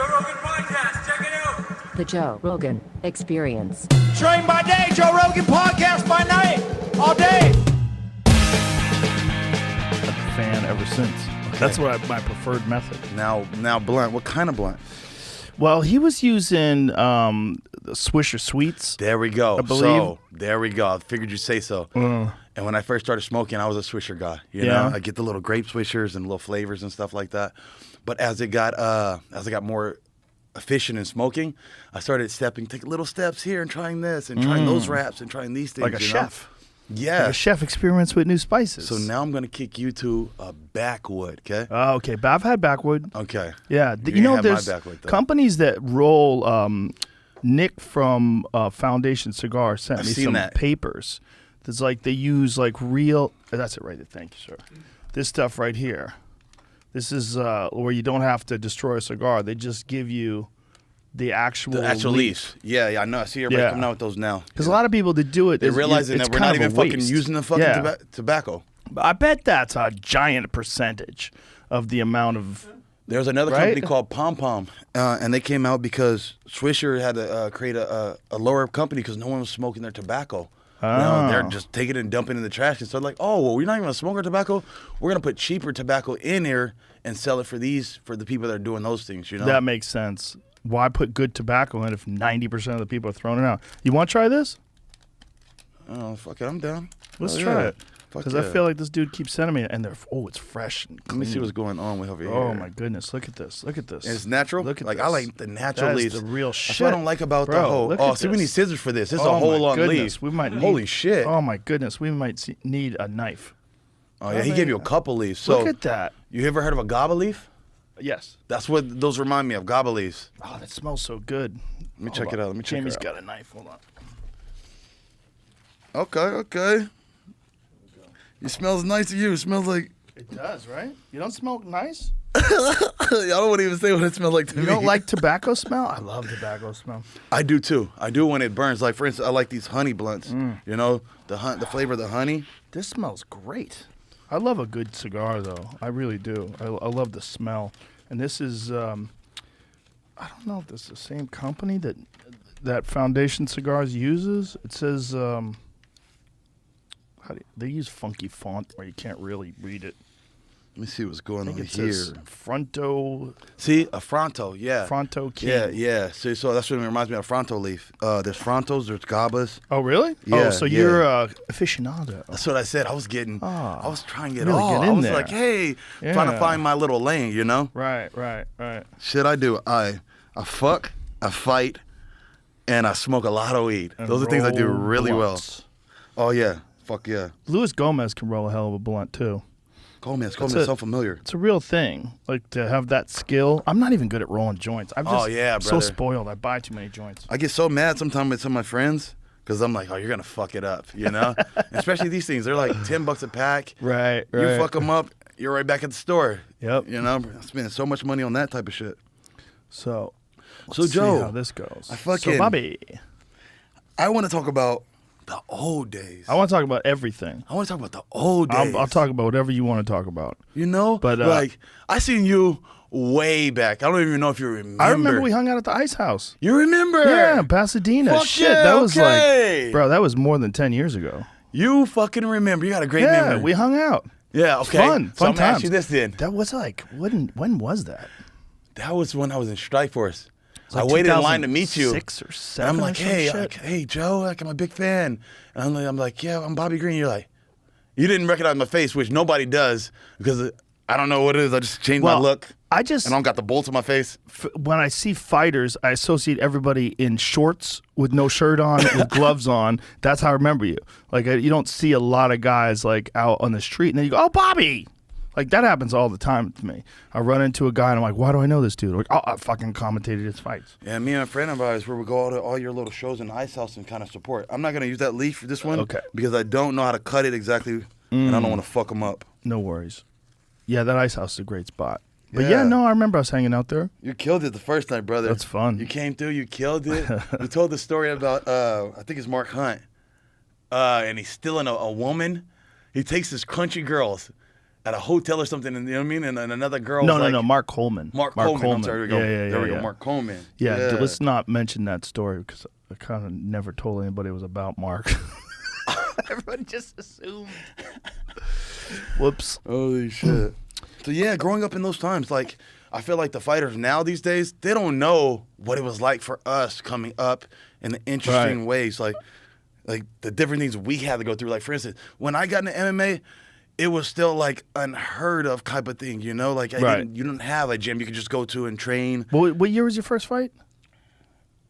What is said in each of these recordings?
Joe Rogan Podcast. Check it out. The Joe Rogan Experience. Train by day, Joe Rogan Podcast by night, all day. I've been a fan ever since. Okay. That's what my preferred method. Now blunt. What kind of blunt? Well, he was using the Swisher Sweets. There we go. I believe. So, there we go. I figured you'd say so. And when I first started smoking, I was a Swisher guy. You know, I get the little grape Swishers and little flavors and stuff like that. But as I got more efficient in smoking, I started taking little steps here and trying this and trying those wraps and trying these things. Like a chef. Yeah. Like a chef experiments with new spices. So now I'm going to kick you to a backwood, okay? Oh, okay. But I've had backwood. Okay. Yeah. You know, have there's my backwood, though. companies that roll. Nick from Foundation Cigar sent I've me seen some that. papers. There's like they use like real. That's it right there. Thank you, sir. This stuff right here. This is where you don't have to destroy a cigar. They just give you the actual leaf. Yeah, I know. I see everybody coming out with those now. Because a lot of people that do it, They're realizing that we're not even fucking using the fucking tobacco. But I bet that's a giant percentage of the amount of. There's another company called Pom Pom, and they came out because Swisher had to create a lower company because no one was smoking their tobacco. Now they're just taking it and dumping it in the trash. And so they're like, oh, well, we're not even going to smoke our tobacco. We're going to put cheaper tobacco in here and sell it for the people that are doing those things, you know? That makes sense. Why put good tobacco in if 90% of the people are throwing it out? You want to try this? Oh, fuck it. I'm down. Let's try it. Because I feel like this dude keeps sending me it, and it's fresh and clean. Let me see what's going on with over here. Oh, my goodness. Look at this. Look at this. And it's natural? Look at this. this. I like the natural leaves. That's the real shit. That's what I don't like about the whole. Oh, see, we need scissors for this. This is a whole long leaf. We might need, holy shit. Oh, my goodness. We might need a knife. Oh, yeah. He gave you a couple leaves. So look at that. You ever heard of a gaba leaf? Yes. That's what those remind me of, gaba leaves. Oh, that smells so good. Let me check it out. Jamie's got a knife. Hold on. Okay. It smells nice to you. It smells like... It does, right? You don't smell nice? I don't want to even say what it smells like to me. You don't like tobacco smell? I love tobacco smell. I do, too. I do when it burns. Like, for instance, I like these honey blunts. You know, the flavor of the honey. This smells great. I love a good cigar, though. I really do. I love the smell. And this is... I don't know if this is the same company that Foundation Cigars uses. It says... they use funky font where you can't really read it. Let me see what's going on here. Fronto. See, a Fronto, yeah. Fronto King. Yeah. So that's what it reminds me of, Fronto leaf. There's Frontos, there's Gabas. Oh, really? Yeah. Oh, so you're aficionado. That's what I said. I was trying to get really all. get in I was there. like, hey, trying to find my little lane, you know? Right. Shit I do. I fuck, I fight, and I smoke a lot of weed. And those are things I do roll really blunts. well. Oh, yeah. Fuck yeah. Luis Gomez can roll a hell of a blunt, too. Gomez so familiar. It's a real thing. Like, to have that skill. I'm not even good at rolling joints. I'm just so spoiled. I buy too many joints. I get so mad sometimes with some of my friends because I'm like, oh, you're going to fuck it up, you know? Especially these things. They're like $10 a pack. Right. You fuck them up, you're right back at the store. Yep. You know? I'm spending so much money on that type of shit. So Joe, see how this goes. So, Bobby. I want to talk about the old days. I want to talk about everything. I want to talk about the old days. I'll talk about whatever you want to talk about. You know? But like, I seen you way back. I don't even know if you remember. I remember we hung out at the Ice House. You remember? Yeah, Pasadena. Fuck Shit, yeah, that was okay. bro, that was more than 10 years ago. You fucking remember. You got a great memory. Yeah, we hung out. Yeah, okay. Fun So I'm gonna ask times. you this then. That was like, when was that? That was when I was in Strike Force. Like I waited in line to meet you. 6 or 7. And I'm like, hey, Joe, like, I'm a big fan. And I'm like, yeah, I'm Bobby Green. You're like, you didn't recognize my face, which nobody does because I don't know what it is. I just changed my look. And I don't got the bolts on my face. When I see fighters, I associate everybody in shorts with no shirt on, with gloves on. That's how I remember you. Like, you don't see a lot of guys like out on the street, and then you go, oh, Bobby. Like, that happens all the time to me. I run into a guy, and I'm like, why do I know this dude? Like, oh, I fucking commentated his fights. Yeah, me and a friend of ours, where we go to all your little shows in the Ice House and kind of support. I'm not going to use that leaf for this one because I don't know how to cut it exactly, and I don't want to fuck them up. No worries. Yeah, that Ice House is a great spot. But yeah, no, I remember us hanging out there. You killed it the first night, brother. That's fun. You came through, you killed it. You told the story about, I think it's Mark Hunt, and he's stealing a woman. He takes his country girls, at a hotel or something, and you know what I mean? And another girl. No, Mark Coleman. Mark Coleman. I'm sorry, there we go. Yeah. Mark Coleman. Yeah, let's not mention that story because I kind of never told anybody it was about Mark. Everybody just assumed. Whoops. Holy shit. So yeah, growing up in those times, like I feel like the fighters now these days, they don't know what it was like for us coming up in the interesting ways, like the different things we had to go through. Like for instance, when I got into MMA, it was still like unheard of type of thing, you know? Like you didn't have a gym you could just go to and train. What year was your first fight?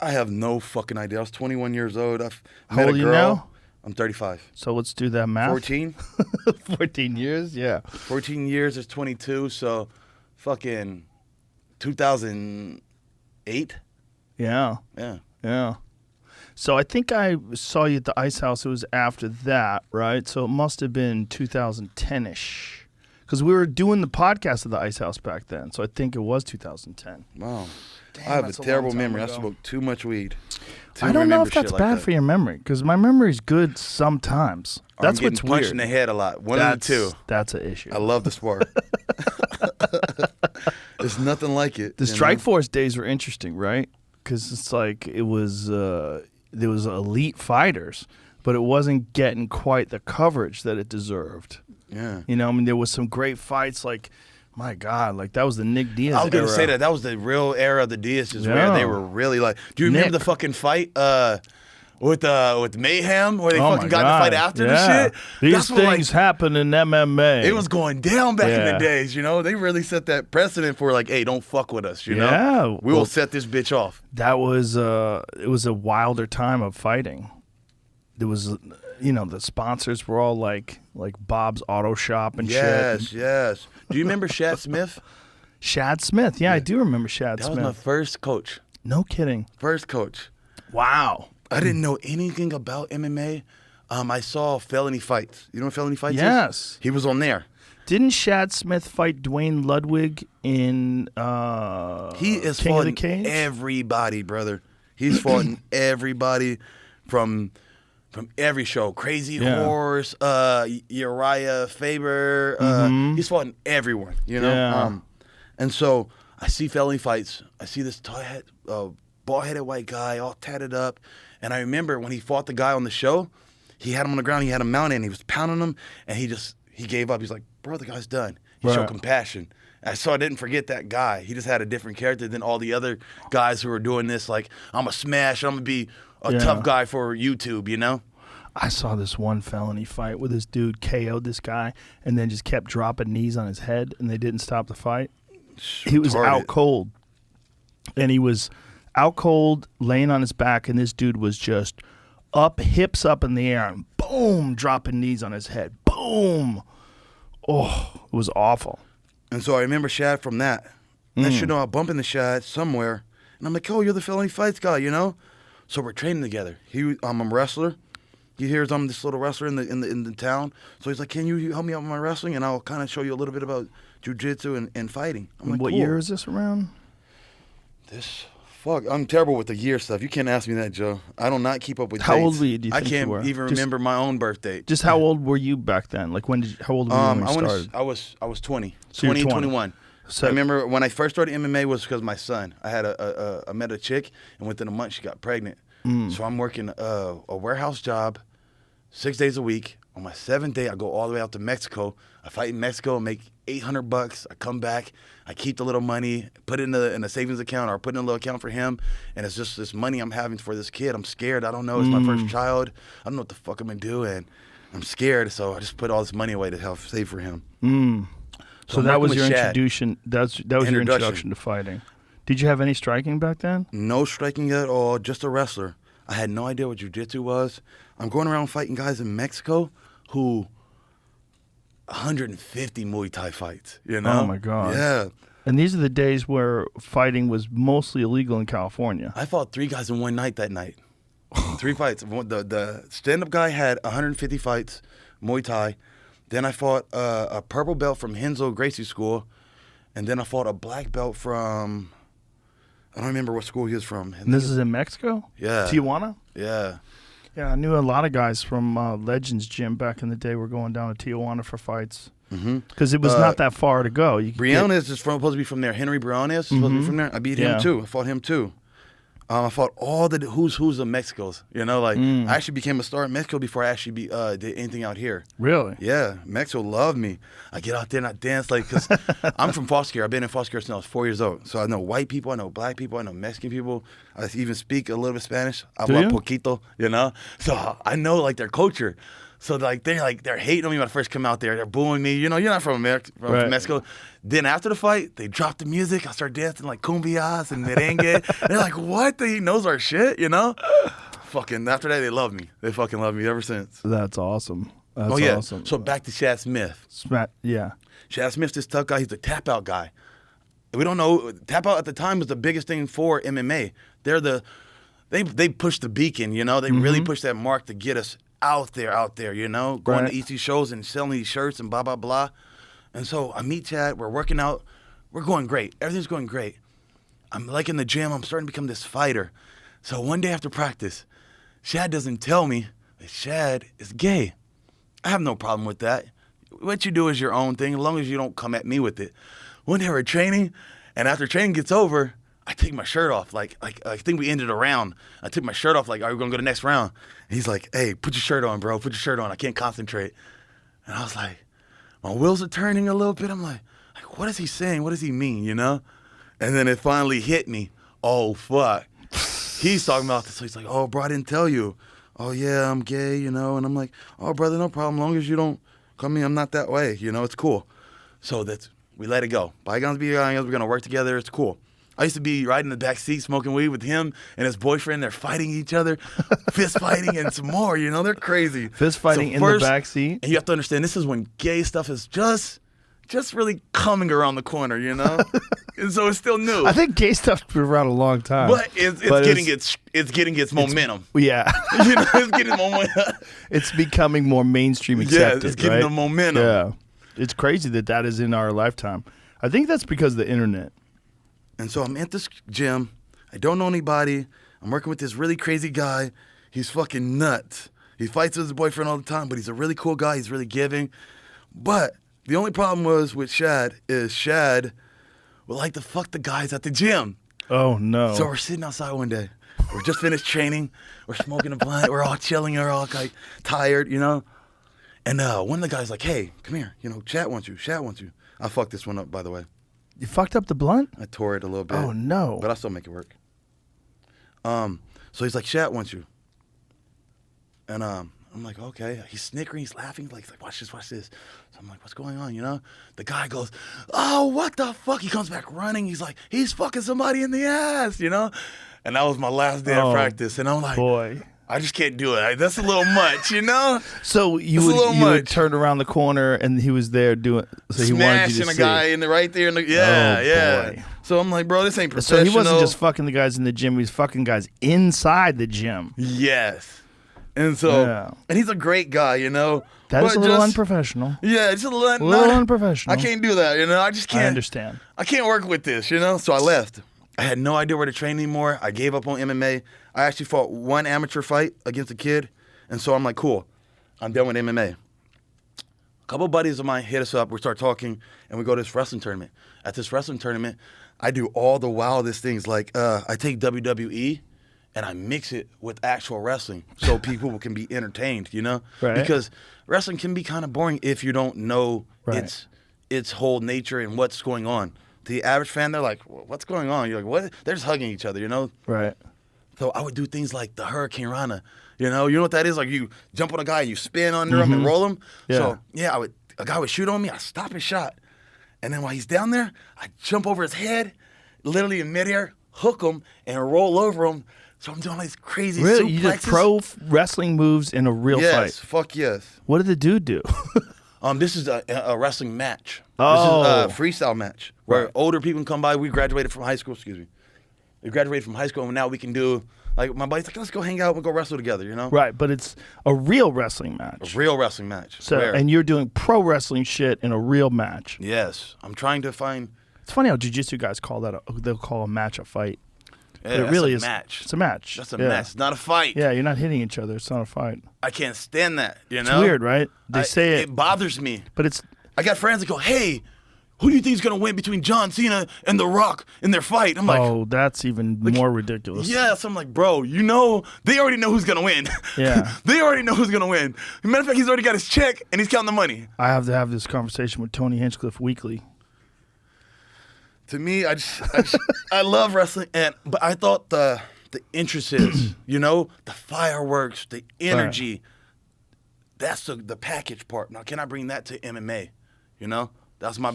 I have no fucking idea. I was 21 years old. How old are you now? I'm 35. So let's do that math. 14? 14 years, yeah. 14 years is 22, so fucking 2008? Yeah. Yeah. So I think I saw you at the Ice House. It was after that, right? So it must have been 2010-ish. Because we were doing the podcast at the Ice House back then. So I think it was 2010. Wow. Damn, I have a that's terrible long time memory. I ago. smoked too much weed. I don't know if that's bad for your memory. Because my memory's good sometimes. That's I'm getting what's punched weird. in the head a lot. One of the two. That's an issue. I love the sport. There's nothing like it. The Strike Force days were interesting, right? Because it's like it was there was elite fighters, but it wasn't getting quite the coverage that it deserved. Yeah. You know, I mean, there was some great fights like, my God, like that was the Nick Diaz I was going to era. say that. That was the real era of the Diaz's where they were really like, do you remember the fucking fight with Mayhem where they fucking got in the fight after the shit? These things happen in MMA. It was going down back in the days, you know? They really set that precedent for like, hey, don't fuck with us, you know? We will set this bitch off. That was, it was a wilder time of fighting. There was, you know, the sponsors were all like Bob's Auto Shop and shit. Yes. Do you remember Shad Smith? Shad Smith, yeah, I do remember Shad Smith. That was my first coach. No kidding. First coach. Wow. I didn't know anything about MMA. I saw Felony Fights. You know what Felony Fights is? Yes. He was on there. Didn't Shad Smith fight Dwayne Ludwig in He is King of the fought Cage? everybody, brother. He's fought everybody from every show. Crazy Horse, Uriah Faber. He's fought everyone, you know? Yeah. And so I see Felony Fights. I see this bald-headed white guy all tatted up. And I remember when he fought the guy on the show, he had him on the ground, he had him mounted, and he was pounding him, and he gave up. He's like, bro, the guy's done. He showed compassion. I didn't forget that guy. He just had a different character than all the other guys who were doing this, like, I'm a smash, I'm going to be a tough guy for YouTube, you know? I saw this one Felony fight where this dude KO'd this guy and then just kept dropping knees on his head, and they didn't stop the fight. He was out cold. And he was out cold, laying on his back, and this dude was just hips up in the air, and boom, dropping knees on his head. Boom. Oh, it was awful. And so I remember Shad from that. Next you know, I'm bumping the Shad somewhere, and I'm like, oh, you're the Felony Fights guy, you know? So we're training together. I'm a wrestler. He hears I'm this little wrestler in the town. So he's like, can you help me out with my wrestling? And I'll kind of show you a little bit about jiu-jitsu and fighting. I'm like, what cool. year is this around? I'm terrible with the year stuff. You can't ask me that, Joe. I do not keep up with How dates. old were you, do you I think can't you were? even remember my own birth date. Just how old were you back then? Like how old were you when you started? I was 20. So you're 20, 20. 21. So, I remember when I first started MMA was because my son. I had I met a chick, and within a month she got pregnant. So I'm working a warehouse job 6 days a week. On my 7th day, I go all the way out to Mexico. I fight in Mexico, make $800. I come back, I keep the little money, put it in a savings account or put in a little account for him, and it's just this money I'm having for this kid. I'm scared. I don't know. It's my first child. I don't know what the fuck I'm gonna do, and I'm scared. So I just put all this money away to help save for him. So that was your introduction. That was your introduction to fighting. Did you have any striking back then? No striking at all. Just a wrestler. I had no idea what jiu-jitsu was. I'm going around fighting guys in Mexico who 150 Muay Thai fights, you know? Oh, my God. Yeah. And these are the days where fighting was mostly illegal in California. I fought 3 guys in one night that night. 3 fights. The stand-up guy had 150 fights, Muay Thai. Then I fought a purple belt from Henzo Gracie School. And then I fought a black belt from, I don't remember what school he was from. And this is in Mexico? Yeah. Tijuana? Yeah. Yeah, I knew a lot of guys from Legends Gym back in the day were going down to Tijuana for fights. Because it was not that far to go. Briones is supposed to be from there. Henry Briones is supposed to be from there. I beat him too. I fought him too. I fought all the who's of Mexico's. You know, like I actually became a star in Mexico before I actually did anything out here. Really? Yeah, Mexico loved me. I get out there and I dance like, because I'm from foster care. I've been in foster care since I was 4 years old. So I know white people, I know black people, I know Mexican people. I even speak a little bit Spanish. Hablo poquito, you know? So I know like their culture. So they're hating on me when I first come out there. They're booing me. You know, you're not from America, from Mexico. Then after the fight, they dropped the music. I start dancing like cumbias and merengue. They're like, what? He knows our shit, you know? Fucking after that, they love me. They fucking love me ever since. That's awesome. That's awesome. So back to Shad Smith. Shad Smith's this tough guy. He's the tap out guy. We don't know. Tap out at the time was the biggest thing for MMA. They pushed the beacon, you know? They really pushed that mark to get us out there, you know, going to EC shows and selling these shirts and blah, blah, blah. And so I meet Chad, we're working out, we're going great. Everything's going great. I'm like in the gym, I'm starting to become this fighter. So one day after practice, Shad doesn't tell me that Shad is gay. I have no problem with that. What you do is your own thing, as long as you don't come at me with it. One day we're training, and after training gets over, I take my shirt off. Like I think we ended a round. I took my shirt off. Like, are we gonna go to the next round? And he's like, "Hey, put your shirt on, bro. Put your shirt on. I can't concentrate." And I was like, my wheels are turning a little bit. I'm like, what is he saying? What does he mean? You know? And then it finally hit me. Oh fuck. He's talking about this. So he's like, "Oh, bro, I didn't tell you. Oh yeah, I'm gay. You know?" And I'm like, "Oh, brother, no problem. Long as you don't come me, I'm not that way. You know, it's cool." So we let it go. Bygones be bygones. We're gonna work together. It's cool. I used to be riding in the back seat smoking weed with him and his boyfriend. They're fighting each other, fist fighting and some more. You know, they're crazy. Fist fighting in the back seat. And you have to understand, this is when gay stuff is just really coming around the corner. You know, and so it's still new. I think gay stuff's been around a long time, but it's getting its momentum. Yeah, you know, it's getting momentum. It's becoming more mainstream accepted. Yeah, it's getting the momentum. Yeah, it's crazy that is in our lifetime. I think that's because of the internet. And so I'm at this gym. I don't know anybody. I'm working with this really crazy guy. He's fucking nuts. He fights with his boyfriend all the time, but he's a really cool guy. He's really giving. But the only problem was with Shad is Shad would like to fuck the guys at the gym. Oh, no. So we're sitting outside one day. We're just finished training. We're smoking a blunt. We're all chilling. We're all like tired, you know. And one of the guys like, "Hey, come here. You know, Shad wants you. Shad wants you." I fucked this one up, by the way. You fucked up the blunt? I tore it a little bit. Oh, no. But I still make it work. So he's like, "Shad wants you." And I'm like, okay. He's snickering, he's laughing. He's like, watch this. So I'm like, what's going on, you know? The guy goes, "Oh, what the fuck?" He comes back running. He's like, he's fucking somebody in the ass, you know? And that was my last day of practice. And I'm like, boy, I just can't do it. That's a little much, you know? So you would turn around the corner and he was there doing. So he wanted you to smashing a guy in the right there. Yeah. So I'm like, bro, this ain't professional. So he wasn't just fucking the guys in the gym. He was fucking guys inside the gym. Yes. And so, and he's a great guy, you know? That is a little unprofessional. Yeah, it's a little unprofessional. I can't do that, you know? I just can't. I understand. I can't work with this, you know? So I left. I had no idea where to train anymore. I gave up on MMA. I actually fought one amateur fight against a kid. And so I'm like, cool, I'm done with MMA. A couple buddies of mine hit us up. We start talking, and we go to this wrestling tournament. At this wrestling tournament, I do all the wildest things. Like, I take WWE, and I mix it with actual wrestling so people can be entertained, you know? Right. Because wrestling can be kind of boring if you don't know its whole nature and what's going on. The average fan, they're like, what's going on? You're like, what? They're just hugging each other, you know? Right. So I would do things like the Hurricane Rana. You know what that is? Like you jump on a guy and you spin under him and roll him. Yeah. So yeah, a guy would shoot on me, I stop his shot. And then while he's down there, I jump over his head, literally in midair, hook him, and roll over him. So I'm doing all these crazy suplexes. You did pro wrestling moves in a real fight? Yes, fuck yes. What did the dude do? This is a wrestling match. Oh. This is a freestyle match where older people can come by. We graduated from high school, We graduated from high school, and now we can do, like, my buddy's like, let's go hang out, we'll go wrestle together, you know? Right, but it's a real wrestling match. A real wrestling match. So, and you're doing pro wrestling shit in a real match. Yes. I'm trying to find... It's funny how jiu-jitsu guys call that, they'll call a match a fight. Yeah, it really is. Match. It's a match. That's a match. It's not a fight. Yeah, you're not hitting each other. It's not a fight. I can't stand that, you know? It's weird, right? They say it bothers me. But it's... I got friends that go, hey, who do you think is going to win between John Cena and The Rock in their fight? I'm like, oh, that's even more ridiculous. yeah. So I'm like, bro, they already know who's going to win. Yeah. They already know who's going to win. Matter of fact, he's already got his check and he's counting the money. I have to have this conversation with Tony Hinchcliffe weekly. To me, I love wrestling, but I thought the entrances, the fireworks, the energy, that's the package part. Now, can I bring that to MMA? That's my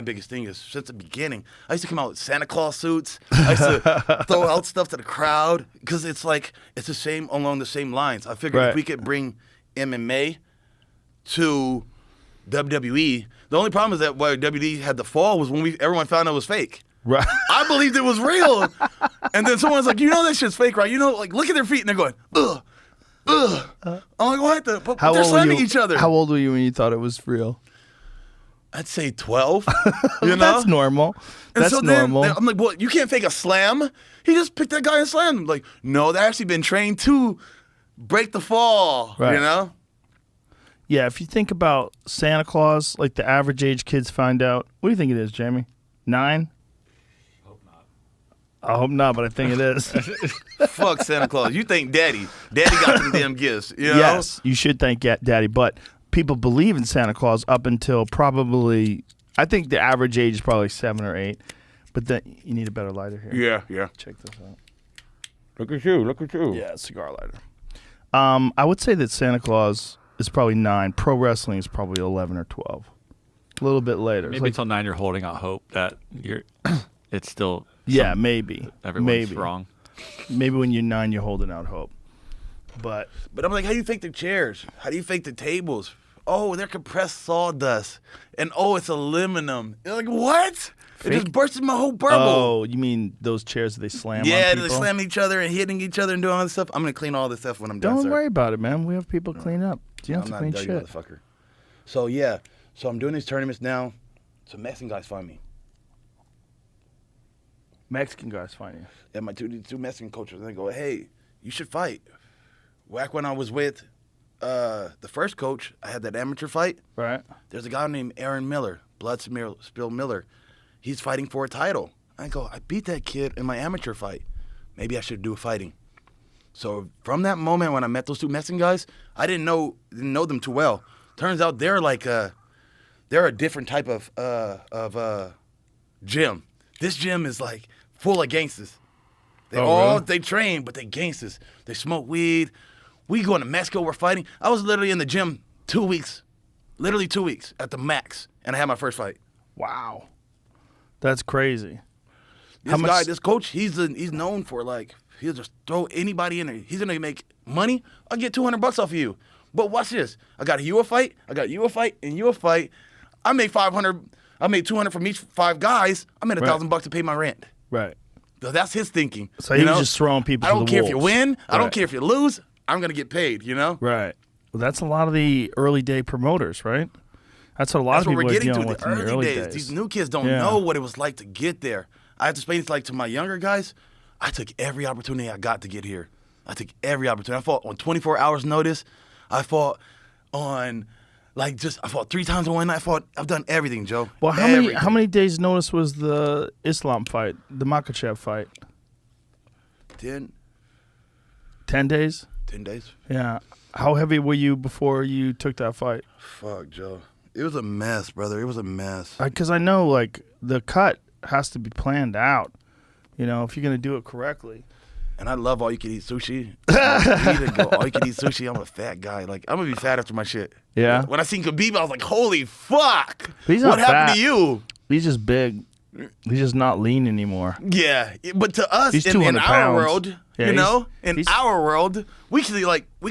biggest thing is since the beginning. I used to come out with Santa Claus suits. I used to throw out stuff to the crowd because it's the same along the same lines. I figured if we could bring MMA to WWE, the only problem is that why WWE had the fall was when everyone found out it was fake. Right. I believed it was real, and then someone's like, that shit's fake, right? Look at their feet, and they're going, ugh, ugh. I'm like, what? But they're slamming each other. How old were you when you thought it was real? I'd say 12. That's normal. That's normal. I'm like, well, you can't fake a slam. He just picked that guy and slammed him. Like, no, they've actually been trained to break the fall. Right. Yeah, if you think about Santa Claus, like the average age kids find out. What do you think it is, Jamie? 9? I hope not, but I think it is. Fuck Santa Claus. You think Daddy got some damn gifts. Yes, you should thank Daddy, but people believe in Santa Claus up until probably, I think the average age is probably 7 or 8, but then you need a better lighter here. Yeah. Check this out. Look at you. Yeah, cigar lighter. I would say that Santa Claus is probably 9. Pro wrestling is probably 11 or 12. A little bit later. Maybe until 9 you're holding out hope that it's still maybe. Everyone's wrong. Maybe when you're 9 you're holding out hope. But I'm like, how do you fake the chairs? How do you fake the tables? Oh, they're compressed sawdust. And it's aluminum. You're like, what? It just bursted my whole bubble. Oh, you mean those chairs that they slam on people? Yeah, they slam each other and hitting each other and doing all this stuff. I'm going to clean all this stuff when I'm done, Don't sir. worry about it, man. We have people clean up. You don't have to clean dirty shit. Motherfucker. So, yeah. So, I'm doing these tournaments now. Some Mexican guys find me. Mexican guys find you. Yeah, my two Mexican coaches. And they go, hey, you should fight. Back when I was with the first coach, I had that amateur fight. Right. There's a guy named Aaron Miller, Spill Miller. He's fighting for a title. I go, I beat that kid in my amateur fight. Maybe I should do fighting. So from that moment when I met those two Mexican guys, I didn't know them too well. Turns out they're a different type of gym. This gym is like full of gangsters. They train, but they gangsters. They smoke weed. We go into Mexico, we're fighting. I was literally in the gym 2 weeks. Literally 2 weeks at the max. And I had my first fight. Wow. That's crazy. This coach, he's known for he'll just throw anybody in there. He's gonna make money. I'll get $200 off of you. But watch this. I got you a fight. I got you a fight, and you a fight. I made $500. I made $200 from each 5 guys. I made $1,000 to pay my rent. Right. So that's his thinking. So he was just throwing people. I don't care if you wolves. win. Right. I don't care if you lose. I'm gonna get paid. Right. Well, that's a lot of the early day promoters, right? That's what a lot That's of what people we're are getting dealing to. with The in the early early days. days. These new kids don't know what it was like to get there. I have to explain it to my younger guys. I took every opportunity I got to get here. I took every opportunity. I fought on 24 hours notice. I fought on I fought 3 times in one night. I've done everything, Joe. Well, how many days notice was the Islam fight, the Makhachev fight? 10 days? 10 days. Yeah. How heavy were you before you took that fight? Fuck, Joe. It was a mess, brother. It was a mess. Because I know, the cut has to be planned out, if you're going to do it correctly. And I love all-you-can-eat sushi. I need to go all-you-can-eat sushi. I'm a fat guy. I'm going to be fat after my shit. Yeah? When I seen Khabib, I was like, holy fuck. He's not what happened fat. to you? He's just big. He's just not lean anymore. Yeah, but to us, He's in 200 our pounds. world, Yeah, in our world, we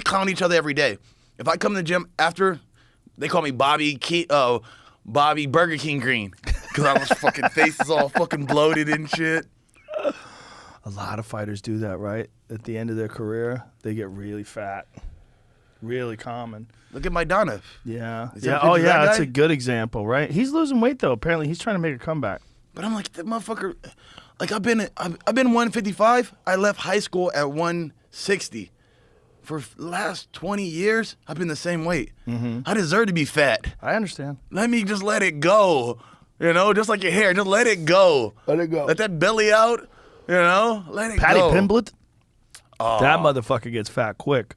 clown each other every day. If I come to the gym after, they call me Bobby Burger King Green, because I was fucking face is all fucking bloated and shit. A lot of fighters do that, right? At the end of their career, they get really fat. Really common. Look at Maidana. Yeah. Is that Yeah. a picture Oh, of yeah. that That's guy? a good example, right? He's losing weight though. Apparently, he's trying to make a comeback. But I'm like, that motherfucker. I've been 155. I left high school at 160. for the last 20 years, I've been the same weight. I deserve to be fat. I understand. Let me just let it go. You know, just like your hair, just let it go. Let it go. Let that belly out. You know, let it Patty go. Pimblett, that motherfucker gets fat quick.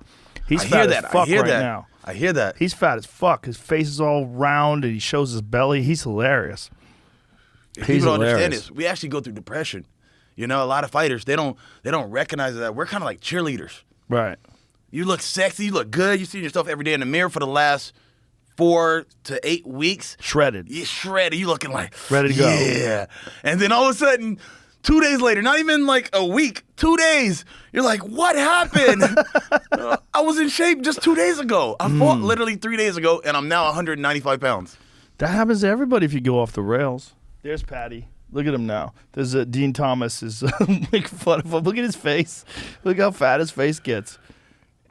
He's I fat hear as that. fuck I hear right that. now. I hear that. He's fat as fuck. His face is all round and he shows his belly. He's hilarious. People don't understand this. We actually go through depression. You know, a lot of fighters, they don't recognize that. We're kind of like cheerleaders. Right. You look sexy, you look good. You see yourself every day in the mirror for the last 4 to 8 weeks. Shredded. You're shredded. You looking like Ready to go. Yeah. And then all of a sudden, 2 days later, not even like a week, 2 days, you're like, what happened? I was in shape just 2 days ago. I fought literally 3 days ago, and I'm now 195 pounds. That happens to everybody if you go off the rails. There's Patty. Look at him now. There's Dean Thomas is making fun of him. Look at his face. Look how fat his face gets.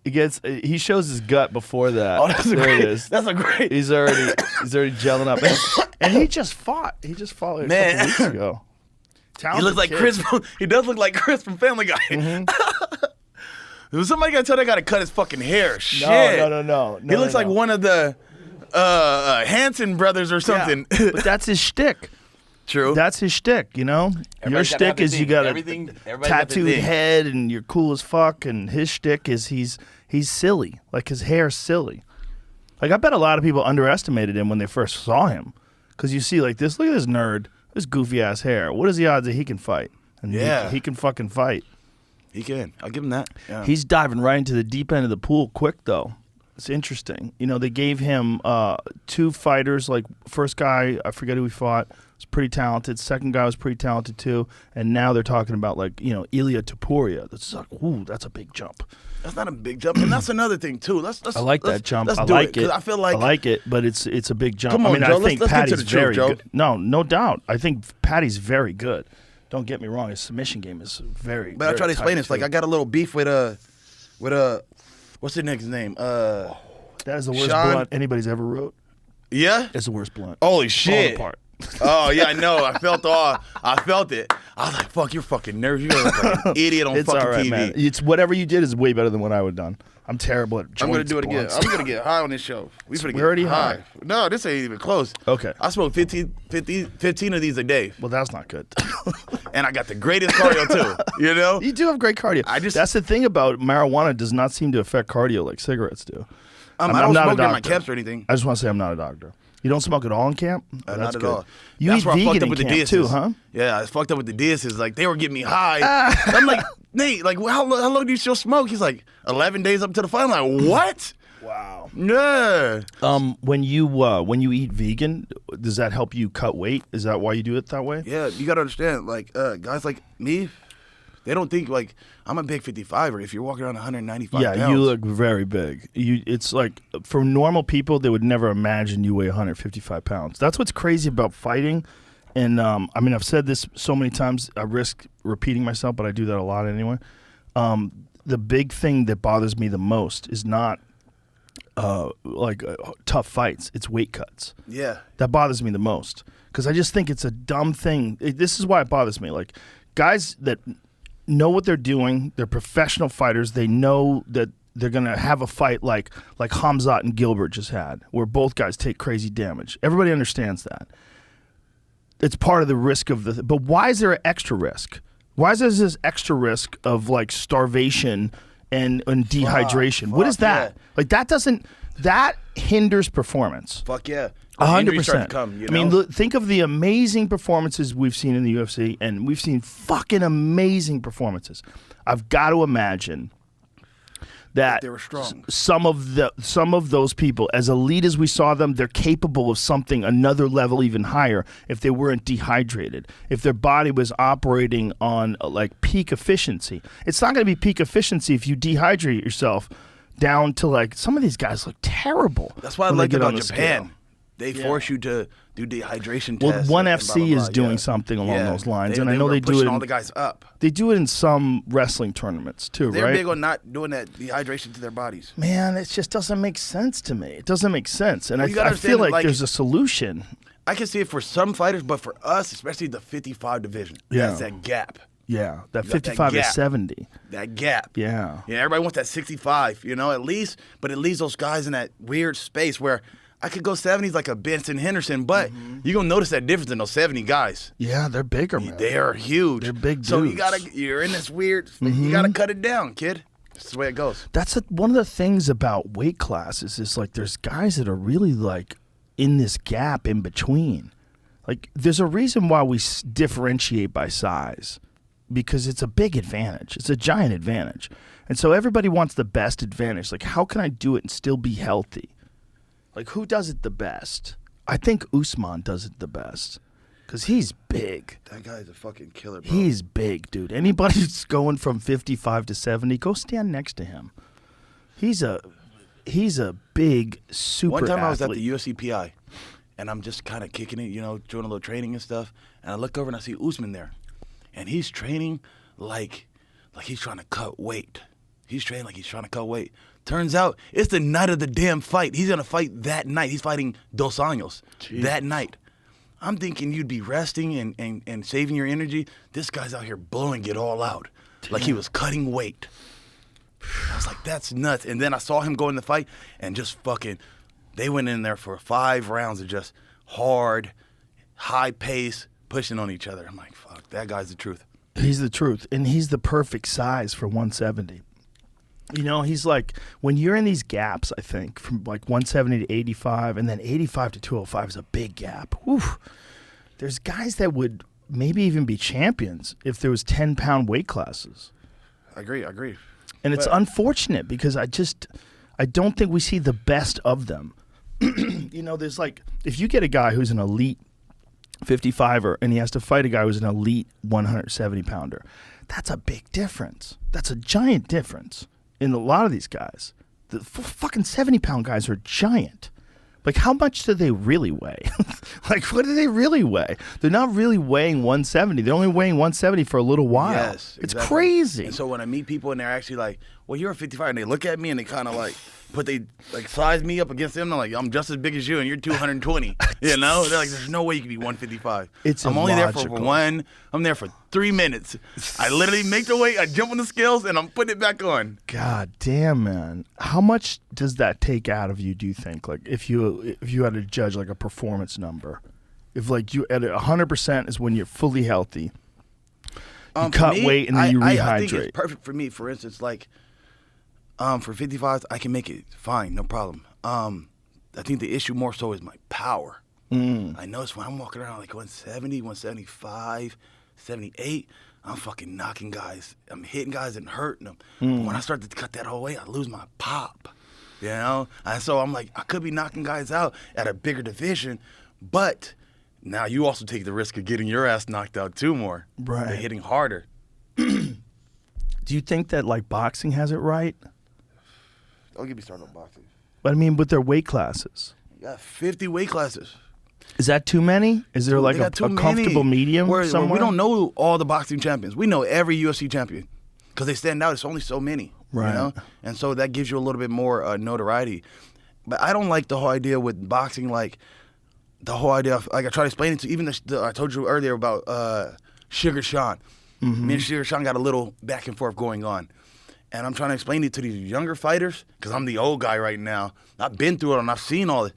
He shows his gut before that. Oh, that's there great. it is. That's a great. He's already gelling up. And he just fought. He just fought like a Man. couple weeks ago. He Talented looks like kid. Chris. He does look like Chris from Family Guy. Somebody got to tell that guy to cut his fucking hair. Shit. No. He looks like one of the Hanson brothers or something. Yeah. But that's his shtick. True. That's his shtick, you know? Your Everybody's gotta have shtick their is you thing. got a Everything- everybody's got their tattooed thing. head and you're cool as fuck, and his shtick is he's silly. Like his hair's silly. Like I bet a lot of people underestimated him when they first saw him. Because you see like this, look at this nerd, this goofy ass hair. What is the odds that he can fight? And Yeah. he can fucking fight. He can. I'll give him that. Yeah. He's diving right into the deep end of the pool quick though. It's interesting. You know, they gave him 2 fighters. Like first guy, I forget who he fought, was pretty talented. Second guy was pretty talented too. And now they're talking about like, you know, Ilya Topuria. That's like, ooh, that's a big jump. That's not a big jump, and that's another thing too. I like that jump. Let's I do like it. 'cause I feel like I like it, but it's a big jump. Come on, I mean, Joe, I think let's get to Patty's the truth, very Joe. good. No doubt. I think Patty's very good. Don't get me wrong. His submission game is very. But I try to explain this. Like I got a little beef with what's the nigga's name? that is the worst Sean- blunt anybody's ever wrote. Yeah. It's the worst blunt. Holy Falling shit. apart. Oh yeah, I know. I felt it. I was like, "Fuck, you're fucking nervous. You're like an idiot on It's fucking all right, TV." man. It's whatever you did is way better than what I would have done. I'm terrible at. I'm gonna joints, do it again. blunts. I'm gonna get high on this show. We're already high. No, this ain't even close. Okay. I smoke 15 of these a day, Well, that's not good. and I got the greatest cardio too. You know? You do have great cardio. That's the thing about marijuana. Does not seem to affect cardio like cigarettes do. I don't not a smoke during my doctor. camps or anything. I just want to say I'm not a doctor. You don't smoke at all in camp? That's Not at good. all. You That's eat where I fucked vegan up in with the camp DSs. too, huh? Yeah, I fucked up with the DSs. Like they were getting me high. I'm like, Nate, like how long do you still smoke? He's like 11 days up to the fight. I'm like, what? Wow. Yeah. When you eat vegan, does that help you cut weight? Is that why you do it that way? Yeah, you gotta understand, like guys like me, they don't think like I'm a big 55er. If you're walking around 195 Yeah, pounds, you look very big. It's like for normal people, they would never imagine you weigh 155 pounds. That's what's crazy about fighting. And I mean, I've said this so many times. I risk repeating myself, but I do that a lot anyway. The big thing that bothers me the most is not tough fights. It's weight cuts. Yeah. That bothers me the most because I just think it's a dumb thing. This is why it bothers me. Like guys that know what they're doing, they're professional fighters. They know that they're gonna have a fight like Hamzat and Gilbert just had, where both guys take crazy damage. Everybody understands that. It's part of the risk of the. But why is there an extra risk? Why is there this extra risk of like starvation and dehydration? What is that? yeah. Like that hinders performance. Fuck yeah. 100%. I I mean, think of the amazing performances we've seen in the UFC, and we've seen fucking amazing performances. I've got to imagine that they were strong. Some of those people, as elite as we saw them, they're capable of something another level even higher if they weren't dehydrated. If their body was operating on like peak efficiency, it's not going to be peak efficiency if you dehydrate yourself down to like some of these guys look terrible. That's why I when they like get about on the Japan. scale. They force you to do dehydration Well, tests. ONE and FC blah, blah, is blah. doing Yeah. something along Yeah. those lines, and I They know were they do pushing it. all the guys up. They do it in some wrestling tournaments too, They're right? big on not doing that dehydration to their bodies. Man, it just doesn't make sense to me. It doesn't make sense, and Well, you I gotta feel understand, like there's a solution. I can see it for some fighters, but for us, especially the 55 division, Yeah. that's that gap. Yeah, that You got that 55 to gap. 70. That gap. Yeah. Yeah, everybody wants that 65, at least. But it leaves those guys in that weird space where I could go 70s like a Benson Henderson, but you're going to notice that difference in those 70 guys. Yeah, they're bigger, man. They are huge. They're big dudes. So you're in this weird, you got to cut it down, kid. That's the way it goes. That's one of the things about weight classes is like there's guys that are really like in this gap in between. Like there's a reason why we differentiate by size because it's a big advantage. It's a giant advantage. And so everybody wants the best advantage. Like how can I do it and still be healthy? Like who does it the best? I think Usman does it the best because he's big. That guy's a fucking killer, bro. He's big, dude. Anybody who's going from 55 to 70, go stand next to him. He's a big super One time athlete. I was at the UFC PI, and I'm just kind of kicking it, doing a little training and stuff, and I look over and I see Usman there, and he's training like he's trying to cut weight. He's training like he's trying to cut weight. Turns out it's the night of the damn fight. He's gonna fight that night. He's fighting Dos Anjos that night. I'm thinking you'd be resting and saving your energy. This guy's out here blowing it all out. Like he was cutting weight. I was like, that's nuts. And then I saw him go in the fight and just fucking, they went in there for 5 rounds of just hard, high pace, pushing on each other. I'm like, fuck, that guy's the truth. He's the truth, and he's the perfect size for 170. He's like, when you're in these gaps, I think, from like 170 to 85, and then 85 to 205 is a big gap. Whew. There's guys that would maybe even be champions if there was 10-pound weight classes. I agree. And it's unfortunate because I don't think we see the best of them. There's like, if you get a guy who's an elite 55er and he has to fight a guy who's an elite 170-pounder, that's a big difference. That's a giant difference in a lot of these guys. The fucking 70-pound guys are giant. Like, how much do they really weigh? Like, what do they really weigh? They're not really weighing 170. They're only weighing 170 for a little while. Yes, It's exactly. crazy. And so when I meet people and they're actually like, well, you're a 55, and they look at me and they kind of like, size me up against them. I'm like, I'm just as big as you and you're 220. They're like, there's no way you can be 155. I'm only there for illogical. I'm there for 3 minutes. I literally make the weight, I jump on the scales, and I'm putting it back on. God damn, man. How much does that take out of you, do you think? Like, if you had to judge, like, a performance number. If, like, you at 100% is when you're fully healthy. You cut weight and then you rehydrate. I think it's perfect for me. For instance, like, for 55s, I can make it fine, no problem. I think the issue more so is my power. I notice when I'm walking around like 170, 175, 78, I'm fucking knocking guys. I'm hitting guys and hurting them. But when I start to cut that whole weight, I lose my pop. And so I'm like, I could be knocking guys out at a bigger division, but now you also take the risk of getting your ass knocked out too more. Right. By hitting harder. Do you think that, like, boxing has it right? Don't get me started on boxing. But I mean, with their weight classes. You got 50 weight classes. Is that too many? Is there like They a got too many. comfortable medium where somewhere? we don't know all the boxing champions. We know every UFC champion because they stand out. It's only so many. Right. And so that gives you a little bit more notoriety. But I don't like the whole idea with boxing, like the whole idea of, like I try to explain it to even I told you earlier about Sugar Sean. Me and Sugar Sean got a little back and forth going on. And I'm trying to explain it to these younger fighters because I'm the old guy right now. I've been through it and I've seen all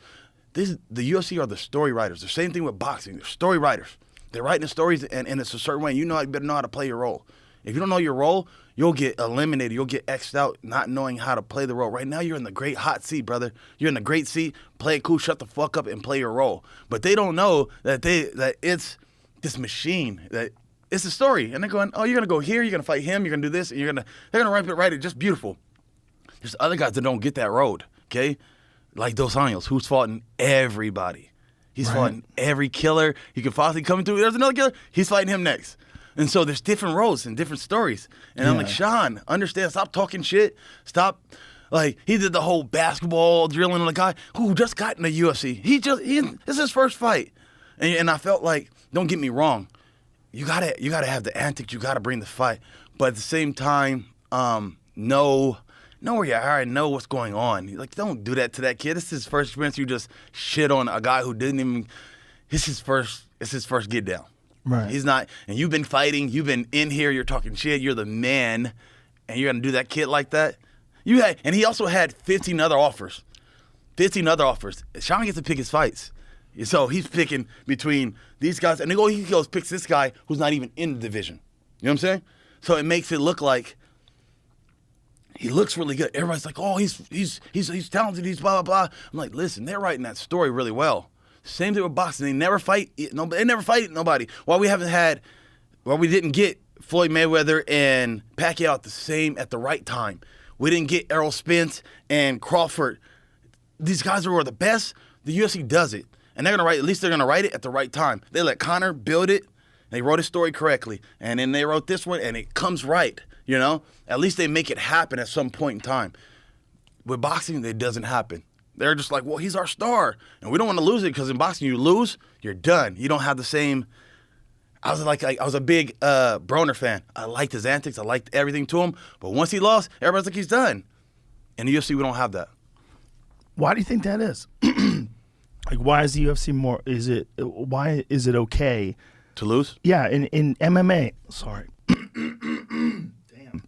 this. The UFC are the story writers. The same thing with boxing. They're story writers. They're writing the stories and it's a certain way. You better know how to play your role. If you don't know your role, you'll get eliminated. You'll get X'd out not knowing how to play the role. Right now, you're in the great hot seat, brother. You're in the great seat. Play it cool. Shut the fuck up and play your role. But they don't know that it's this machine that it's a story. And they're going, oh, you're going to go here. You're going to fight him. You're going to do this. And they're going to write it just beautiful. There's other guys that don't get that road, okay? Like Dos Anjos, who's fought in everybody. He's fought in every killer. He can possibly come through. There's another killer. He's fighting him next. And so there's different roles and different stories. And I'm like, Sean, understand, stop talking shit. Stop. Like, he did the whole basketball drilling on a guy who just got in the UFC. This is his first fight. And I felt like, don't get me wrong, you gotta have the antics, you gotta bring the fight. But at the same time, know where you are and know what's going on. Like, don't do that to that kid. This is his first experience. You just shit on a guy who didn't even, it's his first get down. Right. He's not. And you've been fighting. You've been in here. You're talking shit. You're the man, and you're gonna do that kid like that. And he also had 15 other offers. 15 other offers. Sean gets to pick his fights. So he's picking between these guys, and he goes picks this guy who's not even in the division. You know what I'm saying? So it makes it look like he looks really good. Everybody's like, oh, he's talented. He's blah blah blah. I'm like, listen, they're writing that story really well. Same thing with boxing. They never fight. They never fight nobody. Why we didn't get Floyd Mayweather and Pacquiao at the right time. We didn't get Errol Spence and Crawford. These guys were the best. The UFC does it. And they're going to write it at the right time. They let Conor build it. They wrote his story correctly. And then they wrote this one, and it comes right, you know? At least they make it happen at some point in time. With boxing, it doesn't happen. They're just like, well, he's our star. And we don't want to lose it because in boxing, you lose, you're done. You don't have the same... I was a big Broner fan. I liked his antics. I liked everything to him. But once he lost, everybody's like, he's done. In the UFC, we don't have that. Why do you think that is? Like, why is the UFC more? Why is it okay to lose? Yeah, in MMA. Sorry, damn,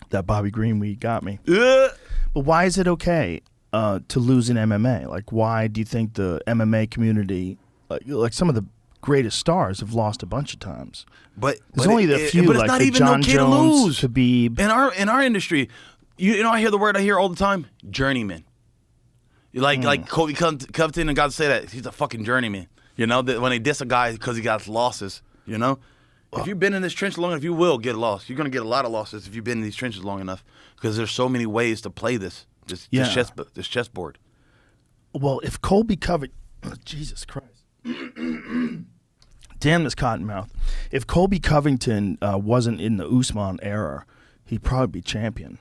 that Bobby Green weed got me. But why is it okay to lose in MMA? Like, why do you think the MMA community, like some of the greatest stars, have lost a bunch of times? But there's only the few, but it's like not the even John okay Jones, to lose. Khabib. In our industry, you know, I hear the word I hear all the time: journeyman. Like Kobe Covington and got to say that he's a fucking journeyman. You know, that when they diss a guy because he got losses. You know, if you've been in this trench long enough, you will get lost. You're gonna get a lot of losses if you've been in these trenches long enough, because there's so many ways to play this chessboard. Well, if Colby Covington, Jesus Christ, damn this cottonmouth. If Colby Covington wasn't in the Usman era, he'd probably be champion.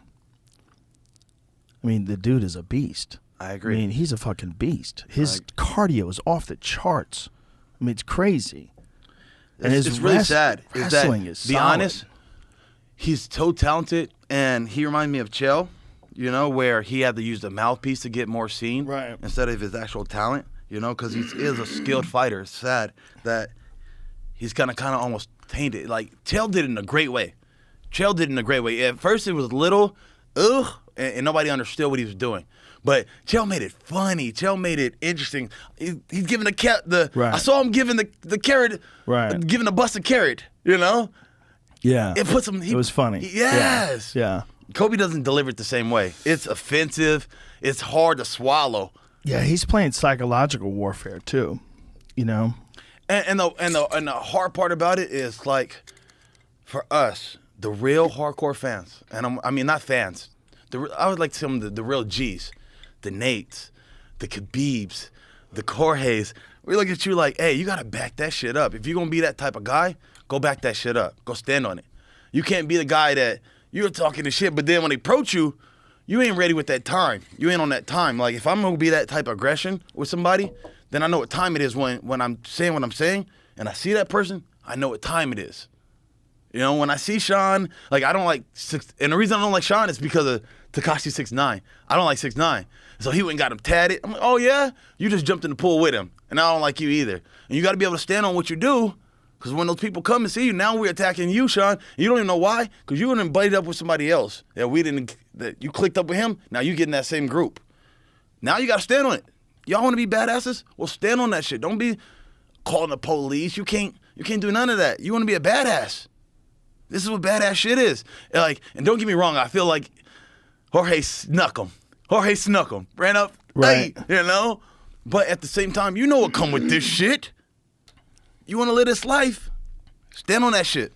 I mean, the dude is a beast. I agree. I mean, he's a fucking beast. His cardio is off the charts. I mean, it's crazy. And it's really sad. Wrestling is be solid. honest, he's so talented, and he reminds me of Chael, you know, where he had to use the mouthpiece to get more seen instead of his actual talent, you know, because he is a skilled fighter. It's sad that he's kind of almost tainted. Like, Chael did it in a great way. At first, it was little, and nobody understood what he was doing. But Chael made it funny. Chael made it interesting. He's giving I saw him giving the carrot, giving the bus a carrot, you know? Yeah. It puts him. It was funny. Yes. Yeah. Kobe doesn't deliver it the same way. It's offensive. It's hard to swallow. Yeah, he's playing psychological warfare too, you know? And the hard part about it is, like, for us, the real hardcore fans, and I mean not fans, I would like some of the real G's. The Nates, the Khabibs, the Jorges, we look at you like, hey, you got to back that shit up. If you're going to be that type of guy, go back that shit up. Go stand on it. You can't be the guy that you're talking to shit, but then when they approach you, you ain't ready with that time. You ain't on that time. Like, if I'm going to be that type of aggression with somebody, then I know what time it is when I'm saying what I'm saying, and I see that person, I know what time it is. You know, when I see Sean, like, I don't like and the reason I don't like Sean is because of Tekashi 6ix9ine. I don't like 6ix9ine. So he went and got him tatted. I'm like, oh, yeah? You just jumped in the pool with him, and I don't like you either. And you got to be able to stand on what you do, because when those people come and see you, now we're attacking you, Sean. And you don't even know why, because you wouldn't invite up with somebody else. That you clicked up with him, now you get in that same group. Now you got to stand on it. Y'all want to be badasses? Well, stand on that shit. Don't be calling the police. You can't do none of that. You want to be a badass. This is what badass shit is. Like, and don't get me wrong, I feel like Jorge snuck him. Ran up, right? Hey, you know? But at the same time, you know what come with this shit. You want to live this life, stand on that shit.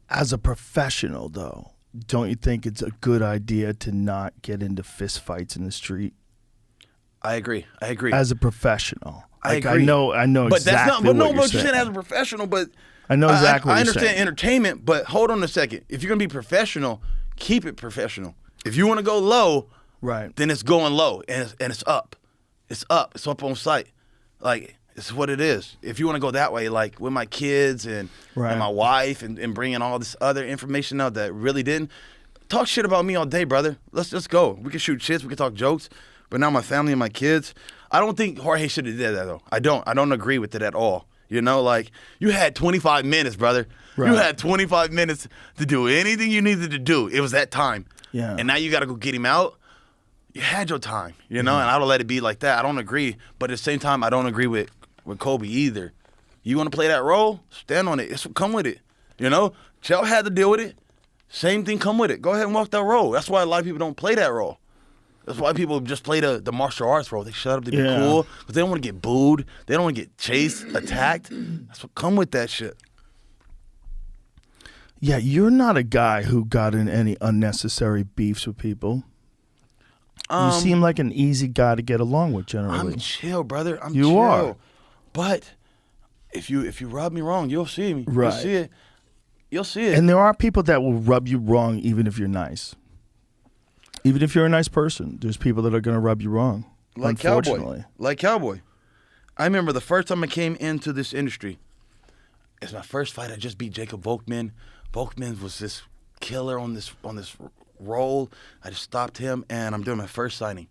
As a professional, though, don't you think it's a good idea to not get into fist fights in the street? I agree. As a professional. I agree. I know but exactly that's not, but what no, you're but you're saying as a professional, but I know exactly what I you're understand saying. entertainment, but hold on a second. If you're going to be professional, keep it professional. If you want to go low, then it's going low, and it's up. It's up. It's up on site. Like, it's what it is. If you want to go that way, like with my kids and my wife and bringing all this other information out that really didn't, talk shit about me all day, brother. Let's just go. We can shoot shits. We can talk jokes. But now my family and my kids, I don't think Jorge should have did that, though. I don't agree with it at all. You know, like, you had 25 minutes, brother. Right. You had 25 minutes to do anything you needed to do. It was that time. Yeah. And now you got to go get him out. You had your time, you know, and I don't let it be like that. I don't agree. But at the same time, I don't agree with Kobe either. You want to play that role? Stand on it. Come with it. You know, Chell had to deal with it. Same thing, come with it. Go ahead and walk that role. That's why a lot of people don't play that role. That's why people just play the martial arts role. They shut up to be cool because they don't want to get booed. They don't want to get chased, attacked. That's what come with that shit. Yeah, you're not a guy who got in any unnecessary beefs with people. You seem like an easy guy to get along with generally. I'm chill, brother. I'm You chill. are. But if you rub me wrong, you'll see me. Right. You'll see it. You'll see it. And there are people that will rub you wrong even if you're nice. Even if you're a nice person, there's people that are going to rub you wrong. Like unfortunately. Cowboy. I remember the first time I came into this industry. It's my first fight. I just beat Jacob Volkman. Volkman was this killer on this role. I just stopped him, and I'm doing my first signing.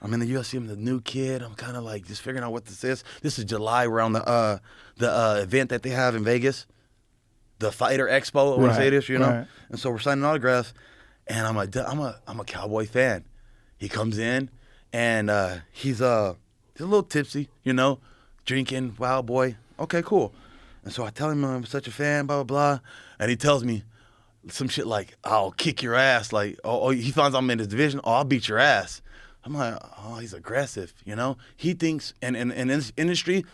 I'm in the UFC. I'm the new kid. I'm kind of like just figuring out what this is. This is July around the event that they have in Vegas, the Fighter Expo. I want to say this, you know. Right. And so we're signing autographs, and I'm a Cowboy fan. He comes in, and he's a little tipsy, you know, drinking, wild boy. Okay, cool. And so I tell him I'm such a fan, blah, blah, blah. And he tells me some shit like, I'll kick your ass. Like, oh, he finds I'm in his division. Oh, I'll beat your ass. I'm like, oh, he's aggressive, you know? He thinks, and in this industry,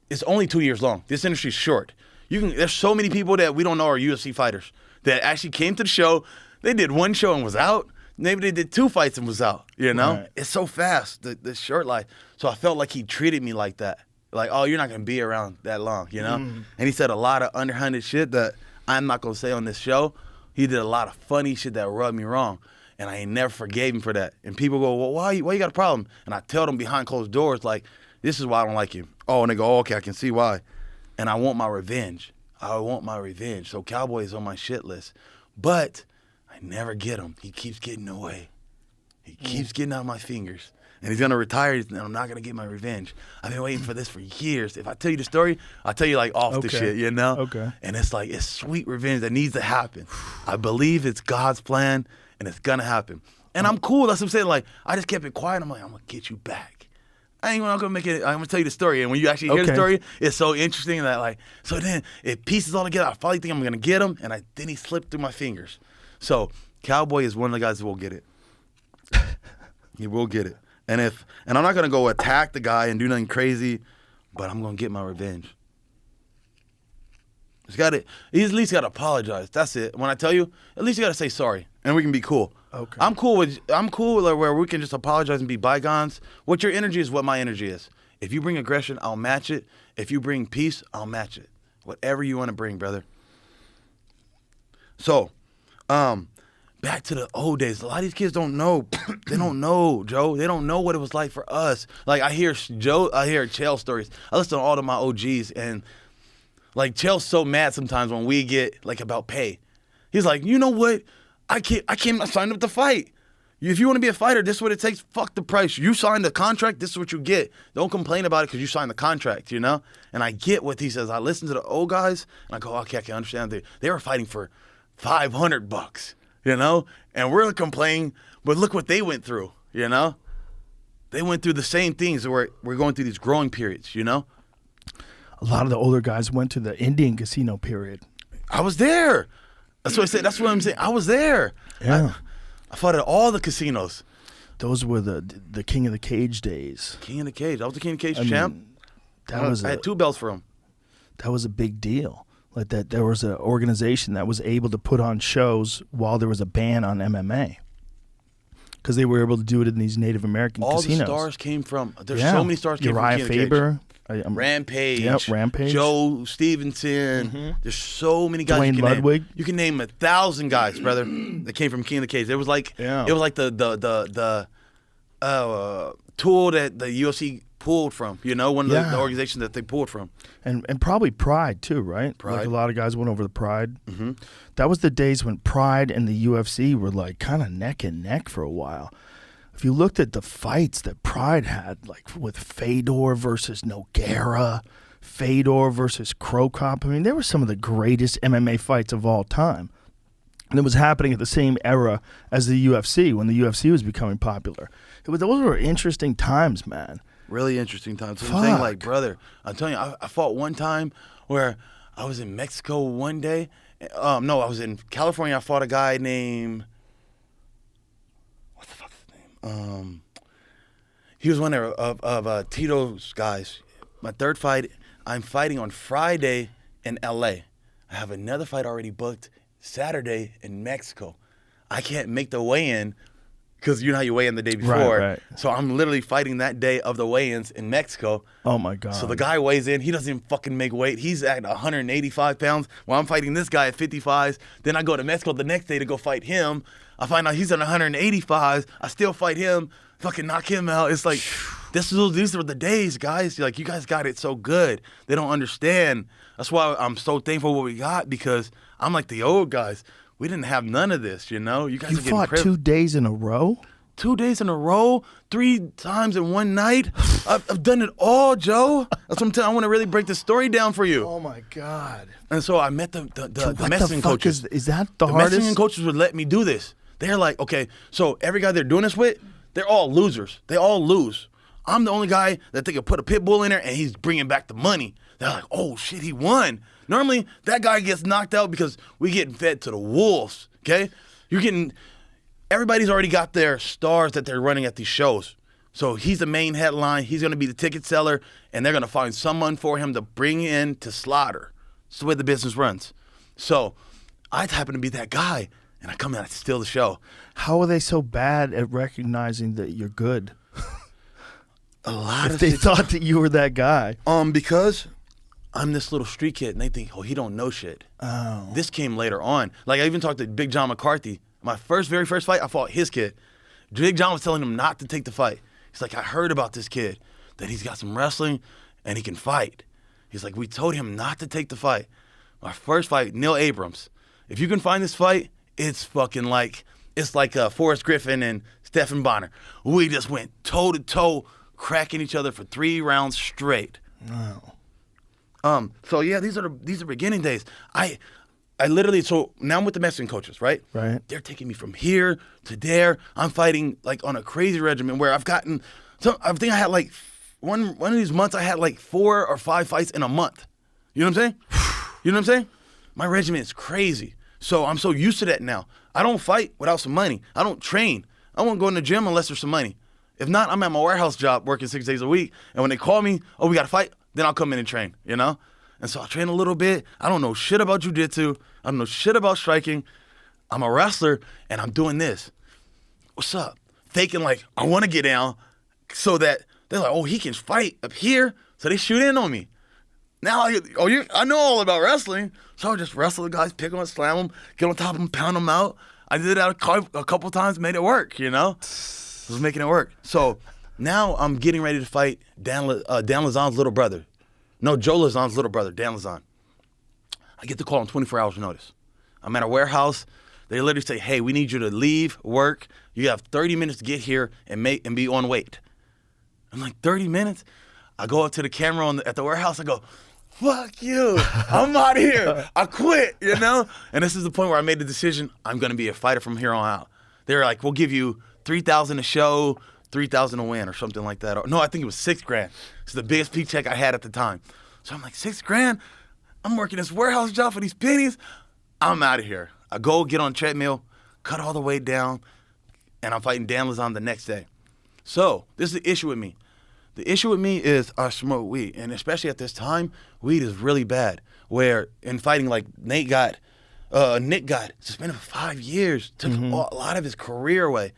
it's only 2 years long. This industry's short. There's so many people that we don't know are UFC fighters that actually came to the show. They did one show and was out. Maybe they did 2 fights and was out, you know? Right. It's so fast, the short life. So I felt like he treated me like that. Like, oh, you're not going to be around that long, you know? And he said a lot of underhanded shit that I'm not going to say on this show. He did a lot of funny shit that rubbed me wrong. And I ain't never forgave him for that. And people go, well, why you got a problem? And I tell them behind closed doors, like, this is why I don't like you. Oh, and they go, oh, okay, I can see why. And I want my revenge. I want my revenge. So Cowboy is on my shit list. But I never get him. He keeps getting away. He keeps getting out of my fingers. And he's going to retire, and I'm not going to get my revenge. I've been waiting for this for years. If I tell you the story, I'll tell you, like, off the shit, you know? Okay. And it's like, it's sweet revenge that needs to happen. I believe it's God's plan, and it's going to happen. And I'm cool. That's what I'm saying. Like, I just kept it quiet. I'm like, I'm going to get you back. I ain't going to make it. I'm going to tell you the story. And when you actually hear the story, it's so interesting that, like, so then it pieces all together. I finally think I'm going to get him, and then he slipped through my fingers. So Cowboy is one of the guys that will get it. He will get it. And I'm not gonna go attack the guy and do nothing crazy, but I'm gonna get my revenge. He's at least gotta apologize. That's it. When I tell you, at least you gotta say sorry, and we can be cool. Okay. I'm cool with where we can just apologize and be bygones. What your energy is, what my energy is. If you bring aggression, I'll match it. If you bring peace, I'll match it. Whatever you want to bring, brother. So, back to the old days. A lot of these kids don't know. They don't know, Joe. They don't know what it was like for us. Like, I hear Chael stories. I listen to all of my OGs, and like, Chael's so mad sometimes when we get like about pay. He's like, you know what? I signed up to fight. If you want to be a fighter, this is what it takes. Fuck the price. You signed the contract. This is what you get. Don't complain about it because you signed the contract, you know? And I get what he says. I listen to the old guys, and I go, okay, I can understand. They were fighting for $500. You know? And we're complaining, but look what they went through, you know? They went through the same things. We're going through these growing periods, you know? A lot of the older guys went to the Indian casino period. I was there. That's what I said. That's what I'm saying. I was there. Yeah. I fought at all the casinos. Those were the King of the Cage days. King of the Cage. I was the King of the Cage champ. I had 2 belts for him. That was a big deal. Like that, there was an organization that was able to put on shows while there was a ban on MMA, because they were able to do it in these Native American casinos. All the stars came from. There's so many stars came Uriah from King Faber, of the Cage. Rampage. Yep, Rampage. Joe Stevenson. There's so many guys. Dwayne Ludwig. You can name 1,000 guys, brother, that came from King of the Cage. It was like the tool that the UFC pulled from, you know, one of the organizations that they pulled from. And probably Pride too, right? Pride. Like a lot of guys went over to Pride. That was the days when Pride and the UFC were like kind of neck and neck for a while. If you looked at the fights that Pride had, like with Fedor versus Nogueira, Fedor versus Crow Cop. I mean, they were some of the greatest MMA fights of all time. And it was happening at the same era as the UFC, when the UFC was becoming popular. Those were interesting times, man. Really interesting times. So I'm saying, like, brother, I'm telling you, I fought one time where I was in Mexico one day. No, I was in California. I fought a guy named, what the fuck's his name? He was one of Tito's guys. My third fight, I'm fighting on Friday in L.A. I have another fight already booked Saturday in Mexico. I can't make the weigh-in because you know how you weigh in the day before. Right. So I'm literally fighting that day of the weigh-ins in Mexico. Oh, my God. So the guy weighs in. He doesn't even fucking make weight. He's at 185 pounds while I'm fighting this guy at 55s. Then I go to Mexico the next day to go fight him. I find out he's at 185s. I still fight him, fucking knock him out. It's like, these are the days, guys. Like, you guys got it so good. They don't understand. That's why I'm so thankful for what we got, because I'm like the old guys. We didn't have none of this, you know? You guys You are getting fought 2 days in a row? 2 days in a row, 3 times in one night. I've done it all, Joe. That's what I'm telling you. I want to really break the story down for you. Oh, my God. And so I met the Mexican coaches. Is that the The hardest? Mexican coaches would let me do this. They're like, okay, so every guy they're doing this with, they're all losers. They all lose. I'm the only guy that they could put a pit bull in there and he's bringing back the money. They're like, oh, shit, he won. Normally, that guy gets knocked out because we getting fed to the wolves, okay? Everybody's already got their stars that they're running at these shows. So he's the main headline. He's going to be the ticket seller, and they're going to find someone for him to bring in to slaughter. It's the way the business runs. So I happen to be that guy, and I come in and I steal the show. How are they so bad at recognizing that you're good? A lot If of they shit- thought that you were that guy. Because I'm this little street kid, and they think, oh, he don't know shit. Oh. This came later on. Like, I even talked to Big John McCarthy. My very first fight, I fought his kid. Big John was telling him not to take the fight. He's like, I heard about this kid, that he's got some wrestling and he can fight. He's like, we told him not to take the fight. My first fight, Neil Abrams. If you can find this fight, it's fucking like, it's like Forrest Griffin and Stephen Bonner. We just went toe to toe, cracking each other for 3 rounds straight. Wow. So yeah, these are beginning days. I literally, so now I'm with the Mexican coaches, right? Right. They're taking me from here to there. I'm fighting like on a crazy regimen where I've gotten, I think I had like, one of these months I had like 4 or 5 fights in a month. You know what I'm saying? You know what I'm saying? My regimen is crazy. So I'm so used to that now. I don't fight without some money. I don't train. I won't go in the gym unless there's some money. If not, I'm at my warehouse job working 6 days a week. And when they call me, oh, we got to fight, then I'll come in and train, you know? And so I train a little bit. I don't know shit about jiu-jitsu. I don't know shit about striking. I'm a wrestler, and I'm doing this. What's up? Faking like, I want to get down so that they're like, oh, he can fight up here. So they shoot in on me. Now, I know all about wrestling. So I just wrestle the guys, pick them up, slam them, get on top of them, pound them out. I did that a couple times, made it work, you know? I was making it work. So now I'm getting ready to fight Dan Lazon's little brother. No, Joe Lazon's little brother, Dan Lazon. I get the call on 24 hours notice. I'm at a warehouse. They literally say, hey, we need you to leave work. You have 30 minutes to get here and be on weight. I'm like, 30 minutes? I go up to the camera at the warehouse. I go, fuck you. I'm out of here. I quit, you know? And this is the point where I made the decision, I'm going to be a fighter from here on out. They were like, we'll give you $3,000 a show, $3,000 a win or something like that. No, I think it was $6,000. It's the biggest paycheck I had at the time. So I'm like, $6,000? I'm working this warehouse job for these pennies. I'm out of here. I go get on a treadmill, cut all the way down, and I'm fighting Dan Lazon the next day. So this is the issue with me. The issue with me is I smoke weed, and especially at this time, weed is really bad. Where in fighting, like Nick got suspended for 5 years, took a lot of his career away.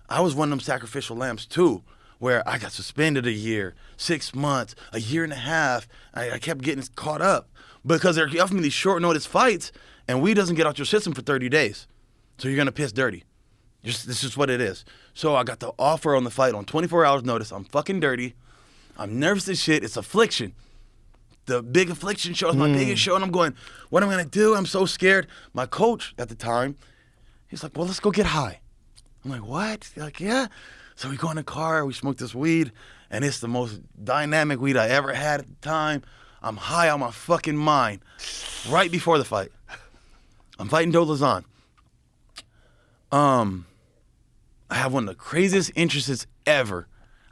I was one of them sacrificial lambs too, where I got suspended a year, 6 months, a year and a half. I kept getting caught up because they're offering me these short notice fights, and weed doesn't get out your system for 30 days. So you're gonna piss dirty. This is what it is. So I got the offer on the fight on 24 hours notice. I'm fucking dirty. I'm nervous as shit. It's Affliction. The big Affliction show is my biggest show, and I'm going, what am I gonna do? I'm so scared. My coach at the time, he's like, well, let's go get high. I'm like, what? He's like, yeah. So we go in the car, we smoke this weed, and it's the most dynamic weed I ever had at the time. I'm high on my fucking mind. Right before the fight. I'm fighting Joe Lazan. I have one of the craziest interests ever.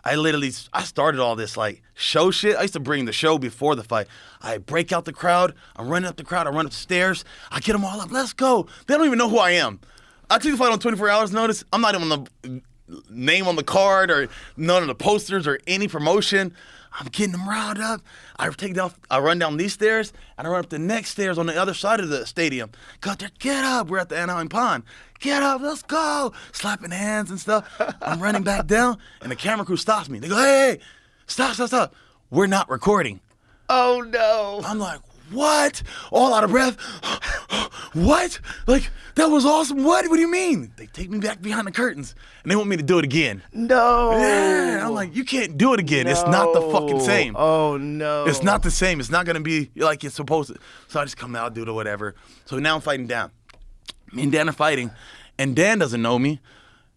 I started all this like show shit. I used to bring the show before the fight. I break out the crowd. I'm running up the crowd. I run up the stairs. I get them all up. Let's go. They don't even know who I am. I took the fight on 24 hours notice. I'm not even on the name on the card or none of the posters or any promotion. I'm getting them riled up. I run down these stairs and I run up the next stairs on the other side of the stadium. Get up. We're at the Anaheim Pond. Get up, let's go. Slapping hands and stuff. I'm running back down and the camera crew stops me. They go, hey, stop. We're not recording. Oh no. I'm like, what? All out of breath. What? Like, that was awesome. What do you mean? They take me back behind the curtains and they want me to do it again. No. Yeah. I'm like, you can't do it again. No. It's not the fucking same. Oh no. It's not the same. It's not going to be like it's supposed to. So I just come out, do it or whatever. So now I'm fighting Dan. Me and Dan are fighting, and Dan doesn't know me,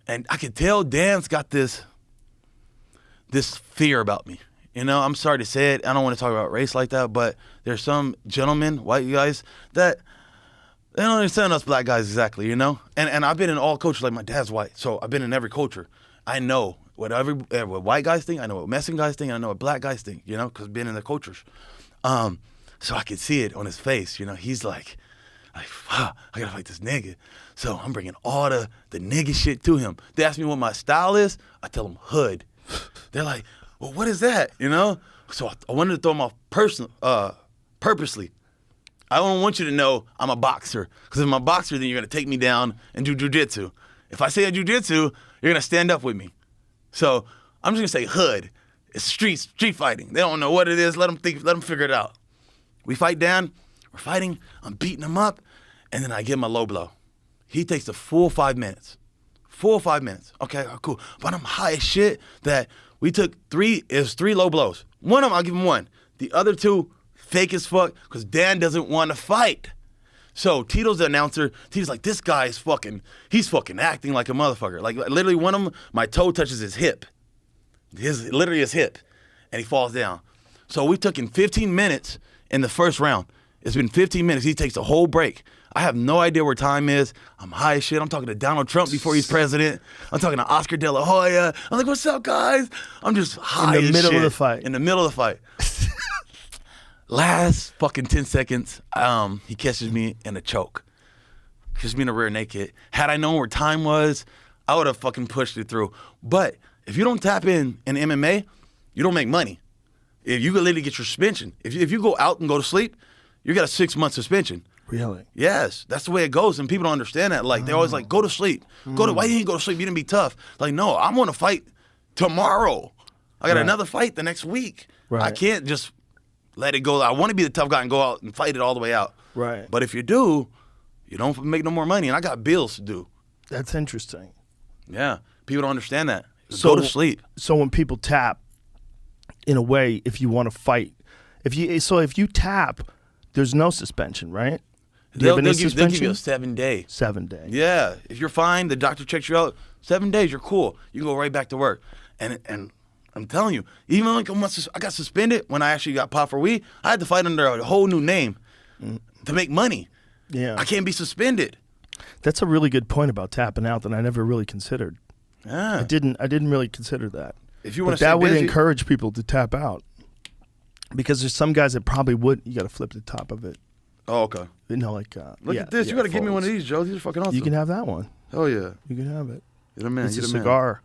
and I could tell Dan's got this fear about me. You know, I'm sorry to say it. I don't want to talk about race like that, but there's some gentlemen, white guys, that they don't understand us black guys exactly, you know? And I've been in all cultures, like my dad's white, so I've been in every culture. I know what white guys think, I know what Mexican guys think, I know what black guys think, you know, because I've been in the cultures. So I could see it on his face, you know? He's like, fuck, I gotta fight this nigga. So I'm bringing all the nigga shit to him. They ask me what my style is, I tell them hood. They're like, well, what is that, you know? So I wanted to throw them off purposely. I don't want you to know I'm a boxer, because if I'm a boxer, then you're gonna take me down and do jujitsu. If I say I jujitsu, you're gonna stand up with me. So I'm just gonna say hood. It's street fighting. They don't know what it is. Let them figure it out. We fight Dan. We're fighting. I'm beating him up, and then I give him a low blow. He takes the full 5 minutes. Full 5 minutes. Okay, cool. But I'm high as shit that we took three low blows. One of them, I'll give him one. The other two, fake as fuck, because Dan doesn't want to fight. So Tito's the announcer. Tito's like, this guy is he's fucking acting like a motherfucker. Like, literally, one of them, my toe touches his hip. Literally his hip. And he falls down. So we took him 15 minutes in the first round. It's been 15 minutes. He takes a whole break. I have no idea where time is. I'm high as shit. I'm talking to Donald Trump before he's president. I'm talking to Oscar De La Hoya. I'm like, what's up, guys? I'm just high as shit. In the middle of the fight. In the middle of the fight. Last fucking 10 seconds, he catches me in a choke. Catches me in a rear naked. Had I known where time was, I would have fucking pushed it through. But if you don't tap in MMA, you don't make money. If you could literally get your suspension. If you go out and go to sleep, you got a 6-month suspension. Really? Yes, that's the way it goes, and people don't understand that. Like, they're always like, go to sleep. Why didn't you go to sleep? You didn't be tough. Like, no, I'm going to fight tomorrow. I got another fight the next week. Right. I can't just let it go. I want to be the tough guy and go out and fight it all the way out. Right. But if you do, you don't make no more money, and I got bills to do. That's interesting. Yeah, people don't understand that. So, go to sleep. So when people tap, in a way, if you want to fight, if you tap, there's no suspension, right? They'll give you a 7-day. 7 day. Yeah. If you're fine, the doctor checks you out, 7 days, you're cool. You can go right back to work. And I'm telling you, even like I got suspended when I actually got popped for weed, I had to fight under a whole new name to make money. Yeah. I can't be suspended. That's a really good point about tapping out that I never really considered. Yeah. I didn't really consider that. If you want but to that would busy, encourage people to tap out. Because there's some guys that probably would. You got to flip the top of it. Oh, okay. You know, like look at this. You got to give me one of these, Joe. These are fucking awesome. You can have that one. Oh yeah. You can have it. You're the man. It's You're a the man. cigar.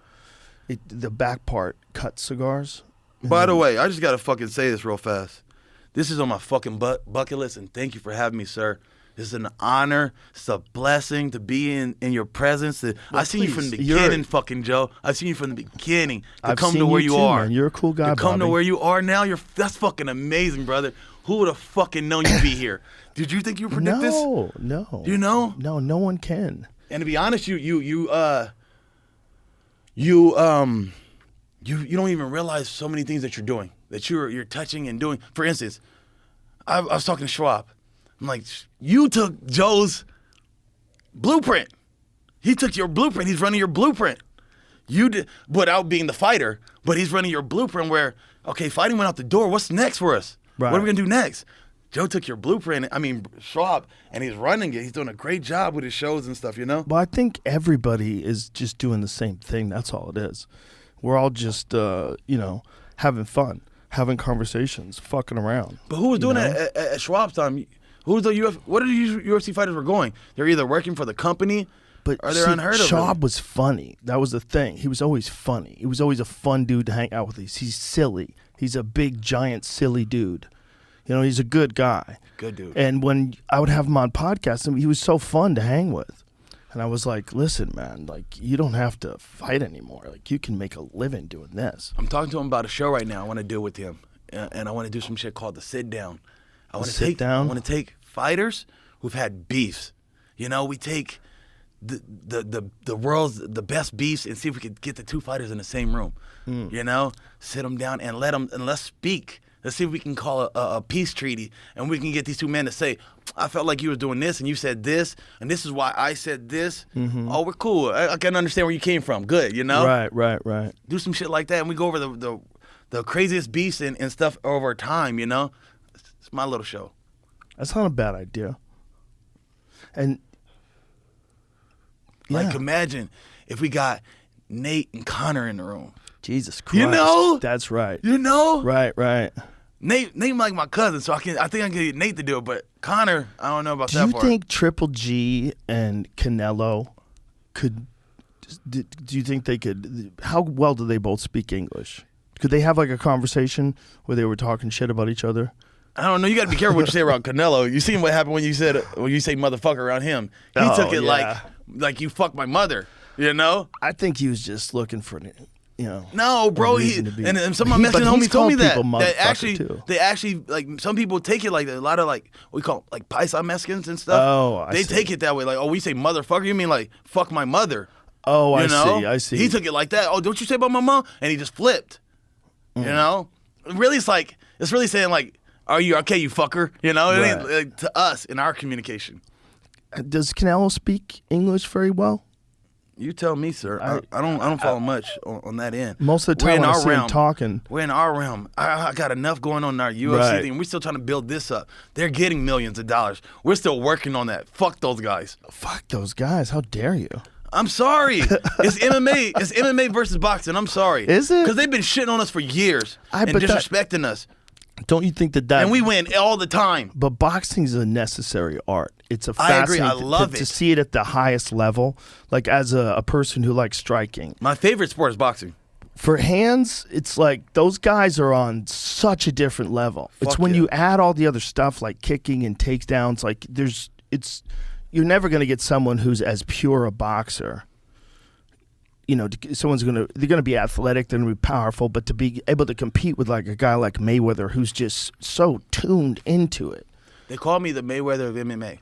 The back part cuts cigars. By the way, I just got to fucking say this real fast. This is on my fucking bucket list, and thank you for having me, sir. It's an honor. It's a blessing to be in your presence. I've seen you from the beginning, fucking Joe. I've seen you from the beginning to come to where you are. Man. You're a cool guy, to come Bobby. to where you are now, that's fucking amazing, brother. Who would have fucking known you'd be here? Did you think you would predict this? No. You know? No one can. And to be honest, you don't even realize so many things that you're doing, that you're touching and doing. For instance, I was talking to Schwab. I'm like, you took Joe's blueprint. He took your blueprint. He's running your blueprint. You did, without being the fighter, but he's running your blueprint where, okay, fighting went out the door. What's next for us? Right. What are we gonna do next? Joe took your blueprint. I mean, Schwab, and he's running it. He's doing a great job with his shows and stuff. You know. Well, I think everybody is just doing the same thing. That's all it is. We're all just, having fun, having conversations, fucking around. But who was doing that at Schwab's time? Who was the What are the UFC fighters were going? They're either working for the company, but or they're unheard of. Schwab was funny. That was the thing. He was always funny. He was always a fun dude to hang out with. He's silly. He's a big, giant, silly dude. He's a good guy. Good dude. And when I would have him on podcasts, he was so fun to hang with. And I was like, listen, man, like, you don't have to fight anymore. Like, you can make a living doing this. I'm talking to him about a show right now I want to do with him. And I want to do some shit called the sit down. I want to take fighters who've had beefs. We take the world's the best beefs and see if we could get the two fighters in the same room. Sit them down and let's speak. Let's see if we can call a peace treaty, and we can get these two men to say, I felt like you were doing this, and you said this, and this is why I said this. Mm-hmm. Oh, we're cool. I can understand where you came from. Good, Right. Do some shit like that, and we go over the craziest beefs and stuff over time, It's my little show. That's not a bad idea. And, like, imagine if we got Nate and Connor in the room. Jesus Christ. That's right. Right. Nate like my cousin, so I think I can get Nate to do it, but Connor, I don't know about that part. Do you think Triple G and Canelo could, do you think they could, how well do they both speak English? Could they have like a conversation where they were talking shit about each other? I don't know. You got to be careful what you say around Canelo. You seen what happened when you say motherfucker around him. He took it like you fucked my mother, I think he was just looking for No, bro. And some of my Mexican homies told me that they actually like some people take it like that. A lot of like what we call like paisa Mexicans and stuff. Oh, they take it that way. Like, we say motherfucker. You mean like fuck my mother? Oh, I see. He took it like that. Oh, don't you say about my mom? And he just flipped. Really, it's really saying like, are you okay, you fucker? It ain't like, to us in our communication. Does Canelo speak English very well? You tell me, sir. I don't follow much on that end. Most of the time when I see him talking. We're in our realm. I got enough going on in our UFC thing. We're still trying to build this up. They're getting millions of dollars. We're still working on that. Fuck those guys. Fuck those guys. How dare you? I'm sorry. It's MMA. It's MMA versus boxing. I'm sorry. Is it? Because they've been shitting on us for years and disrespecting us. Don't you think that And we win all the time. But boxing is a necessary art. It's a I agree. fascinating I love it. To see it at the highest level, like as a person who likes striking. My favorite sport is boxing. For hands, it's like those guys are on such a different level. It's when you add all the other stuff like kicking and takedowns, like you're never going to get someone who's as pure a boxer. They're gonna be athletic, they're gonna be powerful, but to be able to compete with like a guy like Mayweather who's just so tuned into it. They call me the Mayweather of MMA.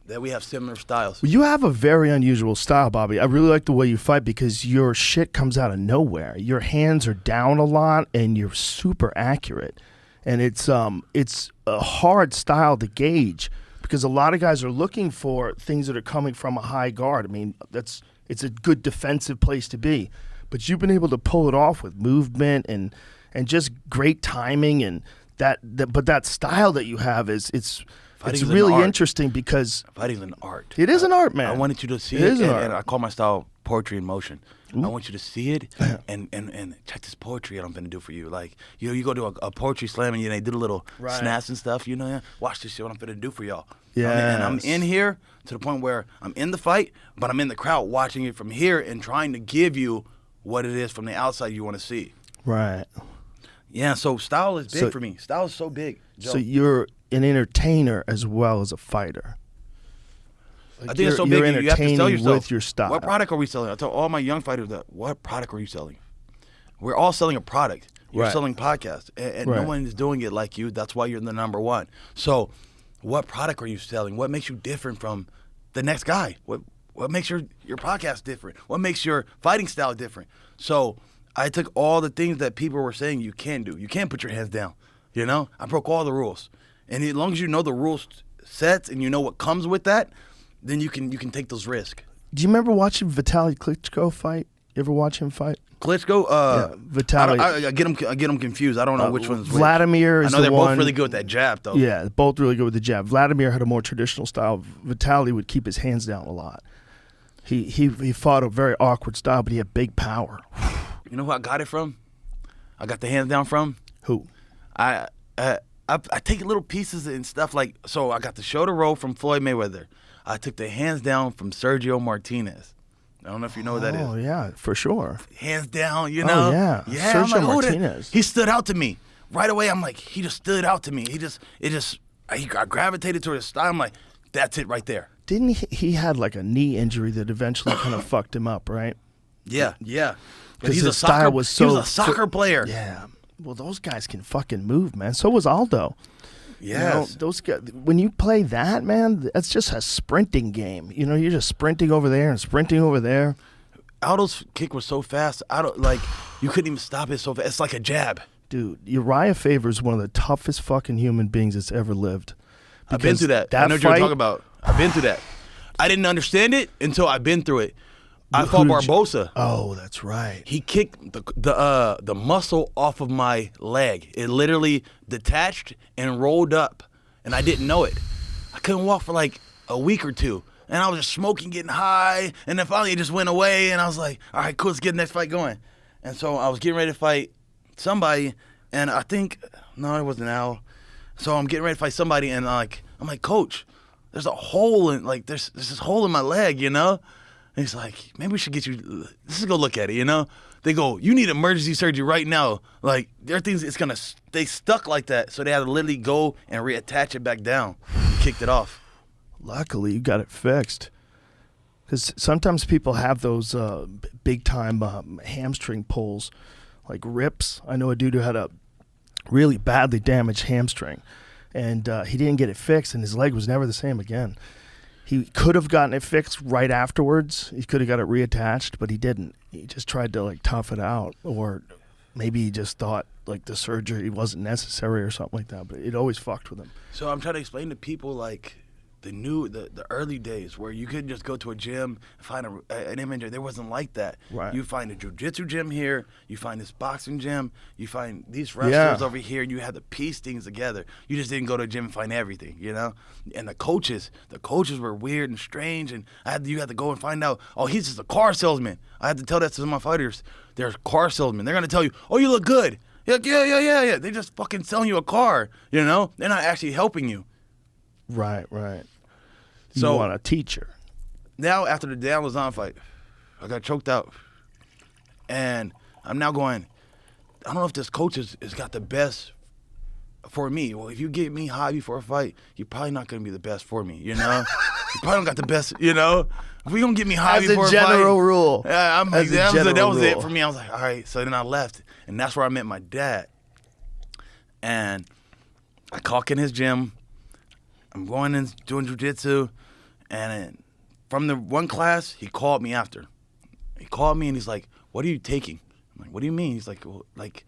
That we have similar styles. You have a very unusual style, Bobby. I really like the way you fight because your shit comes out of nowhere. Your hands are down a lot and you're super accurate. And it's a hard style to gauge because a lot of guys are looking for things that are coming from a high guard. I mean, it's a good defensive place to be. But you've been able to pull it off with movement and just great timing and that style that you have it's really interesting because fighting's an art. It is an art, man. I wanted you to see it. And I call my style poetry in motion. Ooh. I want you to see it and check this poetry that I'm gonna do for you. Like you go to a poetry slam and they did a little snaps and stuff. Watch this shit. What I'm gonna do for y'all. Yeah. And I'm in here to the point where I'm in the fight, but I'm in the crowd watching it from here and trying to give you what it is from the outside you want to see. Right. Yeah. So style is big for me. Style is so big. Joe. So you're an entertainer as well as a fighter. I think it's so big. You have to tell yourself with your style. What product are we selling? I tell all my young fighters that. What product are you selling? We're all selling a product. You're selling podcasts, and no one is doing it like you. That's why you're the number one. So, what product are you selling? What makes you different from the next guy? What makes your podcast different? What makes your fighting style different? So, I took all the things that people were saying you can do. You can't put your hands down. I broke all the rules, and as long as you know the rules sets and you know what comes with that, then you can take those risks. Do you remember watching Vitaly Klitschko fight? You ever watch him fight? Klitschko, Vitaly. I get them confused. I don't know which one's which. Vladimir is I know they're the both one, really good with that jab, though. Yeah, both really good with the jab. Vladimir had a more traditional style. Vitaly would keep his hands down a lot. He fought a very awkward style, but he had big power. You know who I got it from? I got the hands down from? Who? I take little pieces and stuff like, so I got the shoulder roll from Floyd Mayweather. I took the hands down from Sergio Martinez. I don't know if you know what that is. Oh, yeah, for sure. Hands down, you know? Oh, yeah. Yeah, Sergio I'm like, Martinez. He stood out to me. Right away, I'm like, he just stood out to me. I gravitated toward his style. I'm like, that's it right there. Didn't he had like a knee injury that eventually kind of fucked him up, right? Yeah. Because He's his style was so... He was a soccer player. Yeah. Well, those guys can fucking move, man. So was Aldo. Yes. Those guys, when you play that, man, that's just a sprinting game. You know, you're just sprinting over there and sprinting over there. Aldo's kick was so fast. You couldn't even stop it so fast. It's like a jab. Dude, Uriah Faber is one of the toughest fucking human beings that's ever lived. I've been through that. I know what you're talking about. I've been through that. I didn't understand it until I've been through it. I fought Barbosa. Oh, that's right. He kicked the muscle off of my leg. It literally detached and rolled up, and I didn't know it. I couldn't walk for like a week or two, and I was just smoking, getting high, and then finally it just went away, and I was like, all right, cool, let's get the next fight going. And so I was getting ready to fight somebody, and I think, no, it wasn't Al. So I'm getting ready to fight somebody, and I'm like, Coach, there's a hole in, like, there's this hole in my leg, you know? And he's like, maybe we should get you, let's go look at it, you know? They go, you need emergency surgery right now. Like, everything's, it's going to stay stuck like that. So they had to literally go and reattach it back down. Kicked it off. Luckily, you got it fixed. Because sometimes people have those big-time hamstring pulls, like rips. I know a dude who had a really badly damaged hamstring, and he didn't get it fixed, and his leg was never the same again. He could have gotten it fixed right afterwards. He could have got it reattached, but he didn't. He just tried to like tough it out, or maybe he just thought like the surgery wasn't necessary or something like that. But it always fucked with him. So I'm trying to explain to people like the early days where you couldn't just go to a gym and find an MMA. There wasn't like that. Right. You find a jiu-jitsu gym here. You find this boxing gym. You find these wrestlers over here. And you had to piece things together. You just didn't go to a gym and find everything, you know? And the coaches were weird and strange. And you had to go and find out, oh, he's just a car salesman. I had to tell that to some of my fighters. They're car salesmen. They're going to tell you, oh, you look good. Yeah. They're just fucking selling you a car, you know? They're not actually helping you. Right. So, you want a teacher. Now, after the Dan Lazan fight, I got choked out. And I'm now going, I don't know if this coach has got the best for me. Well, if you get me high before a fight, you're probably not going to be the best for me, you know? You probably don't got the best, you know? If we going to get me high before a fight. As a general rule. Yeah, I'm like, that was it rule. for me. I was like, all right. So then I left. And that's where I met my dad. And I caulk in his gym. I'm going and doing jiu-jitsu. And from the one class, he called me after. He called me and he's like, what are you taking? I'm like, what do you mean? He's like, well, like,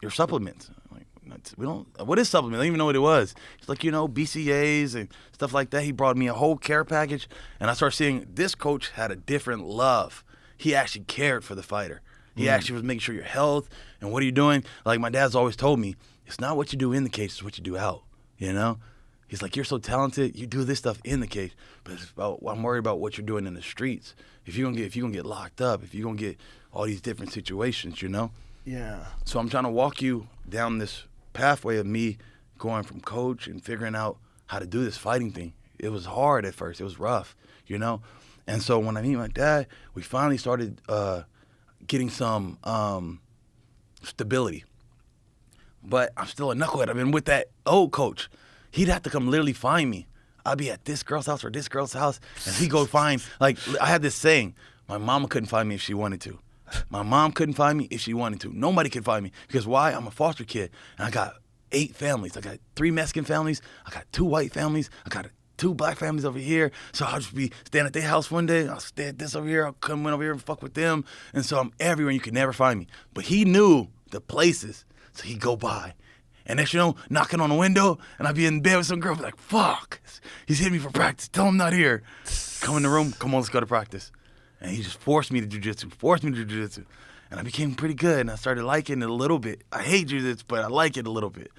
your supplements. I'm like, what is supplement? I don't even know what it was. He's like, you know, BCAAs and stuff like that. He brought me a whole care package. And I started seeing this coach had a different love. He actually cared for the fighter. He actually was making sure your health and what are you doing? Like my dad's always told me, it's not what you do in the cage, it's what you do out, you know? He's like, you're so talented. You do this stuff in the cage, but I'm worried about what you're doing in the streets. If you're gonna get locked up, if you're gonna get all these different situations, you know. Yeah. So I'm trying to walk you down this pathway of me going from coach and figuring out how to do this fighting thing. It was hard at first. It was rough, you know. And so when I meet my dad, we finally started getting some stability. But I'm still a knucklehead. I've been with that old coach. He'd have to come literally find me. I'd be at this girl's house or this girl's house, and he'd go find, like, I had this saying, my mama couldn't find me if she wanted to. My mom couldn't find me if she wanted to. Nobody could find me. Because why? I'm a foster kid, and I got 8 families. I got 3 Mexican families. I got 2 white families. I got 2 black families over here. So I'll just be staying at their house one day. I'll stay at this over here. I'll come in over here and fuck with them. And so I'm everywhere, and you could never find me. But he knew the places, so he'd go by. And next you know, knocking on the window, and I'd be in bed with some girl, be like, fuck, he's hitting me for practice. Tell him I'm not here. Come in the room, come on, let's go to practice. And he just forced me to jiu-jitsu. And I became pretty good, and I started liking it a little bit. I hate jiu-jitsu, but I like it a little bit.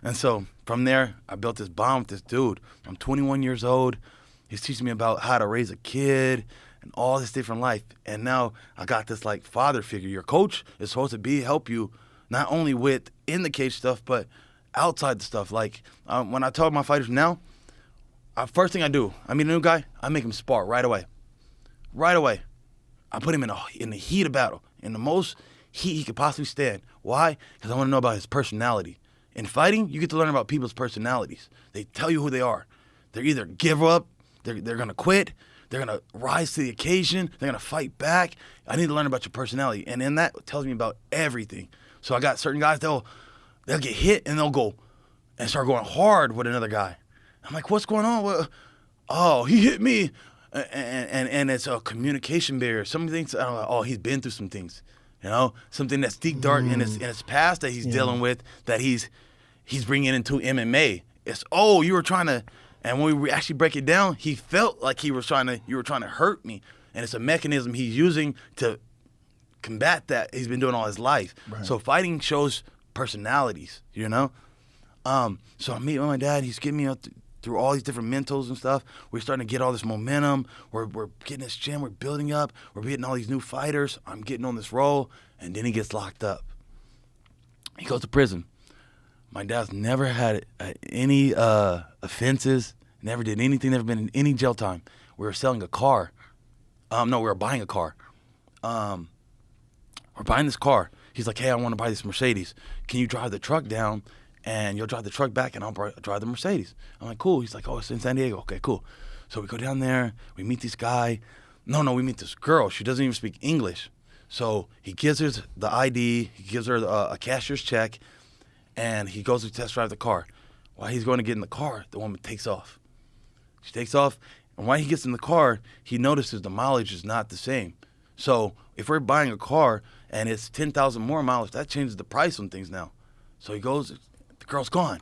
And so from there, I built this bond with this dude. I'm 21 years old. He's teaching me about how to raise a kid and all this different life. And now I got this like father figure. Your coach is supposed to help you not only with in the cage stuff, but outside the stuff. Like when I tell my fighters now, first thing I do, I meet a new guy, I make him spar right away. Right away. I put him in the heat of battle, in the most heat he could possibly stand. Why? Because I want to know about his personality. In fighting, you get to learn about people's personalities. They tell you who they are. They're either give up, they're going to quit, they're going to rise to the occasion, they're going to fight back. I need to learn about your personality. And then that tells me about everything. So I got certain guys, they'll get hit and they'll go and start going hard with another guy. I'm like, what's going on? Oh, he hit me. And it's a communication barrier. Some things, oh, he's been through some things. You know, something that's deep dark in his past that he's dealing with, that he's bringing into MMA. It's, oh, you were trying to, and when we actually break it down, he felt like you were trying to hurt me. And it's a mechanism he's using to combat that he's been doing all his life. Right. So fighting shows personalities, you know? So I meet with my dad, he's getting me up through all these different mentals and stuff. We're starting to get all this momentum. We're getting this gym. We're building up. We're getting all these new fighters. I'm getting on this roll, and then he gets locked up. He goes to prison. My dad's never had any offenses, never did anything, never been in any jail time. We were selling a car. We were buying a car. We're buying this car. He's like, hey, I want to buy this Mercedes. Can you drive the truck down? And you'll drive the truck back, and I'll drive the Mercedes. I'm like, cool. He's like, oh, it's in San Diego. Okay, cool. So we go down there. We meet this guy. No, we meet this girl. She doesn't even speak English. So he gives her the ID. He gives her a cashier's check, and he goes to test drive the car. While he's going to get in the car, the woman takes off. She takes off, and while he gets in the car, he notices the mileage is not the same. So if we're buying a car and it's 10,000 more mileage, that changes the price on things now. So he goes, the girl's gone.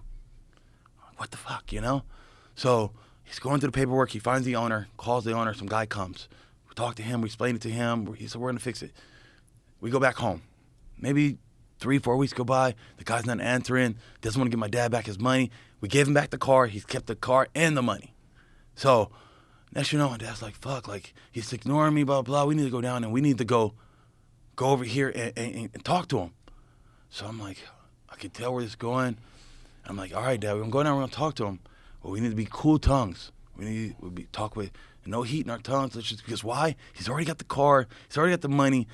What the fuck, you know? So he's going through the paperwork. He finds the owner, calls the owner. Some guy comes. We talk to him. We explain it to him. He said, we're going to fix it. We go back home. Maybe 3-4 weeks go by. The guy's not answering. Doesn't want to give my dad back his money. We gave him back the car. He's kept the car and the money. So next you know, my dad's like, fuck, like he's ignoring me, blah, blah. We need to go down and we need to go over here and talk to him. So I'm like, I can tell where this is going. I'm like, all right, Dad, we're going to go down, we're going to talk to him. But we need to be cool tongues. We need to talk with no heat in our tongues. Because why? He's already got the car. He's already got the money.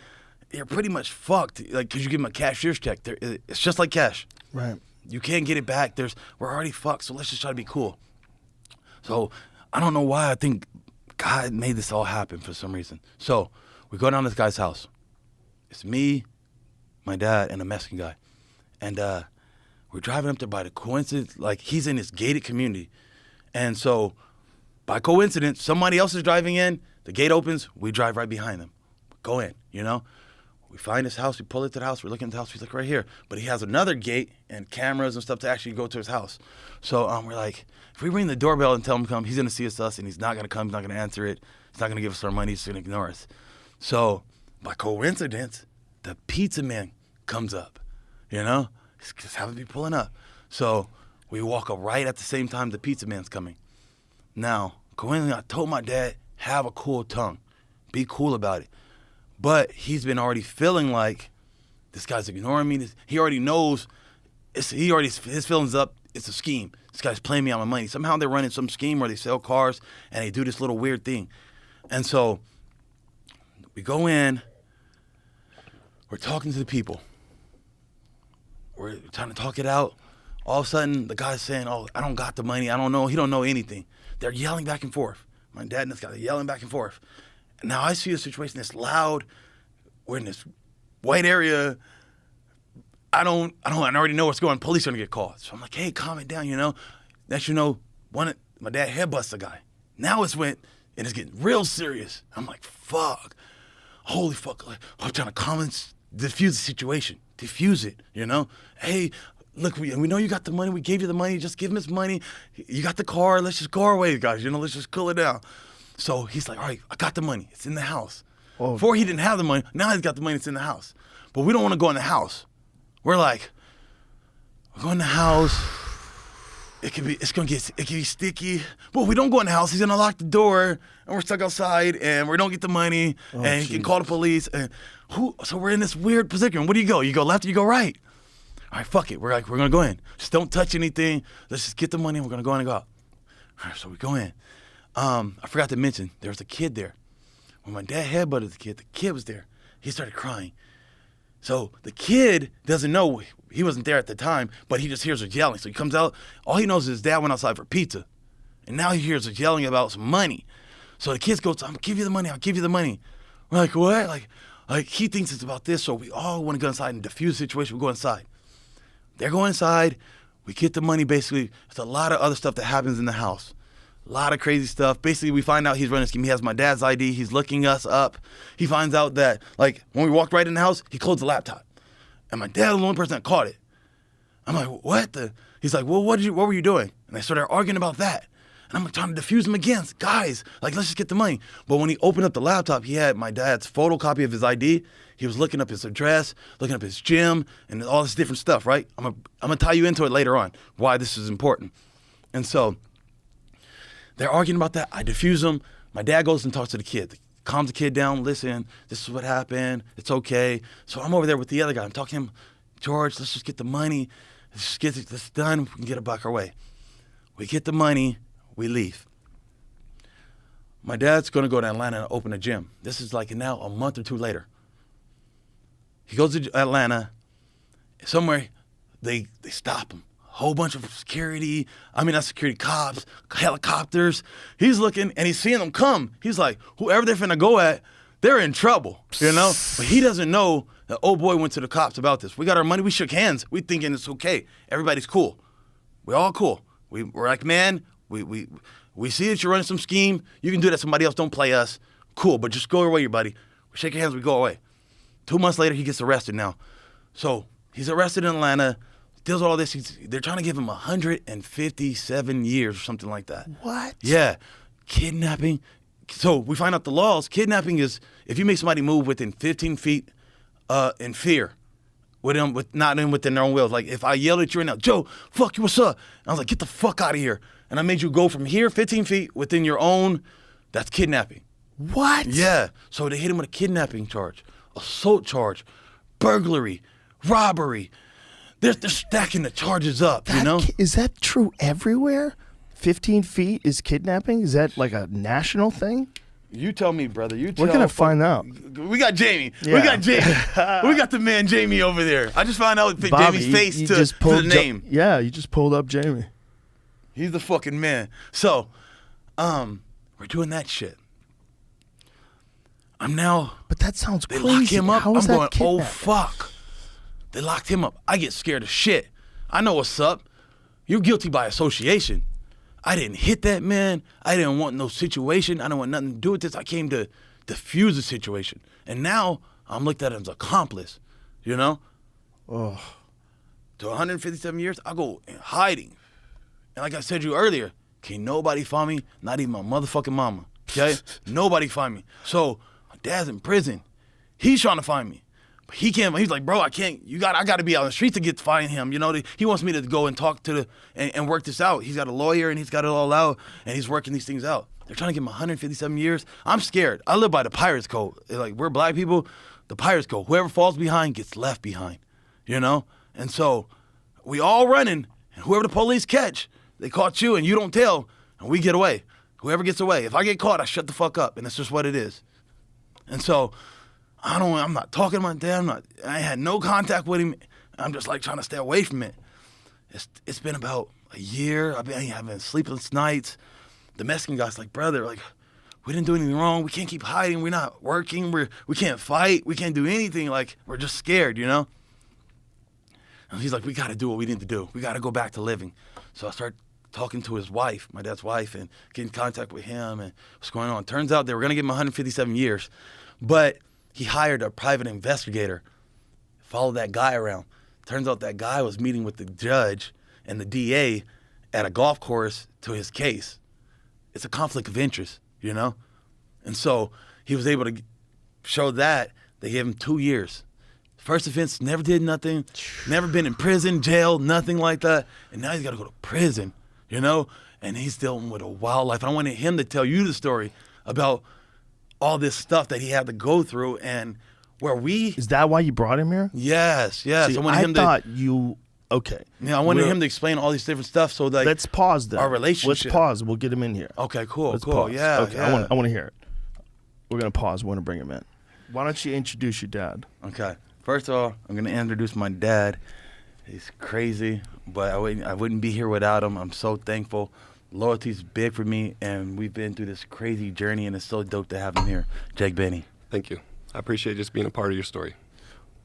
You're pretty much fucked, like, because you give him a cashier's check. It's just like cash. Right. You can't get it back. We're already fucked, so let's just try to be cool. So I don't know why I think God made this all happen for some reason. So we go down to this guy's house. It's me, my dad, and a Mexican guy. And we're driving up there by the coincidence, like he's in this gated community. And so by coincidence, somebody else is driving in, the gate opens, we drive right behind them. Go in, you know? We find his house, we pull it to the house, we're looking at the house, he's like, right here. But he has another gate and cameras and stuff to actually go to his house. So we're like, if we ring the doorbell and tell him to come, he's gonna see us and he's not gonna come, he's not gonna answer it, he's not gonna give us our money, he's just gonna ignore us. So by coincidence, the pizza man comes up, you know? He's just happens to be pulling up. So we walk up right at the same time the pizza man's coming. Now, coincidentally, I told my dad, have a cool tongue. Be cool about it. But he's been already feeling like this guy's ignoring me. He already knows. His feelings up. It's a scheme. This guy's playing me on my money. Somehow they're running some scheme where they sell cars and they do this little weird thing. And so we go in. We're talking to the people. We're trying to talk it out. All of a sudden, the guy's saying, oh, I don't got the money. I don't know. He don't know anything. They're yelling back and forth. My dad and this guy are yelling back and forth. And now I see a situation that's loud. We're in this white area. I already know what's going on. Police are going to get called. So I'm like, hey, calm it down, you know. Next you know, my dad headbusts a guy. Now it's it's getting real serious. I'm like, fuck. Holy fuck. Like, I'm trying to diffuse the situation. Diffuse it, you know. Hey, look, we know you got the money. We gave you the money. Just give him his money. You got the car. Let's just go our way, guys. You know, let's just cool it down. So he's like, all right, I got the money. It's in the house. Oh. Before he didn't have the money. Now he's got the money that's in the house. But we don't want to go in the house. We're like, we're going in the house. It can be sticky. But we don't go in the house. He's gonna lock the door, and we're stuck outside, and we don't get the money, and he can call the police. And so we're in this weird position. Where do you go? You go left or you go right? All right, fuck it. We're gonna go in. Just don't touch anything. Let's just get the money, and we're gonna go in and go out. All right, so we go in. I forgot to mention there was a kid there. When my dad headbutted the kid was there. He started crying. So the kid doesn't know, he wasn't there at the time, but he just hears us yelling. So he comes out, all he knows is his dad went outside for pizza. And now he hears us yelling about some money. So the kid goes, I'll give you the money, I'll give you the money. We're like, what? Like he thinks it's about this, so we all want to go inside and defuse the situation. We go inside. They're going inside, we get the money basically. There's a lot of other stuff that happens in the house. A lot of crazy stuff. Basically, we find out he's running a scheme. He has my dad's ID. He's looking us up. He finds out that, like, when we walked right in the house, he closed the laptop. And my dad was the only person that caught it. I'm like, what the? He's like, well, what were you doing? And they started arguing about that. And I'm trying to defuse him again. Guys, like, let's just get the money. But when he opened up the laptop, he had my dad's photocopy of his ID. He was looking up his address, looking up his gym, and all this different stuff, right? I'm gonna tie you into it later on, why this is important. And so they're arguing about that. I defuse them. My dad goes and talks to the kid. Calms the kid down. Listen, this is what happened. It's okay. So I'm over there with the other guy. I'm talking to him, George, let's just get the money. Let's just get this done. We can get it back our way. We get the money. We leave. My dad's going to go to Atlanta and open a gym. This is like now a month or two later. He goes to Atlanta. Somewhere, they stop him. Whole bunch of security, not security, cops, helicopters. He's looking and he's seeing them come. He's like, whoever they're finna go at, they're in trouble, you know? But he doesn't know that old boy went to the cops about this. We got our money, we shook hands. We thinking it's okay. Everybody's cool. We're all cool. We're like, man, we see that you're running some scheme. You can do that. Somebody else don't play us. Cool, but just go away, your buddy. We shake hands, we go away. 2 months later, he gets arrested now. So he's arrested in Atlanta. Deals with all this. They're trying to give him 157 years or something like that. What? Yeah. Kidnapping. So we find out the laws. Kidnapping is if you make somebody move within 15 feet in fear, not within their own will. Like if I yelled at you right now, Joe, fuck you, what's up? And I was like, get the fuck out of here. And I made you go from here 15 feet within your own, that's kidnapping. What? Yeah. So they hit him with a kidnapping charge, assault charge, burglary, robbery. They're stacking the charges up, you know? Is that true everywhere? 15 feet is kidnapping? Is that like a national thing? You tell me, brother. We're going to find out. We got Jamie. Yeah. We got Jamie. We got the man Jamie over there. I just found out Bobby, Jamie's face you to just the name. Yeah, you just pulled up Jamie. He's the fucking man. So, we're doing that shit. But that sounds They crazy. lock him up. How is I'm that going, oh, kidnapping? fuck. They locked him up. I get scared of shit. I know what's up. You're guilty by association. I didn't hit that man. I didn't want no situation. I don't want nothing to do with this. I came to defuse the situation. And now I'm looked at as an accomplice, you know? Oh. To 157 years, I go in hiding. And like I said to you earlier, can't nobody find me, not even my motherfucking mama, okay? Nobody find me. So my dad's in prison. He's trying to find me. But he can't. He's like, bro, I can't. I got to be out on the street to find him. You know, he wants me to go and talk to and work this out. He's got a lawyer and he's got it all out and he's working these things out. They're trying to give him 157 years. I'm scared. I live by the Pirates Code. Like, we're black people, the Pirates Code. Whoever falls behind gets left behind, you know? And so we all running, and whoever the police catch, they caught you and you don't tell, and we get away. Whoever gets away. If I get caught, I shut the fuck up, and that's just what it is. And so I'm not talking to my dad. I had no contact with him. I'm just like trying to stay away from it. It's been about a year. I've been having sleepless nights. The Mexican guy's like, brother, like, we didn't do anything wrong. We can't keep hiding. We're not working. We can't fight. We can't do anything. Like, we're just scared, you know? And he's like, we got to do what we need to do. We got to go back to living. So I start talking to his wife, my dad's wife, and getting in contact with him and what's going on. Turns out they were going to give him 157 years, but he hired a private investigator, followed that guy around. Turns out that guy was meeting with the judge and the DA at a golf course to his case. It's a conflict of interest, you know? And so he was able to show that, they gave him 2 years. First offense, never did nothing, never been in prison, jail, nothing like that. And now he's got to go to prison, you know? And he's dealing with a wild life. I wanted him to tell you the story about all this stuff that he had to go through and where we... Is that why you brought him here? Yes. See, I wanted him thought you... Okay. Yeah, I wanted him to explain all these different stuff so that... Let's pause then. Our relationship. Let's pause. We'll get him in here. Okay, cool, Let's cool. pause. Yeah, okay. yeah. I want to hear it. We're going to pause. We want to bring him in. Why don't you introduce your dad? Okay. First of all, I'm going to introduce my dad. He's crazy, but I wouldn't be here without him. I'm so thankful. Loyalty's big for me, and we've been through this crazy journey, and it's so dope to have him here. Jake Benny. Thank you. I appreciate just being a part of your story.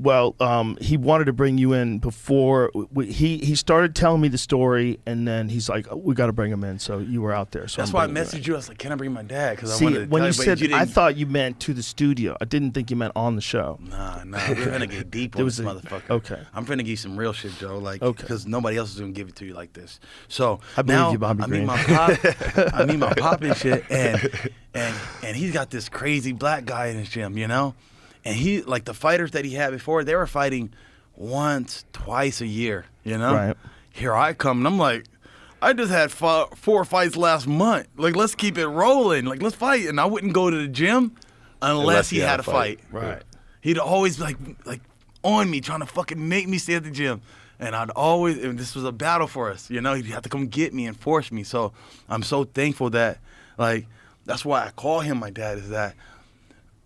Well, he wanted to bring you in before he started telling me the story, and then he's like, we got to bring him in. So you were out there. So that's why I messaged you. I was like, can I bring my dad? Because I wanted to when tell you said, but you I thought you meant to the studio. I didn't think you meant on the show. Nah, we're going to get deep on this motherfucker. Okay. I'm finna give you some real shit, Joe, like, okay. Because nobody else is going to give it to you like this. So I believe now you, Bobby Green. I meet my pop and shit, and he's got this crazy black guy in his gym, you know? And he, like the fighters that he had before, they were fighting once, twice a year, you know? Right. Here I come, and I'm like, I just had 4 fights last month. Like, let's keep it rolling. Like, let's fight. And I wouldn't go to the gym unless he had a fight. Right. He'd always like on me, trying to fucking make me stay at the gym. And and this was a battle for us, you know? He'd have to come get me and force me. So I'm so thankful that, like, that's why I call him my dad, is that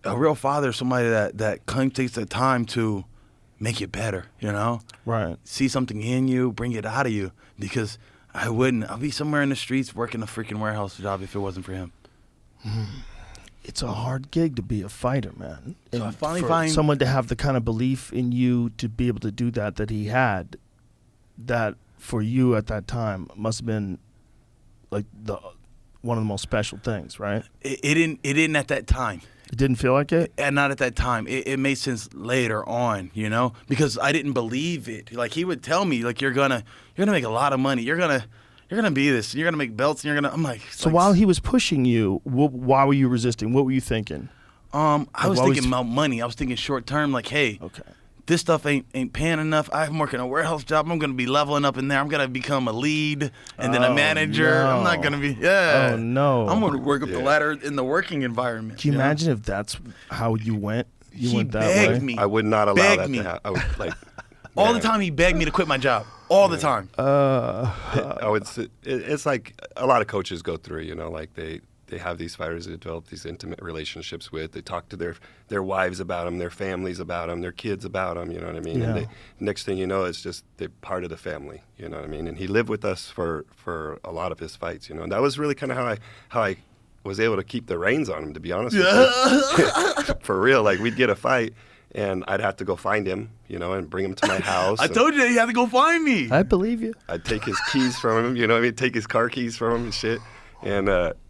a real father is somebody that takes the time to make it better, you know? Right. See something in you, bring it out of you. Because I'll be somewhere in the streets working a freaking warehouse job if it wasn't for him. It's a hard gig to be a fighter, man. So I finally for find someone to have the kind of belief in you to be able to do that he had, that for you at that time must have been like one of the most special things, right? It didn't at that time. It didn't feel like it? And not at that time. It made sense later on, you know? Because I didn't believe it. Like, he would tell me, like, you're gonna make a lot of money. You're gonna be this. You're gonna make belts, and I'm like... So while he was pushing you, why were you resisting? What were you thinking? I was thinking about money. I was thinking short term, like, hey, okay, this stuff ain't paying enough. I'm working a warehouse job. I'm gonna be leveling up in there. I'm gonna become a lead and then a manager. No. I'm not gonna be Oh no. I'm gonna work up the ladder in the working environment. Can you imagine if that's how you went? He went that begged way? me. I would not allow Begged that me. to happen. I would, like, all the time he begged me to quit my job. All the time. I would. It's like a lot of coaches go through. You know, like they have these fighters they develop these intimate relationships with. They talk to their wives about them, their families about them, their kids about them. You know what I mean? Yeah. And next thing you know, it's just they're part of the family. You know what I mean? And he lived with us for a lot of his fights. You know, and that was really kind of how I was able to keep the reins on him. To be honest with you, for real. Like, we'd get a fight, and I'd have to go find him, you know, and bring him to my house. I told you that he had to go find me. I believe you. I'd take his keys from him, you know what I mean? Take his car keys from him and shit. And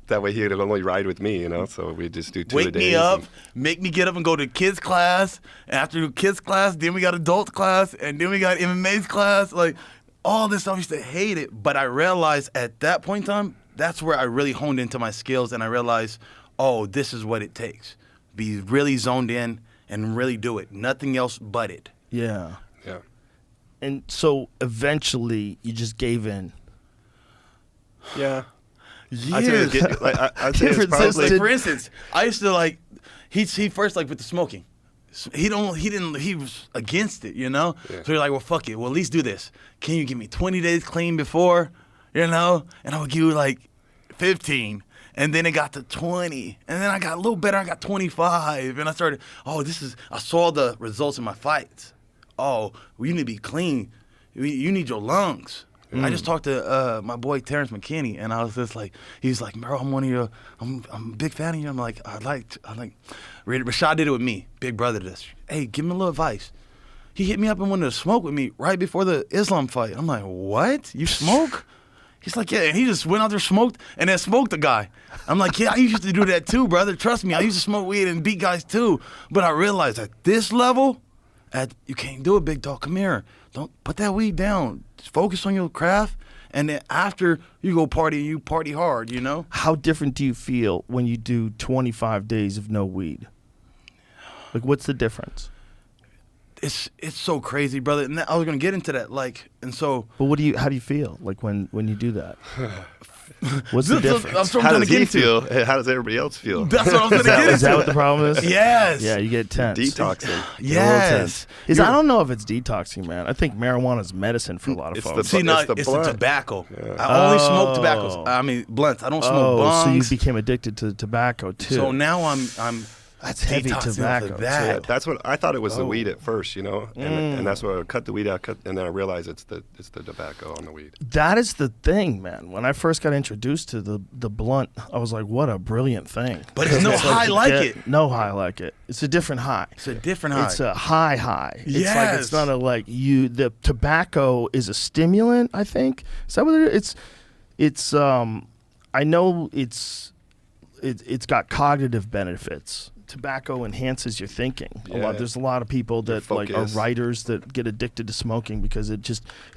that way he'd only ride with me, you know? So we'd just do 2 a day. Wake me up, make me get up and go to kids class. And after kids class, then we got adult class. And then we got MMA's class. Like, all this stuff, I used to hate it. But I realized at that point in time, that's where I really honed into my skills. And I realized, oh, this is what it takes. Be really zoned in and really do it. Nothing else but it. Yeah. Yeah. And so eventually you just gave in. Yeah. Years. I'd say it's probably... Like, for instance, I used to, like, he first, like, with the smoking. He was against it, you know? Yeah. So you're like, well, fuck it. Well, at least do this. Can you give me 20 days clean before, you know? And I would give you, like, 15. And then it got to 20. And then I got a little better. I got 25. And I started, I saw the results in my fights. Oh, well, you need to be clean. You need your lungs. I just talked to my boy Terrence McKinney, and I was just like, he's like, bro, I'm a big fan of you. I'm like, I like, Rashad did it with me, big brother to this. Hey, give him a little advice. He hit me up and wanted to smoke with me right before the Islam fight. I'm like, what? You smoke? He's like, yeah, and he just went out there, smoked, and then smoked the guy. I'm like, yeah, I used to do that too, brother. Trust me, I used to smoke weed and beat guys too. But I realized at this level, you can't do it, big dog. Come here. Don't put that weed down. Just focus on your craft, and then after you go party, you party hard, you know? How different do you feel when you do 25 days of no weed? Like, what's the difference? It's so crazy, brother. And I was gonna get into that, like, and so. But how do you feel like when you do that? What's the difference? That's what How I'm does gonna he get into. feel? How does everybody else feel? That's what I was gonna get into. Is that what the problem is? Yes. Yeah, you get tense. Detoxing. Yes. I don't know if it's detoxing, man. I think marijuana is medicine for a lot of It's folks. the- See, no, It's the it's the blunt. tobacco. Yeah. I only smoke tobaccos. I mean, blunts. I don't smoke bongs. so you became addicted to tobacco too. So now I'm That's heavy detoxing off tobacco. of that. Yeah, that's what I thought it was the weed at first, and that's what I cut the weed out, and then I realized it's the tobacco on the weed. That is the thing, man. When I first got introduced to the blunt, I was like, what a brilliant thing. But it's no high like it. No high like it. It's a different high. It's a different high. It's a high. It's like, Yes. it's not the tobacco is a stimulant, I think. Is that what it is? It's I know it's got cognitive benefits. Tobacco enhances your thinking a lot. There's a lot of people that like are focus. writers that get addicted to smoking because it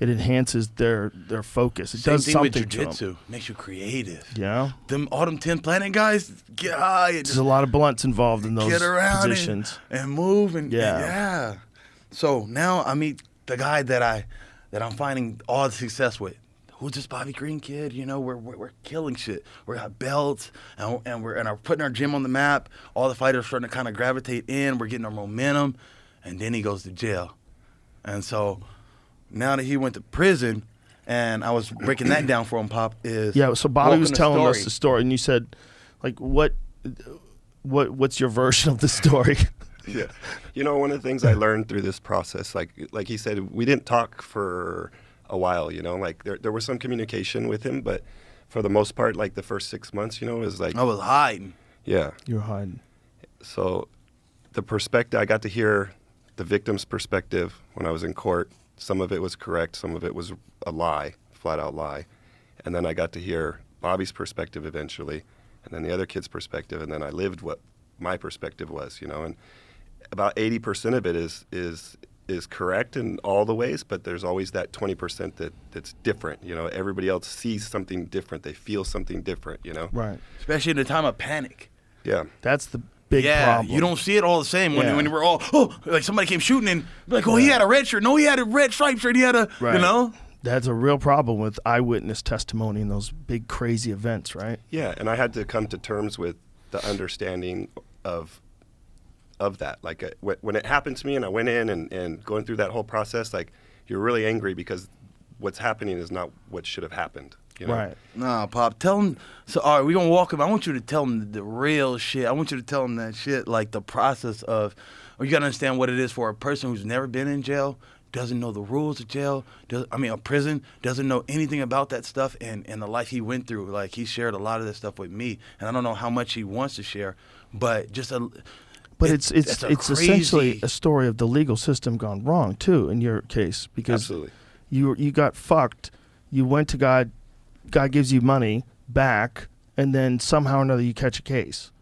enhances their focus. It Same does thing something with to them. jiu-jitsu. Makes you creative. Yeah, All them 10 Planet guys get high and there's a lot of blunts involved in those get around positions. and move and Yeah. yeah. So now I meet the guy that I'm finding all the success with. Who's this Bobby Green kid? We're killing shit. We got belts and we're putting our gym on the map. All the fighters are starting to kind of gravitate in. We're getting our momentum, and then he goes to jail. And so now that he went to prison, and I was breaking that down for him, Pop, is Yeah, so Bobby welcome was to telling us story. the story, and you said, like, what's your version of the story? Yeah, one of the things I learned through this process, like he said, we didn't talk for a while. Like there was some communication with him, but for the most part, like the first 6 months, it was like I was hiding. yeah. You're hiding. So the perspective, I got to hear the victim's perspective when I was in court. Some of it was correct, some of it was a lie, flat out lie. And then I got to hear Bobby's perspective eventually, and then the other kid's perspective, and then I lived what my perspective was, and about 80% of it is correct in all the ways, but there's always that 20% that's different. Everybody else sees something different. They feel something different, Right. Especially in a time of panic. Yeah. That's the big problem. You don't see it all the same when Yeah. we're all, like somebody came shooting and like, he had a red shirt. No, he had a red striped shirt. He had a, Right. That's a real problem with eyewitness testimony in those big crazy events, right? Yeah, and I had to come to terms with the understanding of that. Like when it happened to me and I went in and going through that whole process, like you're really angry because what's happening is not what should have happened. Right. Nah, Pop, tell him. So, all right, we're going to walk him. I want you to tell him the real shit. I want you to tell him that shit, like the process of, you got to understand what it is for a person who's never been in jail, doesn't know the rules of jail, a prison, doesn't know anything about that stuff and the life he went through. Like, he shared a lot of this stuff with me, and I don't know how much he wants to share, but just a... But it's crazy... essentially a story of the legal system gone wrong too in your case because Absolutely. you got fucked. You went to God gives you money back, and then somehow or another you catch a case.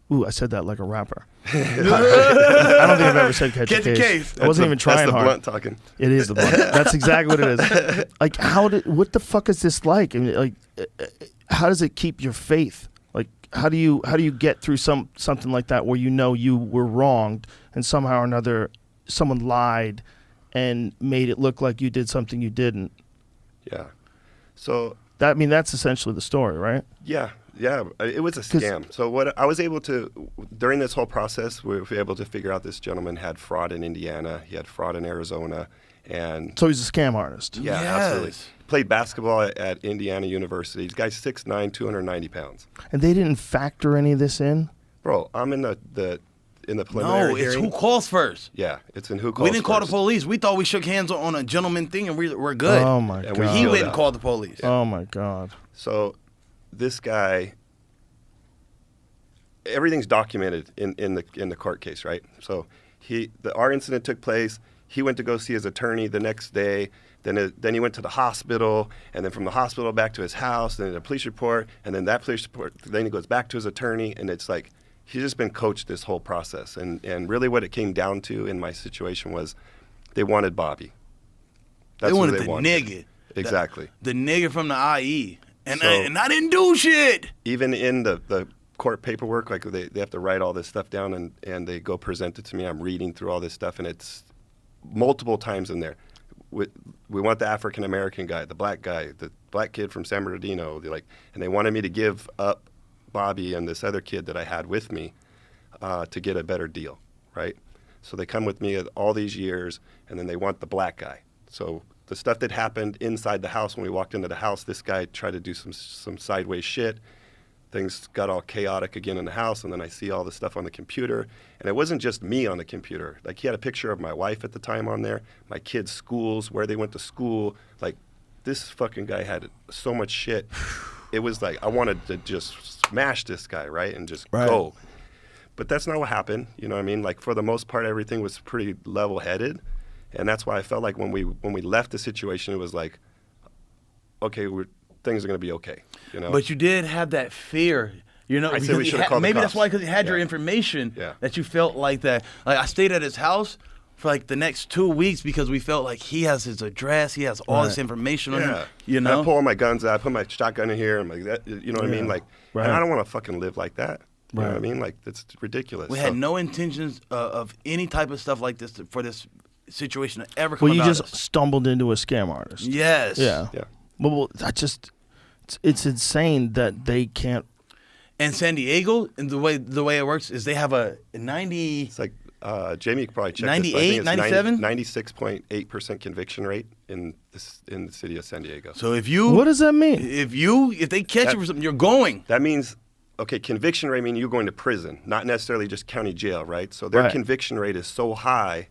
Ooh, I said that like a rapper. I don't think I've ever said catch a case. I wasn't even trying That's the hard. blunt talking. It is the blunt. That's exactly what it is. Like, what the fuck is this like? I mean, like, how does it keep your faith? Like, how do you get through something like that where you were wronged and somehow or another someone lied and made it look like you did something you didn't? Yeah. So that's essentially the story, right? yeah, it was a scam. So what I was able to, during this whole process, we were able to figure out this gentleman had fraud in Indiana, he had fraud in Arizona, and So he's a scam artist. yeah, Yes. absolutely. Played basketball at Indiana University. This guy's 6'9", 290 pounds. And they didn't factor any of this in? Bro, I'm in the preliminary No, it's hearing. who calls first. Yeah, it's in who calls We didn't call the first. police. We thought we shook hands on a gentleman thing and we're good. Oh my And we god. He filled went and out. called the police. Oh my god. So this guy, everything's documented in the court case, right? So our incident took place. He went to go see his attorney the next day. Then he went to the hospital, and then from the hospital back to his house, then a police report, and then that police report. Then he goes back to his attorney, and it's like he's just been coached this whole process. And really, what it came down to in my situation was they wanted Bobby. That's They who wanted the nigga. Exactly. The nigga from the IE. And, So- I didn't do shit. Even in the court paperwork, like they have to write all this stuff down and they go present it to me. I'm reading through all this stuff, and it's multiple times in there. We want the African American guy, the black kid from San Bernardino, and they wanted me to give up Bobby and this other kid that I had with me to get a better deal, right? So they come with me all these years, and then they want the black guy. So the stuff that happened inside the house when we walked into the house, this guy tried to do some sideways shit. Things got all chaotic again in the house, and then I see all the stuff on the computer. And it wasn't just me on the computer. Like, he had a picture of my wife at the time on there, my kids' schools, where they went to school. Like, this fucking guy had so much shit. It was like I wanted to just smash this guy, right, and just go. But that's not what happened, you know what I mean? Like, for the most part, everything was pretty level-headed. And that's why I felt like when we left the situation, it was like, okay, things are going to be okay, you know? But you did have that fear, you know? I said we should have called the maybe that's cops. why, because he had your information, Yeah. that you felt like that. Like, I stayed at his house for like the next 2 weeks because we felt like he has his address, he has all this information on him, you And know? I pull all my guns out, I put my shotgun in here, and like that, you know what I mean? Like, and I don't want to fucking live like that. You know what I mean? Like, it's ridiculous. We had no intentions of any type of stuff like this for this situation to ever come Well, you about just us. stumbled into a scam artist. Yes. Yeah. Yeah. Well, it's insane that they can't. And San Diego, and the way it works is they have a 90. It's like, Jamie could probably check 98, this, but I think 97? it's 96.8% conviction rate in the city of San Diego. So if you, What does that mean? if they catch you for something, you're going. That means, okay, conviction rate means you're going to prison, not necessarily just county jail, right? So their Right. conviction rate is so high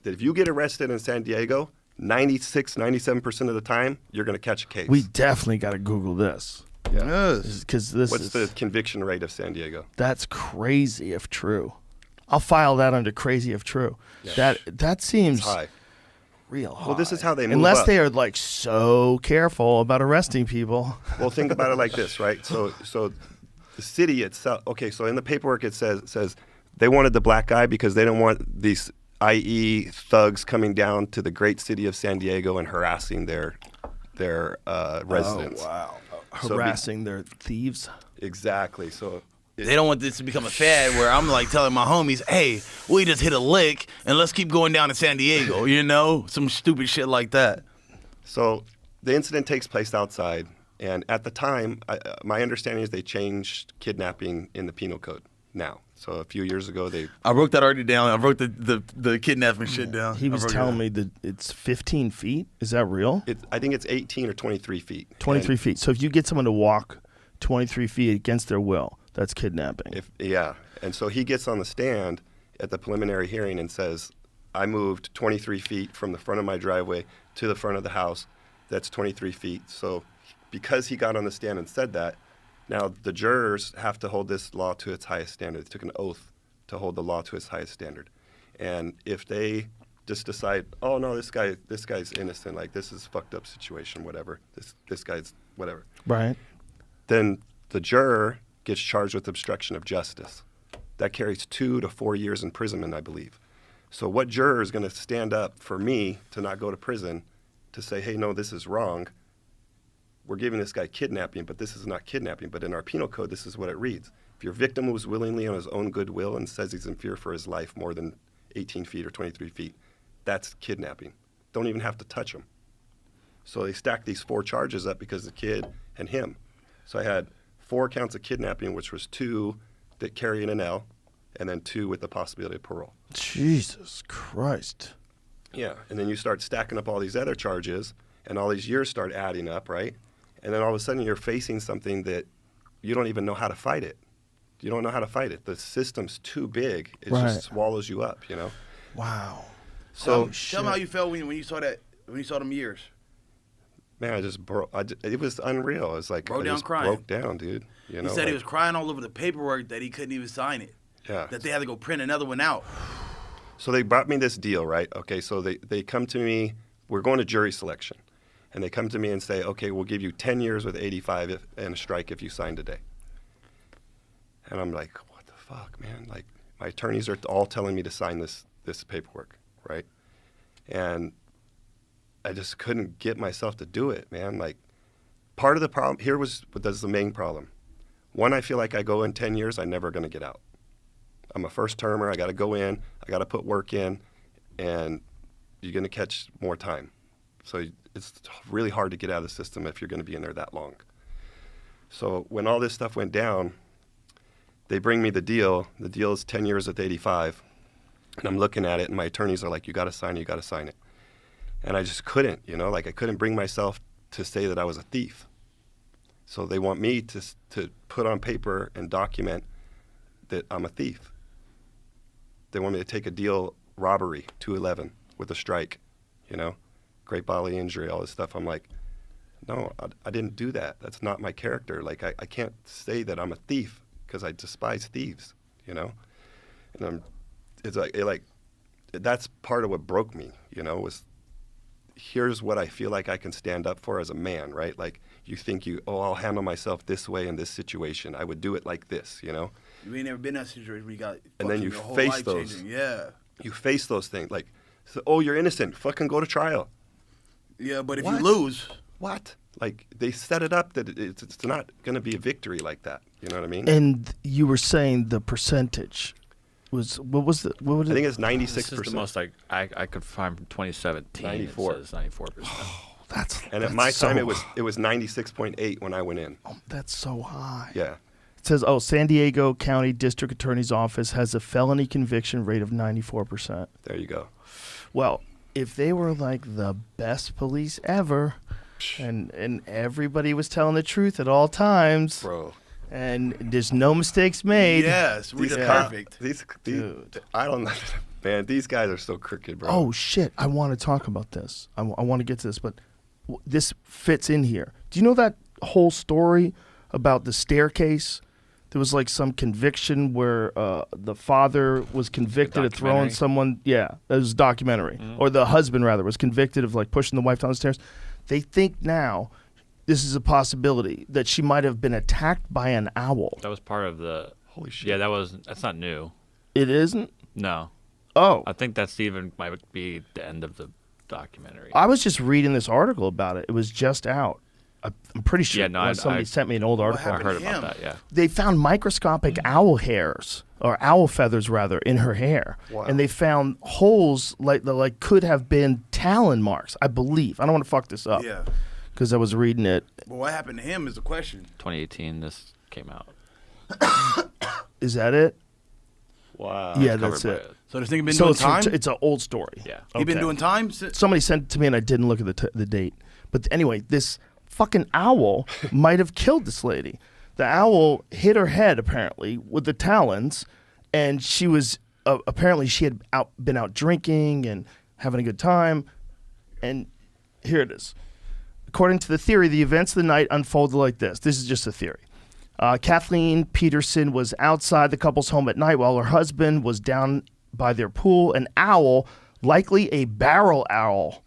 that if you get arrested in San Diego, 97% of the time, you're going to catch a case. We definitely got to Google this Yes. because this What's is the conviction rate of San Diego? that's crazy if true. I'll file that under crazy if true. That seems It's high. real high. Well, this is how they move unless up. they are like so careful about arresting people. Well, think about it like this, right? So the city itself. Okay, so in the paperwork it says they wanted the black guy because they don't want these IE thugs coming down to the great city of San Diego and harassing their residents. Oh, wow. So Harassing their thieves. Exactly. So They don't want this to become a fad where I'm like telling my homies, hey, we just hit a lick and let's keep going down to San Diego, you know? Some stupid shit like that. So the incident takes place outside, and at the time, my understanding is they changed kidnapping in the penal code now. So a few years ago, I wrote that already down. I wrote the kidnapping shit down. He was telling me that it's 15 feet. Is that real? I think it's 18 or 23 feet. 23 And feet. So if you get someone to walk 23 feet against their will, that's kidnapping. And so he gets on the stand at the preliminary hearing and says, I moved 23 feet from the front of my driveway to the front of the house. That's 23 feet. So because he got on the stand and said that, now the jurors have to hold this law to its highest standard. They took an oath to hold the law to its highest standard. And if they just decide, oh no, this guy's innocent, like this is a fucked up situation, whatever. This guy's whatever. Right. Then the juror gets charged with obstruction of justice. That carries 2 to 4 years imprisonment, I believe. So what juror is going to stand up for me to not go to prison to say, hey, no, this is wrong. We're giving this guy kidnapping, but this is not kidnapping. But in our penal code, this is what it reads. If your victim moves willingly on his own goodwill and says he's in fear for his life more than 18 feet or 23 feet, that's kidnapping. Don't even have to touch him. So they stacked these 4 charges up because of the kid and him. So I had 4 counts of kidnapping, which was 2 that carry an L, and then 2 with the possibility of parole. Jesus Christ. Yeah, and then you start stacking up all these other charges, and all these years start adding up, right? And then all of a sudden you're facing something that you don't even know how to fight it. You don't know how to fight it. The system's too big. It Right. just swallows you up, you know? Wow. So, Tell me how you felt when you saw that, when you saw them years. man, I just broke. It was unreal. It was like Broke I down just crying. broke down, dude. You know, He said he like- was crying all over the paperwork that he couldn't even sign it. Yeah. That they had to go print another one out. So they brought me this deal, right? Okay, so they come to me. We're going to jury selection. And they come to me and say, okay, we'll give you 10 years with 85 and a strike if you sign today. And I'm like, what the fuck, man? Like, my attorneys are all telling me to sign this paperwork, right? And I just couldn't get myself to do it, man. Like, part of the problem, that's the main problem. One, I feel like I go in 10 years, I'm never going to get out. I'm a first termer. I got to go in. I got to put work in, and you're going to catch more time. So it's really hard to get out of the system if you're going to be in there that long. So when all this stuff went down, they bring me the deal. The deal is 10 years with 85. And I'm looking at it, and my attorneys are like, you got to sign it, you got to sign it. And I just couldn't, like I couldn't bring myself to say that I was a thief. So they want me to put on paper and document that I'm a thief. They want me to take a deal, robbery, 211, with a strike, great bodily injury, all this stuff. I'm like, no, I didn't do that. That's not my character. Like, I can't say that I'm a thief because I despise thieves, And it's like that's part of what broke me, was here's what I feel like I can stand up for as a man, right? Like, you think I'll handle myself this way in this situation. I would do it like this, You ain't never been in that situation where you got and then you your whole face life those. changing. Yeah. You face those things. Like, oh, you're innocent. Fucking go to trial. Yeah, but if What? you lose, What? Like, they set it up that it's not going to be a victory like that. You know what I mean? And you were saying the percentage was what was it? I think it's This 96%. is the most I could find from 2017. 94. It says 94%. And at my time, it was 96.8 when I went in. That's so high. Yeah. It says, San Diego County District Attorney's Office has a felony conviction rate of 94%. There you go. Well, if they were like the best police ever, and everybody was telling the truth at all times, Bro. and there's no mistakes made. yes, we're just Yeah. perfect. These, Dude. I don't know. Man, these guys are so crooked, bro. Oh, shit. I want to talk about this. I want to get to this, but this fits in here. Do you know that whole story about the staircase? There was like some conviction where the father was convicted of throwing documentary? someone. Yeah, that was a documentary. Or the husband, rather, was convicted of like pushing the wife down the stairs. They think now this is a possibility that she might have been attacked by an owl. That was part of the. Holy shit. Yeah, that's not new. It isn't? No. Oh. I think that's even might be the end of the documentary. I was just reading this article about it. It was just out. I'm pretty sure Yeah, no, somebody sent me an old article. I happened heard to him? about that, yeah. They found microscopic owl hairs or owl feathers rather in her hair. Wow. And they found holes that could have been talon marks, I believe. I don't want to fuck this up. Yeah. Because I was reading it. But what happened to him is the question. 2018, this came out. Is that it? Wow. Yeah, Covered that's by it. So this thing been So doing it's time? it's an old story. Yeah. He been Okay. doing time since. Somebody sent it to me and I didn't look at the date. But anyway, this fucking owl might have killed this lady. The owl hit her head apparently with the talons, and she was apparently she had been out drinking and having a good time. And here it is. According to the theory, the events of the night unfolded like this. This is just a theory. Kathleen Peterson was outside the couple's home at night while her husband was down by their pool. An owl, likely a barrel owl.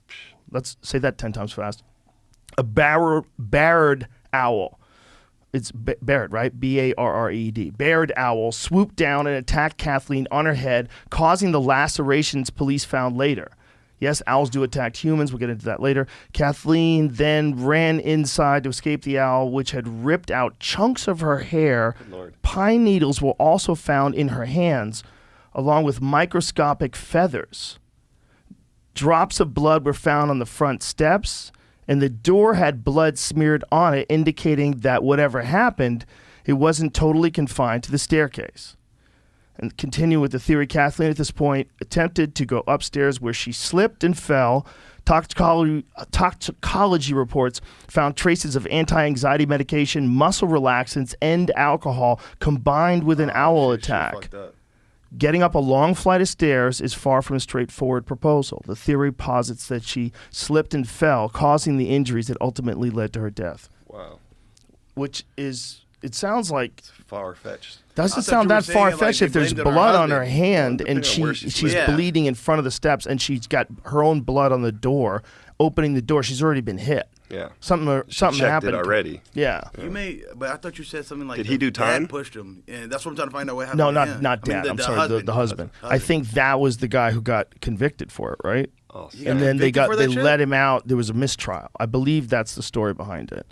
Let's say that 10 times fast. A barred owl. It's Barred, right? B-A-R-R-E-D. Barred owl swooped down and attacked Kathleen on her head, causing the lacerations police found later. Yes, owls do attack humans. We'll get into that later. Kathleen then ran inside to escape the owl, which had ripped out chunks of her hair. Good Lord. Pine needles were also found in her hands, along with microscopic feathers. Drops of blood were found on the front steps, and the door had blood smeared on it, indicating that whatever happened, it wasn't totally confined to the staircase. And continue with the theory, Kathleen at this point attempted to go upstairs where she slipped and fell. Toxicology reports found traces of anti-anxiety medication, muscle relaxants, and alcohol combined with an owl attack. Fucked up. Getting up a long flight of stairs is far from a straightforward proposal. The theory posits that she slipped and fell, causing the injuries that ultimately led to her death. Wow. Which is, it sounds like, It's far-fetched. doesn't I thought sound you were that saying, like, far-fetched they if there's blamed it on her blood on her husband. hand Depending and on where she's she's Yeah. bleeding in front of the steps and she's got her own blood on the door, opening the door. She's already been hit. Yeah. Something Checked happened. it already. Yeah. You may, but I thought you said something like Did the he do dad time? pushed him, and that's what I'm trying to find out what happened. No, to not him. not I mean, dad. I'm sorry, the husband. I think that was the guy who got convicted for it, right? Oh, You got And then they convicted for that they shit? let him out. There was a mistrial. I believe that's the story behind it.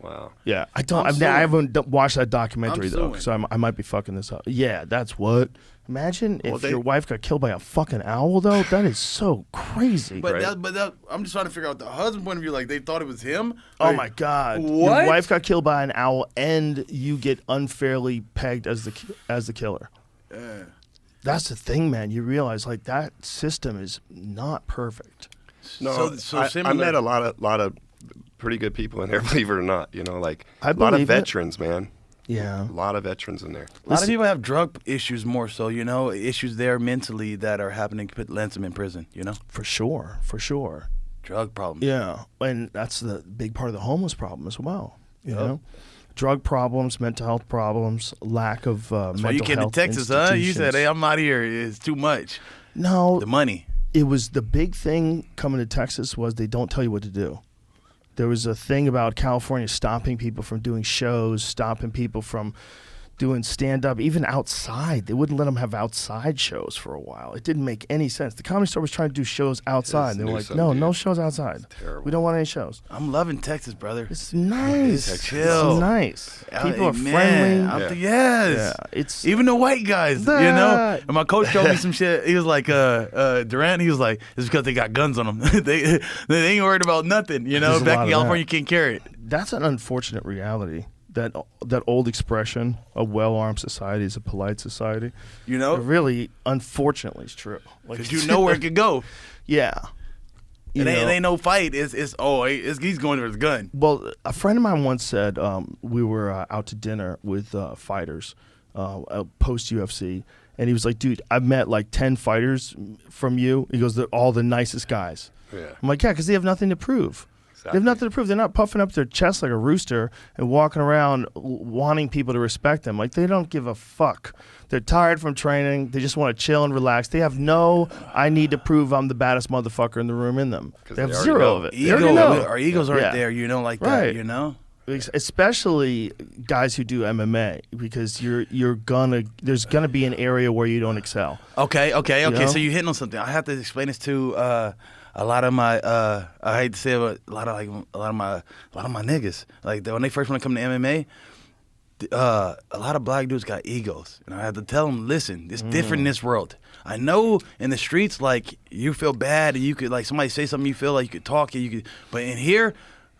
Wow. Yeah, I don't. I'm I suing. haven't watched that documentary I'm though, suing. so I might be fucking this up. Yeah, that's what. Imagine if Well, your wife got killed by a fucking owl, though. That is so crazy. But Right. I'm just trying to figure out the husband point of view. Like they thought it was him. Oh Like, my God! What? Your wife got killed by an owl, and you get unfairly pegged as the killer. That's the thing, man. You realize like that system is not perfect. No, So I similar. met a lot of pretty good people in there, believe it or not. You know, like I a lot of believe it. veterans, man. Yeah. A lot of veterans in there. A lot of people have drug issues more so, you know, issues there mentally that are happening put lands them in prison, you know? For sure. Drug problems. Yeah, and that's the big part of the homeless problem as well. You know, drug problems, mental health problems, lack of mental Why you came to health Texas, huh? You said, institutions. hey, I'm out here. It's too much. No, The money. it was the big thing coming to Texas was they don't tell you what to do. There was a thing about California stopping people from doing shows, stopping people from doing stand-up, even outside. They wouldn't let them have outside shows for a while. It didn't make any sense. The Comedy Store was trying to do shows outside. It's They were like, Newsom, no, dude. no shows outside. Terrible. We don't want any shows. I'm loving Texas, brother. It's nice. It's chill. It's nice. People are Man, friendly. yes. Yeah, it's Even the white guys, you know. And my coach told me some shit. He was like, Durant. He was like, it's because they got guns on them. they ain't worried about nothing, you know. There's a Back lot in of California, you that. can't carry it. that's an unfortunate reality. That old expression, a well-armed society is a polite society. You It know, really, unfortunately, is true. Like, because you know where it could go. yeah. You It know? ain't no fight. He's going to his gun. Well, a friend of mine once said we were out to dinner with fighters post UFC, and he was like, "Dude, I've met like 10 fighters from you." He goes, "They're all the nicest guys." Yeah. I'm like, "Yeah, because they have nothing to prove. They have Exactly. nothing to prove. They're not puffing up their chest like a rooster and walking around wanting people to respect them. Like they don't give a fuck. They're tired from training. They just want to chill and relax. They have no, I need to prove I'm the baddest motherfucker in the room in them. 'Cause They have they already zero know. of it. They already Ego, know. our egos aren't Yeah. there, you know, like Right. that, you know. Especially guys who do MMA, because there's gonna be an area where you don't excel. Okay. You know? So you're hitting on something. I have to explain this to a lot of my I hate to say it, but a lot of my niggas. Like when they first want to come to MMA, a lot of black dudes got egos, and I have to tell them, listen, it's different in this world. I know in the streets, like you feel bad, and you could like somebody say something, you feel like you could talk, and you could, but in here,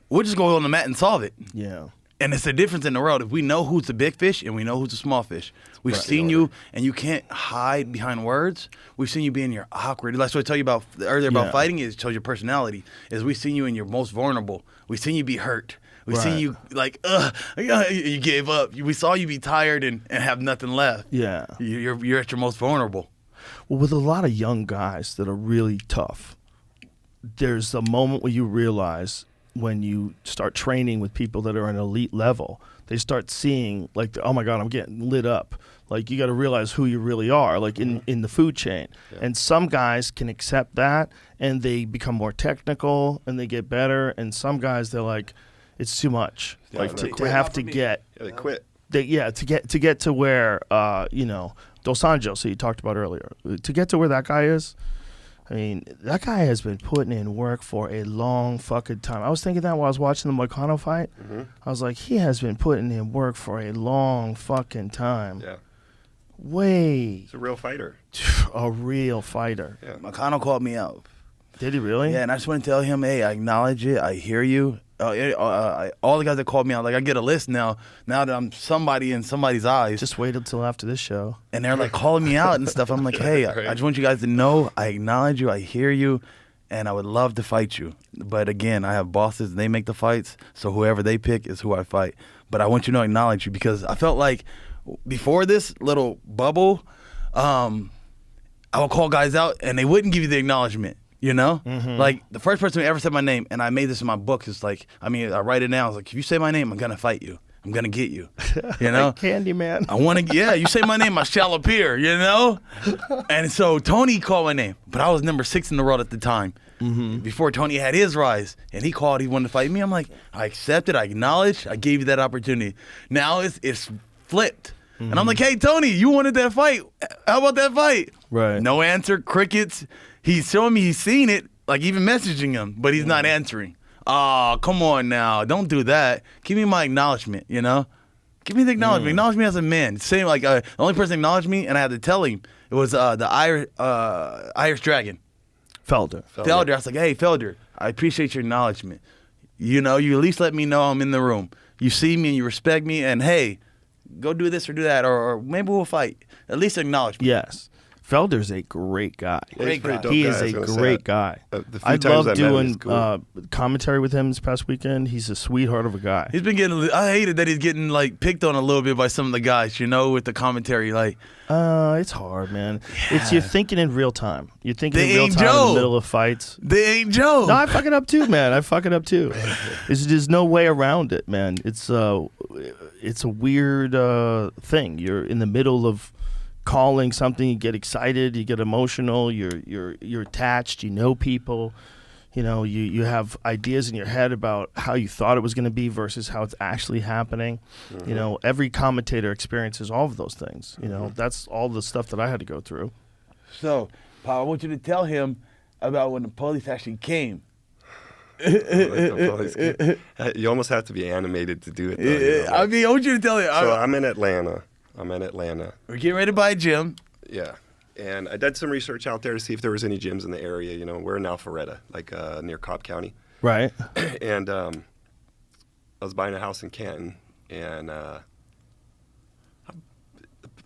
we'll just go on the mat and solve it. Yeah. And it's the difference in the world. If we know who's the big fish and we know who's the small fish, we've seen you, and you can't hide behind words. We've seen you being your awkward. That's what I tell you about earlier about Yeah. fighting. Is it shows your personality. Is we've seen you in your most vulnerable. We've seen you be hurt. We've seen Right. you like, you gave up. We saw you be tired and have nothing left. Yeah. You're at your most vulnerable. Well, with a lot of young guys that are really tough, there's a moment where you realize when you start training with people that are an elite level, they start seeing like, oh my God, I'm getting lit up. Like you got to realize who you really are, like in the food chain. And some guys can accept that and they become more technical and they get better. And some guys, they're like, it's too much. Yeah, like they to quit. have to get, Yeah, they quit. to get to where, Dos Anjos, you talked about earlier, to get to where that guy is. I mean, that guy has been putting in work for a long fucking time. I was thinking that while I was watching the Moicano fight. I was like, he has been putting in work for a long fucking time. Yeah. Way He's a real fighter. a real fighter. Yeah. McConnell called me out. Did he really? Yeah, and I just want to tell him, hey, I acknowledge it. I hear you. All the guys that called me out, like I get a list now that I'm somebody in somebody's eyes. Just wait until after this show. And they're like calling me out and stuff. I'm like, hey, I just want you guys to know I acknowledge you, I hear you, and I would love to fight you. But again, I have bosses, and they make the fights, so whoever they pick is who I fight. But I want you to acknowledge you because I felt like before this little bubble, I would call guys out, and they wouldn't give you the acknowledgement. You know? Like, the first person who ever said my name, and I made this in my book, is like, I write it down. I was like, if you say my name, I'm going to fight you. I'm going to get you. You know? Like Candyman. I want to, you say my name, I shall appear, you know? And so Tony called my name, but I was number 6 in the world at the time. Before Tony had his rise, and he wanted to fight me. I'm like, I accepted, I acknowledged, I gave you that opportunity. Now it's flipped. And I'm like, hey, Tony, you wanted that fight. How about that fight? Right. No answer, crickets. He's showing me he's seen it, like even messaging him, but he's not answering. Oh, come on now. Don't do that. Give me my acknowledgement, you know? Give me the acknowledgement. Acknowledge me as a man. Same like the only person acknowledged me, and I had to tell him, it was the Irish Dragon. Felder. Felder. I was like, hey, Felder, I appreciate your acknowledgement. You know, you at least let me know I'm in the room. You see me and you respect me, and hey, go do this or do that, or maybe we'll fight. At least acknowledge me. Yes. Felder's a great guy. Yeah, he's a pretty dope He guy, is I was a gonna say. great guy. The few I times love met him, doing he's cool. commentary with him this past weekend. He's a sweetheart of a guy. He's been getting. I hated that he's getting like picked on a little bit by some of the guys, you know, with the commentary. Like, It's hard, man. It's you're thinking in real time. You're thinking They in real ain't time in Joe. the middle of fights. they ain't Joe. No, I fuck it up too, man. I fuck it up too. There's no way around it, man. It's a weird thing. You're in the middle of calling something, you get excited, you get emotional, you're attached, you know people, you know, you have ideas in your head about how you thought it was going to be versus how it's actually happening. You know, every commentator experiences all of those things. You know, that's all the stuff that I had to go through. So, Paul, I want you to tell him about when the police actually came. You almost have to be animated to do it. Though, you know, I mean, I want you to tell him. so I'm in Atlanta. We're getting ready to buy a gym. Yeah. And I did some research out there to see if there was any gyms in the area. You know, we're in Alpharetta, like near Cobb County. Right. And I was buying a house in Canton, and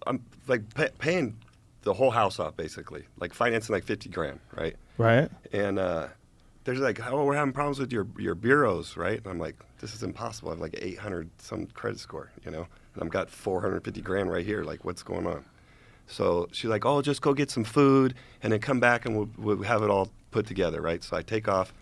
I'm like paying the whole house off, basically, like financing like $50,000, right? Right. And there's like, oh, we're having problems with your bureaus, right? And I'm like, this is impossible. I have like 800 some credit score, you know, and I've got $450,000 right here. Like, what's going on? So she's like, oh, just go get some food and then come back and we'll have it all put together, right? So I take off,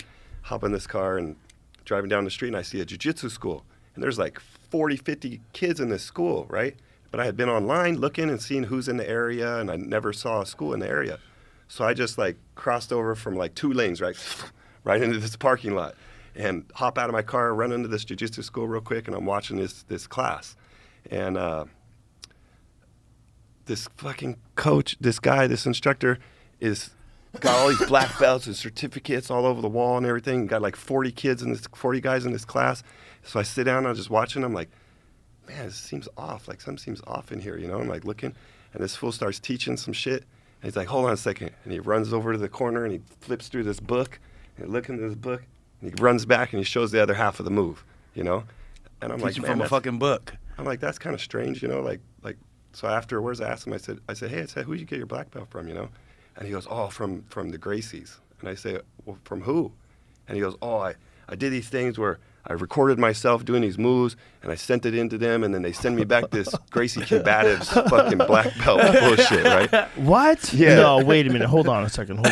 hop in this car and driving down the street, and I see a jiu-jitsu school. And there's like 40, 50 kids in this school, right? But I had been online looking and seeing who's in the area, and I never saw a school in the area. So I just like crossed over from like 2 lanes, right? Right into this parking lot, and hop out of my car, run into this jiu-jitsu school real quick, and I'm watching this class. And this fucking coach, this instructor is got all these black belts and certificates all over the wall and everything. Got like 40 guys in this class. So I sit down and I'm just watching. I'm like, man, this seems off. Like something seems off in here, you know? I'm like looking, and this fool starts teaching some shit. And he's like, hold on a second. And he runs over to the corner and he flips through this book and looking at this book. And he runs back and he shows the other half of the move, you know? And I'm like, Teaching man, from a fucking book. I'm like, that's kind of strange, you know? Like. So afterwards, I asked him. I said, hey, who'd you get your black belt from, you know? And he goes, oh, from the Gracies. And I say, well, from who? And he goes, oh, I did these things where I recorded myself doing these moves, and I sent it into them, and then they send me back this Gracie Combatives fucking black belt bullshit, right? What? Yeah. No, wait a minute. Hold on a second.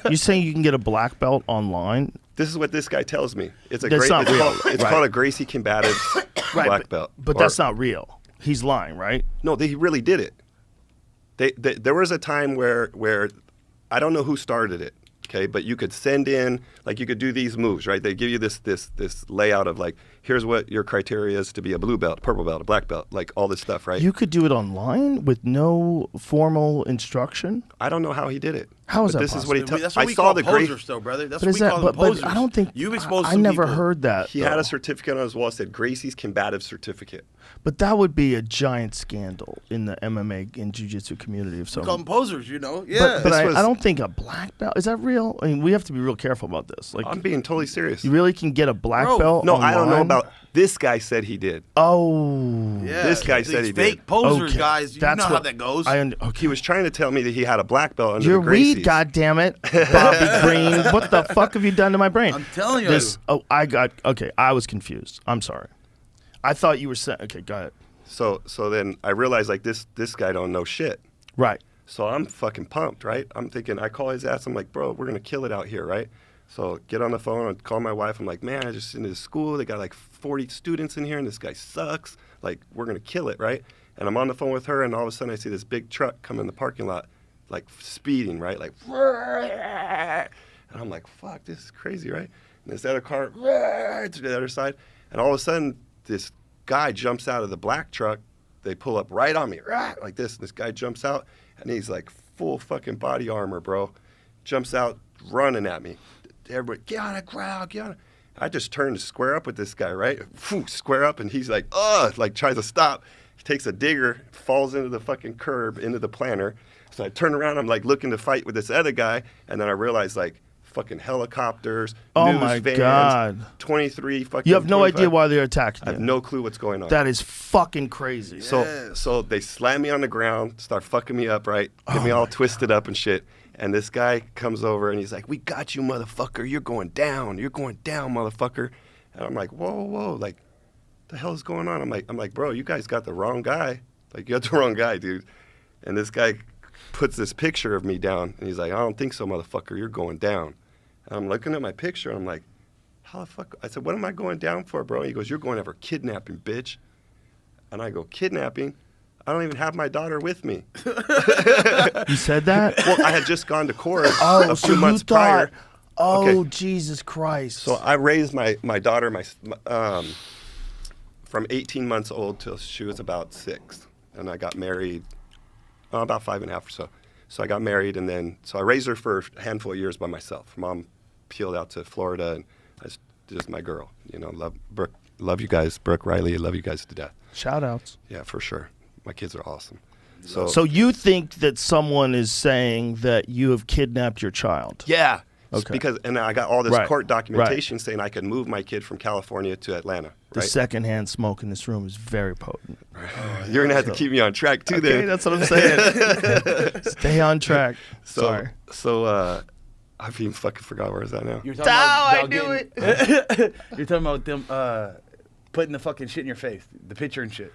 You're saying you can get a black belt online? This is what this guy tells me. It's a That's not real. It's called a Gracie Combatives black belt. But that's not real. He's lying, right? No, he really did it. There was a time where I don't know who started it, okay, but you could send in, like you could do these moves, right? They give you this layout of like, here's what your criteria is to be a blue belt, purple belt, a black belt, like all this stuff, right? You could do it online with no formal instruction? I don't know how he did it. How is but that this is what he possible? That's I what we saw call the posers, though, brother. That's But what we call them posers. I don't think You've exposed I some never people. heard that. He had though. a certificate on his wall that said Gracie's Combative Certificate. But that would be a giant scandal in the MMA and jiu-jitsu community. If We call someone. them posers, you know? Yeah. But This was- I don't think a black belt is that real. I mean, we have to be real careful about this. Like, I'm being totally serious. you really can get a black Bro, belt? No, I don't know online? about. This guy said he did. Oh, Yeah. This guy These said he fake did. posers, Okay. guys. You That's know how what- that goes. He was trying to tell me that he had a black belt under You're the Gracies. weed, goddammit, Bobby Green. What the fuck have you done to my brain? I'm telling you. I was confused. I'm sorry. I thought you were saying. Okay, go ahead. So then I realized like this guy don't know shit. Right. So I'm fucking pumped, right? I'm thinking, I call his ass. I'm like, bro, we're gonna kill it out here, right? So get on the phone and call my wife. I'm like, man, I just into this school. They got like 40 students in here, and this guy sucks. Like, we're gonna kill it, right? And I'm on the phone with her, and all of a sudden I see this big truck come in the parking lot, like speeding, right? Like, and I'm like, fuck, this is crazy, right? And this other car to the other side, and all of a sudden this guy jumps out of the black truck. They pull up right on me, like this. This guy jumps out, and he's like full fucking body armor, bro. Jumps out, running at me. Everybody, get on the ground, get on. I just turned to square up with this guy, right? Square up, and he's like, like tries to stop. He takes a digger, falls into the fucking curb, into the planter. So I turn around, I'm like looking to fight with this other guy, and then I realize like fucking helicopters, Oh news my vans, God. 23 fucking. You have no 25. idea why they're attacking I have you. no clue what's going on. That is fucking crazy. So they slam me on the ground, start fucking me up, right? Get me all twisted up and shit. And this guy comes over and he's like, "We got you, motherfucker. You're going down. You're going down, motherfucker." And I'm like, whoa, like, the hell is going on? I'm like, bro, you guys got the wrong guy. Like, you got the wrong guy, dude. And this guy puts this picture of me down, and he's like, "I don't think so, motherfucker. You're going down." And I'm looking at my picture, and I'm like, how the fuck? I said, "What am I going down for, bro?" And he goes, "You're going over kidnapping, bitch." And I go, "Kidnapping? I don't even have my daughter with me." You said that? Well, I had just gone to court Oh, a so few you months prior. thought, oh, Okay. Jesus Christ. So I raised my daughter from 18 months old till she was about 6. And I got married about 5.5 or so. So I got married, and then so I raised her for a handful of years by myself. Mom peeled out to Florida, and I just my girl. You know, love you guys, Brooke, Riley, love you guys to death. Shout outs. Yeah, for sure. My kids are awesome. So you think that someone is saying that you have kidnapped your child? yeah. Okay. Because and I got all this Right, court documentation saying I could move my kid from California to Atlanta. The Right? secondhand smoke in this room is very potent. You're gonna have to keep me on track too. Okay, then. that's what I'm saying. Stay on track. Sorry. So I've even fucking forgot where I was at now. You're talking I about knew it. You're talking about them putting the fucking shit in your face, the picture and shit.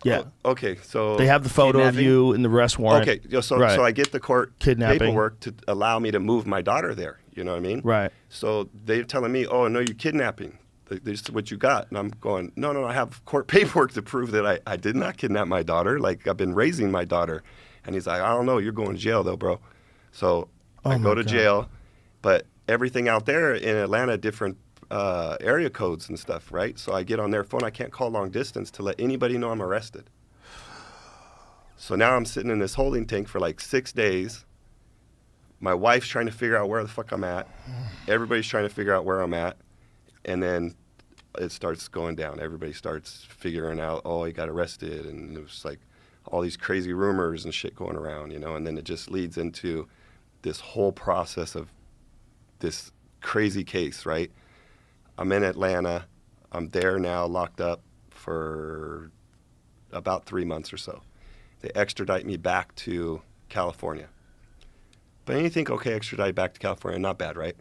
Yeah. Okay, so They have the photo of Kidnapping? you in the arrest warrant. Okay, so Right. so I get the court Kidnapping. paperwork to allow me to move my daughter there. You know what I mean? Right. So they're telling me, "Oh no, you're kidnapping. This is what you got." And I'm going, "No, I have court paperwork to prove that I did not kidnap my daughter. Like I've been raising my daughter." And he's like, "I don't know. You're going to jail though, bro." So I Oh, my go to God. jail, but everything out there in Atlanta, different area codes and stuff, right? So I get on their phone. I can't call long distance to let anybody know I'm arrested. So now I'm sitting in this holding tank for like 6 days. My wife's trying to figure out where the fuck I'm at. Everybody's trying to figure out where I'm at. And then it starts going down. Everybody starts figuring out, oh, he got arrested. And it was like all these crazy rumors and shit going around, you know. And then it just leads into this whole process of this crazy case, right? I'm in Atlanta. I'm there now, locked up for about 3 months or so. They extradite me back to California. But then you think, okay, extradite back to California, not bad, right?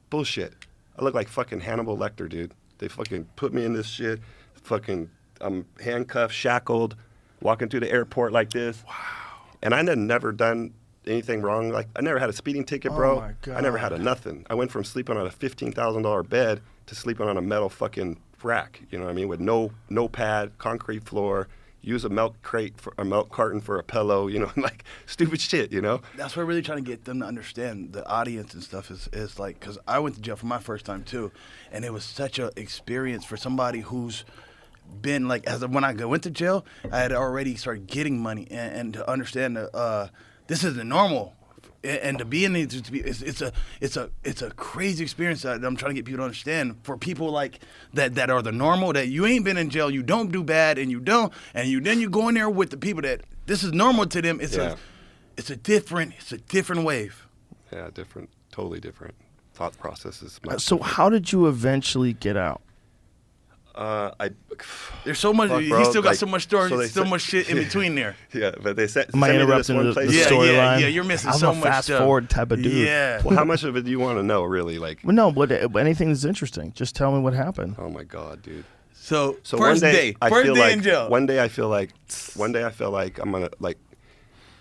Bullshit. I look like fucking Hannibal Lecter, dude. They fucking put me in this shit. Fucking, I'm handcuffed, shackled, walking through the airport like this. Wow. And I had never done anything wrong. Like, I never had a speeding ticket, bro. Oh, my God. I never had a nothing. I went from sleeping on a $15,000 bed to sleeping on a metal fucking rack, you know what I mean? With no pad, concrete floor, use a milk carton for a pillow, you know, like stupid shit, you know? That's what I'm really trying to get them to understand, the audience and stuff is like, because I went to jail for my first time too, and it was such a experience for somebody who's been like, when I went to jail, I had already started getting money, and to understand this isn't normal. And to be in it, it's a crazy experience that I'm trying to get people to understand. For people like that are the normal, that you ain't been in jail, you don't do bad, and then you go in there with the people that this is normal to them. It's a different wave. Yeah, different, totally different thought processes. So how did you eventually get out? There's so much. Fuck, He bro, still got like, so much story, so they so said- much shit in between there. Yeah, but they sent Am I me to this interrupting one the place. storyline? Yeah, you're missing I'm so a much fast stuff. forward type of dude. Yeah. Well, how much of it do you want to know, really? Like, Well, no, but anything that's interesting. Just tell me what happened. oh my God, dude. So So first one day, I first feel day like, in jail. One day I feel like I'm gonna like,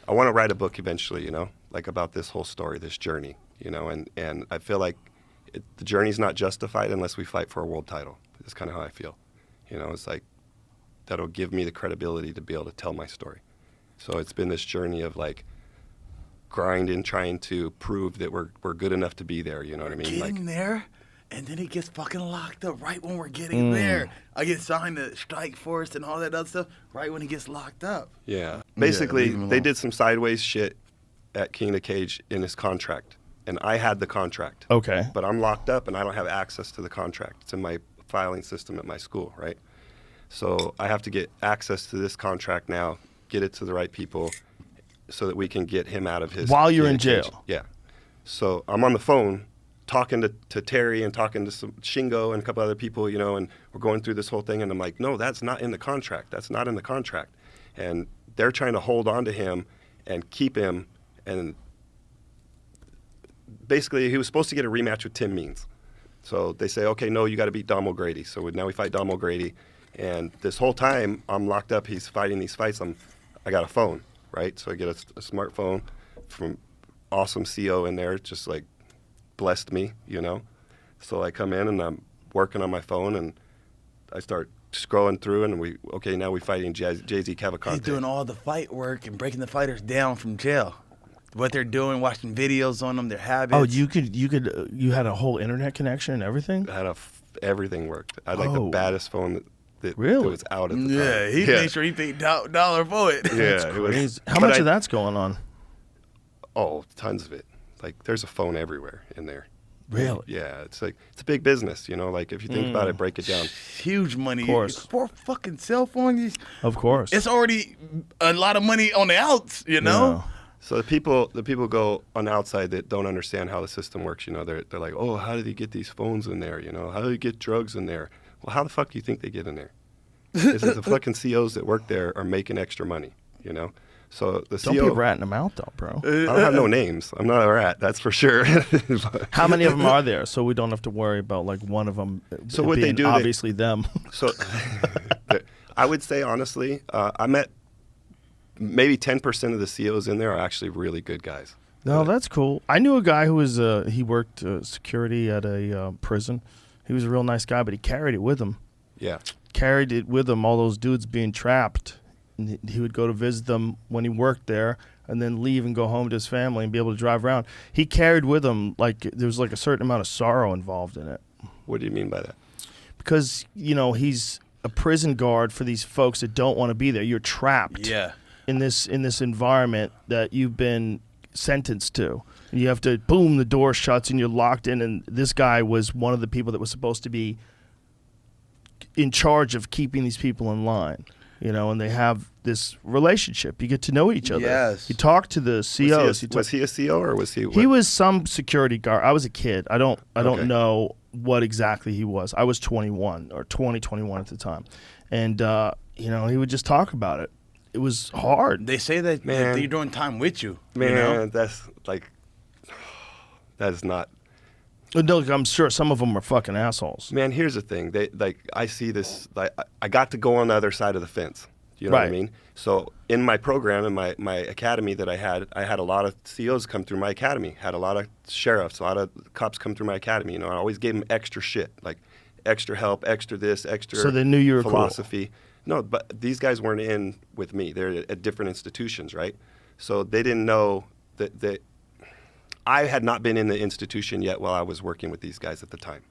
I want to write a book eventually, you know, like about this whole story, this journey, you know, and I feel like the journey's not justified unless we fight for a world title. It's kind of how I feel, you know. It's like that'll give me the credibility to be able to tell my story. So it's been this journey of like grinding, trying to prove that we're good enough to be there. You know what I mean? Like, Getting there, and then he gets fucking locked up right when we're getting there. I get signed to strike force and all that other stuff right when he gets locked up. yeah. Basically, leave him they alone. did some sideways shit at King of the Cage in his contract. and I had the contract. Okay. But I'm locked up and I don't have access to the contract. It's in my filing system at my school, right? So I have to get access to this contract now, get it to the right people so that we can get him out of his... While you're in cage. jail? Yeah. So I'm on the phone talking to Terry and talking to some Shingo and a couple other people, you know, and we're going through this whole thing, and I'm like, no, that's not in the contract. That's not in the contract. And they're trying to hold on to him and keep him, and basically he was supposed to get a rematch with Tim Means. So they say, okay, no, you got to beat Dom O'Grady. So now we fight Dom O'Grady, and this whole time I'm locked up, he's fighting these fights, I got a phone, right? So I get a smartphone from awesome CO in there, just like blessed me, you know. So I come in and I'm working on my phone and I start scrolling through and now we're fighting Jay-Z Cavalcante. He's doing all the fight work and breaking the fighters down from jail. What they're doing, watching videos on them, their habits. Oh, you had a whole internet connection and everything? I had everything worked. I had like the baddest phone that Really? was out at the time. Yeah, he made sure he paid $1 for it. Yeah, it was. How much of that's going on? Oh, tons of it. Like there's a phone everywhere in there. Really? Yeah, it's a big business, you know. Like if you think about it, break it down. Huge money. Of course. For fucking cell phones, Of course. it's already a lot of money on the outs, you know? So the people go on the outside that don't understand how the system works. You know, they're like, oh, how did he get these phones in there? You know, how do you get drugs in there? Well, how the fuck do you think they get in there? Is it the fucking COs that work there are making extra money? You know, so the Don't CO. be ratting them out, though, bro. I don't have no names. I'm not a rat, that's for sure. How many of them are there, so we don't have to worry about like one of them? So what they being do, obviously them. So I would say honestly, I met maybe 10% of the COs in there are actually really good guys. No, that's cool. I knew a guy who was he worked security at a prison. He was a real nice guy, but he carried it with him. Yeah. Carried it with him. All those dudes being trapped. And he would go to visit them when he worked there, and then leave and go home to his family and be able to drive around. He carried with him like there was like a certain amount of sorrow involved in it. What do you mean by that? Because he's a prison guard for these folks that don't want to be there. You're trapped. Yeah. In this environment that you've been sentenced to. And you have to, boom, the door shuts and you're locked in, and this guy was one of the people that was supposed to be in charge of keeping these people in line, and they have this relationship. You get to know each other. Yes. You talk to the COs. Was he a CO or was he? He was some security guard. I was a kid. I don't Okay. know what exactly he was. I was 21 or 21 at the time. And, he would just talk about it. It was hard. They say that Man. they're doing time with you. Man, you know? that's like, that is not. No, I'm sure some of them are fucking assholes. Man, here's the thing. I see this. I got to go on the other side of the fence. You know what I Right. mean? So in my program, in my academy that I had a lot of COs come through my academy. Had a lot of sheriffs, a lot of cops come through my academy. I always gave them extra shit, like extra help, extra this, extra. So they knew you were cool. philosophy. No, but these guys weren't in with me. They're at different institutions, right? So they didn't know that I had not been in the institution yet while I was working with these guys at the time.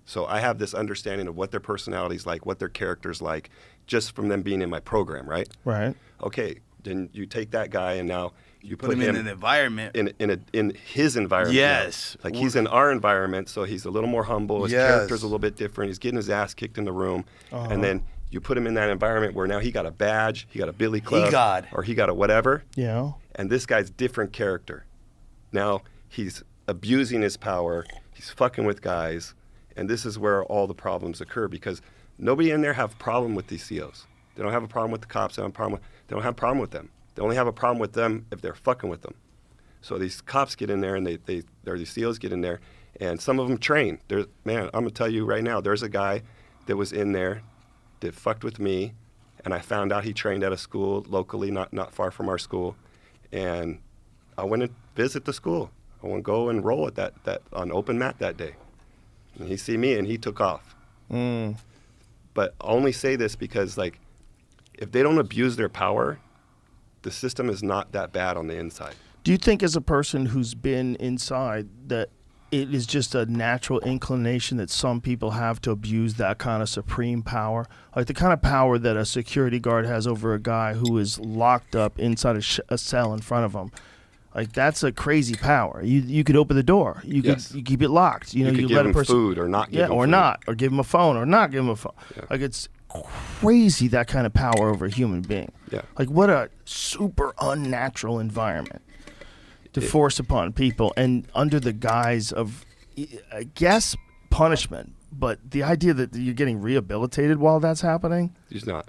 So I have this understanding of what their personality's like, what their character's like, just from them being in my program, right? Right. Okay, then you take that guy and now you Put him in an environment. in his environment. Yes. now. Like he's in our environment, so he's a little more humble. His Yes. character's a little bit different. He's getting his ass kicked in the room, and then you put him in that environment where now he got a badge, he got a billy club, or he got a whatever. Yeah. And this guy's different character. Now he's abusing his power. He's fucking with guys, and this is where all the problems occur because nobody in there have a problem with these COs. They don't have a problem with the cops. They don't have a problem with them. They only have a problem with them if they're fucking with them. So these cops get in there, and these COs get in there, and some of them train. Man, I'm gonna tell you right now, there's a guy that was in there that fucked with me, and I found out he trained at a school locally, not far from our school, and I went and visit the school. I went to go and roll at that on open mat that day, and he see me and he took off. But I only say this because if they don't abuse their power, the system is not that bad on the inside. Do you think as a person who's been inside that it is just a natural inclination that some people have to abuse that kind of supreme power? Like the kind of power that a security guard has over a guy who is locked up inside a cell in front of him. Like that's a crazy power. You could open the door. You keep it locked. You know, could you give let a him person food or not give him or food. not, or give him a phone or not give him a phone. Yeah. Like it's crazy that kind of power over a human being. Yeah. Like what a super unnatural environment to force upon people, and under the guise of, I guess, punishment. But the idea that you're getting rehabilitated while that's happening. He's not.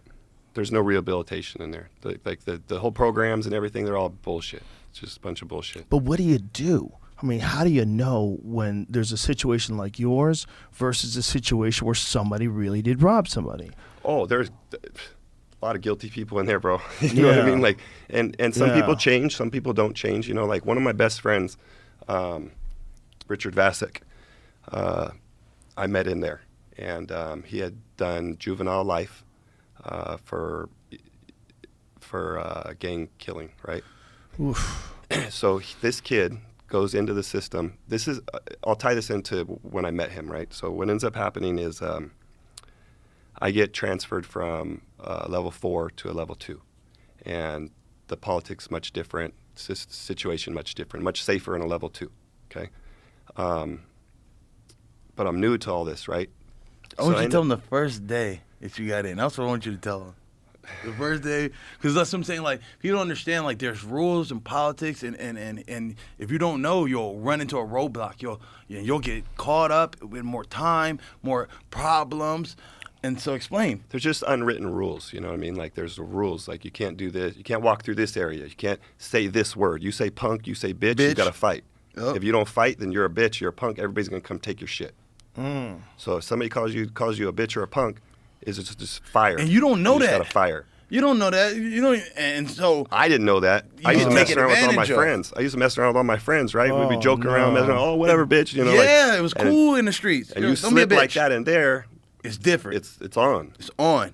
There's no rehabilitation in there. The whole programs and everything, they're all bullshit. It's just a bunch of bullshit. But what do you do? I mean, how do you know when there's a situation like yours versus a situation where somebody really did rob somebody? Oh, there's a lot of guilty people in there, bro. You know what I mean? Like, and some people change, some people don't change. You know, like one of my best friends, Richard Vasek, I met in there, and he had done juvenile life for gang killing, right? Oof. So this kid goes into the system. This is I'll tie this into when I met him, right? So what ends up happening is I get transferred from level 4 to a level 2, and the politics much different, situation much different, much safer in a level 2. Okay, but I'm new to all this, right? I want you to tell them the first day that you got in. That's what I want you to tell them. The first day, because that's what I'm saying. Like, if you don't understand, like, there's rules in politics, and if you don't know, you'll run into a roadblock. You'll get caught up with more time, more problems. And so, explain. There's just unwritten rules, you know what I mean? Like, there's the rules, like, you can't do this, you can't walk through this area, you can't say this word. You say punk, you say bitch. You gotta fight. Yep. If you don't fight, then you're a bitch, you're a punk, everybody's gonna come take your shit. So if somebody calls you a bitch or a punk, it's just fire. And you don't know that. You just gotta fire. You don't know that. You don't. And so I didn't know that. I used to mess around with all my friends. I used to mess around with all my friends, right? We'd be joking around, messing around, oh, whatever, bitch. You know, yeah, like, it was cool in the streets. And you slip like that in there, it's different. It's on. It's on.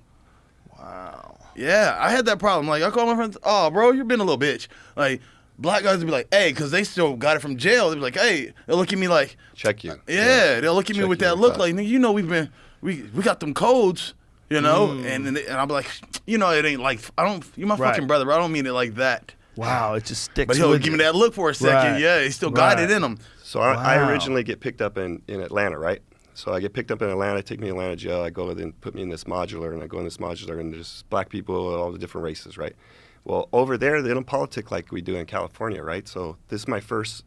Wow. Yeah, I had that problem. Like, I call my friends, oh, bro, you've been a little bitch. Like, black guys would be like, hey, because they still got it from jail. They'd be like, hey, they'll look at me like, check you. Yeah, they'll look at me with that look like, nigga, you know, we got them codes, you know, and I'm like, you know, it ain't like, you're my fucking brother, but I don't mean it like that. Wow, it just sticks. But he'll give me that look for a second. Yeah, he still got it in him. So I originally get picked up in Atlanta, right? So I get picked up in Atlanta, take me to Atlanta jail. I go and put me in this modular, and I go in this modular, and there's black people, all the different races, right? Well, over there, they don't politic like we do in California, right? So this is my first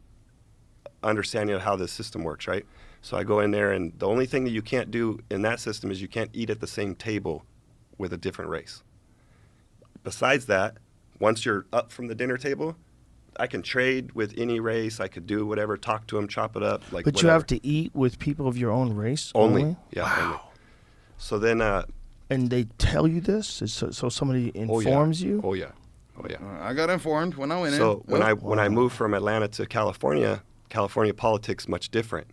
understanding of how this system works, right? So I go in there, and the only thing that you can't do in that system is you can't eat at the same table with a different race. Besides that, once you're up from the dinner table, I can trade with any race. I could do whatever, talk to them, chop it up, like. But whatever. you have to eat with people of your own race only. Yeah. Wow. Only. So then. And they tell you this, so somebody informs you. Oh yeah. Oh yeah. I got informed when I went in. So when I moved from Atlanta to California politics much different.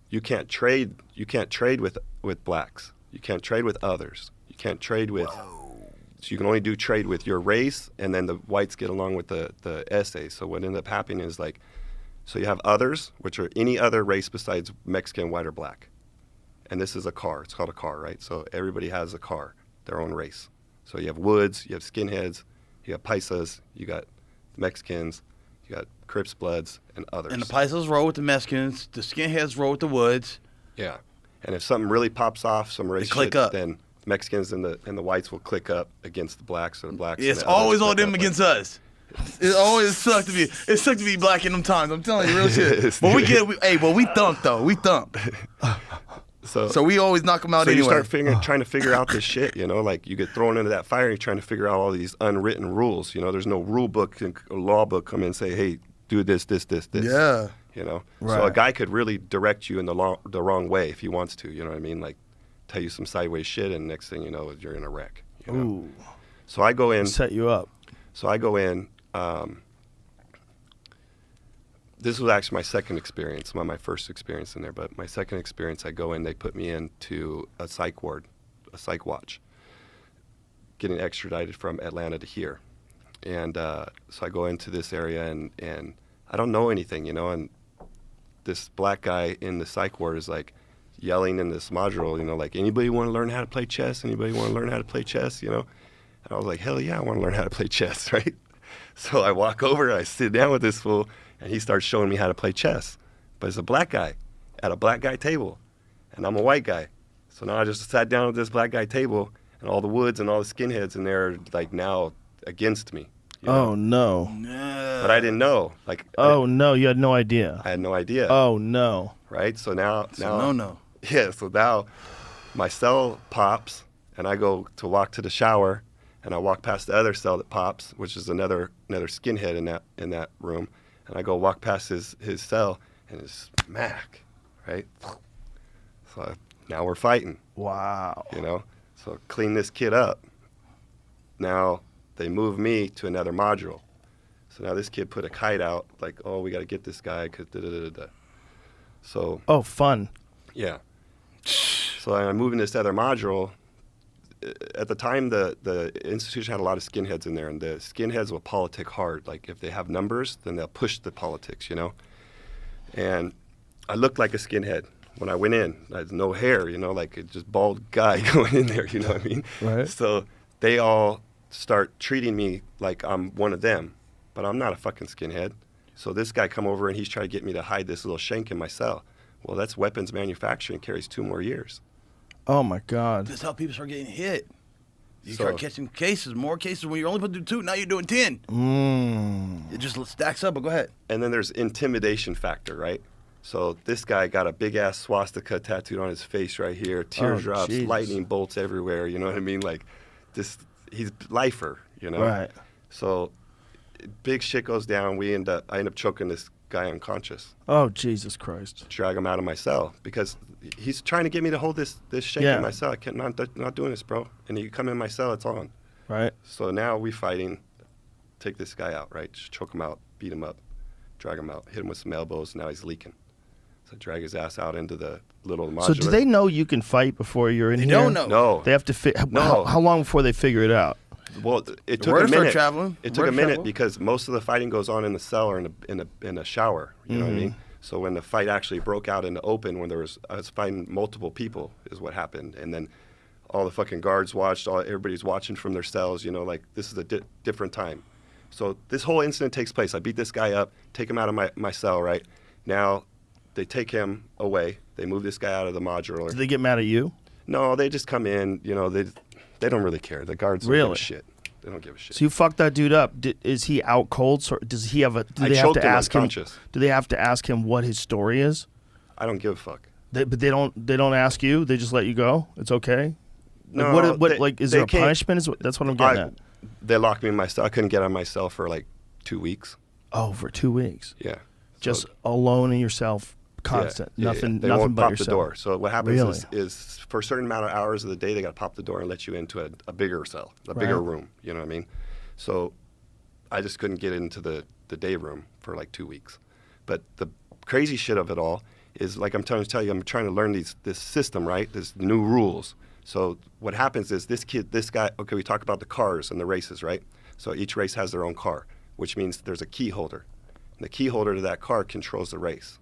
You can't trade. You can't trade with blacks. You can't trade with others. You can't trade with. So you can only do trade with your race, and then the whites get along with the SA. So what ended up happening is like, so you have others, which are any other race besides Mexican, white, or black. And this is a car. It's called a car, right? So everybody has a car, their own race. So you have Woods, you have Skinheads, you got Paisas, you got Mexicans, you got Crips, Bloods, and others. And the Paisas roll with the Mexicans, the Skinheads roll with the Woods. Yeah. And if something really pops off, some race shit, then Mexicans and the whites will click up against the blacks, or the blacks. It's always all them against us. It always sucked to be black in them times. I'm telling you, real shit. But we thump though. We thump. So we always knock them out anyway. So you start trying to figure out this shit, you know, like you get thrown into that fire and you're trying to figure out all these unwritten rules. You know, there's no rule book, a law book come in and say, hey, do this. Yeah. You know, right. So a guy could really direct you in the wrong way if he wants to. You know what I mean? Like tell you some sideways shit, and next thing you know, you're in a wreck. You know? Ooh. So I go in. Set you up. So I go in. This was actually my second experience, not my first experience in there, but my second experience, I go in, they put me into a psych ward, a psych watch, getting extradited from Atlanta to here. And so I go into this area, and I don't know anything, you know, and this black guy in the psych ward is like yelling in this module, you know, like, anybody want to learn how to play chess? Anybody want to learn how to play chess, you know? And I was like, hell yeah, I want to learn how to play chess, right? So I walk over, I sit down with this fool, and he starts showing me how to play chess. But it's a black guy at a black guy table, and I'm a white guy. So now I just sat down at this black guy table, and all the woods and all the skinheads in there are like now against me. You know? Oh no. But I didn't know. Like, Oh no, you had no idea. I had no idea. Oh no. Right? So now, no. Yeah. So now, my cell pops, and I go to walk to the shower, and I walk past the other cell that pops, which is another skinhead in that room, and I go walk past his cell, and it's smack, right? So now we're fighting. Wow. You know. So clean this kid up. Now they move me to another module. So now this kid put a kite out, like, oh, we got to get this guy because da-da-da-da-da. So. Oh, fun. Yeah. So I'm moving this other module. At the time, the institution had a lot of skinheads in there, and the skinheads will politic hard. Like, if they have numbers, then they'll push the politics, you know? And I looked like a skinhead when I went in. I had no hair, you know, like a just bald guy going in there, you know what I mean? Right. So they all start treating me like I'm one of them, but I'm not a fucking skinhead. So this guy come over, and he's trying to get me to hide this little shank in my cell. Well, that's weapons manufacturing, carries 2 more years. Oh my God. This is how people start getting hit. You So- start catching more cases when you're only supposed to do 2. Now you're doing 10. It just stacks up. But go ahead. And then there's intimidation factor, right? So this guy got a big ass swastika tattooed on his face right here, teardrops, Jesus. lightning bolts everywhere. You know what I mean? Like, this, he's lifer, you know. Right. So, big shit goes down. I end up choking this guy unconscious, Oh Jesus Christ. drag him out of my cell because he's trying to get me to hold this shank Yeah. in my cell. I can't, not doing this, bro. And you come in my cell, it's on. Right. So now we fighting, take this guy out, right? Just choke him out, beat him up, drag him out, hit him with some elbows. Now he's leaking. So drag his ass out into the little modular. So do they know you can fight before you're in They here? don't know. No. They have to No. How long before they figure it out? Well, it took word a start minute. traveling. It The took a word minute travel. because most of the fighting goes on in the cell or in a shower. You know what I mean? So when the fight actually broke out in the open, when I was fighting multiple people, is what happened. And then all the fucking guards watched. Everybody's watching from their cells. You know, like this is a different time. So this whole incident takes place. I beat this guy up, take him out of my cell. Right now, they take him away. They move this guy out of the modular. Do they get mad at you? No, they just come in. You know, they don't really care. The guards don't give Really? a shit. They don't give a shit. So you fucked that dude up. Is he out cold? So does he have a? Do I they have choked to him ask him? unconscious. Do they have to ask him what his story is? I don't give a fuck. But they don't. They don't ask you. They just let you go. It's okay. Like, No, what? they- Like, is they there a can't- punishment? That's what I'm getting at. They locked me in my cell. I couldn't get out of my cell for like 2 weeks. Oh, for 2 weeks, Yeah. just So, alone in yourself, constant, yeah, nothing, They nothing won't but pop yourself. the door. So what happens Really? is for a certain amount of hours of the day, they got to pop the door and let you into a bigger cell, a bigger Right. room. You know what I mean? So I just couldn't get into the day room for like 2 weeks. But the crazy shit of it all is, like I'm trying to tell you, I'm trying to learn this system, right? There's new rules. So what happens is this guy, okay, we talk about the cars and the races, right? So each race has their own car, which means there's a key holder. And the key holder to that car controls the race.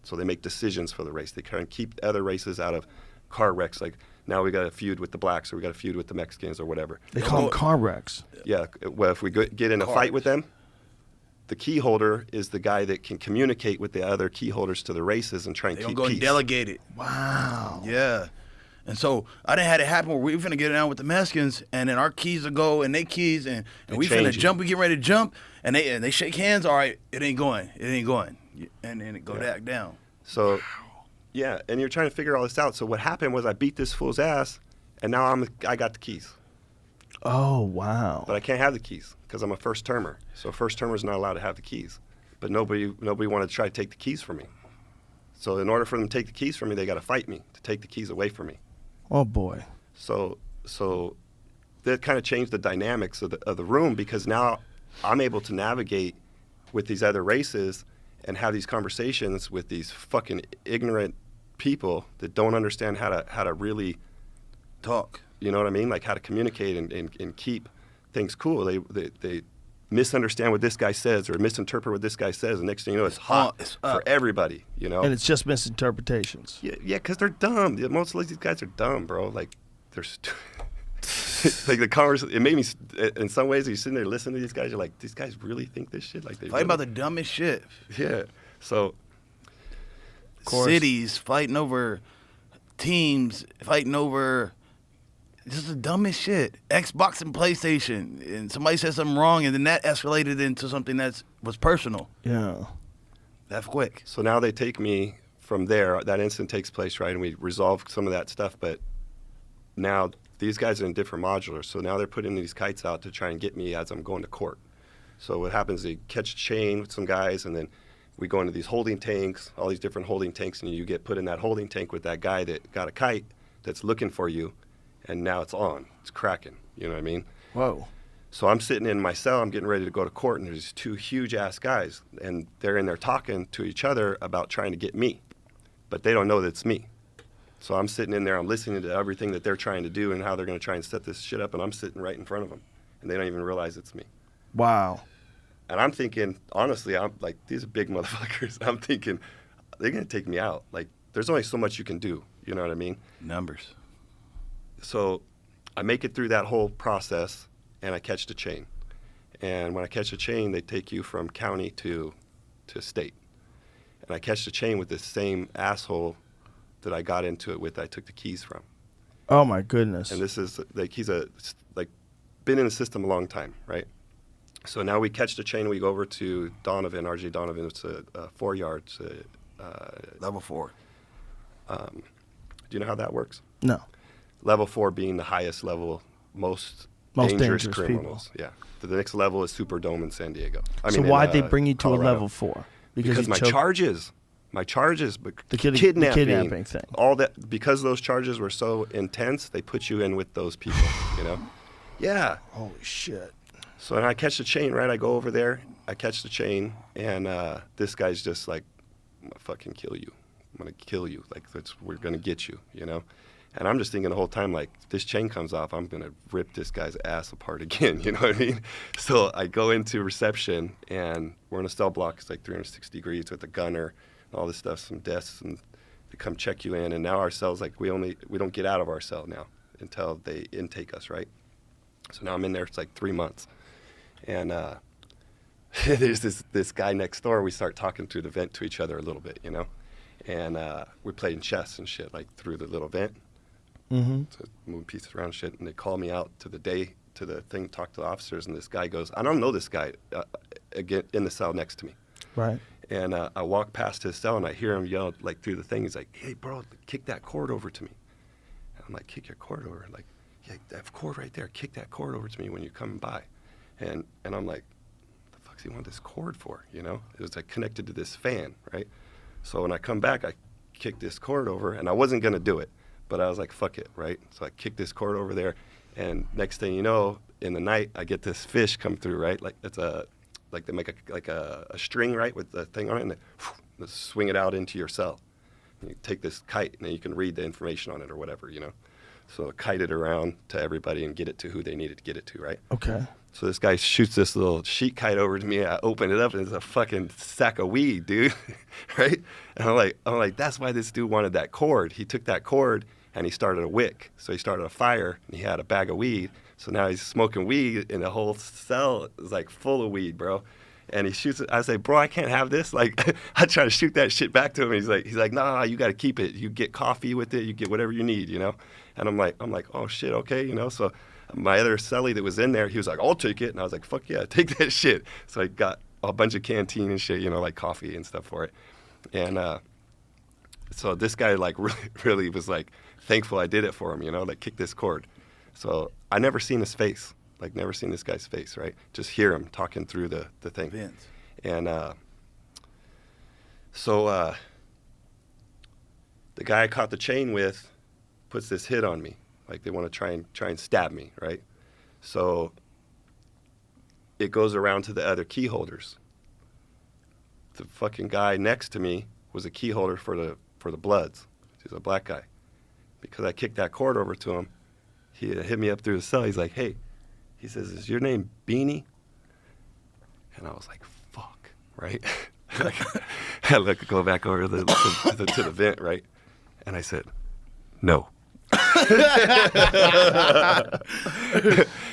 So they make decisions for the race. They kind of keep other races out of car wrecks. Like, now we got a feud with the blacks, or we got a feud with the Mexicans, or whatever. They call them car wrecks. Yeah, well, if we get in a fight with them, the key holder is the guy that can communicate with the other key holders to the races and try and They keep don't go peace. and delegate it. Wow. Yeah. And so I done had it happen where we finna get it down with the Mexicans, and then our keys will go and they keys, and we finna change it. jump. We get ready to jump, and they shake hands. All right, it ain't going, and then it go back down. So, yeah, and you're trying to figure all this out. So what happened was I beat this fool's ass, and now I got the keys, Oh wow. but I can't have the keys because I'm a first termer. So first termer's not allowed to have the keys, but nobody wanted to try to take the keys from me. So in order for them to take the keys from me, they got to fight me to take the keys away from me. Oh boy. So that kind of changed the dynamics of the room, because now I'm able to navigate with these other races and have these conversations with these fucking ignorant people that don't understand how to really Talk. you know what I mean? Like how to communicate and keep things cool. They misunderstand what this guy says or misinterpret what this guy says, and next thing you know, it's hot it's for up. everybody, you know? And it's just misinterpretations. Yeah, because they're dumb. Most of these guys are dumb, bro. Like, they're like the conversation, it made me, in some ways, you're sitting there listening to these guys, you're like, these guys really think this shit? Like they Fighting really? about the dumbest shit. Yeah. So, Cities fighting over teams, fighting over just the dumbest shit. Xbox and PlayStation, and somebody said something wrong, and then that escalated into something that was personal. Yeah. That's quick. so now they take me from there. That incident takes place, right? And we resolve some of that stuff. But now these guys are in different modulars. So now they're putting these kites out to try and get me as I'm going to court. So what happens is they catch a chain with some guys, and then we go into these holding tanks, all these different holding tanks, and you get put in that holding tank with that guy that got a kite that's looking for you, and now it's on. It's cracking. You know what I mean? Whoa. So I'm sitting in my cell, I'm getting ready to go to court, and there's these two huge-ass guys, and they're in there talking to each other about trying to get me, but they don't know that it's me. So I'm sitting in there, I'm listening to everything that they're trying to do and how they're going to try and set this shit up, and I'm sitting right in front of them, and they don't even realize it's me. Wow. And I'm thinking, honestly, I'm like, these are big motherfuckers. I'm thinking, they're going to take me out. Like, there's only so much you can do, you know what I mean? Numbers. So I make it through that whole process, and I catch the chain. And when I catch the chain, they take you from county to state. And I catch the chain with this same asshole that I got into it with, I took the keys from. Oh my goodness. And this is, like, he's been in the system a long time, right? So now we catch the chain, we go over to Donovan, RJ Donovan. It's a 4 yards. Level 4. Do you know how that works? No. Level 4 being the highest level, most dangerous criminals. Yeah. The next level is Superdome in San Diego. So why'd they bring you to Colorado. a level 4? Because you my choked- charges, The kidnapping thing. all that, because those charges were so intense, they put you in with those people, you know? Yeah. Holy shit. So then I catch the chain, right? I go over there, I catch the chain, and this guy's just like, I'm gonna fucking kill you. I'm gonna kill you. Like, we're gonna get you, you know? And I'm just thinking the whole time, like, this chain comes off, I'm gonna rip this guy's ass apart again, you know what I mean? So I go into reception, and we're in a cell block, it's like 360 degrees with a gunner, and all this stuff, some desks, and they come check you in, and now our cell's like, we don't get out of our cell now until they intake us, right? So now I'm in there, it's like 3 months. And there's this guy next door. We start talking through the vent to each other a little bit, you know? And we're playing chess and shit, like, through the little vent. Mm-hmm. So moving pieces around and shit. And they call me out to the thing, talk to the officers, and this guy goes, I don't know this guy, again, in the cell next to me. Right. And I walk past his cell, and I hear him yell, like, through the thing. He's like, hey, bro, kick that cord over to me. And I'm like, kick your cord over? Like, yeah, that cord right there, kick that cord over to me when you're coming by. And I'm like, what the fuck's he want this cord for, you know? It was like connected to this fan, right? So when I come back, I kick this cord over, and I wasn't going to do it, but I was like, fuck it, right? So I kick this cord over there, and next thing you know, in the night, I get this fish come through, right? Like, it's like they make a string, right, with the thing on it, and they swing it out into your cell. And you take this kite, and then you can read the information on it or whatever, you know? So kite it around to everybody and get it to who they needed to get it to, right? Okay. So this guy shoots this little sheet kite over to me. I open it up, and it's a fucking sack of weed, dude. Right? And I'm like, that's why this dude wanted that cord. He took that cord, and he started a wick. So he started a fire, and he had a bag of weed. So now he's smoking weed, and the whole cell is like full of weed, bro. And he shoots it. I say, bro, I can't have this. Like, I try to shoot that shit back to him. And he's like, nah, you got to keep it. You get coffee with it. You get whatever you need, you know? And I'm like, oh shit, okay, you know? So my other cellie that was in there, he was like, I'll take it. And I was like, fuck yeah, take that shit. So I got a bunch of canteen and shit, you know, like coffee and stuff for it. And so this guy, like, really was like thankful I did it for him, you know, like, kick this cord. So I never seen his face. Like, never seen this guy's face, right? Just hear him talking through the thing. Vince. And so the guy I caught the chain with puts this hit on me. Like, they want to try and stab me, right? So it goes around to the other key holders. The fucking guy next to me was a key holder for the Bloods. He's a black guy. Because I kicked that cord over to him, he hit me up through the cell. He's like, hey. He says, is your name Beanie? And I was like, fuck, right? I go back over to the vent, right? And I said, no.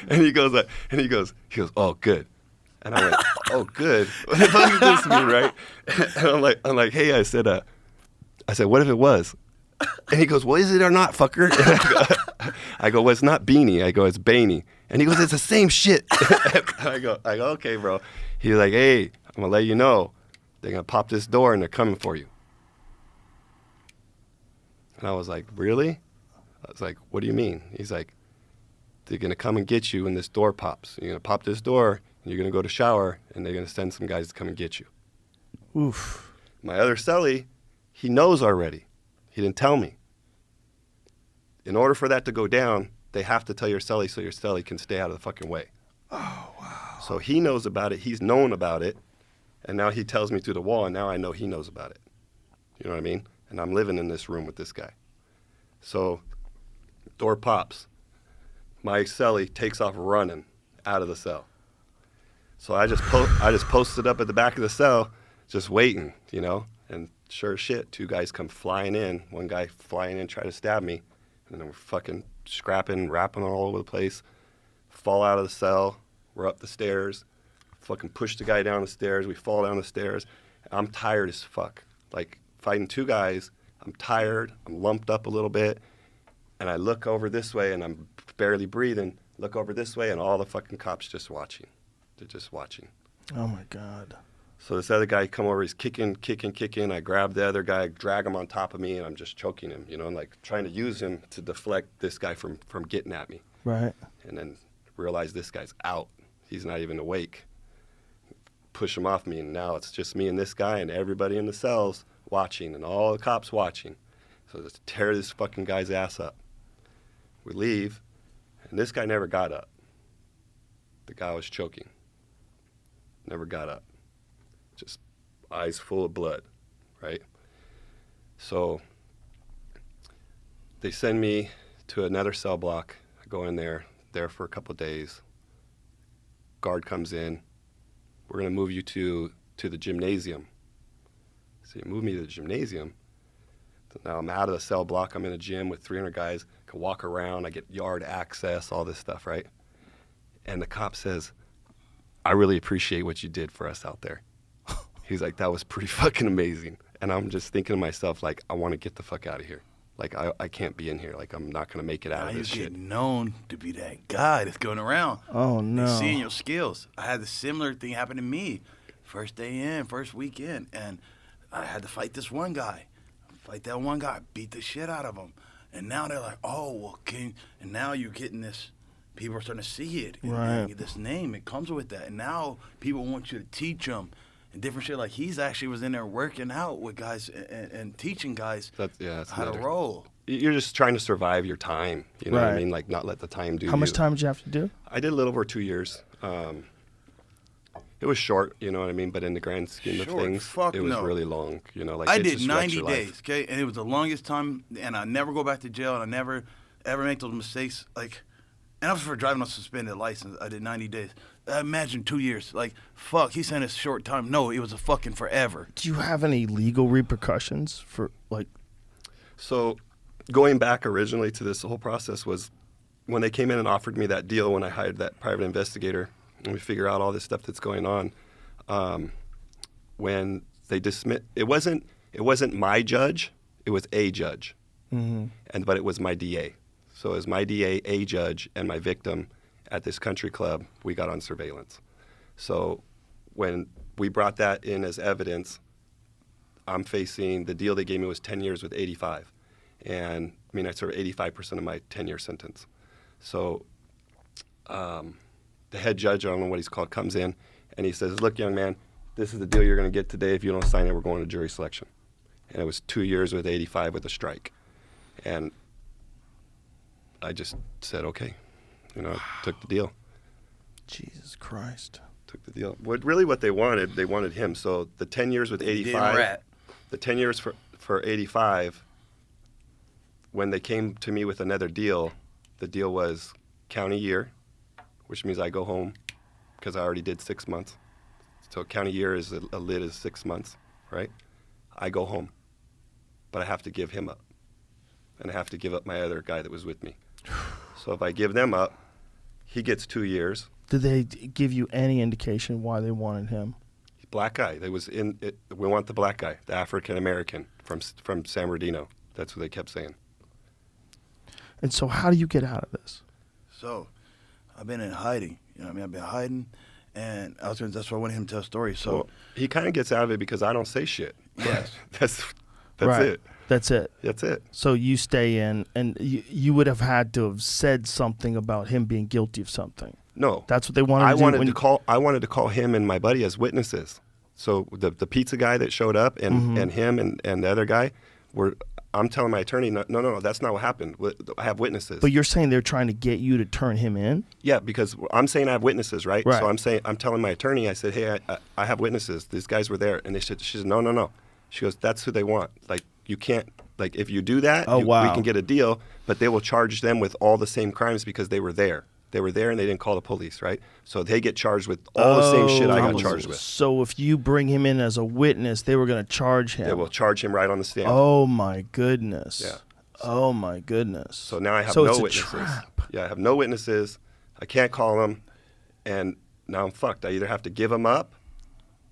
And he goes, oh, good. And I went, oh, good. What the fuck does this mean, right? And I'm like, hey, I said, what if it was? And he goes, well, is it or not, fucker? And I go, well, it's not Beanie. I go, it's Baney. And he goes, it's the same shit. I go, okay, bro. He's like, hey, I'm going to let you know. They're going to pop this door and they're coming for you. And I was like, really? I was like, what do you mean? He's like, they're going to come and get you when this door pops. You're going to pop this door, and you're going to go to shower, and they're going to send some guys to come and get you. Oof. My other cellie, he knows already. He didn't tell me. In order for that to go down, they have to tell your cellie so your cellie can stay out of the fucking way. Oh, wow. So he knows about it. He's known about it. And now he tells me through the wall, and now I know he knows about it. You know what I mean? And I'm living in this room with this guy. So door pops. My cellie takes off running out of the cell. So I just posted up at the back of the cell, just waiting, you know. And sure as shit, two guys come flying in. One guy flying in, try to stab me. And then we're fucking scrapping, rapping all over the place. Fall out of the cell. We're up the stairs. Fucking push the guy down the stairs. We fall down the stairs. I'm tired as fuck. Like, fighting two guys. I'm tired. I'm lumped up a little bit. And I look over this way, and I'm barely breathing. Look over this way, and all the fucking cops just watching. They're just watching. Oh, my God. So this other guy come over, he's kicking. I grab the other guy, drag him on top of me, and I'm just choking him, you know, and like trying to use him to deflect this guy from getting at me. Right. And then realize this guy's out. He's not even awake. Push him off me, and now it's just me and this guy and everybody in the cells watching, and all the cops watching. So let's tear this fucking guy's ass up. We leave, and this guy never got up. The guy was choking. Never got up. Just eyes full of blood, right? So they send me to another cell block. I go in there for a couple of days. Guard comes in. We're going to move you to the gymnasium. So you move me to the gymnasium. So now I'm out of the cell block. I'm in a gym with 300 guys. I can walk around. I get yard access, all this stuff, right? And the cop says, I really appreciate what you did for us out there. He's like, that was pretty fucking amazing. And I'm just thinking to myself, like, I want to get the fuck out of here. Like, I can't be in here. Like, I'm not going to make it out Now of you this get shit. known to be that guy that's going around. Oh, no. And seeing your skills. I had a similar thing happen to me. First day in, first weekend. And I had to fight this one guy. Fight that one guy. Beat the shit out of him. And now they're like, oh, well, King. And now you're getting this. People are starting to see it. And Right. get this name. It comes with that. And now people want you to teach them. And different shit. Like, he's actually was in there working out with guys and teaching guys That's how to another- roll. You're just trying to survive your time. You know what I Right. mean? Like, not let the time do How much you. time did you have to do? I did a little over 2 years. It was short, you know what I mean? But in the grand scheme of Short? things, Fuck it was no. really long. You know, like I it did just wrecks 90 your life. days, okay? And it was the longest time, and I never go back to jail, and I never ever make those mistakes. Like, and I was for driving on suspended license. I did 90 days. Imagine 2 years. Like, fuck, he sent us short time. No, it was a fucking forever. Do you have any legal repercussions for, like, So going back originally to this whole process was when they came in and offered me that deal when I hired that private investigator and we figure out all this stuff that's going on. When they dismissed, it wasn't my judge, it was a judge. Mm-hmm. But it was my DA. So it was my DA, a judge, and my victim at this country club, we got on surveillance. So when we brought that in as evidence, I'm facing, the deal they gave me was 10 years with 85. And I mean, I served 85% of my 10-year sentence. So the head judge, I don't know what he's called, comes in and he says, look, young man, this is the deal you're going to get today. If you don't sign it, we're going to jury selection. And it was 2 years with 85 with a strike. And I just said, okay, you know, took the deal. Jesus Christ. Took the deal. What they wanted him. So the 10 years with 85, the 10 years for 85, when they came to me with another deal, the deal was county year, which means I go home because I already did 6 months. So county year is a lid is 6 months, right? I go home, but I have to give him up. and I have to give up my other guy that was with me. So if I give them up, he gets 2 years. Did they give you any indication why they wanted him? Black guy. They was in it, we want the black guy, the African American from San Bernardino. That's what they kept saying. And so how do you get out of this? So, I've been in hiding. You know what I mean? I've been hiding, and that's why I wanted him to tell a story. So Well, he kind of gets out of it because I don't say shit. Yes. that's Right. it. That's it. That's it. So you stay in, and you would have had to have said something about him being guilty of something. No. That's what they wanted I to do. wanted to call him and my buddy as witnesses. So the pizza guy that showed up and him and the other guy I'm telling my attorney, no, that's not what happened. I have witnesses. But you're saying they're trying to get you to turn him in? Yeah, because I'm saying I have witnesses, right? Right. So I'm telling my attorney, I said, hey, I have witnesses. These guys were there. And she said, no. She goes, that's who they want. Like, you can't, like, if you do that, we can get a deal, but they will charge them with all the same crimes because they were there. They were there and they didn't call the police, right? So they get charged with all the same shit I got charged with. So if you bring him in as a witness, they were going to charge him. They will charge him right on the stand. Oh, my goodness. Yeah. Oh, my goodness. So now I have so no it's a witnesses. Trap. Yeah, I have no witnesses. I can't call them, and now I'm fucked. I either have to give them up,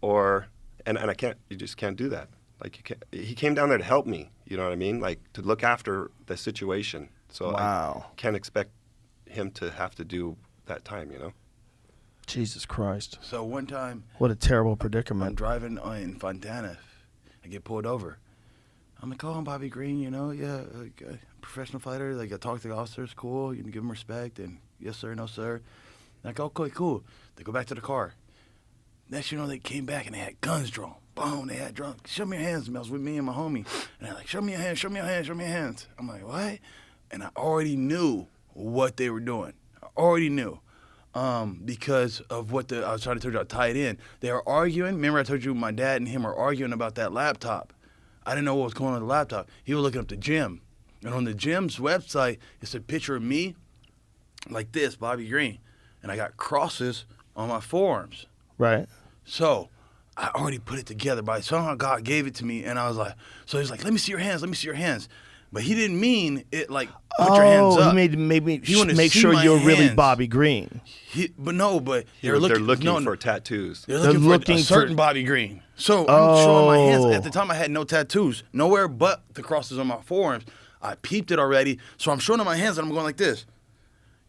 or and I can't. You just can't do that. Like, you can't. He came down there to help me. You know what I mean? Like, to look after the situation. So Wow. I can't expect him to have to do that time. You know. Jesus Christ. So one time, What a terrible I'm predicament. driving in Fontana. I get pulled over. I'm like, oh, I'm Bobby Green, you know, yeah, like, professional fighter. Like, I talk to the officers, cool. You can give them respect, and yes, sir, no, sir. Like, okay, cool. They go back to the car. Next, you know, they came back and they had guns drawn. Boom, they had drunk. Show me your hands. I was with me and my homie. And they're like, show me your hands, show me your hands, show me your hands. I'm like, what? And I already knew what they were doing. I already knew. Because of what I was trying to tell you, I tied in. They were arguing. Remember I told you my dad and him are arguing about that laptop. I didn't know what was going on with the laptop. He was looking up the gym. And on the gym's website, it's a picture of me like this, Bobby Green. And I got crosses on my forearms. Right. So I already put it together, but somehow God gave it to me, and I was like, so he's like, let me see your hands, let me see your hands. But he didn't mean it like, put your hands up. He made He wanted to make see sure my you're really hands. Bobby Green. But They're looking no, for tattoos. They're They're looking looking for a for- certain Bobby Green. So I'm showing my hands. Oh. At the time, I had no tattoos, nowhere but the crosses on my forearms. I peeped it already, so I'm showing them my hands, and I'm going like this.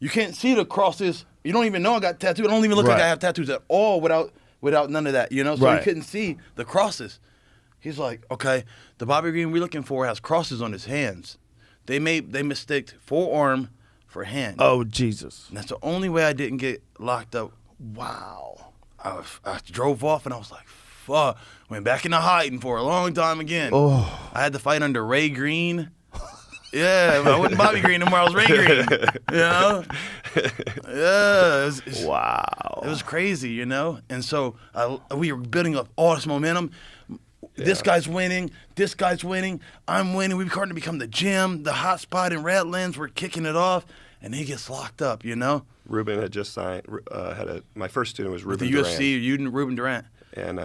You can't see the crosses. You don't even know I got tattoos. I don't even look like Right. I have tattoos at all without none of that, you know? So Right. he couldn't see the crosses. He's like, okay, the Bobby Green we're looking for has crosses on his hands. They mistaked forearm for hand. Oh, Jesus. And that's the only way I didn't get locked up. Wow. I drove off and I was like, fuck. Went back into hiding for a long time again. Oh. I had to fight under Ray Green. Yeah, I wasn't Bobby Green anymore. I was Ray Green. You know? Yeah. Wow. It was crazy, you know? And so we were building up all this momentum. This guy's winning. This guy's winning. I'm winning. We're starting to become the gym, the hot spot in Redlands. We're kicking it off. And he gets locked up, you know? Ruben had just signed. My first student was With Ruben the Durant. UFC, you and Ruben Durant. And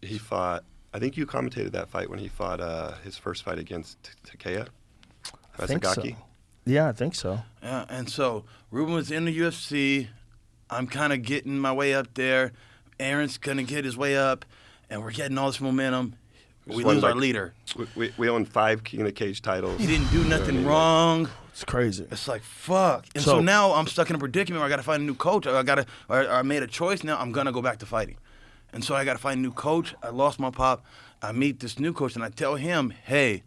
he fought. I think you commentated that fight when he fought his first fight against Takeya. I think so. Yeah, I think so. Yeah, and so Ruben was in the UFC. I'm kind of getting my way up there. Aaron's going to get his way up, and we're getting all this momentum. We lose our leader. We own 5 King of the Cage titles. He didn't do nothing wrong. It's crazy. It's like, fuck. And so now I'm stuck in a predicament where I got to find a new coach. I made a choice now. I'm going to go back to fighting. And so I got to find a new coach. I lost my pop. I meet this new coach, and I tell him, hey,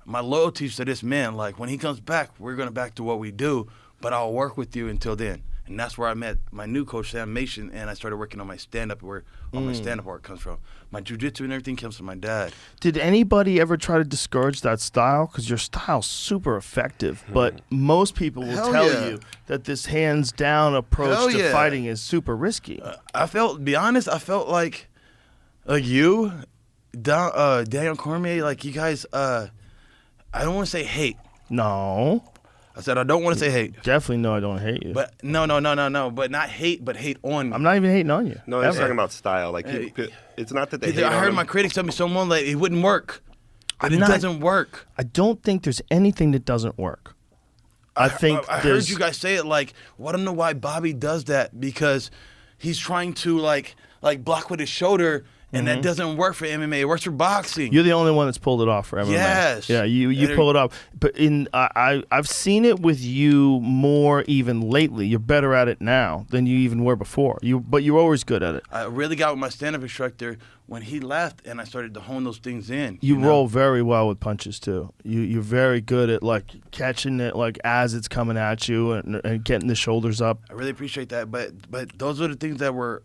my loyalty's to this man. Like, when he comes back, we're going to back to what we do, but I'll work with you until then. And that's where I met my new coach, Sam Mason, and I started working on my stand-up, where all my stand-up art comes from. My jiu-jitsu and everything comes from my dad. Did anybody ever try to discourage that style? Because your style's super effective, but most people will Hell tell yeah. you that this hands-down approach Hell to yeah. fighting is super risky. I felt like you, Daniel Cormier, like you guys, I don't want to say hate. No. I said I don't want to say hate. Definitely no, I don't hate you. But no. But not hate, but hate on me. I'm not even hating on you. No, he's Ever. talking about style. Like, Hey. it's not that they hate I heard on my him. critics tell me someone like it wouldn't work. But it doesn't work. I don't think there's anything that doesn't work. I think I heard you guys say it like, well, I don't know why Bobby does that, because he's trying to like block with his shoulder, and that doesn't work for MMA. It works for boxing. You're the only one that's pulled it off for MMA. Yes. Yeah, you pull it off. But I've seen it with you more even lately. You're better at it now than you even were before. But you're always good at it. I really got with my stand-up instructor when he left, and I started to hone those things in. You know? roll very well with punches too. You're very good at like catching it like as it's coming at you and getting the shoulders up. I really appreciate that. But those are the things that were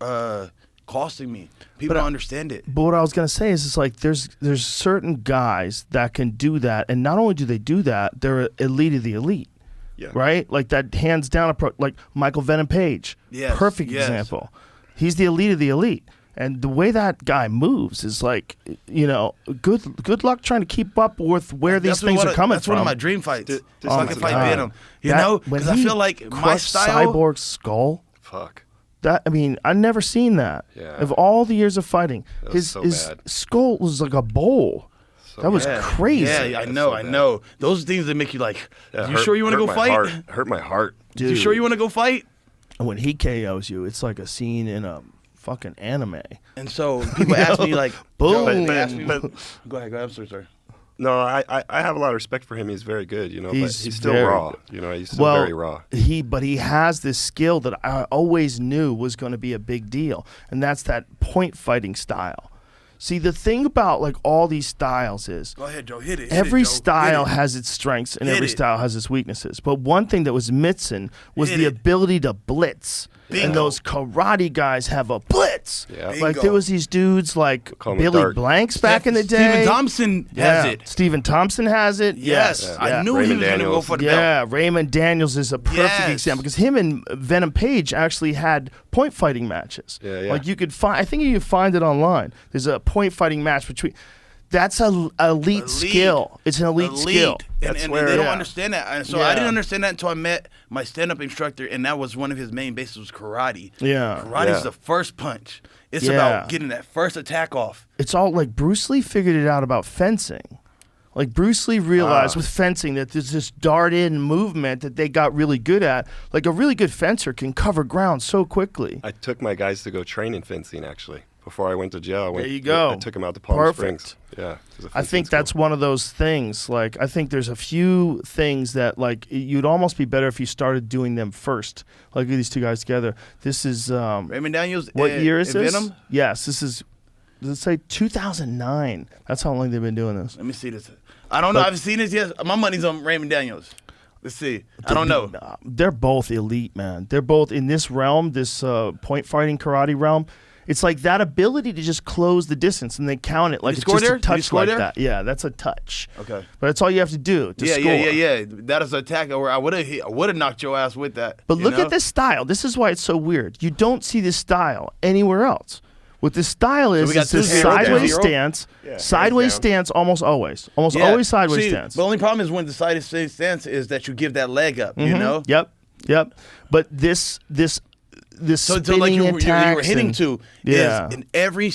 costing me. People don't understand it. But what I was gonna say is, it's like there's certain guys that can do that, and not only do they do that, they're elite of the elite. Yeah. Right? Like that hands down approach, like Michael Venom Page. Yes, Perfect yes. example. He's the elite of the elite. And the way that guy moves is like, good luck trying to keep up with where these things are coming that's from. one of my dream fights. Just So I like can the fight guy. Venom. Because I feel like my crushed style. Cyborg's skull. Fuck. I've never seen that. Yeah. Of all the years of fighting, That his was so bad. skull was like a bowl. So That was bad. crazy. Yeah, I That's know, so I bad. know. Those are things that make you like, That you hurt- sure you want to hurt go my fight? heart. Hurt my heart. You sure you want to go fight? And when he KOs you, it's like a scene in a fucking anime. And so people ask me like, Boom. they ask me, But- go ahead, I'm so sorry. No, I have a lot of respect for him. He's very good, but He's he's still very raw. good. He's still very raw. But he has this skill that I always knew was going to be a big deal, and that's that point fighting style. See, the thing about like all these styles is Go ahead, Joe, hit it. every Joe. style Hit it. has its strengths and Hit every it. style has its weaknesses. But one thing that was missing was Hit the it. ability to blitz. Bingo. And those karate guys have a blitz. Yeah. Like Bingo. there was these dudes like Call 'em Billy dark. Blanks back in the day. Stephen Thompson has it. Stephen Thompson has it. Yes, I knew Raymond he was going to go Daniels. for the belt. Yeah, Raymond Daniels is a perfect Yes. example because him and Venom Page actually had point fighting matches. Yeah. Like you could find, I think you can find it online. There's a point fighting match between. That's a elite skill. It's an elite skill. And That's they where- don't Yeah. understand that. And so Yeah. I didn't understand that until I met my stand-up instructor, and that was one of his main bases was karate. Yeah. Karate is Yeah. the first punch. It's Yeah. about getting that first attack off. It's all like Bruce Lee figured it out about fencing. Like Bruce Lee realized with fencing that there's this dart-in movement that they got really good at. Like a really good fencer can cover ground so quickly. I took my guys to go train in fencing actually. Before I went to jail, There you go. I took them out to Palm Perfect. Springs. Yeah. it was a I fencing think school. that's one of those things. Like, I think there's a few things that, like, you'd almost be better if you started doing them first. Like, these two guys together. This is, Raymond Daniels. what year is and this? Venom? Yes, this is, let's say 2009. That's how long they've been doing this. Let me see this. I don't know. I've seen this yet. My money's on Raymond Daniels. Let's see. I don't know. They're both elite, man. They're both in this realm, this point fighting karate realm. It's like that ability to just close the distance and they count it like you it's score just there? a Did you touch score like there? that. Yeah, that's a touch. Okay. But that's all you have to do to score. Yeah. That is an attack where I would have knocked your ass with that. But you look know? at this style. This is why it's so weird. You don't see this style anywhere else. What this style is, we got is this two zero sideways down. stance. Yeah, Sideways hands down. stance almost always. Almost Yeah. always sideways See, stance. The only problem is when the sideways stance is that you give that leg up, you know? Yep. But this So spinning like you were attacks hitting and- to Yeah. is in every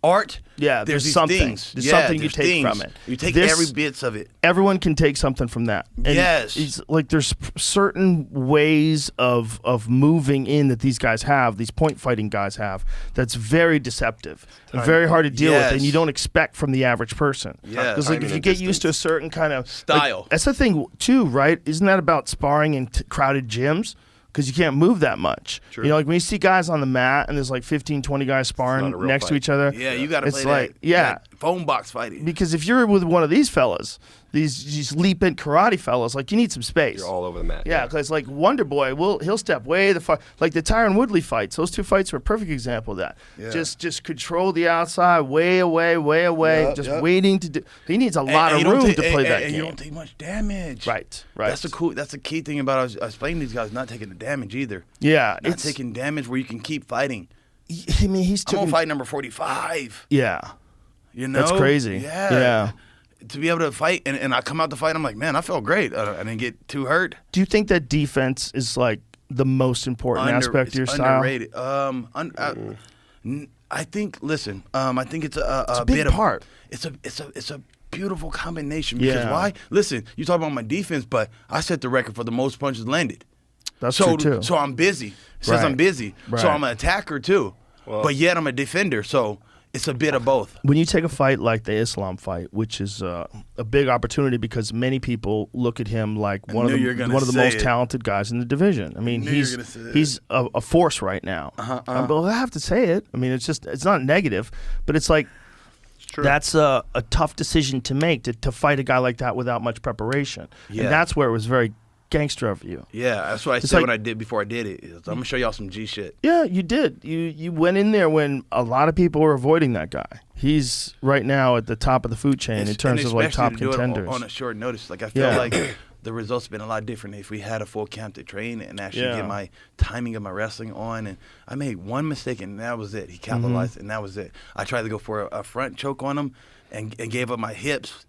art. Yeah, there's there's these something. things. There's Yeah, something you there's take things. from it. You take This- every bits of it. Everyone can take something from that. And Yes. it's like there's certain ways of moving in that these guys have, these point fighting guys have, that's very deceptive and very hard to deal with, and Yes. you don't expect from the average person. Yes. Because like Timing if you and get used to a distance. certain kind of Style. like, that's the thing too, right? Isn't that about sparring in crowded gyms? Because you can't move that much. True. You know, like when you see guys on the mat and there's like 15, 20 guys sparring not a real next to fight. each other. Yeah, you got to It's play like, that. yeah. that phone box fighting. Because if you're with one of these fellas, these leap in karate fellas, like you need some space. You're all over the mat. Yeah, because like Wonder Boy, he'll step way the far. Like the Tyron Woodley fights, those two fights were a perfect example of that. Yeah. Just control the outside, way away, Yep, just yep. waiting to do. He needs a lot And of you don't room take- to play that and game. you don't take much damage. Right. That's the key thing about us playing these guys, not taking the damage either. Yeah, Not it's. taking damage where you can keep fighting. I mean, he's I'm on taking. fight number 45. Yeah, You know? that's crazy. Yeah. To be able to fight, and I come out to fight, I'm like, man, I felt great. I didn't get too hurt. Do you think that defense is like the most important aspect of your it's style? underrated. I think. Listen. I think it's a a big bit of part. It's a beautiful combination. Because Yeah. why? Listen, you talk about my defense, but I set the record for the most punches landed. That's so, true too. So I'm busy. It says I'm Right. busy. Right. So I'm an attacker too. Well- but yet I'm a defender. So it's a bit of both. When you take a fight like the Islam fight, which is a big opportunity because many people look at him like one of knew you were the gonna most say it. talented guys in the division. I mean, knew you were gonna say it. he's a force right now. But I have to say it. I mean, it's not negative, but it's like True. that's a tough decision to make to fight a guy like that without much preparation. Yeah. And that's where it was very gangster of you. Yeah, that's what I It's said like- when I did before I did it. I'm gonna show y'all some G shit. Yeah, you did. You went in there when a lot of people were avoiding that guy. He's right now at the top of the food chain in terms of like especially top to do it contenders. on a short notice. Like I feel Yeah. like the results have been a lot different if we had a full camp to train and actually Yeah. get my timing of my wrestling on. And I made one mistake and that was it. He capitalized and that was it. I tried to go for a front choke on him and gave up my hips.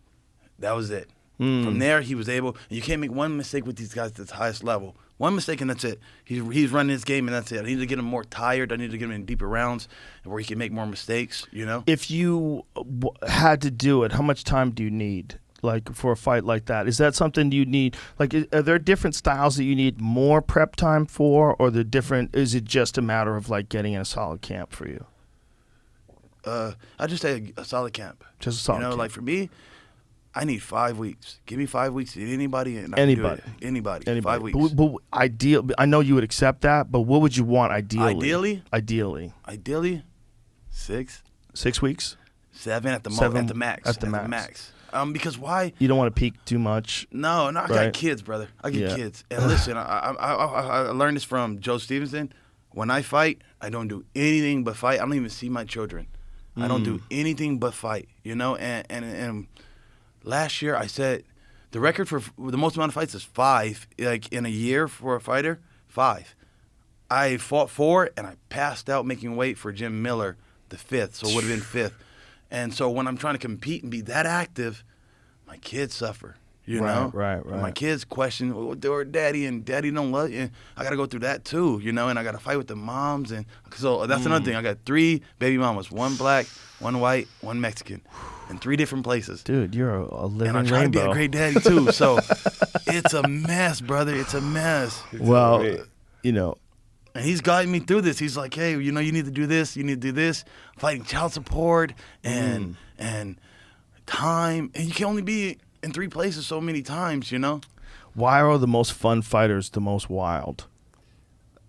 That was it. From there, he was able. And you can't make one mistake with these guys at the highest level. One mistake and that's it. He's running his game and that's it. I need to get him more tired. I need to get him in deeper rounds where he can make more mistakes. You know. If you had to do it, how much time do you need? Like for a fight like that, is that something you need? Like, are there different styles that you need more prep time for, or the different? Is it just a matter of like getting in a solid camp for you? I just say a solid camp. Just a solid You know, camp. like for me, I need 5 weeks. Give me 5 weeks to anybody and I can do Anybody. it. Anybody. Anybody. 5 weeks. But ideal. I know you would accept that, but what would you want ideally? Ideally? Ideally, 6, 6 weeks. 7 at the Seven at the max. at the max. Because why? You don't want to peak too much. No, I Right. got kids, brother. I get Yeah. kids. And listen, I learned this from Joe Stevenson. When I fight, I don't do anything but fight. I don't even see my children. I don't do anything but fight. You know, and last year I said the record for the most amount of fights is 5. Like in a year for a fighter, 5. I fought 4 and I passed out making weight for Jim Miller, the 5th. So it would have been 5th. And so when I'm trying to compete and be that active, my kids suffer. You know, right. And my kids question, well, they're daddy and daddy don't love you. I got to go through that too, you know, and I got to fight with the moms. And so that's another thing. I got 3 baby mamas, 1 black, 1 white, 1 Mexican, in 3 different places. Dude, you're a living And I'm trying rainbow. to be a great daddy too. So it's a mess, brother. It's a mess. Well, you know, And he's guiding me through this. He's like, hey, you know, you need to do this. You need to do this. Fighting child support and time. And you can only be in 3 places so many times, you know? why are the most fun fighters the most wild?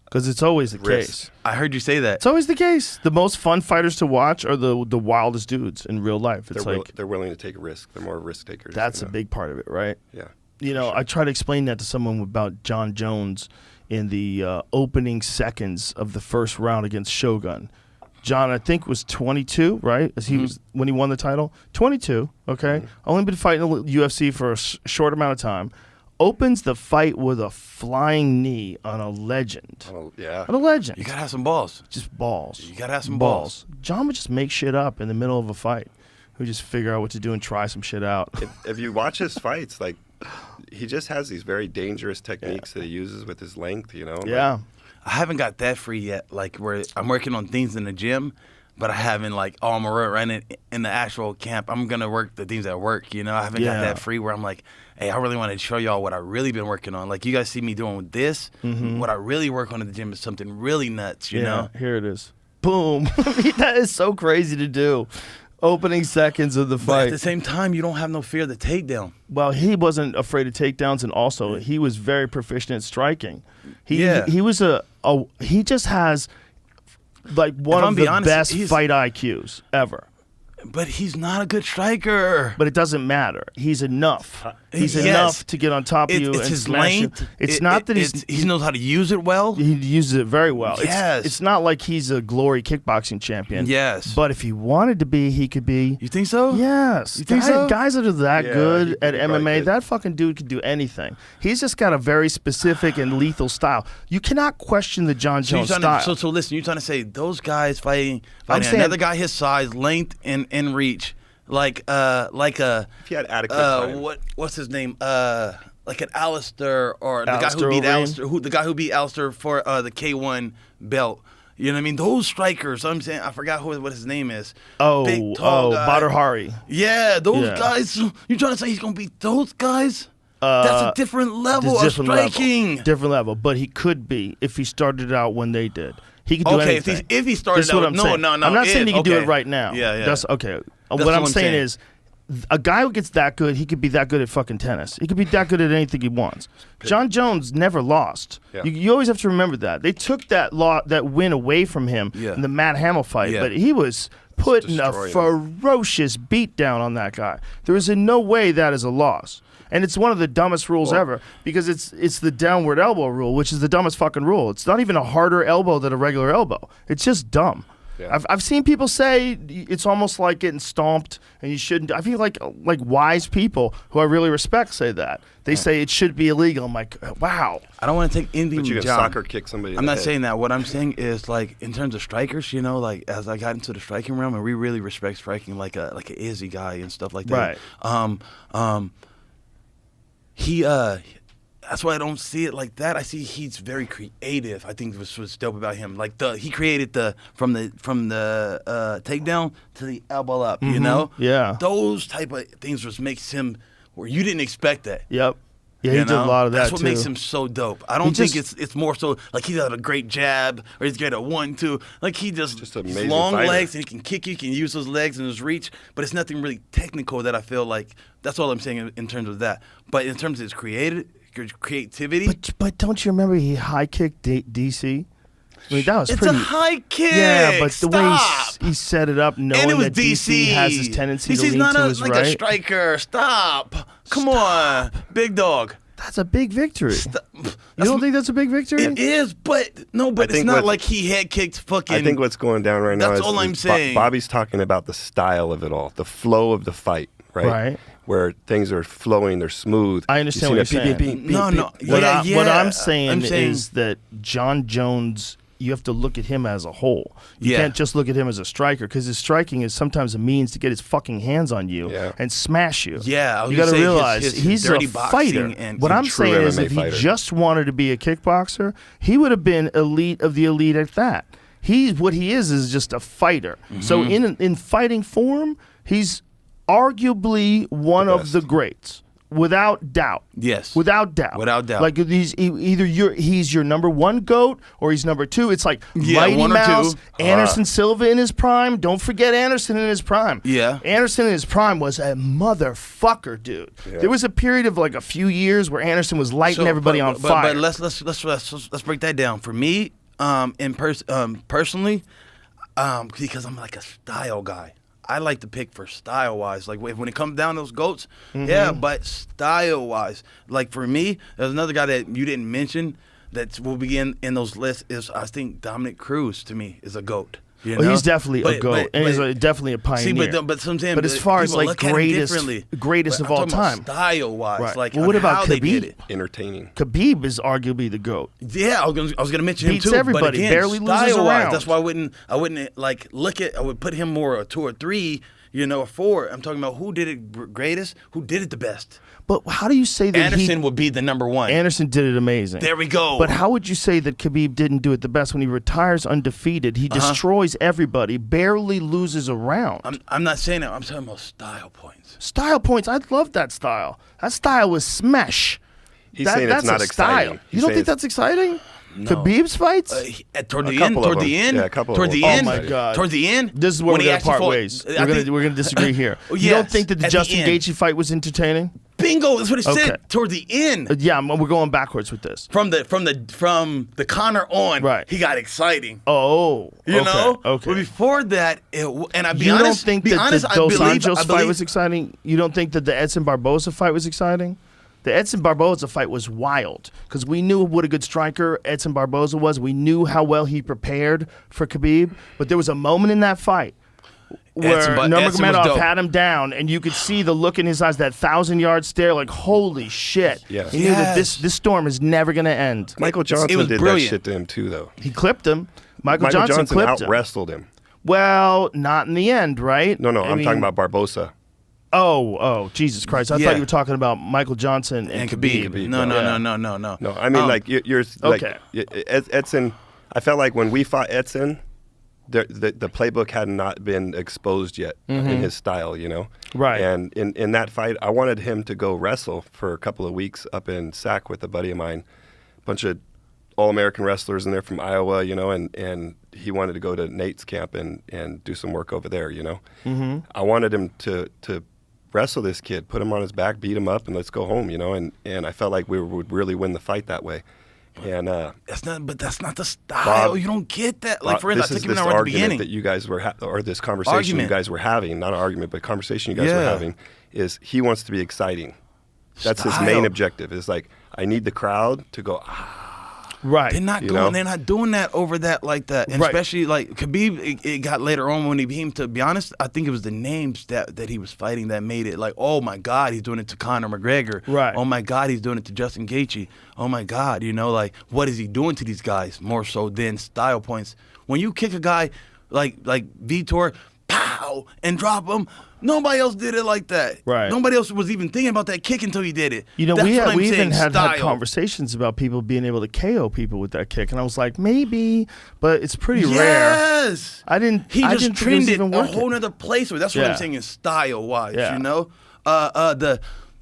Because it's always the case. I heard you say that. It's always the case. The most fun fighters to watch are the wildest dudes in real life. It's They're willing to take a risk. They're more risk takers. that's you a know? big part of it, right? Yeah. You know, I try to explain that to someone about John Jones in the opening seconds of the first round against Shogun. John, I think, was 22, right? As he was when he won the title. 22, okay? Only been fighting the UFC for a short amount of time. Opens the fight with a flying knee on a legend. Well, yeah. On a legend. You got to have some balls. Just balls. You got to have some balls. John would just make shit up in the middle of a fight. He would just figure out what to do and try some shit out. If you watch his fights, like he just has these very dangerous techniques that he uses with his length. You know. Yeah. I haven't got that free yet. Like where I'm working on things in the gym, but I haven't like, oh, I'm running in the actual camp. I'm gonna work the things at work. You know, I haven't got that free where I'm like, hey, I really want to show y'all what I really been working on. Like you guys see me doing with this. What I really work on in the gym is something really nuts. You know. Here it is. Boom. I mean, that is so crazy to do. Opening seconds of the But fight. at the same time, you don't have no fear of the takedown. Well, he wasn't afraid of takedowns, and also he was very proficient at striking. He was he just has like one If I'm of the being honest, best he's- fight IQs ever. But he's not a good striker. But it doesn't matter. He's enough. He's Yes. enough to get on top of you It's and his smash you. length. It's not that he knows how to use it well. he uses it very well. Yes. It's not like he's a glory kickboxing champion. Yes. But if he wanted to be, he could be. You think so? Yes. You think guys, so? guys that are that Yeah, good he at probably MMA, could. that fucking dude could do anything. He's just got a very specific and lethal style. You cannot question the John So, Jones you're trying style. to, so listen, you're trying to say those guys fighting saying- another guy his size, length, and reach, like a If he had adequate time. what's his name? Like an Alistair or the Alistair guy who beat Overeem? Alistair, the guy who beat Alistair for the K1 belt. You know what I mean? Those strikers. I'm saying I forgot what his name is. Oh, Big, tall guy. Badr Hari. Yeah, those Yeah. guys. You trying to say he's gonna beat those guys? That's a different level of Different striking. level. Different level, but he could be if he started out when they did. He could do Okay, anything. if he started This is what out, I'm no, saying. no, no. I'm not saying he can do okay. it right now. Yeah. That's okay. That's What I'm saying is, a guy who gets that good, he could be that good at fucking tennis. He could be that good at anything he wants. John Jones never lost. Yeah. You always have to remember that. They took that win away from him Yeah. in the Matt Hamill fight, Yeah. but he was putting a destroying ferocious beat down on that guy. There is in no way that is a loss. And it's one of the dumbest rules ever because it's the downward elbow rule, which is the dumbest fucking rule. It's not even a harder elbow than a regular elbow. It's just dumb. Yeah. I've seen people say it's almost like getting stomped and you shouldn't. I feel like wise people who I really respect say that. They say it should be illegal. I'm like, wow. I don't want to take anything But you from can John. soccer kick somebody. I'm not saying that. What I'm saying is like in terms of strikers, you know, like as I got into the striking realm, and we really respect striking, like a Izzy guy and stuff like that. Right. He that's why I don't see it like that. I see he's very creative. I think this was dope about him. Like he created from the takedown to the elbow up. You know, Yeah. those type of things was makes him where you didn't expect that. Yep. Yeah, he You did a know? lot of that That's what too. makes him so dope. I don't think just- it's more so like he's got a great jab or he's got a 1-2. Like he just Just an he's amazing long fighter. legs and he can kick you, can use his legs and his reach, but it's nothing really technical that I feel like. That's all I'm saying in terms of that. But in terms of his creativity, But don't you remember he high kicked DC? I mean, that was it's pretty. a high kick. Yeah, but the way Stop. he set it up, knowing And it was that DC has his tendency to DC's lean not to his like right. a striker. Stop. Come on, big dog. That's a big victory. You That's- don't think that's a big victory? It is, but no, but it's think not what- like he head kicked fucking. I think what's going down right now That's is, all I'm is saying. Bobby's talking about the style of it all, the flow of the fight, right? Right. Where things are flowing, they're smooth. I understand You what see you're that beep, saying. beep, beep, No, beep, no. beep. What Yeah, I'm saying I'm saying- is that John Jones, you have to look at him as a whole. You Yeah. can't just look at him as a striker because his striking is sometimes a means to get his fucking hands on you Yeah. and smash you. Yeah, I was you gonna got to say realize his he's dirty a boxing fighter. and What he's a I'm true saying is, MMA if he fighter. just wanted to be a kickboxer, he would have been elite of the elite at that. What he is just a fighter. So in fighting form, he's arguably one of best. the greats. Without doubt. Yes. Without doubt. Without doubt. Like either he's your number one GOAT or he's number two. It's like Yeah, Mighty one or Mouse, two. Anderson Silva in his prime. Don't forget Anderson in his prime. Yeah. Anderson in his prime was a motherfucker, dude. There was a period of like a few years where Anderson was lighting everybody on fire. But let's break that down. For me, personally, because I'm like a style guy. I like to pick for style-wise. Like, when it comes down to those GOATs, yeah, but style-wise. Like, for me, there's another guy that you didn't mention that will be in those lists is, I think, Dominic Cruz, to me, is a GOAT. You know? He's definitely a GOAT, and he's definitely a pioneer. See, but sometimes But as far as people like look at him greatest differently. of But all I'm talking about time, style-wise, Right. like Well, what on about how they Khabib? did it. Entertaining. Khabib is arguably the GOAT. Yeah, I was gonna mention Beats him too. everybody, but again, barely loses style-wise, around. that's why I wouldn't like look at. I would put him more a 2 or 3, a 4. I'm talking about who did it greatest, who did it the best. But how do you say that Anderson would be the number 1. Anderson did it amazing. There we go. But how would you say that Khabib didn't do it the best when he retires undefeated? He destroys everybody, barely loses a round. I'm not saying that. I'm talking about style points. Style points. I love that style. That style was smash. He's saying that's it's not a exciting. style. He's You don't saying think it's- that's exciting? Khabib's fights? Toward A the couple of end. them. Yeah, a couple of Toward them. the Oh end. my God. Toward the end. This is where when we're he gonna actually part fought- ways. I think- We're gonna disagree here. You Yes, don't think that the at the Justin end. Gaethje fight was entertaining? Bingo. That's what it Okay. said. Toward the end. Yeah, we're going backwards with this. From the Connor on, Right. he got exciting. Oh, You okay, know, okay. But before that, and I be You honest, don't think be that honest, the I Dos believe- Anjos I fight believe- was exciting? You don't think that the Edson Barboza fight was exciting? The Edson Barboza fight was wild because we knew what a good striker Edson Barboza was. We knew how well he prepared for Khabib. But there was a moment in that fight where Edson was Nurmagomedov dope. had him down, and you could see the look in his eyes, that 1,000-yard stare, like, holy shit. Yeah. He knew that Yes. this storm is never going to end. Michael Johnson was did brilliant. that shit to him too, though. He clipped him. Michael Michael Johnson clipped out him. wrestled him. Well, not in the end, right? No, I I'm mean- talking about Barbosa. Oh, Jesus Christ! I Yeah. thought you were talking about Michael Johnson and and Khabib. Khabib. No. No, I mean, like you're like Okay. Edson. I felt like when we fought Edson, the playbook had not been exposed yet in his style, you know? Right. And in that fight, I wanted him to go wrestle for a couple of weeks up in Sac with a buddy of mine, a bunch of all-American wrestlers in there from Iowa, you know, and he wanted to go to Nate's camp and do some work over there, you know? Mm-hmm. I wanted him to wrestle this kid, put him on his back, beat him up, and let's go home, you know? And I felt like we would really win the fight that way. And that's not the style. Bob, you don't get that. Like for this instance, I is took him this out at the argument beginning. that you guys were or this conversation you guys were having, not an argument, but conversation you guys were having, is he wants to be exciting. That's his main objective. Is like, I need the crowd to go, Right. They're not going. They're not doing that over that like that. And especially like Khabib, it got later on when he became. To be honest, I think it was the names that he was fighting that made it like, oh my God, he's doing it to Conor McGregor. Right. Oh my God, he's doing it to Justin Gaethje. Oh my God, like what is he doing to these guys more so than style points? When you kick a guy like Vitor, pow, and drop him. Nobody else did it like that. Right. Nobody else was even thinking about that kick until he did it. You know, That's we even had style. conversations about people being able to KO people with that kick, and I was like, maybe, but it's pretty rare. Yes. I didn't. He I just didn't trained think it even a worth whole it. nother place. That's what I'm saying is style-wise, Yeah. you know?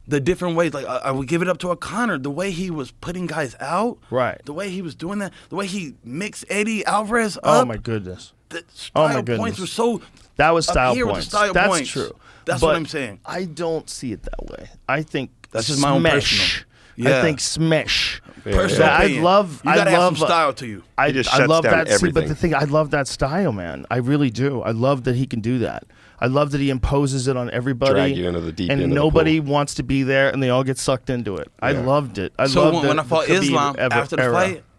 The different ways, like I would give it up to a Conor, the way he was putting guys out. Right. The way he was doing that, the way he mixed Eddie Alvarez up. Oh my goodness. The style my goodness. points were so That was up style here with the points. style That's points. true. That's But what I'm saying. I don't see it that way. I think That's just my own smash. personal. I think smash. Personal I opinion. love. You I gotta love have some style to you. I, He just I shuts love down that. See, but everything. the thing, I love that style, man. I really do. I love that he can do that. I love that he imposes it on everybody. Drag you into the deep and end of the nobody pool. wants to be there, and they all get sucked into it. I loved it. I So loved when I fought the Khabib Islam after the era.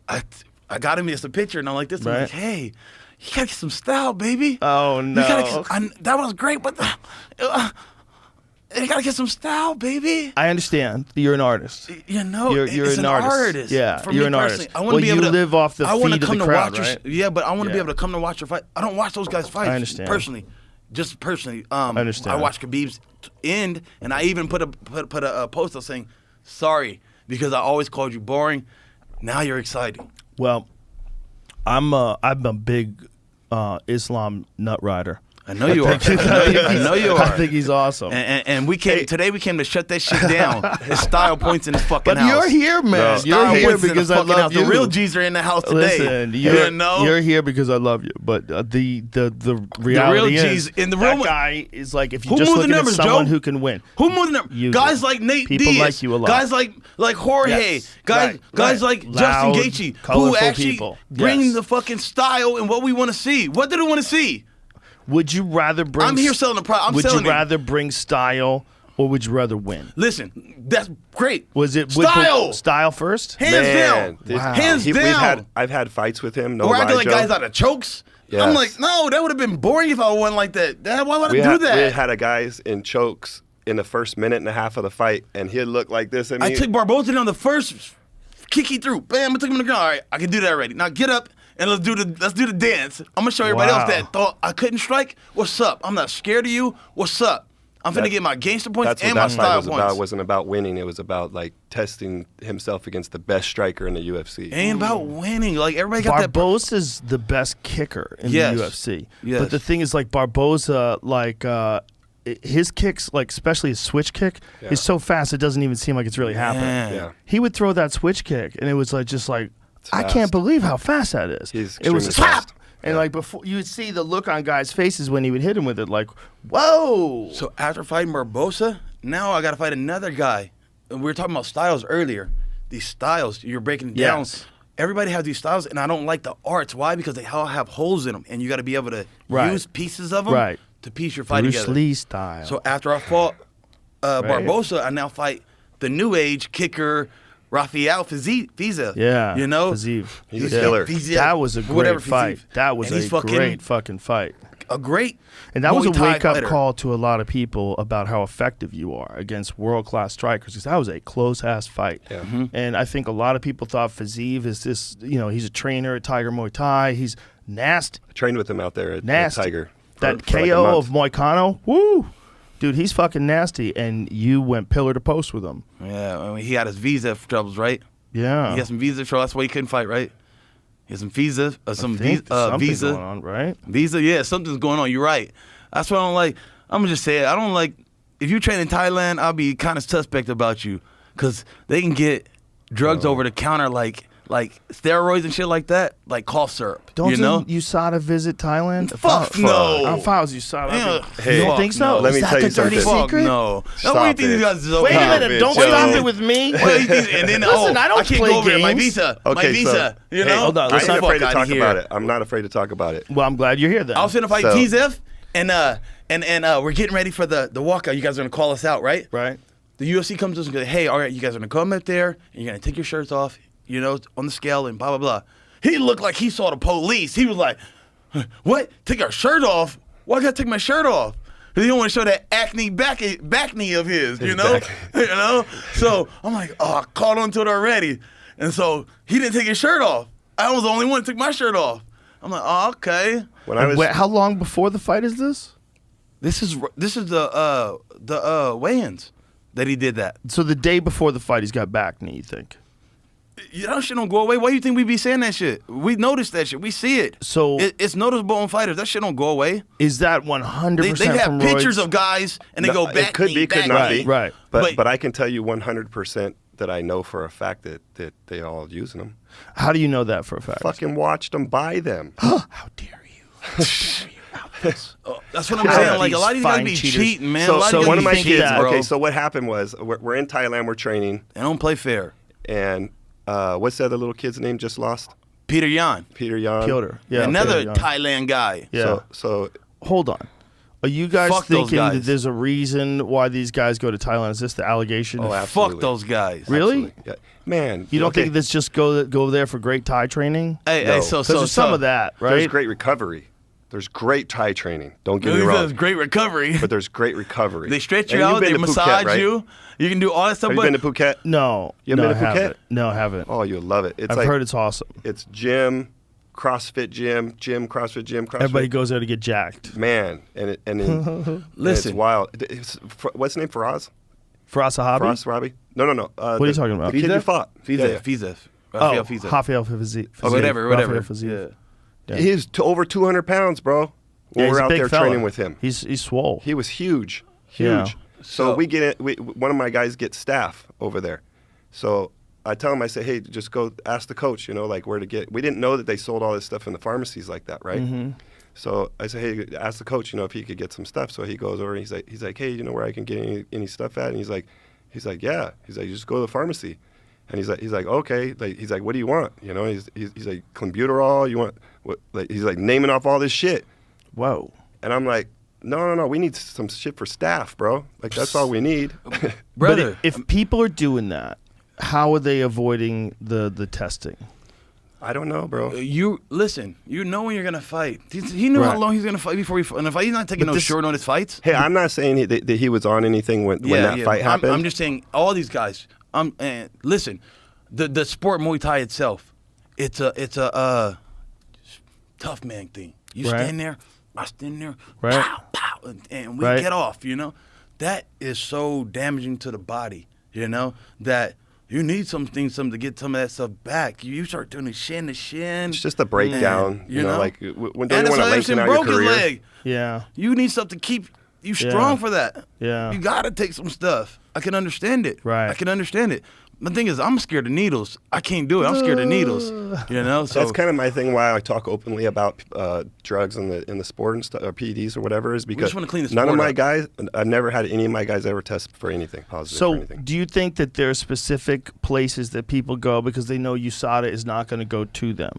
fight, I got him just a picture, and I'm like this. I'm Right. like, hey, you gotta get some style, baby. Oh You gotta no! get, that was great, but you gotta get some style, baby. I understand. You're an artist. You know, You're it's an artist. Yeah, For you're me an artist. personally, I want Well, to be you able to live off the I wanna feed of come the to crowd, watch right? Yeah, but I want to be Yeah. able to come to watch your fight. I don't watch those guys fight. I understand. Personally, just personally. I understand. I watched Khabib's end, and I even put a post up saying, "Sorry, because I always called you boring. Now you're exciting." Well, I'm a big Islam nut rider. I know you are. I know you I are. think he's awesome. And we came today. We came to shut that shit down. His style points in his fucking But house. you're here, man. No. You're Style here points in because the I fucking love house. you. The real G's are in the house today. Listen, you you're here because I love you. But the reality G's is, in the that real- guy is like, if you Who just moved look the at numbers, someone Joe? who can win. Who moved the number? You Guys do. like Nate People Diaz. like you a lot. Guys like Jorge. Yes. Guys Right. like Loud, Justin Gaethje, who colorful actually people. bring Yes. the fucking style and what we want to see. What do we want to see? Would you rather bring? I'm here selling the product. Would selling you it. rather bring style or would you rather win? Listen, that's great. Was it style? Style first? Hands Man, down. Wow. Hands down. I've had fights with him. No We're acting lie, like Joe. guys out of chokes. Yes. I'm like, no, that would have been boring if I won like that. Why would I do that? We had a guys in chokes in the first minute and a half of the fight, and he'd look like this. I mean, I took Barboza down the first kick he threw. Bam, I took him to the ground. All right, I can do that already. Now get up and let's do the dance. I'm gonna show everybody Wow. else that thought I couldn't strike. What's up? I'm not scared of you. What's up? I'm finna get my gangster points that's what and my that fight style was points. about. It wasn't about winning. It was about like testing himself against the best striker in the UFC. It ain't about winning. Like everybody got that. Barboza's the best kicker in Yes. the UFC. Yes. But the thing is, like Barboza, like his kicks, like especially his switch kick, is so fast it doesn't even seem like it's really happening. Man. Yeah. He would throw that switch kick, and it was like just like I fast. can't believe how fast that is. He's it was extremely slap, fast. and Yeah. like before you would see the look on guys' faces when he would hit him with it, like whoa. So after fighting Barboza, now I got to fight another guy. And we were talking about styles earlier. These styles, you're breaking it down. Yes. Everybody has these styles, and I don't like the arts. Why? Because they all have holes in them, and you got to be able to Right. use pieces of them Right. to piece your fight Bruce together. Lee style. So after I fought Barboza, I now fight the new age kicker Rafael Fiziev. yeah, you know, Fiziev. He's a killer. Fiziev, That was a great whatever, fight. Fiziev. That was And he's a fucking great fucking fight. a great. And that was a Muay Thai wake-up fighter. call to a lot of people about how effective you are against world-class strikers, because that was a close-ass fight. Yeah. Mm-hmm. And I think a lot of people thought Fiziev is this, he's a trainer at Tiger Muay Thai. He's nasty. I trained with him out there at Nasty. Tiger. That for like a KO month. of Moicano, woo! Dude, he's fucking nasty. And you went pillar to post with him. Yeah, I mean, he had his visa troubles, right? Yeah. He had some visa trouble. That's why he couldn't fight, right? He has some visa, I think there's something visa going on, right? Visa, yeah, something's going on. You're right. That's what I don't like. I'm gonna just say it. I don't like if you train in Thailand. I'll be kind of suspect about you because they can get drugs over the counter like steroids and shit like that, like cough syrup. Don't you know? USADA visit Thailand? Fuck no. If I was USADA, Yeah. Hey, you don't think so? no. Let Is me that tell the you dirty something. Fuck secret? no. What do you Stop think these it. guys is over Wait a here? minute! Don't Yo. stop it with me. What do you think? And then Listen, I don't can't play go over there. My games. visa, my Okay, visa. so- You know, Hey, hold on, I ain't let's afraid to outta talk here. about it. I'm not afraid to talk about it. Well, I'm glad you're here then. I was in a fight So- TZF, and we're getting ready for the walkout. You guys are gonna call us out, right? right? The UFC comes to us and goes, hey, all right, you guys are gonna come up there and you're gonna take your shirts off, you know, on the scale and blah blah blah. He looked like he saw the police. He was like, what? Take our shirt off? Why I gotta take my shirt off? Because he don't want to show that acne back knee of his, you know? You know? So I'm like, oh, I caught on to it already. And so he didn't take his shirt off. I was the only one that took my shirt off. I'm like, oh, okay. When I was Wait, how long before the fight is this? This is the weigh-ins that he did that. So the day before the fight, he's got back knee. You think? You know, shit don't go away. Why do you think we be saying that shit? We notice that shit. We see it. So- it's noticeable on fighters. That shit don't go away. Is that 100% They have from pictures roids? of guys and they No, go back. it could knee, be, could back not knee. be. Right. But- But I can tell you 100% that I know for a fact that they all using them. How do you know that for a fact? Fucking watched them buy them. How dare you? Oh, that's what I'm How saying. are Like a lot of these guys fine be cheaters? cheating, man. So, a lot so of one these of my guys be kids. cheating, bro. Okay, so what happened was we're in Thailand. We're training, They don't play fair. and what's the other little kid's name? Just lost. Peter Yan, Peter Yan. Piotr. Yeah. another Piotr, yeah. Thailand guy. Yeah. So Hold on. Are you guys Fuck those thinking that guys. there's a reason why these guys go to Thailand? Is this the allegation? Oh, absolutely. Fuck those guys. Really? Absolutely. Yeah. Man, You don't okay, think this just go there for great Thai training? Hey, No. so Because there's some of that, right? there's great recovery. There's great Thai training. Don't get me There's wrong. great recovery. But there's great recovery. They stretch And you you've out. been They to Phuket, massage right? you. You can do all that stuff. Have you But been to Phuket? No. You no, ever been to I haven't. Phuket? No, I haven't. Oh, you'll love it. It's I've like heard it's awesome. it's gym, CrossFit gym, CrossFit gym, CrossFit. Everybody goes there to get jacked. Man, and it's Listen. wild. What's his name? Faraz? Faraz Sahabi? Faraz Rabi? No. What are you talking about? The kid you fought. Fizef. Oh, Rafael Fizef. Rafael Fiziev. Whatever. Rafael Fiziev. Yeah. Yeah. He's over 200 pounds, bro. When Yeah, he's we're a out big there fella. training with him. He's swole. He was huge. Yeah. So we get it. One of my guys gets staff over there. So I tell him, I say, hey, just go ask the coach, like where to get. We didn't know that they sold all this stuff in the pharmacies like that, right? Mm-hmm. So I say, hey, ask the coach, if he could get some stuff. So he goes over and he's like, hey, you know where I can get any stuff at? And he's like, yeah. He's like, you just go to the pharmacy. And he's like, okay. He's like, what do you want? He's like, clenbuterol. You want what? He's like naming off all this shit. Whoa. And I'm like, no, we need some shit for staff, bro. Like, that's all we need. Brother. But if people are doing that, how are they avoiding the testing? I don't know, bro. You listen. You know when you're gonna fight. He knew how Right. long he's gonna fight before he fought. And if he's not taking no this- short on his fights. Hey, I'm not saying that he was on anything when that fight happened. I'm just saying all these guys. And listen, the sport Muay Thai itself, it's a tough man thing. You Right. stand there, I stand there, Right. pow, pow, and we Right. get off. That is so damaging to the body. That you need something to get some of that stuff back. You start doing the shin to shin. It's just a breakdown. You know? Like when And don't you want to Anderson lengthen out your broke his career? leg. Yeah. You need something to keep you strong for that. Yeah. You got to take some stuff. I can understand it. Right. I can understand it. The thing is, I'm scared of needles. I can't do it. I'm scared of needles. So That's kind of my thing. Why I talk openly about drugs in the sport and stuff, or PEDs or whatever, is because wanna clean the none of sport my up. guys, I've never had any of my guys ever test for anything positive. for So, anything. do you think that there are specific places that people go because they know USADA is not going to go to them,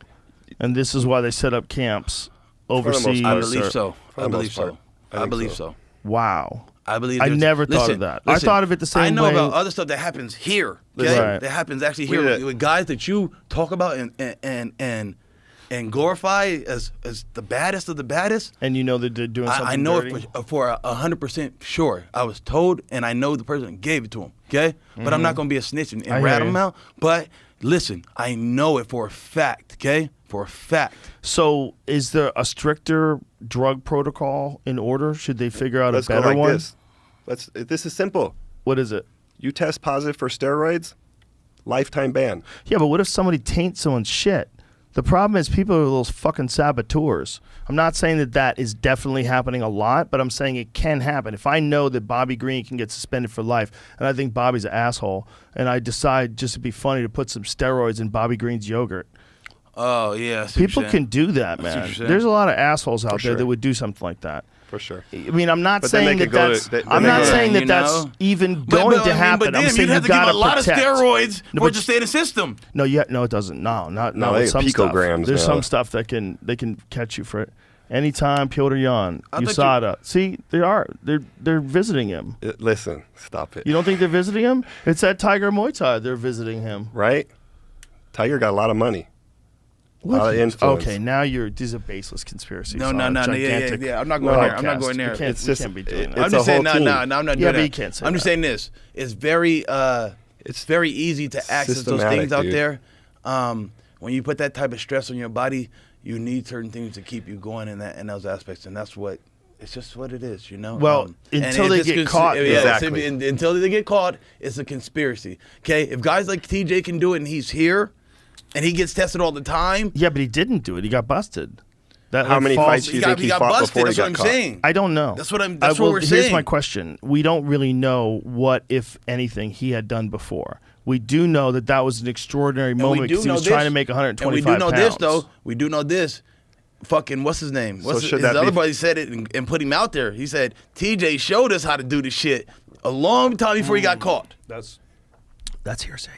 and this is why they set up camps the most overseas? I part. believe so. For I the believe most part. so. I I think believe so. so. Wow. I believe. I there's- never thought of listen, that. I listen, thought of it the same I know way. about other stuff that happens here. Okay? Right. That happens actually We here did it. with guys that you talk about and glorify as the baddest of the baddest. And you know that they're doing something I know dirty? it for 100% sure. I was told, and I know the person that gave it to him. Okay, but I'm not gonna be a snitch and I rat hear him you. out. But listen, I know it for a fact. Okay, for a fact. So, is there a stricter drug protocol in order? Should they figure out Let's a better go like one? this. This is simple. What is it? You test positive for steroids, lifetime ban. Yeah, but what if somebody taints someone's shit? The problem is people are those fucking saboteurs. I'm not saying that that is definitely happening a lot, but I'm saying it can happen. If I know that Bobby Green can get suspended for life, and I think Bobby's an asshole, and I decide just to be funny to put some steroids in Bobby Green's yogurt, Oh yeah, people can do that, man. There's a lot of assholes out there that would do something like that. For sure. I mean, I'm not But then saying they that could go that's. to- I'm not saying that you that's know? even going to happen. But I'm damn, saying you'd you have to give gotta a lot protect. of steroids No, for it but to stay in the system. No, no, it doesn't. No, not No, with they some picograms stuff. There's now. some stuff that they can catch you for it. Anytime Piotr Jan, I thought USADA. See, they're visiting him. Listen, stop it. You don't think they're visiting him? It's that Tiger Muay Thai. They're visiting him. Right? Tiger got a lot of money. A lot of influence. Okay, now these are baseless conspiracies. No, on no, a no, gigantic yeah. I'm not going there. I'm not podcast. going there. We can't, It's we just- can't be doing it's that. I'm just a saying, whole team. no, I'm not doing Yeah, that. but you can't say I'm just that. saying this. It's very easy to access those Systematic, things out dude. there. When you put that type of stress on your body, you need certain things to keep you going in those aspects, and that's what. It's just what it is, you know. Well, and until if they it's get caught. Exactly. Until they get caught, it's a conspiracy. Okay, if guys like TJ can do it and he's here, and he gets tested all the time, Yeah, but he didn't do it. He got busted. That How many falls- fights do you think he fought busted. before he That's what got I'm caught? saying. I don't know. That's what I'm. I That's will- what we're Here's saying. my question. We don't really know what, if anything, he had done before. We do know that that was an extraordinary And moment we do because he know was this, trying to make 125 and we do know pounds. this though. We do know this. Fucking what's his name? What's should his that be- other buddy said it and put him out there. He said TJ showed us how to do the shit a long time before he got caught. That's hearsay.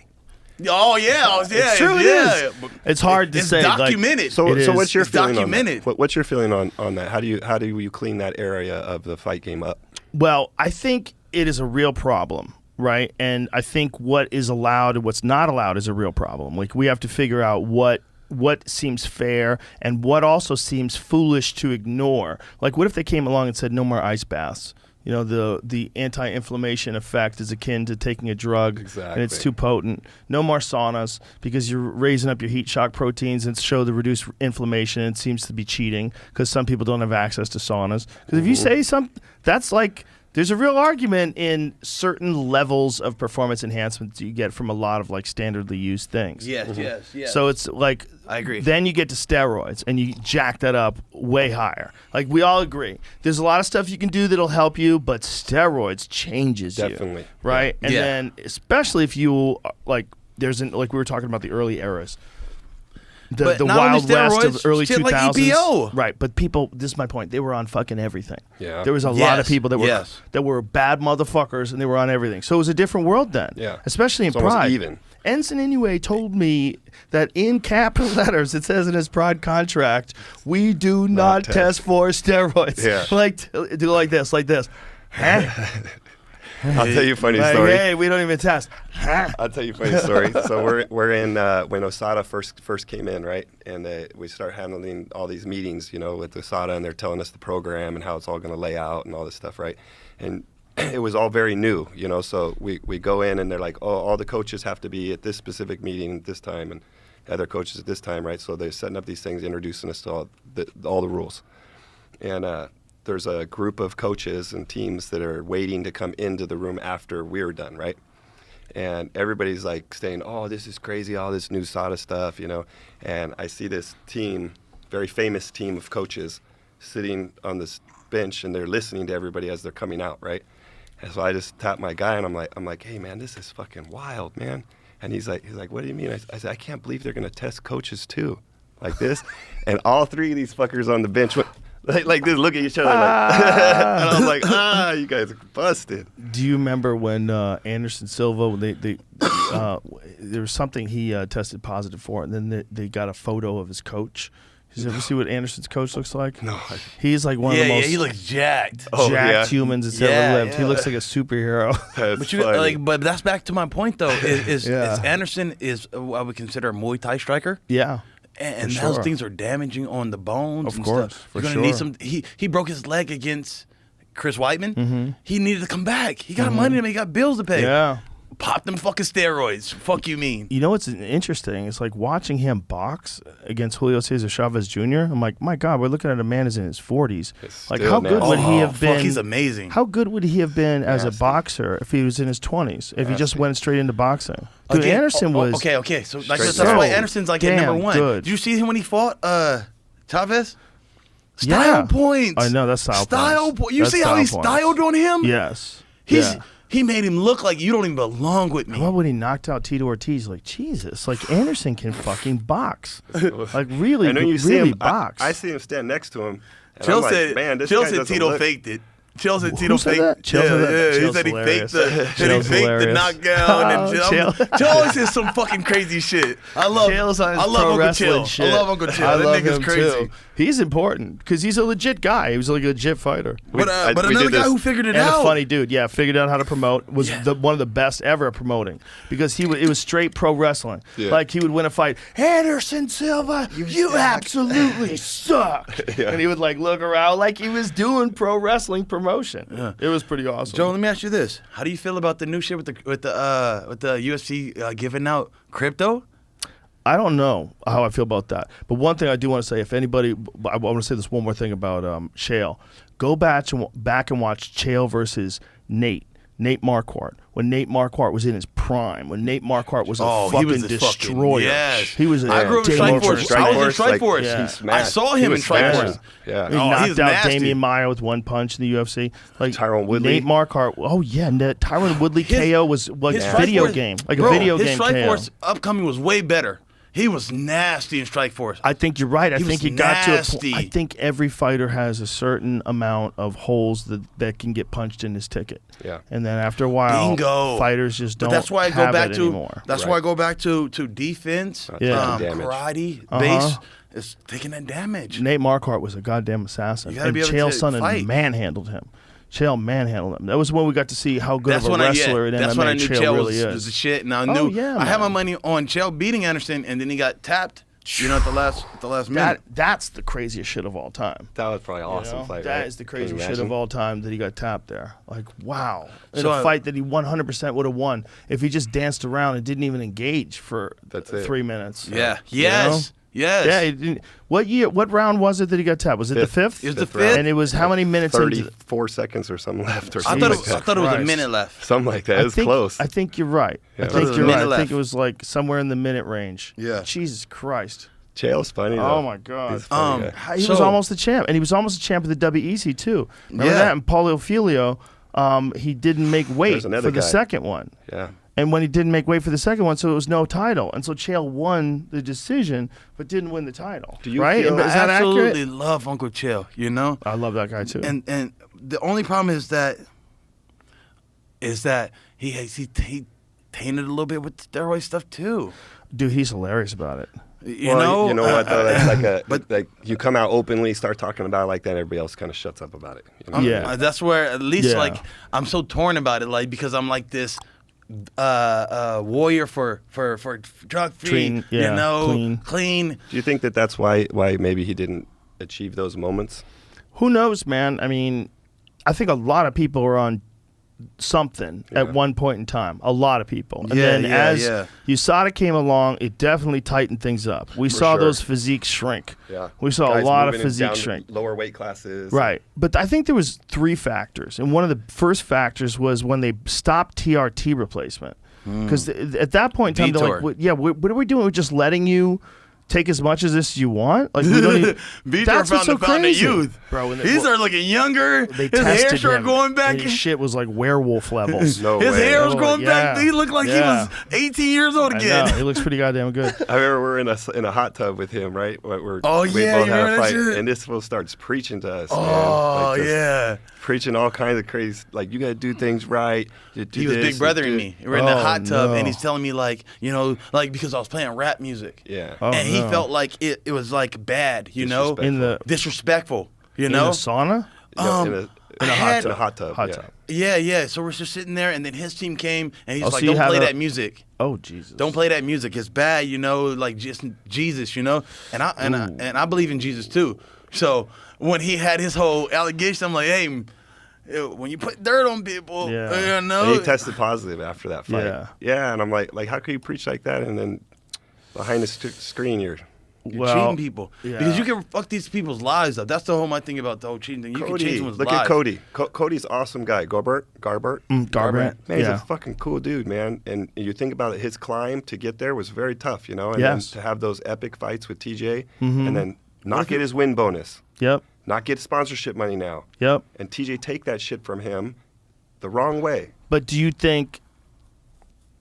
Oh yeah, It's true, it yeah. is. It's hard to It's say, like- documented. So, It is. what's your It's feeling documented. on that? What's your feeling on that? How do you clean that area of the fight game up? Well, I think it is a real problem, right? And I think what is allowed and what's not allowed is a real problem. Like, we have to figure out what seems fair and what also seems foolish to ignore. Like, what if they came along and said no more ice baths? You know, the anti-inflammation effect is akin to taking a drug, and it's Exactly. too potent. No more saunas because you're raising up your heat shock proteins and show the reduced inflammation. It seems to be cheating because some people don't have access to saunas. Because if you say something, that's like there's a real argument in certain levels of performance enhancements you get from a lot of like standardly used things. Yes, yes. So it's like I agree. Then you get to steroids and you jack that up way higher. Like we all agree. There's a lot of stuff you can do that'll help you, but steroids changes you. Definitely. Right? And Yeah. then especially if you like like we were talking about the early eras. But The not only Wild West of steroids, early shit 2000s. like EPO. Right, but people, this is my point, they were on fucking everything. Yeah. There was a lot of Yes, people that were yes. that were bad motherfuckers and they were on everything. So it was a different world then. Yeah. Especially in It's almost Pride. even. Ensign Inoue told me that in capital letters it says in his Pride contract, we do not test for steroids. Yeah. Like do like this. Huh? I'll tell you a funny Like, story. hey, we don't even test. Huh? I'll tell you a funny story. So we're in when Osada first came in, right? And we start handling all these meetings, you know, with Osada, and they're telling us the program and how it's all going to lay out and all this stuff, right? And it was all very new, you know. So we go in and they're like, oh, all the coaches have to be at this specific meeting at this time, and other coaches at this time, right? So they're setting up these things, introducing us to all the rules, and there's a group of coaches and teams that are waiting to come into the room after we're done, right? And everybody's like saying, oh, this is crazy, all this new SADA stuff, you know. And I see this team, very famous team of coaches, sitting on this bench and they're listening to everybody as they're coming out, right? And so I just tap my guy and I'm like, hey man, this is fucking wild, man. And he's like, what do you mean? I said, I can't believe they're gonna test coaches too, like this. And all three of these fuckers on the bench went like this, look at each other, like, and I was like, you guys are busted. Do you remember when Anderson Silva, when there was something he tested positive for, and then they got a photo of his coach? Did you ever see what Anderson's coach looks like? No. He's like one of the most he looks jacked. Oh, jacked yeah. humans that's Yeah, ever lived. He yeah. looks like a superhero. That's But funny. but that's back to my point though. Is Yeah. Anderson is what I would consider a Muay Thai striker, Yeah. and For those sure. things are damaging on the bones. Of and course, stuff. for You're gonna need sure. some. He broke his leg against Chris Weidman. He needed to come back. He got money to make. He got bills to pay. Yeah. Pop them fucking steroids. Fuck you mean? You know what's interesting? It's like watching him box against Julio Cesar Chavez Jr. I'm like, my God, we're looking at a man who's in his 40s. Like, how good would he have been? He's amazing. How good would he have been as a boxer if he was in his 20s? If he just went straight into boxing? Dude, Again, Anderson was okay. So that's so why Anderson's like at number one. good. Did you see him when he fought Chavez? Style points. I know that's style points. You see how he styled on him? Yes. He made him look like you don't even belong with me. Well, when he knocked out Tito Ortiz, like, Jesus, like Anderson can fucking box. Like, really, and when you see really him, box. I see him stand next to him. And Chill I'm like, said, man, this Chill guy said doesn't Tito look. faked it. Chill said Who Tito said faked that? Chill said that? Yeah. He Chill's said he hilarious. faked the hilarious. knockdown. And Chill always says some fucking crazy shit. I love Chill's on his I love pro Uncle wrestling Chill. shit. I love Uncle Chill. I That love nigga's him crazy. too. He's important because he's a legit guy. He was like a legit fighter. But we another did guy this- who figured it And out. a funny dude, figured out how to promote. Was one of the best ever at promoting because it was straight pro wrestling. Yeah. Like he would win a fight, Anderson Silva, you absolutely suck, and he would like look around like he was doing pro wrestling promotion. Yeah. It was pretty awesome. Joe, let me ask you this: how do you feel about the new shit with the UFC giving out crypto? I don't know how I feel about that. But one thing I do want to say, if anybody, I want to say this one more thing about Chael. Go back and watch Chael versus Nate Marquardt. When Nate Marquardt was in his prime, when Nate Marquardt was a fucking destroyer. Yes. He was a I grew up in Strike Force. I was in Strike Force. He smashed. I saw him in Strike Force. Yeah. He he knocked was out nasty. Damian Maia with one punch in the UFC. Like Tyron Woodley. Nate Marquardt. Oh yeah, Tyron Woodley KO was like His a Strike video Force- game, like Bro, a video his game Strike KO. Force upcoming was way better. He was nasty in Strike Force. I think you're right. I He think was it got to a nasty. point. I think every fighter has a certain amount of holes that can get punched in his ticket. Yeah. And then after a while, Bingo. fighters just don't But that's why I go have back it to anymore. that's why I go back to defense, Yeah. Damage. karate, base is taking that damage. Nate Marquardt was a goddamn assassin. You gotta And be able Chael to Sonnen fight. manhandled him. Chael manhandled him. That was when we got to see how good That's of a when wrestler in that's MMA when I knew Chael Chael really was is. the shit, and I Oh, knew yeah, I had my man. money on Chael beating Anderson, and then he got tapped. You know, at the last minute. That's the craziest shit of all time. That was probably an awesome You know? fight. That right? is the Can you craziest shit imagine? of all time that he got tapped there. Like, wow. In So, a fight that he 100% would have won if he just danced around and didn't even engage for That's it. 3 minutes. Yeah. You Yes. know? Yes. Yeah. He didn't, what round was it that he got tapped? Was it the fifth? It was the Fifth round. fifth. And it was how many minutes into 34 seconds or something left, or I something thought, like I that. thought it was a Christ. minute left. Something like that. It was close. I think you're right. Yeah. I It think was you're a right. minute I think left. it was like somewhere in the minute range. Yeah. Jesus Christ. Chael's funny, though. Oh, my God. He's a funny guy. He was almost the champ, and he was almost a champ of the WEC too. Remember Yeah. that? And Paulo Filio, he didn't make weight There's for another the guy. second one. Yeah. And when he didn't make weight for the second one, so it was no title. And so Chael won the decision, but didn't win the title. Do you right? feel- Is that absolutely accurate? love Uncle Chael, you know? I love that guy too. And the only problem is that he tainted a little bit with the steroid stuff too. Dude, he's hilarious about it. You know? you know what though? That's like a. but- like you come out openly, start talking about it like that, everybody else kind of shuts up about it. You know? Yeah. That's where at least Yeah. like I'm so torn about it, like because I'm like this warrior for drug free, Clean, yeah, you know, clean. Do you think that that's why maybe he didn't achieve those moments? Who knows, man? I mean, I think a lot of people are on something at one point in time. A lot of people. And Yeah, then yeah, as yeah. USADA came along, it definitely tightened things up. We saw sure. those physiques shrink. Yeah. We saw Guys a lot of moving physique down to shrink. lower weight classes. Right. But I think there was 3 factors. And one of the first factors was when they stopped TRT replacement. Because at that point in time, they're like, Vitor. what are we doing? We're just letting you take as much of this as you want? Like, we don't even... Vitor That's what's found so the fountain of crazy. youth. Bro, when He started looking younger. they His hair tested started him, going back. and his shit was like werewolf levels. No His way. hair was Oh, going back. yeah. He looked like Yeah. he was 18 years old I again. know. He looks pretty goddamn good. I remember we're in a hot tub with him, right? We Oh, both yeah, you had remember a that fight, shit? and this fool starts preaching to us. man. Oh, Like, just yeah. preaching all kinds of crazy, like you got to do things right. You do He was this, big brothering you me. We're in the Oh, hot tub, no. and he's telling me like, you know, like because I was playing rap music. Yeah. Oh, and he no. felt like it was like bad, you know, Disrespectful. In the disrespectful, you in know. the sauna? Yeah, in I a had- hot tub. Hot yeah. tub. Yeah. So we're just sitting there, and then his team came, and he's Oh, like, so you "Don't had play a- that music. Oh, Jesus. Don't play that music. It's bad, you know. Like just Jesus, you know." And I believe in Jesus too. So when he had his whole allegation, I'm like, "Hey, when you put dirt on people, Yeah. you know. And he tested positive after that fight. Yeah. Yeah, and I'm like, how could you preach like that? And then behind the screen, you're cheating people yeah. because you can fuck these people's lives up. That's the whole my thing about the whole cheating thing. You can change someone's look lives. at Cody. Cody's awesome guy. Garbert. Garbrandt. Man, he's Yeah. a fucking cool dude, man. And you think about it, his climb to get there was very tough, you know. And Yes. then to have those epic fights with TJ, and then not get his win bonus, Yep. not get sponsorship money now, Yep. and TJ take that shit from him the wrong way. But do you think?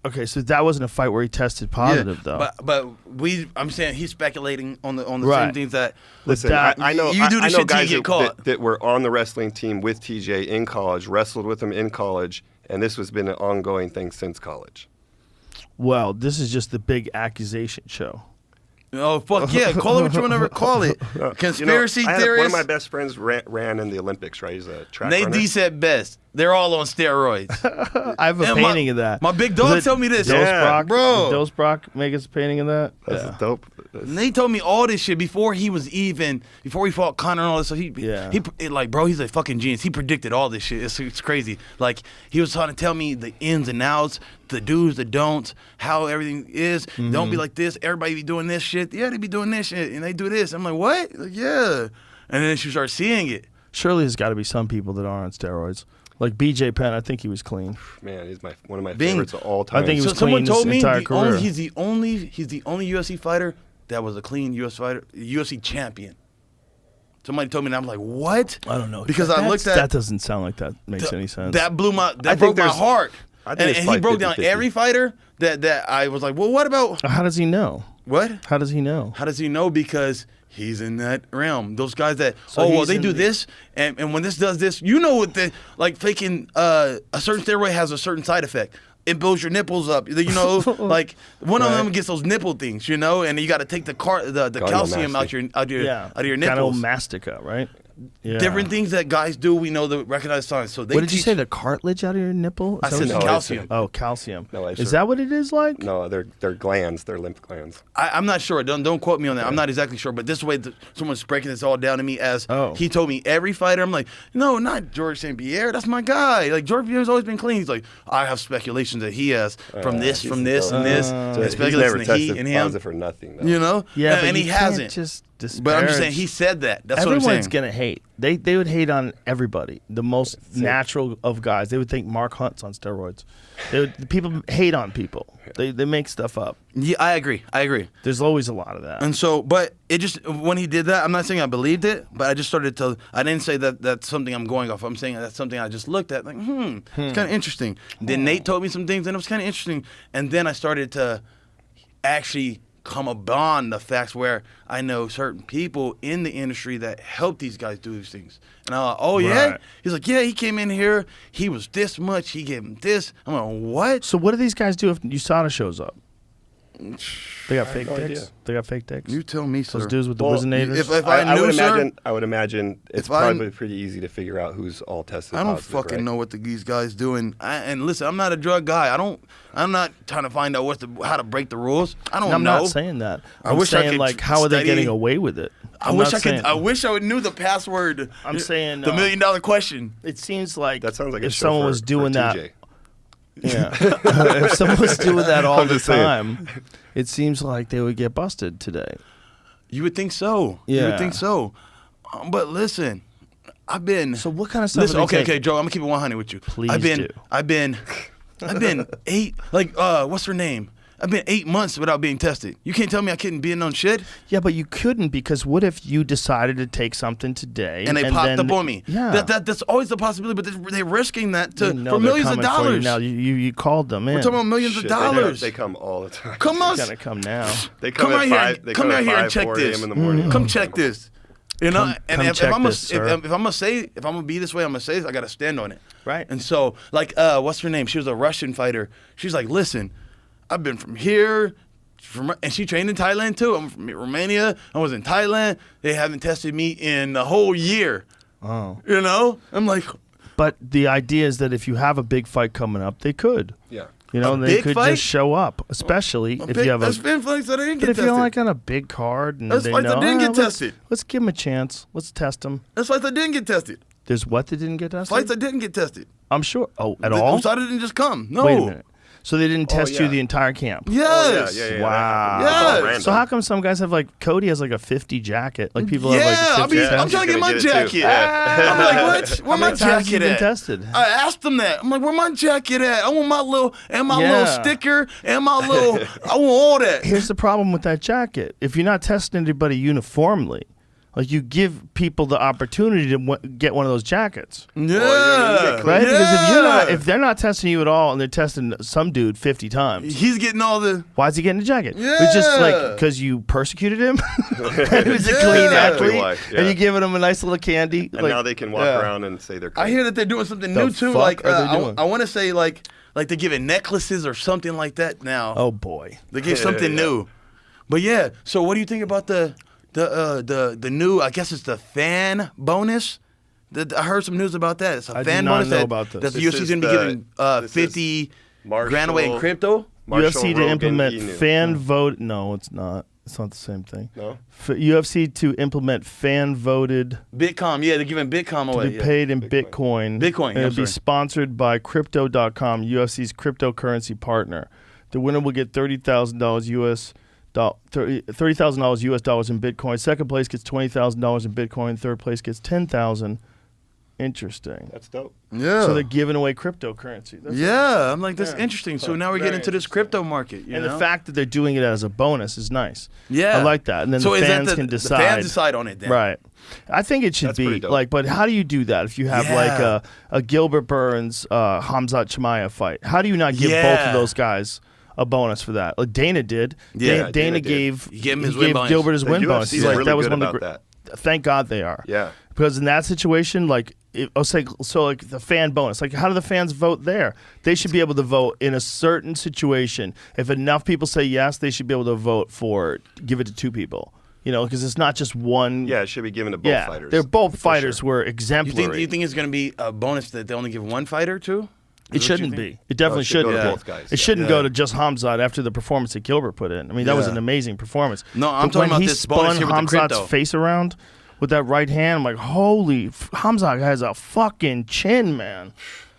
Okay, so that wasn't a fight where he tested positive, though. But I'm saying he's speculating on the Right. same things that. Listen, that- I know You do the I know shit till you guys get caught. that were on the wrestling team with TJ in college, wrestled with him in college, and this has been an ongoing thing since college. Well, this is just the big accusation show. Oh fuck yeah! Call it what you want to call it. Conspiracy One theorists. of my best friends ran in the Olympics, right? He's a track Nate runner. D said best. They're all on steroids. I have a And painting of that. My big dog Was it told me this. Dose Yeah, Brock, bro. Did Dose Brock make us a painting of that? That's dope. Nate told me all this shit before he fought Connor and all this. So he like, bro, he's a fucking genius. He predicted all this shit. It's crazy. Like, he was trying to tell me the ins and outs, the do's, the don'ts, how everything is. Don't be like this. Everybody be doing this shit. Yeah, they be doing this shit, and they do this. I'm like, what? Like, yeah. And then she starts seeing it. Surely there's got to be some people that are on steroids. Like BJ Penn, I think he was clean. Man, he's one of my Bing. favorites of all time. I think he was So someone clean told his me entire career. he's the only UFC fighter that was a clean UFC champion. Somebody told me, and I'm like, what? I don't know. Because I looked at that doesn't sound like that makes any sense. That blew my I think broke my there's- heart. I think And it's he like broke down 50-50. every fighter that I was like, well, what about How does he know? what? How does he know? How does he know? Because he's in that realm. Those guys that So he's they in do the- this, and when this does this, you know what the like faking a certain steroid has a certain side effect. It builds your nipples up. You know, like one of them gets those nipple things. You know, and you got to take the calcium out your nipples. Gynomastica, right? Yeah. Different things that guys do. We know the recognized signs. So they What did you teach- say? The cartilage out of your nipple? I Is that said what you No, calcium. Oh, calcium. No, Is that what it is like? No, they're glands. They're lymph glands. I'm not sure. Don't quote me on that. I'm not exactly sure. But this way, someone's breaking this all down to me as he told me every fighter. I'm like, no, not George St. Pierre. That's my guy. Like George Pierre's always been clean. He's like, I have speculations that he has from this, and this, and He's speculation never that tested he and him. positive for nothing. Though. You know, Yeah, but and you he can't hasn't. just But I'm just saying disparage- he said that. That's what I'm Everyone's saying. gonna hate. They would hate on everybody. The most natural of guys. They would think Mark Hunt's on steroids. People hate on people. They make stuff up. Yeah, I agree. There's always a lot of that. And so, but it just when he did that, I'm not saying I believed it, but I just started to. I didn't say that that's something I'm going off. I'm saying that's something I just looked at, like, it's kind of interesting. Then Nate told me some things, and it was kind of interesting. And then I started to actually come upon the facts where I know certain people in the industry that help these guys do these things. And I'm like, oh yeah? Right. He's like, yeah, he came in here, he was this much, he gave him this. I'm like, what? So what do these guys do if USADA shows up? They got fake no dicks. idea. They got fake dicks. You tell me, sir. Those dudes with the Well, Wizenators. if I knew, sir, I would imagine it's If I- probably pretty easy to figure out who's all tested. I don't positive, fucking right? know what these guys doing. And listen, I'm not a drug guy. I'm not trying to find out how to break the rules. I don't I'm know. not saying that. I I'm wish I saying could like how are they study- getting away with it? I I'm wish not I could. saying- I wish I knew the password. I'm saying, the $1 million question. It seems like That sounds like a if show someone for- was for doing that, TJ. yeah. If someone was doing that all I'm the just saying. time, it seems like they would get busted today. You would think so. You Yeah. would think so. But listen, I've been. So what kind of stuff? Listen, are they okay, taking? Joe. I'm gonna keep it 100 with you. Please I've been. do. I've been 8. What's her name? I've been 8 months without being tested. You can't tell me I couldn't be in on shit. Yeah, but you couldn't because what if you decided to take something today And they popped then, up on me. Yeah, That's always a possibility, but they're risking that You know for they're millions of coming for you dollars. now you called them in. We're talking about millions Shit, of dollars. They come all the time. Come on, Gotta come now. They come, come at out here. 5. They Come come out at here 5, and check 4 this. a.m. in the morning. Come check this. You know, Come if check I'm this, sir. if I'm gonna be this way, I'm gonna say this. I gotta stand on it. Right. And so, like, what's her name? She was a Russian fighter. She's like, listen, I've been from here. And she trained in Thailand too. I'm from Romania. I was in Thailand. They haven't tested me in a whole year. Oh. You know? I'm like, But the idea is that if you have a big fight coming up, they could. Yeah. You know, A they big could fight? just show up, especially if you have a. There's been fights that I didn't But get if tested. you're like on a big card and That's they fights know, that didn't get let's- tested. Let's give them a chance. Let's test them. That's fights that didn't get tested. There's what that didn't get tested? Fights that didn't get tested. I'm sure. Oh, at all? So I didn't just come. No. Wait a minute. So they didn't test you yeah. the entire camp? Yes. Yeah. Wow. It's all Yes. random. So how come some guys have like Cody has like a 50 jacket? Like people have like a 50 I mean, I'm test? trying to get my Gonna get it too. jacket. I'm like, what? Where my How many times jacket you been at? tested? I asked them that. I'm like, where my jacket at? I want my little little Yeah. sticker and my little. I want all that. Here's the problem with that jacket. If you're not testing anybody uniformly, like you give people the opportunity to get one of those jackets. Yeah. Right? Yeah. Because if they're not testing you at all and they're testing some dude 50 times, He's getting all the. why is he getting a jacket? Yeah. It's just like because you persecuted him. And he was a Yeah. clean Exactly athlete, why, yeah. and you giving him a nice little candy. And like, now they can walk yeah. around and say they're I clean. hear that they're doing something The new too. fuck Like are they doing? I want to say like they're giving necklaces or something like that now. oh boy. They give something new. But yeah, so what do you think about the new? I guess it's the fan bonus. I heard some news about that. It's a I fan did not bonus know that, about this. that the This UFC's is going to be the- giving this is 50 Marshall- grand away in crypto. Marshall UFC to Rogan implement Inu. fan vote. No, it's not. It's not the same thing. No? UFC to implement fan voted Bitcoin, yeah, they're giving Bitcoin to away. be yeah. paid in Bitcoin. Bitcoin, And yeah, it'll be sorry. sponsored by Crypto.com, UFC's cryptocurrency partner. The winner will get $30,000 US. $30,000 US dollars in Bitcoin. Second place gets $20,000 in Bitcoin. Third place gets $10,000. Interesting. That's dope. Yeah. So they're giving away cryptocurrency. That's Yeah, I'm like, that's Yeah. interesting. So now we're getting into this crypto market. You and know? the fact that they're doing it as a bonus is nice. Yeah. I like that. And then so the is fans that can the decide. fans decide on it then. Right. I think it should That's be pretty dope. like, but how do you do that if you have Yeah. like a Gilbert Burns, Hamzat Chimaev fight? How do you not give both Yeah. of those guys a bonus for that? Like Dana did. Yeah, Dana Dana did. gave He gave him his he win gave bonus. Gilbert his The win UFC bonus. is He's like really that was good one of the about Thank God they are. Yeah. Because in that situation, like, I'll say, so like the fan bonus, like how do the fans vote there? They should be able to vote in a certain situation. If enough people say yes, they should be able to vote for, give it to two people. You know, because it's not just one. Yeah, it should be given to both fighters. They're both for fighters sure. were You exemplary. think it's going to be a bonus that they only give one fighter to? It shouldn't be. It definitely it should go shouldn't to be. both guys. It shouldn't go Yeah. to just Hamzat after the performance that Gilbert put in. I mean, that was Yeah. an amazing performance. No, I'm But talking when about he this bonus spun here with the Hamzat's crypto. face around with that right hand, I'm like, holy, Hamzat has a fucking chin, man.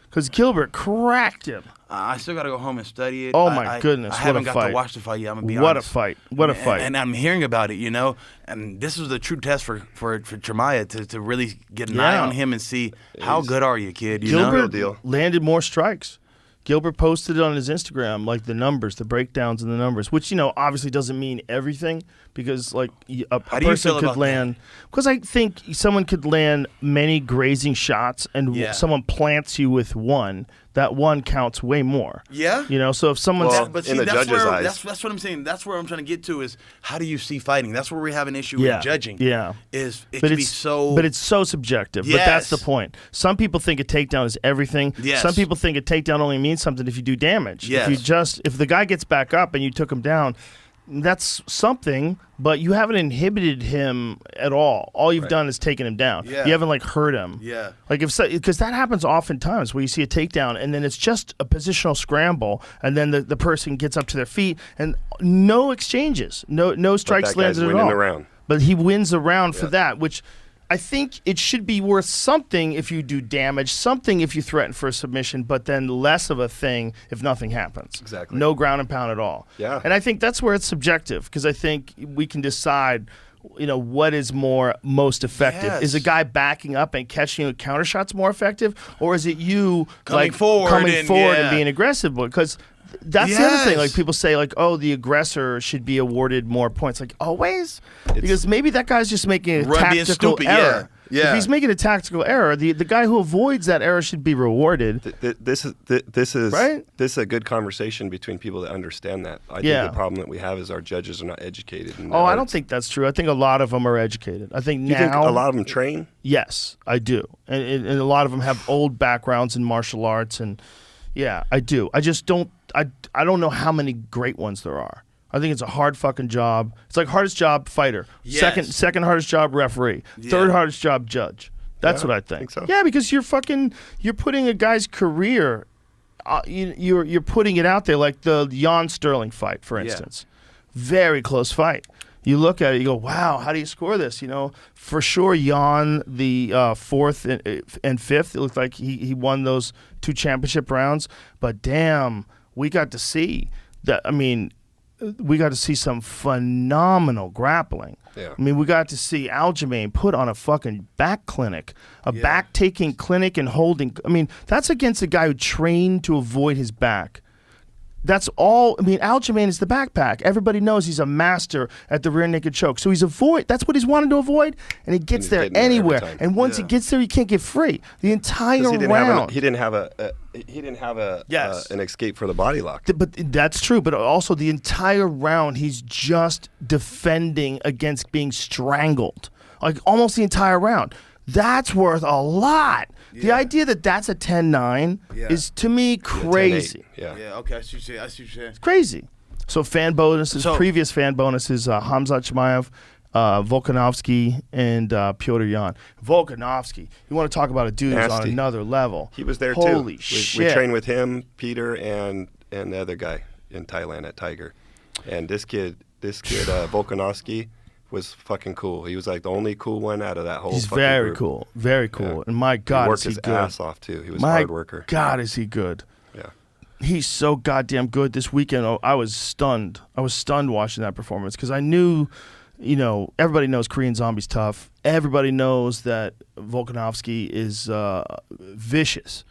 Because Gilbert cracked him. I still got to go home and study it. Oh, my goodness, I what haven't a got fight. to watch the fight yet. I'm going to be What honest. a fight. What a fight. And I'm hearing about it, you know, and this was the true test for Chimaev to really get an eye Yeah. on him and see how good are you, kid. You Gilbert know? deal. landed more strikes. Gilbert posted it on his Instagram, like the numbers, the breakdowns and the numbers, which, you know, obviously doesn't mean everything because, like, a How do you person feel could about land. Because I think someone could land many grazing shots and Yeah. someone plants you with one. That one counts way more. Yeah. You know, so if someone's. Well, But see, in the that's judge's where eyes. that's what I'm saying. That's where I'm trying to get to is how do you see fighting? That's where we have an issue Yeah, with judging. yeah. Is it but can be it's so. but it's so subjective. But that's the Yes. point. Some people think a takedown is everything. Yes. Some people think a takedown only means something if you do damage. Yes. If the guy gets back up and you took him down, that's something. But you haven't inhibited him at all. All you've done is taken him down. Yeah. You haven't like hurt him. Yeah. Like because that happens oftentimes where you see a takedown and then it's just a positional scramble and then the person gets up to their feet and no exchanges, no strikes that guy's landed at winning all. the round. But he wins a round for that, which I think it should be worth something if you do damage, something if you threaten for a submission, but then less of a thing if nothing happens. Exactly. No ground and pound at all. Yeah. And I think that's where it's subjective because I think we can decide, you know, what is most effective. Yes. Is a guy backing up and catching counter shots more effective, or is it you Coming like forward coming and- forward and yeah. being aggressive? Because that's the other thing. Yes. Like people say, like, oh, the aggressor should be awarded more points. Like always, because maybe that guy's just making a Being tactical stupid, error. yeah. If he's making a tactical error, the guy who avoids that error should be rewarded. This is Right? This is a good conversation between people that understand that. I Yeah. think the problem that we have is our judges are not educated. In the Oh, I arts. don't think that's true. I think a lot of them are educated. I think You now think a lot of them train? Yes, I do, and a lot of them have old backgrounds in martial arts, and yeah, I do. I just don't. I don't know how many great ones there are. I think it's a hard fucking job. It's like hardest job fighter, Yes. second hardest job referee, third hardest job judge. That's Yeah, what I think. think so. Yeah, because you're putting a guy's career. You're putting it out there like the Jan Sterling fight, for instance. Very close fight. You look at it, you go, wow, how do you score this? You know, for sure, Jan, the fourth and fifth, it looked like he won those 2 championship rounds. But damn, we got to see that. I mean, we got to see some phenomenal grappling. Yeah. I mean, we got to see Aljamain put on a fucking back clinic, a back-taking clinic and holding. I mean, that's against a guy who trained to avoid his back. That's all. I mean, Aljamain is the backpack. Everybody knows he's a master at the rear naked choke. So that's what he's wanted to avoid, and he gets there anywhere. And once he gets there, he can't get free. The entire round. He didn't have an escape for the body lock. But that's true. But also the entire round, he's just defending against being strangled, like almost the entire round. That's worth a lot. The idea that that's a 10-9 is, to me, crazy. Yeah. Okay, I see what you're saying. It's crazy. So fan bonuses, previous fan bonuses, Hamzat Chimaev, Volkanovski, and Pyotr Yan. Volkanovski, you want to talk about a dude who's on another level. He was there too. Holy shit. We trained with him, Peter, and the other guy in Thailand at Tiger. And this kid, Volkanovski, was fucking cool. He was like the only cool one out of that whole He's fucking very group. cool. Very cool. Yeah. And my God, he worked is he his good. ass off too. He was a my hard worker. God, is he good. Yeah. He's so goddamn good. This weekend, I was stunned. I was stunned watching that performance because I knew, you know, everybody knows Korean Zombie's tough. Everybody knows that Volkanovski is vicious.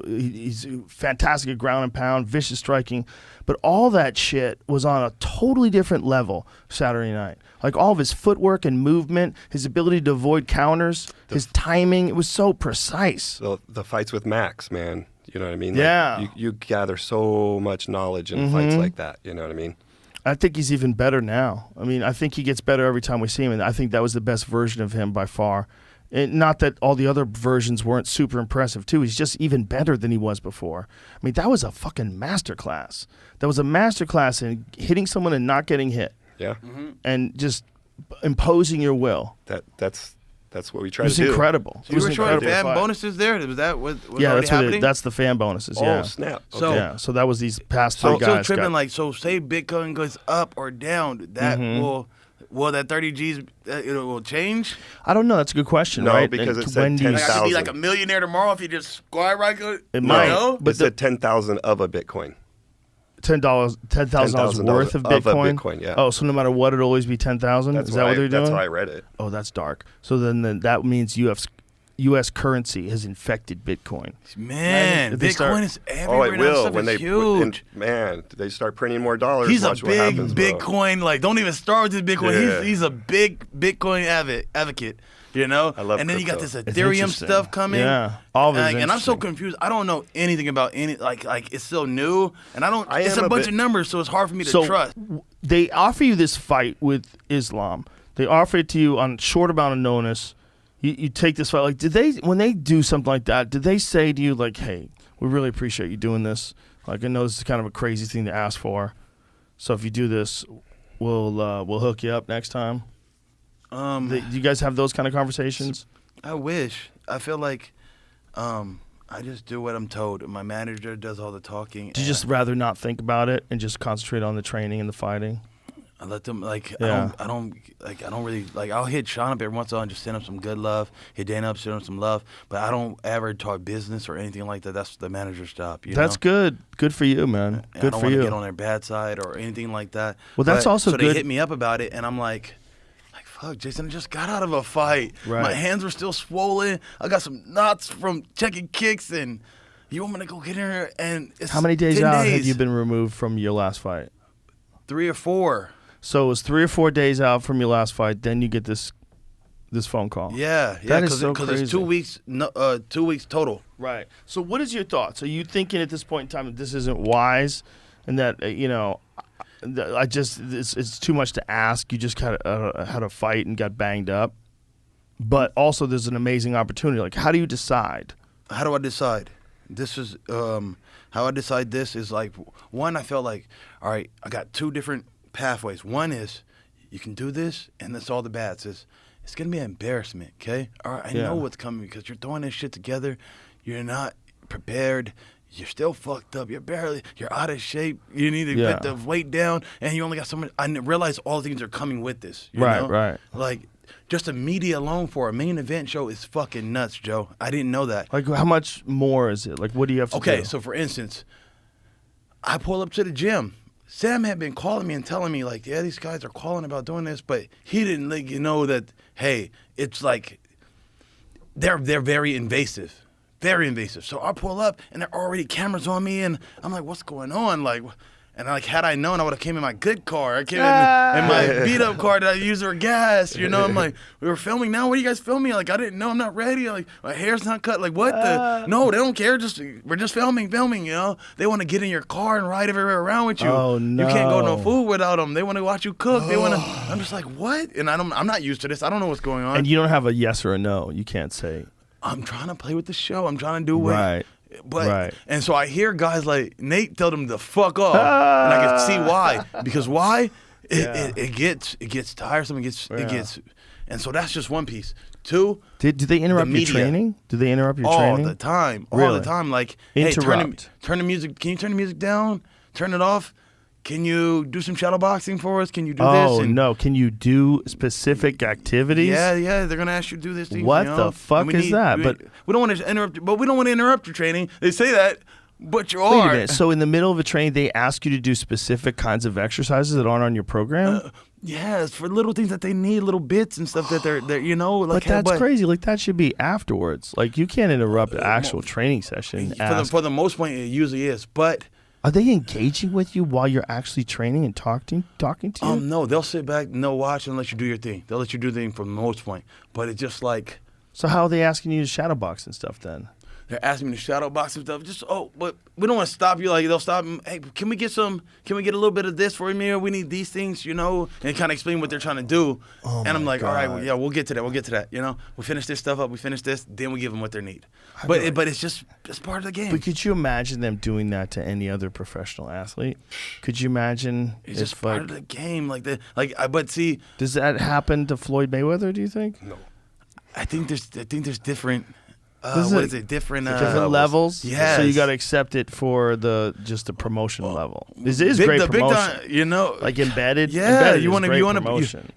He's fantastic at ground and pound, vicious striking. But all that shit was on a totally different level Saturday night. Like all of his footwork and movement, his ability to avoid counters, his timing, it was so precise. The fights with Max, man. You know what I mean? Yeah. Like, you gather so much knowledge in fights like that. You know what I mean? I think he's even better now. I mean, I think he gets better every time we see him, and I think that was the best version of him by far. And not that all the other versions weren't super impressive, too. He's just even better than he was before. I mean, that was a fucking masterclass. That was a masterclass in hitting someone and not getting hit. Yeah. And just imposing your will. That's what we try It to do. was incredible. So you were showing fan bonuses there? Was that what was yeah, already happening? that's the fan bonuses, Oh, yeah. snap. Okay. So- Yeah, so that was these past three So guys. tripping, like, so say Bitcoin goes up or down, that will that 30 G's it will change? I don't know. That's a good question, No, right? because And it said when do you- Like, I could be 10,000. like a millionaire tomorrow if you just skyrocket. It you might. know? But It said 10,000 of a Bitcoin. $10,000 worth of of a Bitcoin. Bitcoin, yeah. Oh, so no matter what, it'll always be 10,000. Is that what they're doing? That's how I read it. Oh, that's dark. So then that means U.S. currency has infected Bitcoin. Man, If they Bitcoin start- is everywhere. Oh, it now. will Stuff when is they huge. they start printing more dollars. He's a watch what big happens, bro. Bitcoin. Like, don't even start with this Bitcoin. Yeah. He's a big Bitcoin advocate. You know, I love and then you got crypto. this It's Ethereum interesting. stuff coming. Yeah, all of it's and I'm so interesting. confused. I don't know anything about any like it's still new, and I it's am a a bunch bit- of numbers, so it's hard for me to So trust. they offer you this fight with Islam. They offer it to you on short amount of notice. You take this fight. Like, when they do something like that, did they say to you like, "Hey, we really appreciate you doing this. Like, I know this is kind of a crazy thing to ask for. So if you do this, we'll hook you up next time." Do you guys have those kind of conversations? I wish. I feel like I just do what I'm told. My manager does all the talking. Do you just rather not think about it and just concentrate on the training and the fighting? I let them like Yeah. I don't really like. I'll hit Sean up every once in a while and just send him some good love. Hit Dana up, send him some love. But I don't ever talk business or anything like that. That's the manager's job. That's good. Good for you, man. And Good I don't for want to you. get on their bad side or anything like that. Well, that's But- also so good. they hit me up about it, and I'm like, fuck, Jason, I just got out of a fight. Right. My hands were still swollen. I got some knots from checking kicks, and you want me to go get in here? And it's How many days 10 out days. have you been removed from your last fight? 3 or 4. So it was 3 or 4 days out from your last fight. Then you get this phone call. Yeah, That is because so crazy. it's 2 weeks. 2 weeks total. Right. So what is your thoughts? Are you thinking at this point in time that this isn't wise, and that it's too much to ask? You just had a fight and got banged up, but also there's an amazing opportunity. Like, how do you decide? How do I decide? This is how I decide. This is like, one, I felt like, all right, I got 2 different pathways. One is you can do this, and that's all the bad. It's gonna be an embarrassment. Okay, all right, I Yeah. know what's coming because you're throwing this shit together. You're not prepared. you're still fucked up. You're out of shape. You need to Yeah. put the weight down, and you only got so much. I realize all the things are coming with this. You Right, know? right. Like, just the media alone for a main event show is fucking nuts, Joe. I didn't know that. Like, how much more is it? Like, what do you have to do? Okay, so for instance, I pull up to the gym. Sam had been calling me and telling me, like, yeah, these guys are calling about doing this, but he didn't let you know that, hey, it's like, they're very invasive. Very invasive. So I pull up, and there are already cameras on me, and I'm like, what's going on? Like, and like, had I known, I would have came in my good car. I came in my beat-up car that I use for gas. You know, I'm like, we were filming now. What are you guys filming? Like, I didn't know. I'm not ready. Like, my hair's not cut. Like, what the? No, they don't care. We're just filming, you know? They want to get in your car and ride everywhere around with you. Oh, You can't go no no. food without them. They want to watch you cook. They want to. I'm just like, what? And I'm not used to this. I don't know what's going on. And you don't have a yes or a no. You can't say. I'm trying to play with the show. I'm trying to do what. Right. But Right. and so I hear guys like Nate tell them to fuck off, and I can see why. Because why? It gets tiresome. It gets, and so that's just one piece. Two, Do they interrupt your media. training? Do they interrupt your all training? the time, all Really? the time. Like, hey, Interrupt. turn the music. Can you turn the music down? Turn it off. Can you do some shadow boxing for us? Can you do this? Oh, And no. Can you do specific activities? Yeah, they're gonna ask you to do this. Thing, What you know? the fuck And is that? But we don't want to interrupt. But we don't want to interrupt your training. They say that, but you Wait a are. minute. So in the middle of a training, they ask you to do specific kinds of exercises that aren't on your program? Yes, for little things that they need, little bits and stuff that they're you know. Like, But that's crazy. Like, that should be afterwards. Like, you can't interrupt an actual training session. For the most part, it usually is. But Are they engaging with you while you're actually training and talking to you? no, they'll sit back, and they'll watch and let you do your thing. They'll let you do the thing for the most point. But it's just like So how are they asking you to shadow box and stuff then? they're asking me to shadow box and stuff. Just but we don't want to stop you. Like, they'll stop. Hey, can we get a little bit of this for you? We need these things, you know, and kind of explain what they're trying to do. Oh and I'm my like, all right, God. well, yeah, we'll get to that. You know, we finish this stuff up. We finish this, then we give them what they need. But it's part of the game. But could you imagine them doing that to any other professional athlete? Could you imagine? It's just if, part of the game. But see, does that happen to Floyd Mayweather? Do you think? No. I think there's different. Is What it is it? Different levels. Yes. So you got to accept it for just the promotion level. This is great the big promotion. time, you know, Like embedded. Yeah, embedded you is want great to put promotion.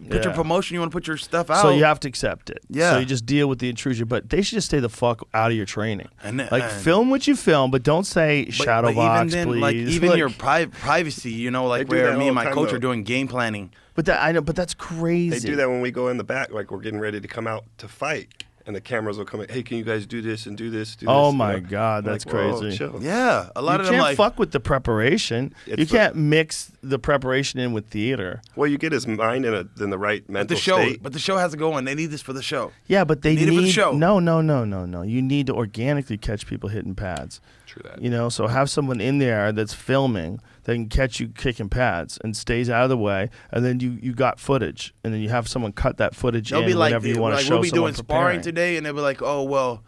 put your promotion. You want to put your stuff out. So you have to accept it. Yeah. So you just deal with the intrusion, but they should just stay the fuck out of your training. And Film what you film, but don't say shadow box, even then, please. like even your privacy, you know, like They do where that me all and the my time, coach though. are doing game planning. But that I know, but that's crazy. They do that when we go in the back, like we're getting ready to come out to fight, and the cameras will come in. Hey, can you guys do this and do this? Do Oh this? my You know? God, I'm that's like, whoa, crazy. chill. Yeah, a lot You of them can't like fuck with the preparation. It's You the- can't mix the preparation in with theater. Well, you get his mind in the right mental the show, state. but the show has to go on. They need this for the show. Yeah, but they Need it for the show. No. You need to organically catch people hitting pads. True that. You know, so have someone in there that's filming that can catch you kicking pads and stays out of the way, and then you got footage, and then you have someone cut that footage They'll in be like, whenever you want to show we'll be someone doing sparring preparing. today, and they'll be like, oh well,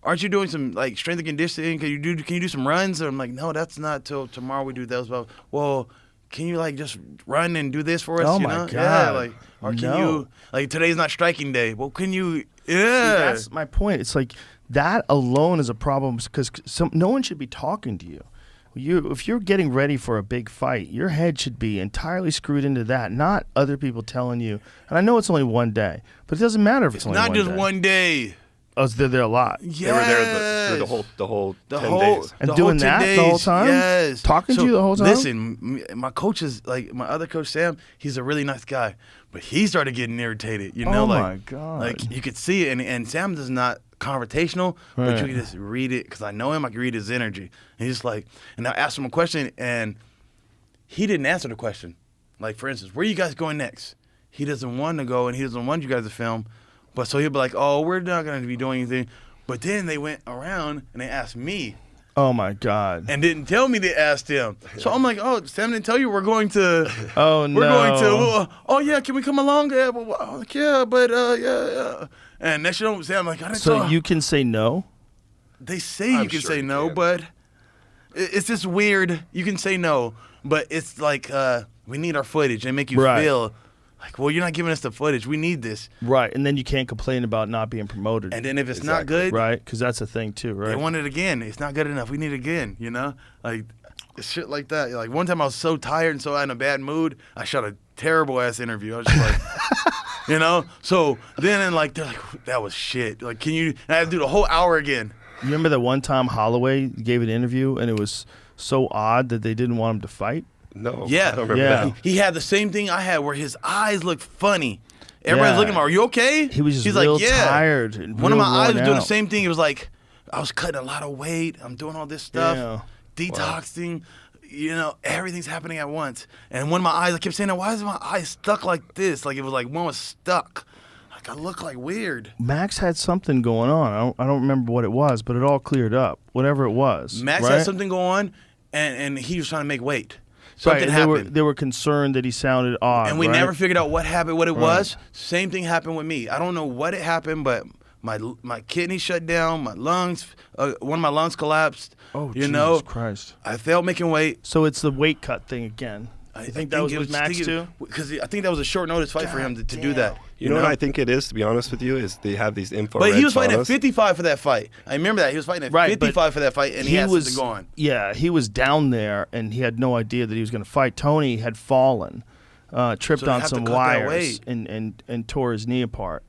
aren't you doing some like strength and conditioning? Can you do some runs? Or I'm like, no, that's not till tomorrow. We do those. Well, can you like just run and do this for us? Oh you my know? God. Yeah, like, or can No. you like today's not striking day? Well, can you? See, Yeah, that's my point. It's like that alone is a problem because no one should be talking to you. If you're getting ready for a big fight, your head should be entirely screwed into that, not other people telling you. And I know it's only one day, but it doesn't matter if it's only not one just day. one day. Oh, so they're there a lot. Yes. They were there through the whole 10 days. And the doing whole 10 that the whole days, time? Yes. Talking to you the whole time? Listen, my coach is like my other coach Sam. He's a really nice guy, but he started getting irritated. You know, Oh, like my God. like you could see it, and Sam is not confrontational, but Right. you can just read it because I know him. I can read his energy. And he's just like, and I asked him a question, and he didn't answer the question. Like, for instance, where are you guys going next? He doesn't want to go, and he doesn't want you guys to film. But so he'll be like, oh, we're not going to be doing anything. But then they went around and they asked me Oh my God. and didn't tell me they asked him. So I'm like, oh, Sam didn't tell you we're going to. Oh no. We're going to. Oh yeah, can we come along? Yeah, yeah. And next you know, Sam like, I didn't So tell. you can say no. They say I'm you can sure say you no, can. but it's just weird. You can say no, but it's like we need our footage and make you Right. feel Like, well, you're not giving us the footage. We need this. Right, and then you can't complain about not being promoted. And then if it's not good, right, because that's a thing too, right? they want it again. It's not good enough. We need it again, you know? Like, shit like that. Like, one time I was so tired and so in a bad mood, I shot a terrible-ass interview. I was just like, you know? So then, and like, they're like, that was shit. Like, can you, and I had to do the whole hour again. You remember that one time Holloway gave an interview and it was so odd that they didn't want him to fight? No. Yeah. I don't remember Yeah. that. He had the same thing I had where his eyes looked funny. Everybody's Yeah. looking at him, are you okay? He was just He's real like, yeah. tired and One of real my eyes was worn doing the out. same thing. It was like, I was cutting a lot of weight. I'm doing all this stuff. Yeah. Detoxing. You know, everything's happening at once. And one of my eyes, I kept saying, why is my eye stuck like this? Like it was like one was stuck. Like I look like weird. Max had something going on. I don't remember what it was, but it all cleared up. Whatever it was. Max right? had something going on, and he was trying to make weight. Something Right, happened. they were concerned that he sounded odd. And we right? never figured out what happened, what it was. Same thing happened with me. I don't know what it happened, but my kidney shut down, my lungs, one of my lungs collapsed. Oh, you Jesus know, Christ! I failed making weight. So it's the weight cut thing again. You think that was with Max too? Because I think that was a short notice fight for him to do that. You know what I think it is, to be honest with you, is they have these info. But he was fighting at 55 for that fight. I remember that. He was fighting at Right, but 55 for that fight, and he had something going. Yeah, he was down there, and he had no idea that he was going to fight. Tony had fallen, tripped So they on have to some cut that wires, weight. and tore his knee apart.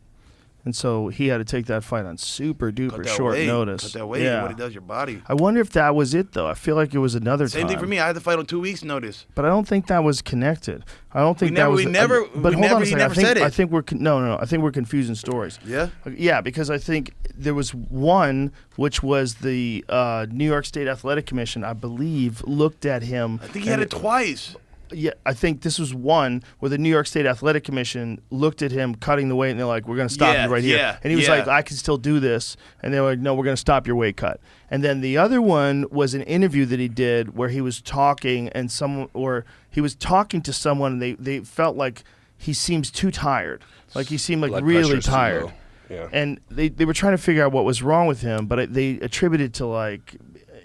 And so he had to take that fight on super duper Cut that short weight. notice. Cut that weight. Yeah. What it does to your body. I wonder if that was it, though. I feel like it was another Same time. thing for me. I had to fight on 2 weeks' notice. But I don't think that was connected. I don't think We that never- was. we never- But we hold never- on a he second. never said it. I think we're no. I think we're confusing stories. Yeah? Yeah, because I think there was one which was the New York State Athletic Commission, I believe, looked at him. I think he had it twice. Yeah, I think this was one where the New York State Athletic Commission looked at him cutting the weight, and they're like, "We're going to stop Yeah, you right here." yeah, And he was yeah. like, "I can still do this," and they were like, "No, we're going to stop your weight cut." And then the other one was an interview that he did where he was talking, and he was talking to someone, and they felt like he seems too tired, like he seemed like Blood really pressure's too tired. low. Yeah. And they were trying to figure out what was wrong with him, but they attributed to like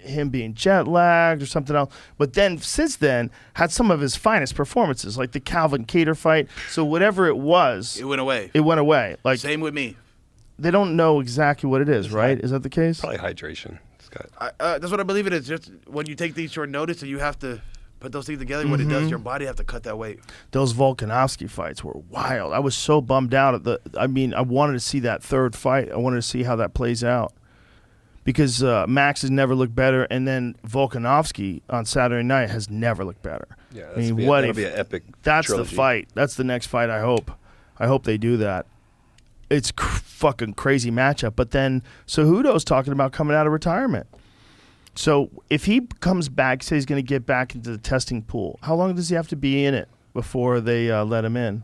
him being jet lagged or something else. But then since then had some of his finest performances, like the Calvin Cater fight. So whatever it was, It went away. it went away. Like Same with me. they don't know exactly what it is, right? Is that the case? Probably hydration. Scott. That's what I believe it is. Just when you take these short notice and you have to put those things together, what it does, your body have to cut that weight. Those Volkanovski fights were wild. I was so bummed out at I wanted to see that third fight. I wanted to see how that plays out. Because Max has never looked better, and then Volkanovski on Saturday night has never looked better. Yeah, I mean, that'll be an epic That's trilogy. the fight. That's the next fight. I hope they do that. It's fucking crazy matchup. But then Cejudo's talking about coming out of retirement. So if he comes back, say he's going to get back into the testing pool, how long does he have to be in it before they let him in?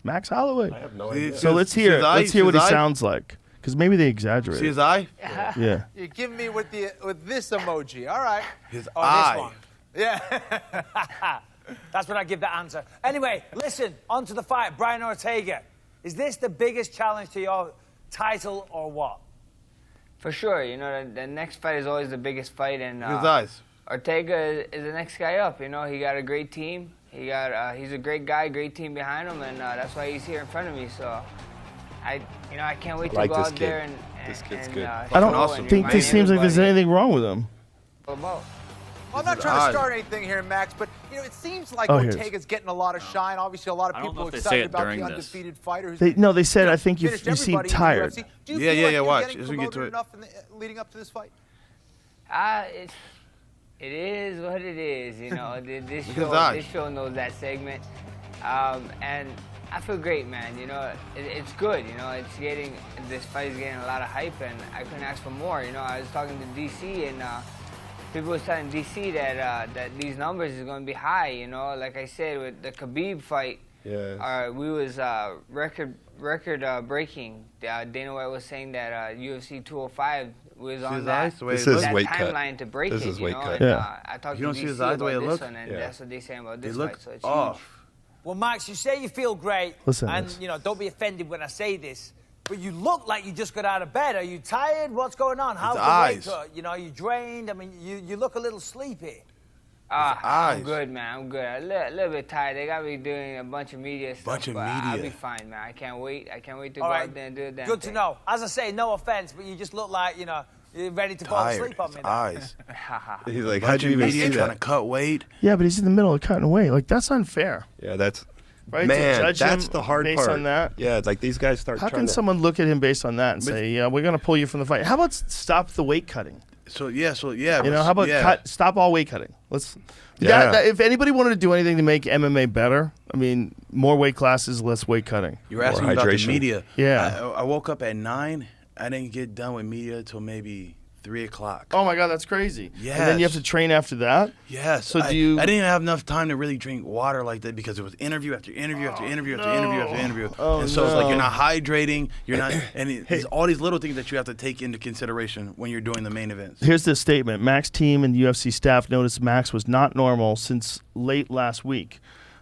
Max Holloway. I have no idea. So let's hear what he sounds like, because maybe they exaggerate. See his eye? Yeah. You give me with this emoji. All right. His Oh, eye. this one. Yeah. That's when I give the answer. Anyway, listen, on to the fight. Brian Ortega. Is this the biggest challenge to your title or what? For sure, you know, the next fight is always the biggest fight, and His eyes. Ortega is the next guy up. You know, he got a great team. He's a great guy, great team behind him, and that's why he's here in front of me. So, I can't wait to like go this out kid. there This kid's and good. I don't Awesome. think this seems like there's anything wrong with him. About. Well, I'm not trying to start anything here, Max, but it seems like here it is. Ortega's getting a lot of shine. Obviously, a lot of I don't people know if they excited say it about during the this. undefeated fighter. Who's They said, I think you finished seem everybody in the tired. UFC. Do you Yeah, feel yeah, like yeah, you're watch, getting as we get to promoted it. enough leading up to this fight? It is what it is. You know, this Look at his eyes. show knows that segment, and I feel great, man. You know, it's good. You know, this fight is getting a lot of hype, and I couldn't ask for more. You know, I was talking to DC, and people was telling DC that these numbers is going to be high. You know, like I said with the Khabib fight, we was record breaking. Dana White was saying that UFC 205 was on his that, eyes, the way This it is looks? that weight cut. timeline to break This it. is You weight know, cut. and, Yeah. I talked You to don't see DC his eyes the way about it this look? one, and Yeah. that's what they saying about They this look fight. So it's off. Well, Max, you say you feel great, Listen to and this. don't be offended when I say this, but you look like you just got out of bed. Are you tired? What's going on? How's the eyes. weight cut? Are you drained? I mean, you look a little sleepy. I'm good, man. I'm good. A little bit tired. They got me doing a bunch of media stuff. But I'll be fine, man. I can't wait. I can't wait to go out there and do it. Good to know. As I say, no offense, but you just look like, you know, you're ready to fall asleep on me. Eyes. He's like, how'd you even see that? Trying to cut weight. Yeah, but he's in the middle of cutting weight. Like, that's unfair. Yeah, that's... Right? Man, to judge that's him the hard based part. on that. Yeah, it's like these guys start How trying can to... someone look at him based on that and say, yeah, we're going to pull you from the fight? How about stop the weight cutting? So, You know, how about stop all weight cutting? Let's... Yeah. If anybody wanted to do anything to make MMA better, I mean, more weight classes, less weight cutting. You were asking me about the media. Yeah. I woke up at 9. I didn't get done with media till maybe 3 o'clock. Oh my God, that's crazy. Yes. And then you have to train after that? Yes. So I didn't even have enough time to really drink water like that because it was interview after interview after interview after interview after interview. Oh, and so it's like you're not hydrating, you're not, and it's all these little things that you have to take into consideration when you're doing the main events. Here's this statement. Mac's team and UFC staff noticed Max was not normal since late last week.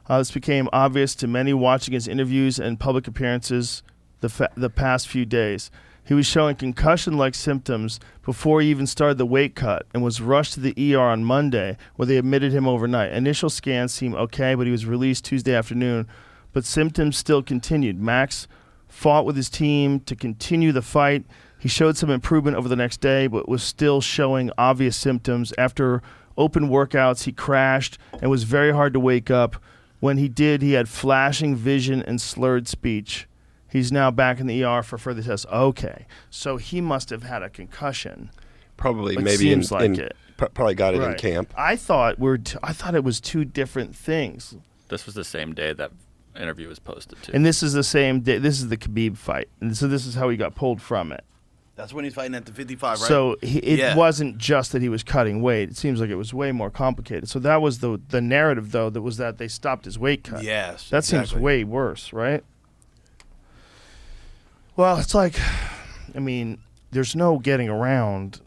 This became obvious to many watching his interviews and public appearances the past few days. He was showing concussion-like symptoms before he even started the weight cut and was rushed to the ER on Monday, where they admitted him overnight. Initial scans seemed okay, but he was released Tuesday afternoon. But symptoms still continued. Max fought with his team to continue the fight. He showed some improvement over the next day, but was still showing obvious symptoms. After open workouts, he crashed and was very hard to wake up. When he did, he had flashing vision and slurred speech. He's now back in the ER for further tests. Okay, so he must have had a concussion. Probably, It maybe seems like it. Probably got it in Right. camp. I thought I thought it was two different things. This was the same day that interview was posted too. And this is the same day. This is the Khabib fight, and so this is how he got pulled from it. That's when he's fighting at the 55, right? So it wasn't just that he was cutting weight. It seems like it was way more complicated. So that was the narrative, though, that was that they stopped his weight cut. Yes, That seems exactly. way worse, right? Well, it's like, I mean, there's no getting around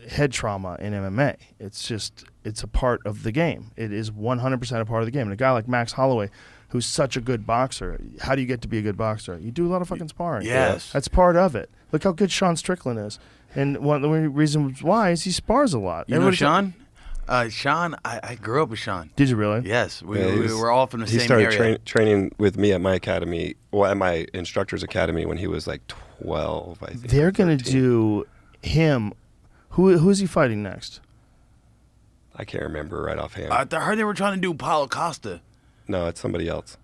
head trauma in MMA. It's just, it's a part of the game. It is 100% a part of the game. And a guy like Max Holloway, who's such a good boxer, how do you get to be a good boxer? You do a lot of fucking sparring. Yes. That's part of it. Look how good Sean Strickland is. And one of the reasons why is he spars a lot. You know Sean? Sean, I grew up with Sean. Did you really? Yes, we were all from the He same area. started training with me at my academy, well, at my instructor's academy when he was like 12, I think. They're going to do him. Who is he fighting next? I can't remember right offhand. I heard they were trying to do Paulo Costa. No, it's somebody else.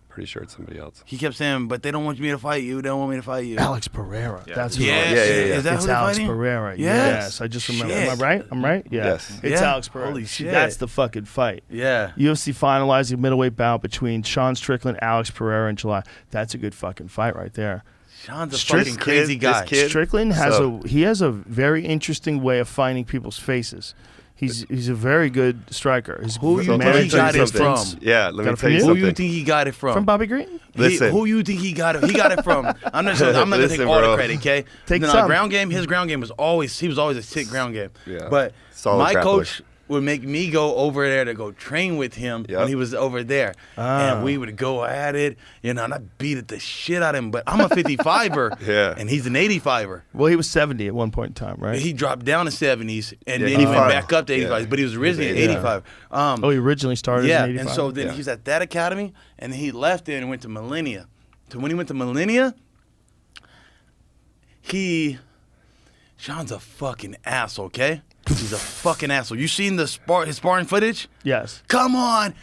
Pretty sure it's somebody else. He kept saying, but they don't want me to fight you. They don't want me to fight you. Alex Pereira. Yeah. That's who Yes. it is. Is that It's who they're Alex fighting? Pereira. Yes. I just remember. Shit. Am I right? I'm right? Yeah. Yes. It's Yeah. Alex Pereira. Holy shit. That's the fucking fight. Yeah. UFC finalizing a middleweight bout between Sean Strickland, Alex Pereira in July. That's a good fucking fight right there. Sean's a Strick- fucking crazy guy. this kid- Strickland has So- he has a very interesting way of finding people's faces. He's a very good striker. His Who you So think let me he tell you got it something. from? Yeah, let Got me it tell from you you? Who something. you think he got it from? from Bobby Green. Listen. Who you think he got it? He got it from. I'm not going to Listen, take all the bro. credit, okay? Take No, some. ground game. His ground game was always a sick ground game. Yeah. But Solid my grappler. coach would make me go over there to go train with him Yep. when he was over there, and we would go at it, and I beat the shit out of him. But I'm a 55er, Yeah. and he's an 85er. Well, he was 70 at one point in time, right? He dropped down to 70s, and Yeah, then he he went fought- back up to 85s. yeah. But he was originally an Yeah. 85. Oh, he originally started Yeah, as an 85? and so then Yeah. he was at that academy, and then he left there and went to Millennia. So when he went to Millennia, Sean's a fucking asshole, okay? He's a fucking asshole. You seen his sparring footage? Yes. Come on.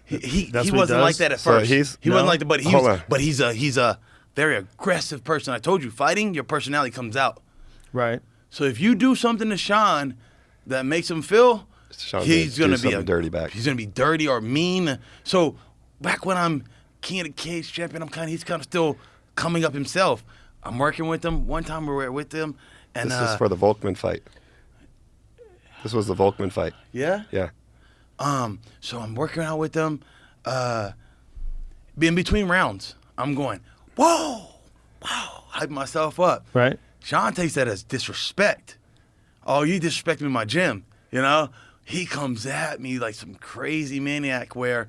He That's what he wasn't does? like that at So first. he's- He no? wasn't like that, Hold on. but he's a very aggressive person. I told you, fighting, your personality comes out. Right. So if you do something to Sean that makes him feel, Sean's he's gonna gonna do be something dirty back. He's gonna be dirty or mean. So back when I'm King of the Cage champion, he's kind of still coming up himself. I'm working with him. One time we were with him, and This is for the Volkman fight. This was the Volkman fight. yeah. Yeah. So I'm working out with them. In between rounds, I'm going, whoa, hype myself up. Right. Sean takes that as disrespect. Oh, you disrespecting me in my gym, you know? He comes at me like some crazy maniac where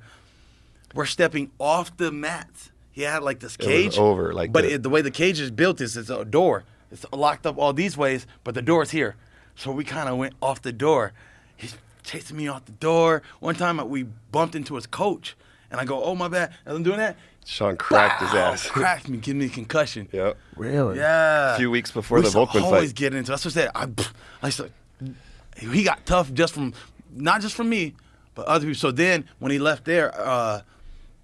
we're stepping off the mat. He had like this was cage. over, like but the- the way the cage is built is it's a door. It's locked up all these ways, but the door's here. So we kind of went off the door. He's chasing me out the door. One time we bumped into his coach, and I go, "Oh my bad," as I'm doing that. Sean cracked his ass. Cracked me, giving me a concussion. Yep. Really? Yeah. A few weeks before we the Volkman always fight. get into. That's what I said. I said he got tough not just from me, but other people. So then when he left there,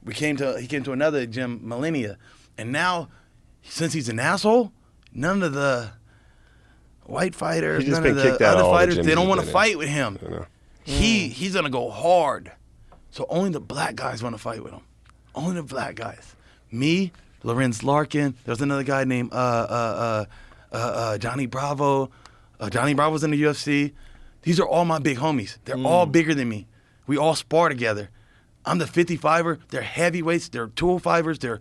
he came to another gym, Millennia, and now since he's an asshole, none of the white fighters, He's just none of been the kicked out other of all the fighters, gyms they don't he's want to been in. fight with him. You know? He's gonna go hard. So only the black guys want to fight with him. Only the black guys. Me, Lorenz Larkin. There's another guy named Johnny Bravo. Johnny Bravo's in the UFC. These are all my big homies. They're all bigger than me. We all spar together. I'm the 55er. They're heavyweights. They're 205ers.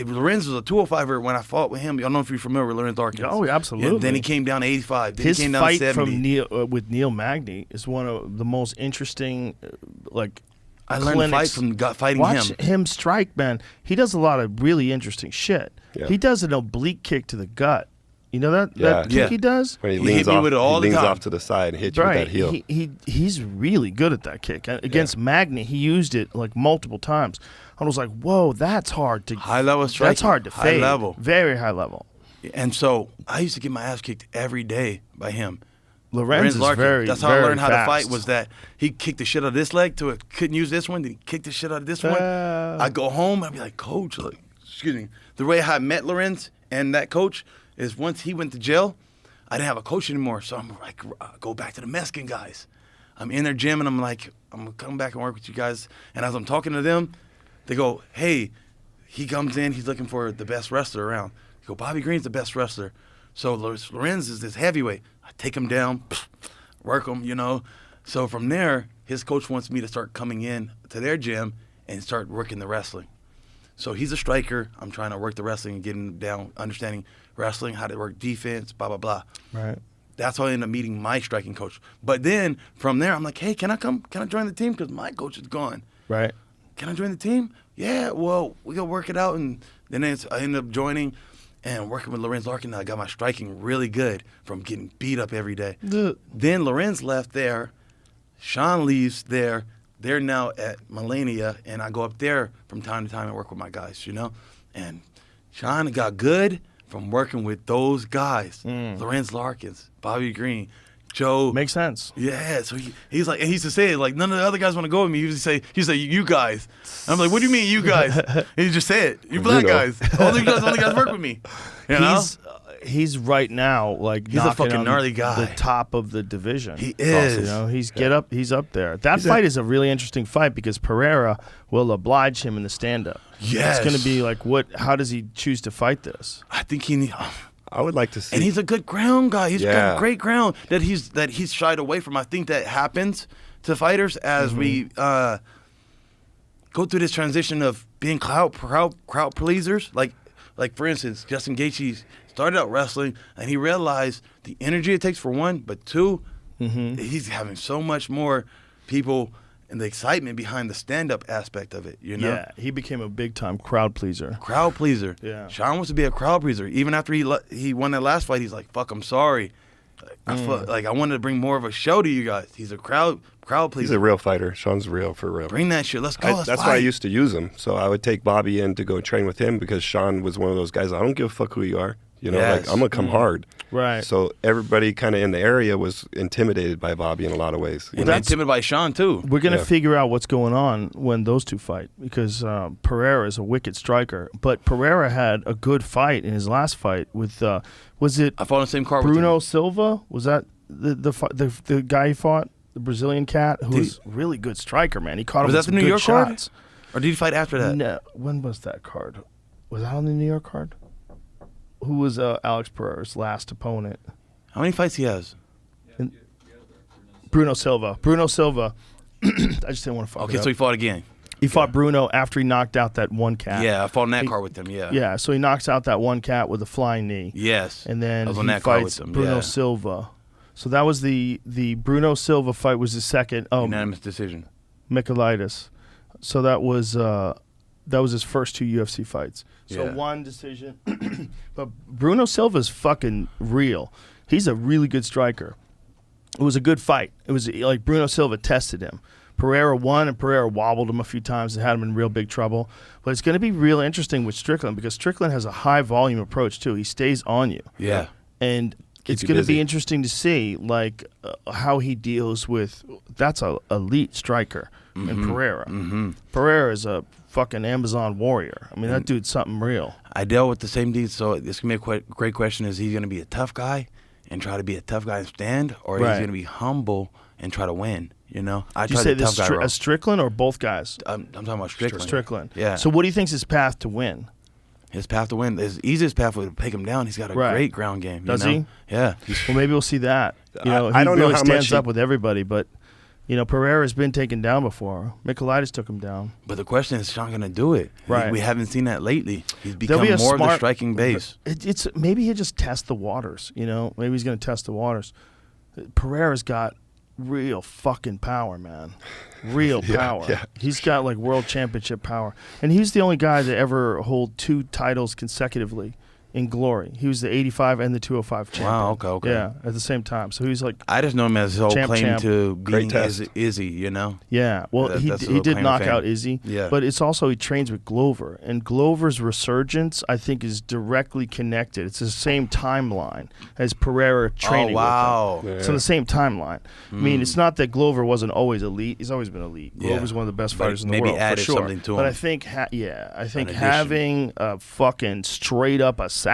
Lorenz was a 205er when I fought with him. I don't know if you're familiar with Lorenz Larkin. Oh, absolutely. Yeah, then he came down to 85. Then His he came down fight to 70. from with Neil Magny is one of the most interesting, I learned to fight from fighting Watch him. him strike, man. He does a lot of really interesting shit. Yeah. He does an oblique kick to the gut. You know that Yeah. kick he does? When he He leans hit me off, with it all he the leans time. off to the side and hits you with Right. that heel. He's really good at that kick. Against Magny, he used it like multiple times. I was like, whoa, that's hard to High level striking. That's hard to High fade. level. Very high level. And so I used to get my ass kicked every day by him. Lorenz is Larkin. very That's how I very learned how to fast. fight, was that he kicked the shit out of this leg till it couldn't use this one, then he kicked the shit out of this one. I go home, I'd be like, Coach, excuse me. The way I met Lorenz and that coach is once he went to jail, I didn't have a coach anymore. So I'm like, go back to the Mexican guys. I'm in their gym and I'm like, I'm going to come back and work with you guys. And as I'm talking to them, they go, hey, he comes in, he's looking for the best wrestler around. They go, Bobby Green's the best wrestler. So Lorenz is this heavyweight. I take him down, work him, you know. So from there, his coach wants me to start coming in to their gym and start working the wrestling. So he's a striker. I'm trying to work the wrestling and getting down, understanding wrestling, how to work defense, blah, blah, blah. Right. That's how I ended up meeting my striking coach. But then from there, I'm like, hey, can I come? Can I join the team? Because my coach is gone. Right. Can I join the team? Yeah, well, we go work it out. And then I ended up joining and working with Lorenz Larkin. I got my striking really good from getting beat up every day. Then Lorenz left there. Sean leaves there. They're now at Millennia, and I go up there from time to time and work with my guys, you know? And Sean got good from working with those guys. Lorenz Larkins, Bobby Green, Joe. Makes sense. Yeah, so he's like, and he used to say it, like, none of the other guys want to go with me. He used to say, you guys. And I'm like, what do you mean, you guys? And he just say it. You black guys. Only guys work with me. You know? He's right now like He's a knocking fucking on gnarly guy. the top of the division. He is. You know, he's up there. That fight is a really interesting fight because Pereira will oblige him in the stand-up. Yes. It's going to be like, how does he choose to fight this? I think I would like to see. and he's a good ground guy. He's Yeah. got great ground that he's shied away from. I think that happens to fighters as we go through this transition of being crowd pleasers. Like for instance, Justin Gaethje started out wrestling and he realized the energy it takes for one, but two, he's having so much more people and the excitement behind the stand-up aspect of it, you know? Yeah, he became a big-time crowd pleaser. Crowd pleaser. Yeah. Sean wants to be a crowd pleaser. Even after he won that last fight, he's like, fuck, I'm sorry. I wanted to bring more of a show to you guys. He's a crowd pleaser. He's a real fighter. Sean's real for real. Bring that shit. Let's go. Let's That's fight. why I used to use him. So I would take Bobby in to go train with him because Sean was one of those guys. I don't give a fuck who you are. You know, Yes. like I'm gonna come hard. Right. So everybody kind of in the area was intimidated by Bobby in a lot of ways. You And know? they're intimidated by Sean, too. We're going to Yeah. figure out what's going on when those two fight because Pereira is a wicked striker. But Pereira had a good fight in his last fight with, was it I fought on the same card with Bruno him. Silva? Was that the guy he fought? The Brazilian cat who was a really good striker, man. He caught him Was with that the some New good York card? shots. Or did he fight after that? No, when was that card? Was that on the New York card? Who was Alex Pereira's last opponent? How many fights he has? Bruno Silva. Bruno Silva. I just didn't want to fuck Okay, it up. so he fought again. He fought Bruno after he knocked out that one cat. Yeah, I fought on that card with him, yeah. Yeah, so he knocks out that one cat with a flying knee. Yes. And then I was on he that card fights with him, Bruno yeah. Silva. So that was the Bruno Silva fight was the second. Oh, Unanimous decision. Michaelitis. So that was his first two UFC fights. So Yeah. one decision. But Bruno Silva's fucking real. He's a really good striker. It was a good fight. It was like Bruno Silva tested him. Pereira won, and Pereira wobbled him a few times and had him in real big trouble. But it's going to be real interesting with Strickland because Strickland has a high volume approach too. He stays on you. Yeah. And it's going to be interesting to see like how he deals with. That's a elite striker in Pereira. Pereira is a fucking Amazon warrior. I mean, that dude's something real. I dealt with the same dude, so this can be a great question: is he going to be a tough guy and try to be a tough guy and stand, or is he going to be humble and try to win? You know, Did you say this a Strickland or both guys? I'm talking about Strickland. Strickland. Yeah. So what do you think's his path to win? His path to win, his easiest path would take him down. He's got a great ground game. Does he? Yeah. Well, maybe we'll see that. You know, I don't know really how stands much up with everybody, but you know, Pereira's been taken down before. Michaelitis took him down. But the question is Sean going to do it? Right. We haven't seen that lately. He's become Be more of the striking base. It's maybe he'll just test the waters. You know, maybe he's going to test the waters. Pereira's got real fucking power, man. Real power. Yeah. He's got like world championship power. And he's the only guy to ever hold 2 titles consecutively in glory. He was the 85 and the 205 champion. Wow, okay. Yeah, at the same time. So he's like I just know him as his whole claim to being test. Izzy, you know? yeah, well, That's he the did claim to knock fame. out Izzy, Yeah. but it's also he trains with Glover, and Glover's resurgence, I think, is directly connected. It's the same timeline as Pereira training wow. with him. It's on the same timeline. I mean, it's not that Glover wasn't always elite. He's always been elite. Yeah. Glover's one of the best But fighters in the maybe world, for added sure. something to But him. I think, I think addition. having a fucking straight-up assassin,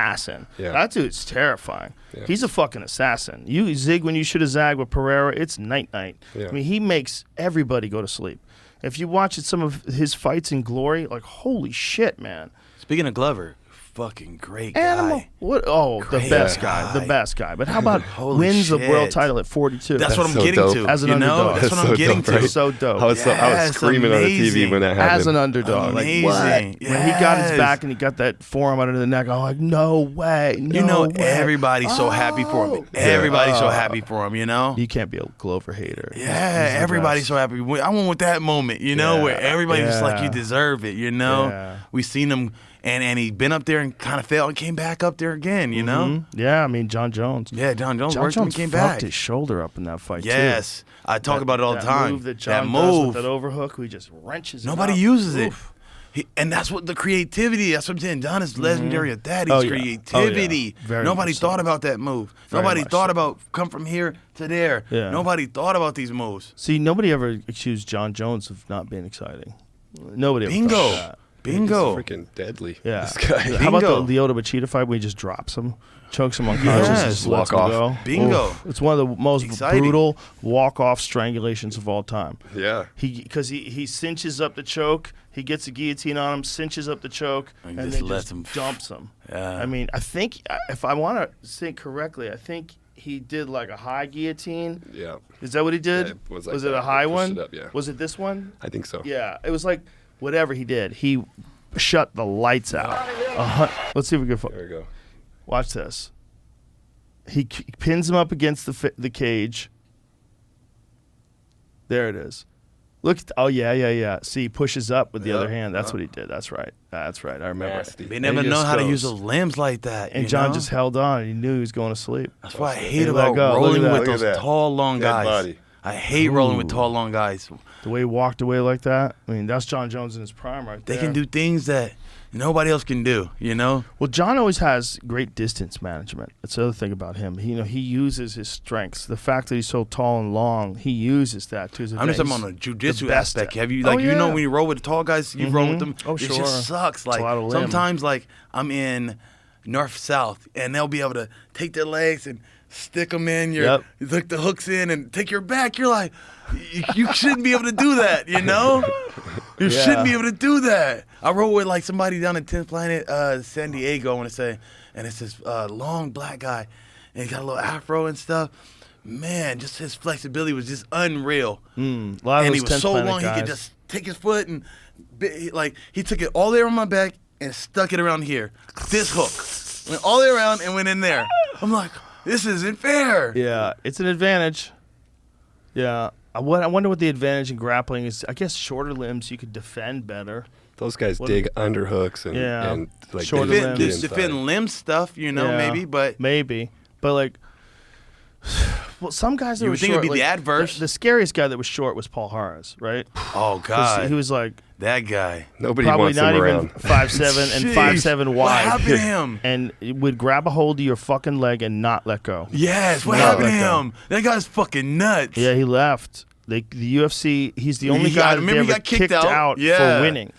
Yeah. that dude's terrifying. Yeah. He's a fucking assassin. You zig when you should have zagged with Pereira, it's night-night. Yeah. I mean, he makes everybody go to sleep. If you watch some of his fights in Glory, like, holy shit, man. Speaking of Glover, fucking great guy. Animal. What? Oh, the Great best guy. guy. The best guy. But how about Holy wins the world shit. title at 42? That's what I'm so getting dope. to. As an you know? underdog. That's what I'm getting to. right? So dope. I was Yes, screaming on the TV amazing. when that happened. As an underdog. Amazing. Like, what? When he got his Yes. back and he got that forearm under the neck, I'm like, no way. No You know, way. everybody's so happy for him. Everybody's so happy for him, you know? You can't be a Glover hater. Yeah, He's the everybody's best. so happy. I went with that moment, you know, where everybody's just like, yeah. you deserve it, you know? Yeah. We seen him, and he'd been up there and kind of failed and came back up there again, you know? Mhm. Yeah, I mean, John Jones. Yeah, John Jones John worked and Jones came fucked back. his shoulder up in that fight, too. Yes, I talk about it all the That time. move that John that does move. with that overhook, he just wrenches it Nobody out. uses it. Oof. And that's what the creativity, that's what I'm saying. John is legendary at that. He's Oh, yeah. creativity. Oh, yeah. Very Nobody much so. thought about that move. Very Nobody much thought so. about come from here to there. Yeah. Nobody thought about these moves. See, nobody ever accused John Jones of not being exciting. Nobody ever Bingo. thought that. Bingo. He's freaking deadly. Yeah. This guy. How about the Bingo. Leota Machida fight where he just drops him, chokes him unconscious, and Yes. just lets him Walk go? off. Bingo. Oof. It's one of the most Exciting. brutal walk-off strangulations of all time. Yeah. Because he cinches up the choke, he gets a guillotine on him, cinches up the choke, And and just then lets just him- dumps him. Yeah. I mean, I think, if I want to think correctly, I think he did like a high guillotine. Yeah. Is that what he did? Yeah, it was like it that. a high He pushed one? it up, yeah. Was it this one? I think so. Yeah, it was like whatever he did. He shut the lights out. Let's see if we can. There we go. Watch this. He pins him up against the cage. There it is. Look. Oh yeah. See, he pushes up with the other hand. That's what he did. That's right. That's right. I remember. Nasty. They And never he know just how to goes. use those limbs like that. And you John know? just held on. He knew he was going to sleep. That's what I hate He let about go. Look rolling at that. with Look at those that. tall, long Dead guys. body. I hate rolling with tall, long guys. The way he walked away like that. I mean, that's John Jones in his prime right They there. can do things that nobody else can do, you know? Well, John always has great distance management. That's the other thing about him. He uses his strengths. The fact that he's so tall and long, he uses that to his I'm just advantage. talking on a He's jujitsu the best aspect. at- Have you Oh, you know yeah. when you roll with the tall guys, you roll with them. Oh, it sure. just sucks. Like a lot of limb. sometimes, like I'm in north south, and they'll be able to take their legs and stick them in your, Yep. you hook the hooks in and take your back. You're like, you shouldn't be able to do that, you know? You Yeah. shouldn't be able to do that. I roll with like somebody down in 10th Planet, San Diego, I want to say, and it's this long black guy, and he got a little afro and stuff. Man, just his flexibility was just unreal. A lot of And those he was 10th so Planet long, he guys. could just take his foot and, he took it all the way around my back and stuck it around here. This hook. Went all the way around and went in there. I'm like, this isn't fair. Yeah, it's an advantage. Yeah. I wonder what the advantage in grappling is. I guess shorter limbs you could defend better. Those guys dig underhooks and, Yeah. and like Shorter they limbs. get Defend inside. limb stuff, you know, Yeah, maybe, but maybe. But like Well, some guys that You were would think short, it'd be the like, adverse. The scariest guy that was short was Paul Harris, right? Oh 'Cause God, he was like that guy. Nobody probably wants not him even around. 5'7" and Jeez, 5'7" What wide. happened to him? And it would grab a hold of your fucking leg and not let go. Yes, what Not happened to let go. him? That guy's fucking nuts. Yeah, he left. The UFC. He's the only He guy got- that they remember he ever got kicked out? for Yeah. winning.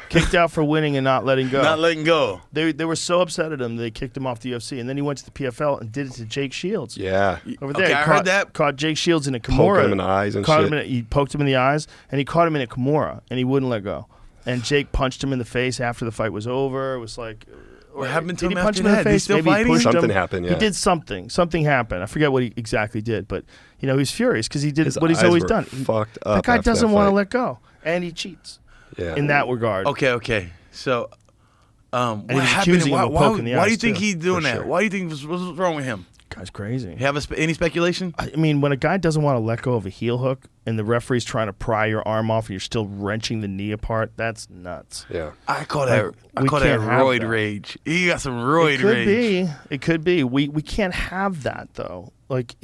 Kicked out for winning and not letting go. Not letting go. They were so upset at him they kicked him off the UFC, and then he went to the PFL and did it to Jake Shields. Yeah. Over there, Okay, he I caught, heard that. Caught Jake Shields in a Kimura. Poking him in the eyes and caught shit. He poked him in the eyes, and he caught him in a Kimura, and he wouldn't let go. And Jake punched him in the face after the fight was over. It was like, What happened to did him he punch after him in that? the They face? still Maybe he fighting? pushed Something him. happened, He yeah. did something. Something happened. I forget what he exactly did, but he was furious because he did His what he's eyes always were done. fucked That up guy after doesn't that want to fight. let go, and he cheats Yeah. in that regard. Okay. So, he what was happened? accusing him of poking the Why do you eyes, think too, he's doing for that? sure. Why do you think what's wrong with him? Guy's crazy. You have any speculation? I mean, when a guy doesn't want to let go of a heel hook and the referee's trying to pry your arm off and you're still wrenching the knee apart, that's nuts. Yeah. I call that we can't have roid that. rage. He got some roid It could rage. be. It could be. We can't have that though. Like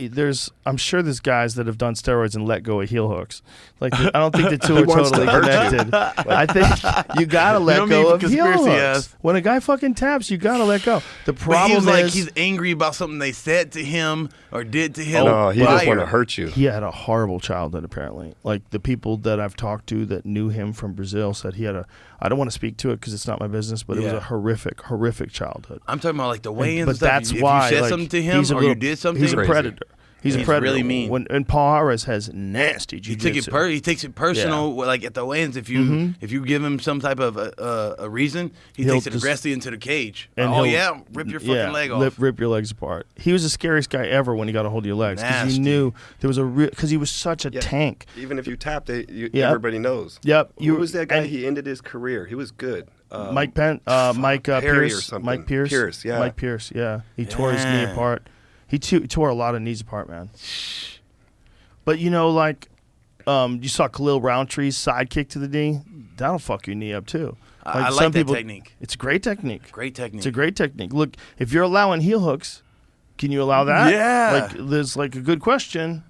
I'm sure there's guys that have done steroids and let go of heel hooks. Like I don't think the two are wants to totally hurt you? connected. I think you gotta let don't go mean of heel conspiracy hooks. ass. When a guy fucking taps, you gotta let go. The But problem he was like is he's angry about something they said to him or did to him. No, he just prior. want to hurt you. he had a horrible childhood apparently. Like the people that I've talked to that knew him from Brazil said he had I don't want to speak to it because it's not my business, but it was Yeah. a horrific childhood. I'm talking about like the weigh-ins. But and stuff. that's if why you said like, something to him he's a or little- you did something, He's a Crazy. predator. He's a He's predator. really mean. And Paul Harris has nasty he jiu-jitsu. he takes it personal. Like at the weigh-ins, if you give him some type of a reason, He'll takes it just- aggressively into the cage. and Oh he'll- yeah, rip your fucking leg off. Rip your legs apart. He was the scariest guy ever when he got a hold of your legs because Nasty. you knew there was because he was such a Yeah. tank. Even if you tapped it, Yep. everybody knows. Yep. Who was that guy? and He ended his career. He was good. Mike Perry or Pierce. something. Mike Pierce. Pierce, yeah. Mike Pierce. Yeah. He tore his knee Yeah. apart. He tore a lot of knees apart, man. But you know, like you saw Khalil Roundtree's sidekick to the knee. That'll fuck your knee up too. I some like that people- technique. It's a great technique. Great technique. It's a great technique. Look, if you're allowing heel hooks, can you allow that? Yeah. Like, there's like a good question.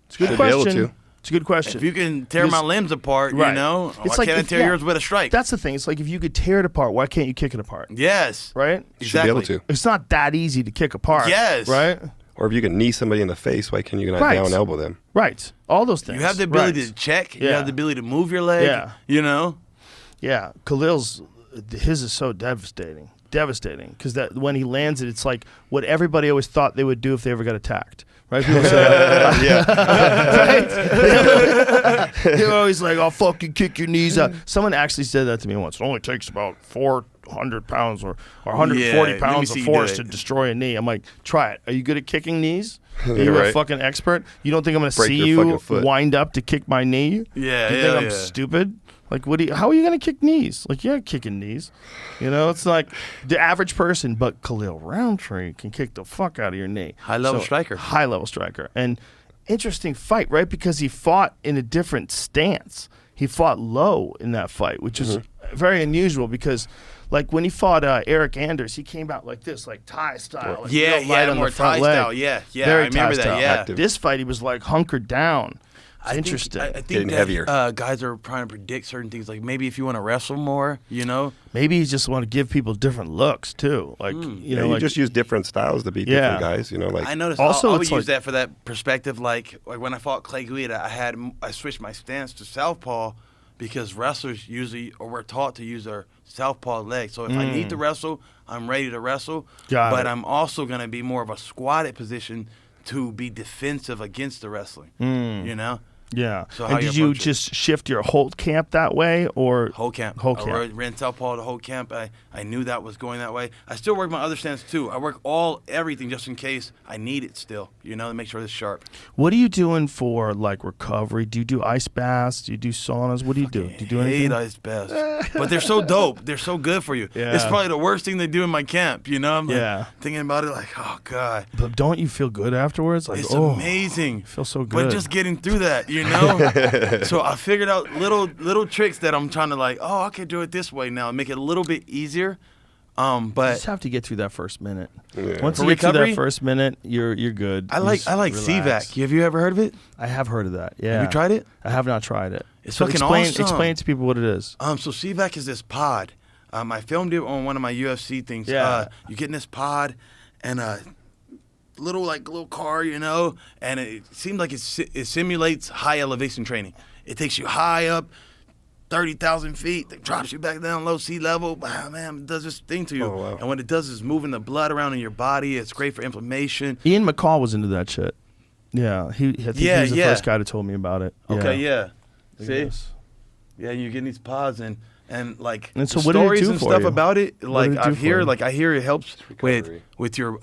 It's a good Should be able question. to. It's a good question. If you can tear my Because- limbs apart, Right. you know, It's why like can't I if- tear yeah. yours with a strike? That's the thing. It's like if you could tear it apart, why can't you kick it apart? Yes. Right? You should be able to. It's not that easy to kick apart. Yes. Right? Or if you can knee somebody in the face, why can you not Right. down elbow them? Right. All those things. You have the ability Right. to check. You Yeah. have the ability to move your leg. Yeah. You know. Yeah. Khalil's, his is so devastating. Devastating. Because that when he lands it, it's like what everybody always thought they would do if they ever got attacked. Right? People say, right? They're always like, I'll fucking kick your knees out. Someone actually said that to me once. It only takes about 400 pounds or 140 Yeah, let me pounds see of you do force it. to destroy a knee. I'm like, try it. Are you good at kicking knees? Are Yeah, you a right. fucking expert? You don't think I'm going to Break see your you fucking foot. wind up to kick my knee? Yeah, Do you yeah, think I'm yeah. stupid? Like, how are you going to kick knees? Like, you're not kicking knees. You know, it's like the average person, but Khalil Roundtree can kick the fuck out of your knee. High-level striker. High-level striker. And interesting fight, right? Because he fought in a different stance. He fought low in that fight, which is very unusual because, like, when he fought Eric Anders, he came out like this, like Thai style. Like Yeah, real he light had on more the front Thai leg. style. Yeah, yeah, Very I remember Thai that, style. yeah. Active. This fight, he was, like, hunkered down. It's interesting. I think Getting that, heavier. Guys are trying to predict certain things. Like maybe if you want to wrestle more, you know. Maybe he just want to give people different looks too, like you Yeah, know, you like, just use different styles to beat Yeah. different guys. You know, like I noticed. Also, I would it's use like- that for that perspective. Like when I fought Clay Guida, I switched my stance to southpaw because wrestlers usually or we're taught to use our southpaw leg. So if I need to wrestle, I'm ready to wrestle. Got but it. I'm also going to be more of a squatted position to be defensive against the wrestling. You know. yeah. So and how did you you approach it? just shift your whole camp that way, or Whole camp. Whole camp. I ran southpaw the whole camp. I knew that was going that way. I still work my other stance too. I work everything just in case I need it still, you know, to make sure it's sharp. What are you doing for like recovery? Do you do ice baths? Do you do saunas? What do you do? Do you do anything? Hate ice baths. But they're so dope. They're so good for you. Yeah. It's probably the worst thing they do in my camp, you know? I'm like Yeah. thinking about it like, oh, God. But don't you feel good afterwards? Like, It's oh, amazing. feel so But good. just getting through that, you know? So I figured out little tricks that I'm trying to like, oh, I can do it this way now, make it a little bit easier. You But just have to get through that first minute. Yeah. Once For you get through recovery? that first minute, you're good. I You like just CVAC. relax. Have you ever heard of it? I have heard of that. Yeah. Have you tried it? I have not tried it. It's So fucking explain, awesome. Explain to people what it is. So CVAC is this pod. I filmed it on one of my UFC things. Yeah. You get in this pod, and little car, you know, and it seems like it simulates high elevation training. It takes you high up, 30,000 feet, it drops you back down low sea level. Wow, man, it does this thing to you. Oh, wow. And what it does is moving the blood around in your body. It's great for inflammation. Ian McCall was into that shit. Yeah. I think he was the first guy to told me about it. Okay, yeah. Look at See? this. Yeah, you're getting these pods and like And so the what did it stories do and for stuff you? about it. What did Like it do for you? I hear it helps recovery. with your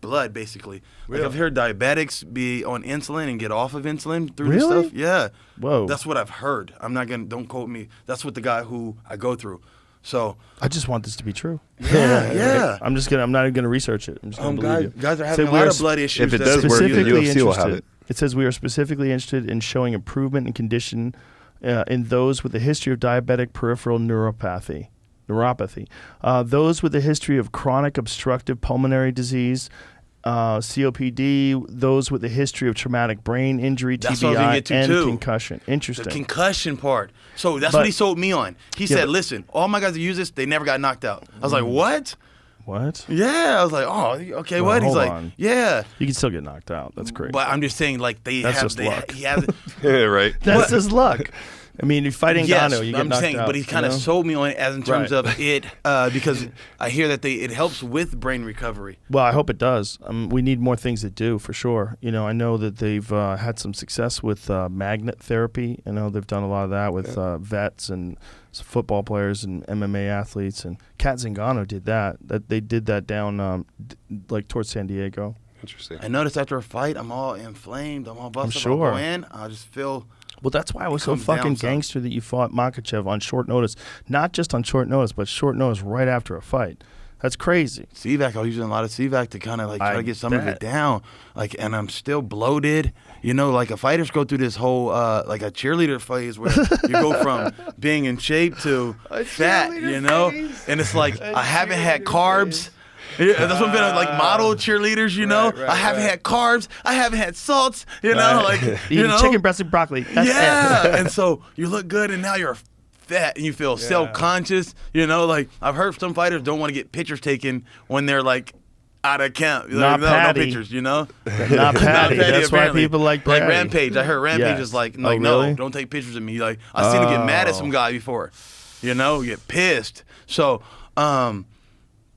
blood basically. Like I've heard diabetics be on insulin and get off of insulin through Really? this stuff. Yeah. Whoa. That's what I've heard. Don't quote me. That's what the guy who I go through. So I just want this to be true. yeah. I'm not even gonna research it. I'm just gonna believe you. guys are Said having a we lot are of blood issues. If it that does they- work, the Specifically UFC will have interested. it. It says we are specifically interested in showing improvement in condition in those with a history of diabetic peripheral neuropathy, those with a history of chronic obstructive pulmonary disease, COPD, those with a history of traumatic brain injury, That's what I was gonna TBI, get to, and too. concussion. Interesting. The concussion part. So that's But- what he sold me on. He Yeah, said, but- listen, all my guys that use this, they never got knocked out. I was like, what? What? Yeah. I was like, oh, okay, Well, what? He's hold like, on. yeah. You can still get knocked out. That's great. But I'm just saying, like, That's just luck. he has it. Yeah, right. That's just luck. I mean, if you fight Yes, Ngannou, you get I'm knocked saying, out. but he kind of you know? sold me on it as in terms Right. of it, because I hear that it helps with brain recovery. Well, I hope it does. We need more things that do, for sure. You know, I know that they've had some success with magnet therapy. I know they've done a lot of that with vets and football players and MMA athletes. And Kat Zingano did that. They did that down like towards San Diego. Interesting. I noticed after a fight, I'm all inflamed. I'm all busted. sure. I go in, I just feel. Well, that's why I was so comes down fucking some. gangster that you fought Makhachev on short notice. Not just on short notice, but short notice right after a fight. That's crazy. CVAC, I was using a lot of CVAC to kind of like try I to get some of bet. it down. Like, and I'm still bloated. You know, like a fighters go through this whole like a cheerleader phase where you go from being in shape to fat. You know, and it's like I haven't had carbs. Yeah, that's what I'm feeling like model cheerleaders, you know. I haven't had carbs. I haven't had salts, you know, like you Eating know. chicken breast and broccoli. That's Yeah, it. and so you look good, and now you're fat, and you feel self-conscious. You know, like I've heard some fighters don't want to get pictures taken when they're like out of camp. Like, Not no Patty. pictures, you know. Not Patty. That's why apparently. people like Patty. Rampage. I heard Rampage Yes. is like Oh, no, really? don't take pictures of me. Like I seen him get mad at some guy before, you know, get pissed. So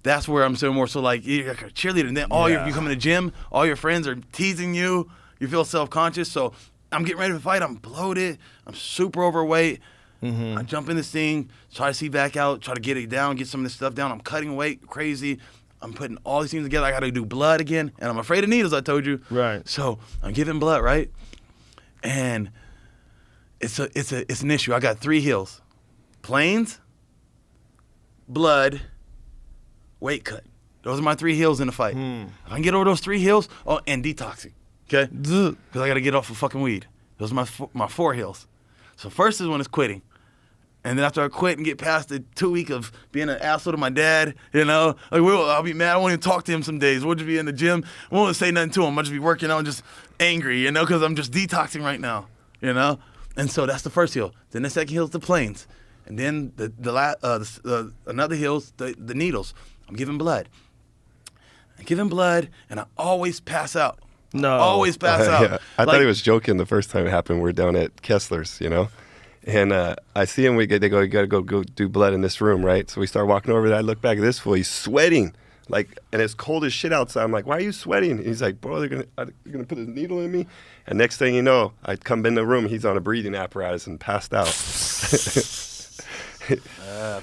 that's where I'm so more so like you're like a cheerleader, and then you come in the gym, all your friends are teasing you. You feel self-conscious. So I'm getting ready to fight. I'm bloated. I'm super overweight. I jump in this thing, try to see back out, try to get it down, get some of this stuff down. I'm cutting weight crazy. I'm putting all these things together. I got to do blood again, and I'm afraid of needles. I told you. Right. So I'm giving blood, right? And it's an issue. I got 3 heals: planes, blood, weight cut. Those are my 3 heals in the fight. If I can get over those 3 heals, and detoxing, okay? Because I got to get off of fucking weed. Those are my 4 heals. So first is when it's quitting. And then after I quit and get past the 2 week of being an asshole to my dad, you know, like I'll be mad. I won't even talk to him some days. We'll just be in the gym. I won't say nothing to him. I'll just be working out and just angry, you know, because I'm just detoxing right now, you know. And so that's the first heal. Then the second heal is the planes, and then another heal's the needles. I'm giving blood. And I always pass out. No. Always pass out. Yeah. I thought he was joking the first time it happened. We're down at Kessler's, you know. And I see him. They go, you got to go do blood in this room, right? So we start walking over there. I look back at this fool. He's sweating, like, and it's cold as shit outside. I'm like, why are you sweating? And he's like, bro, they're gonna put a needle in me. And next thing you know, I come in the room. He's on a breathing apparatus and passed out.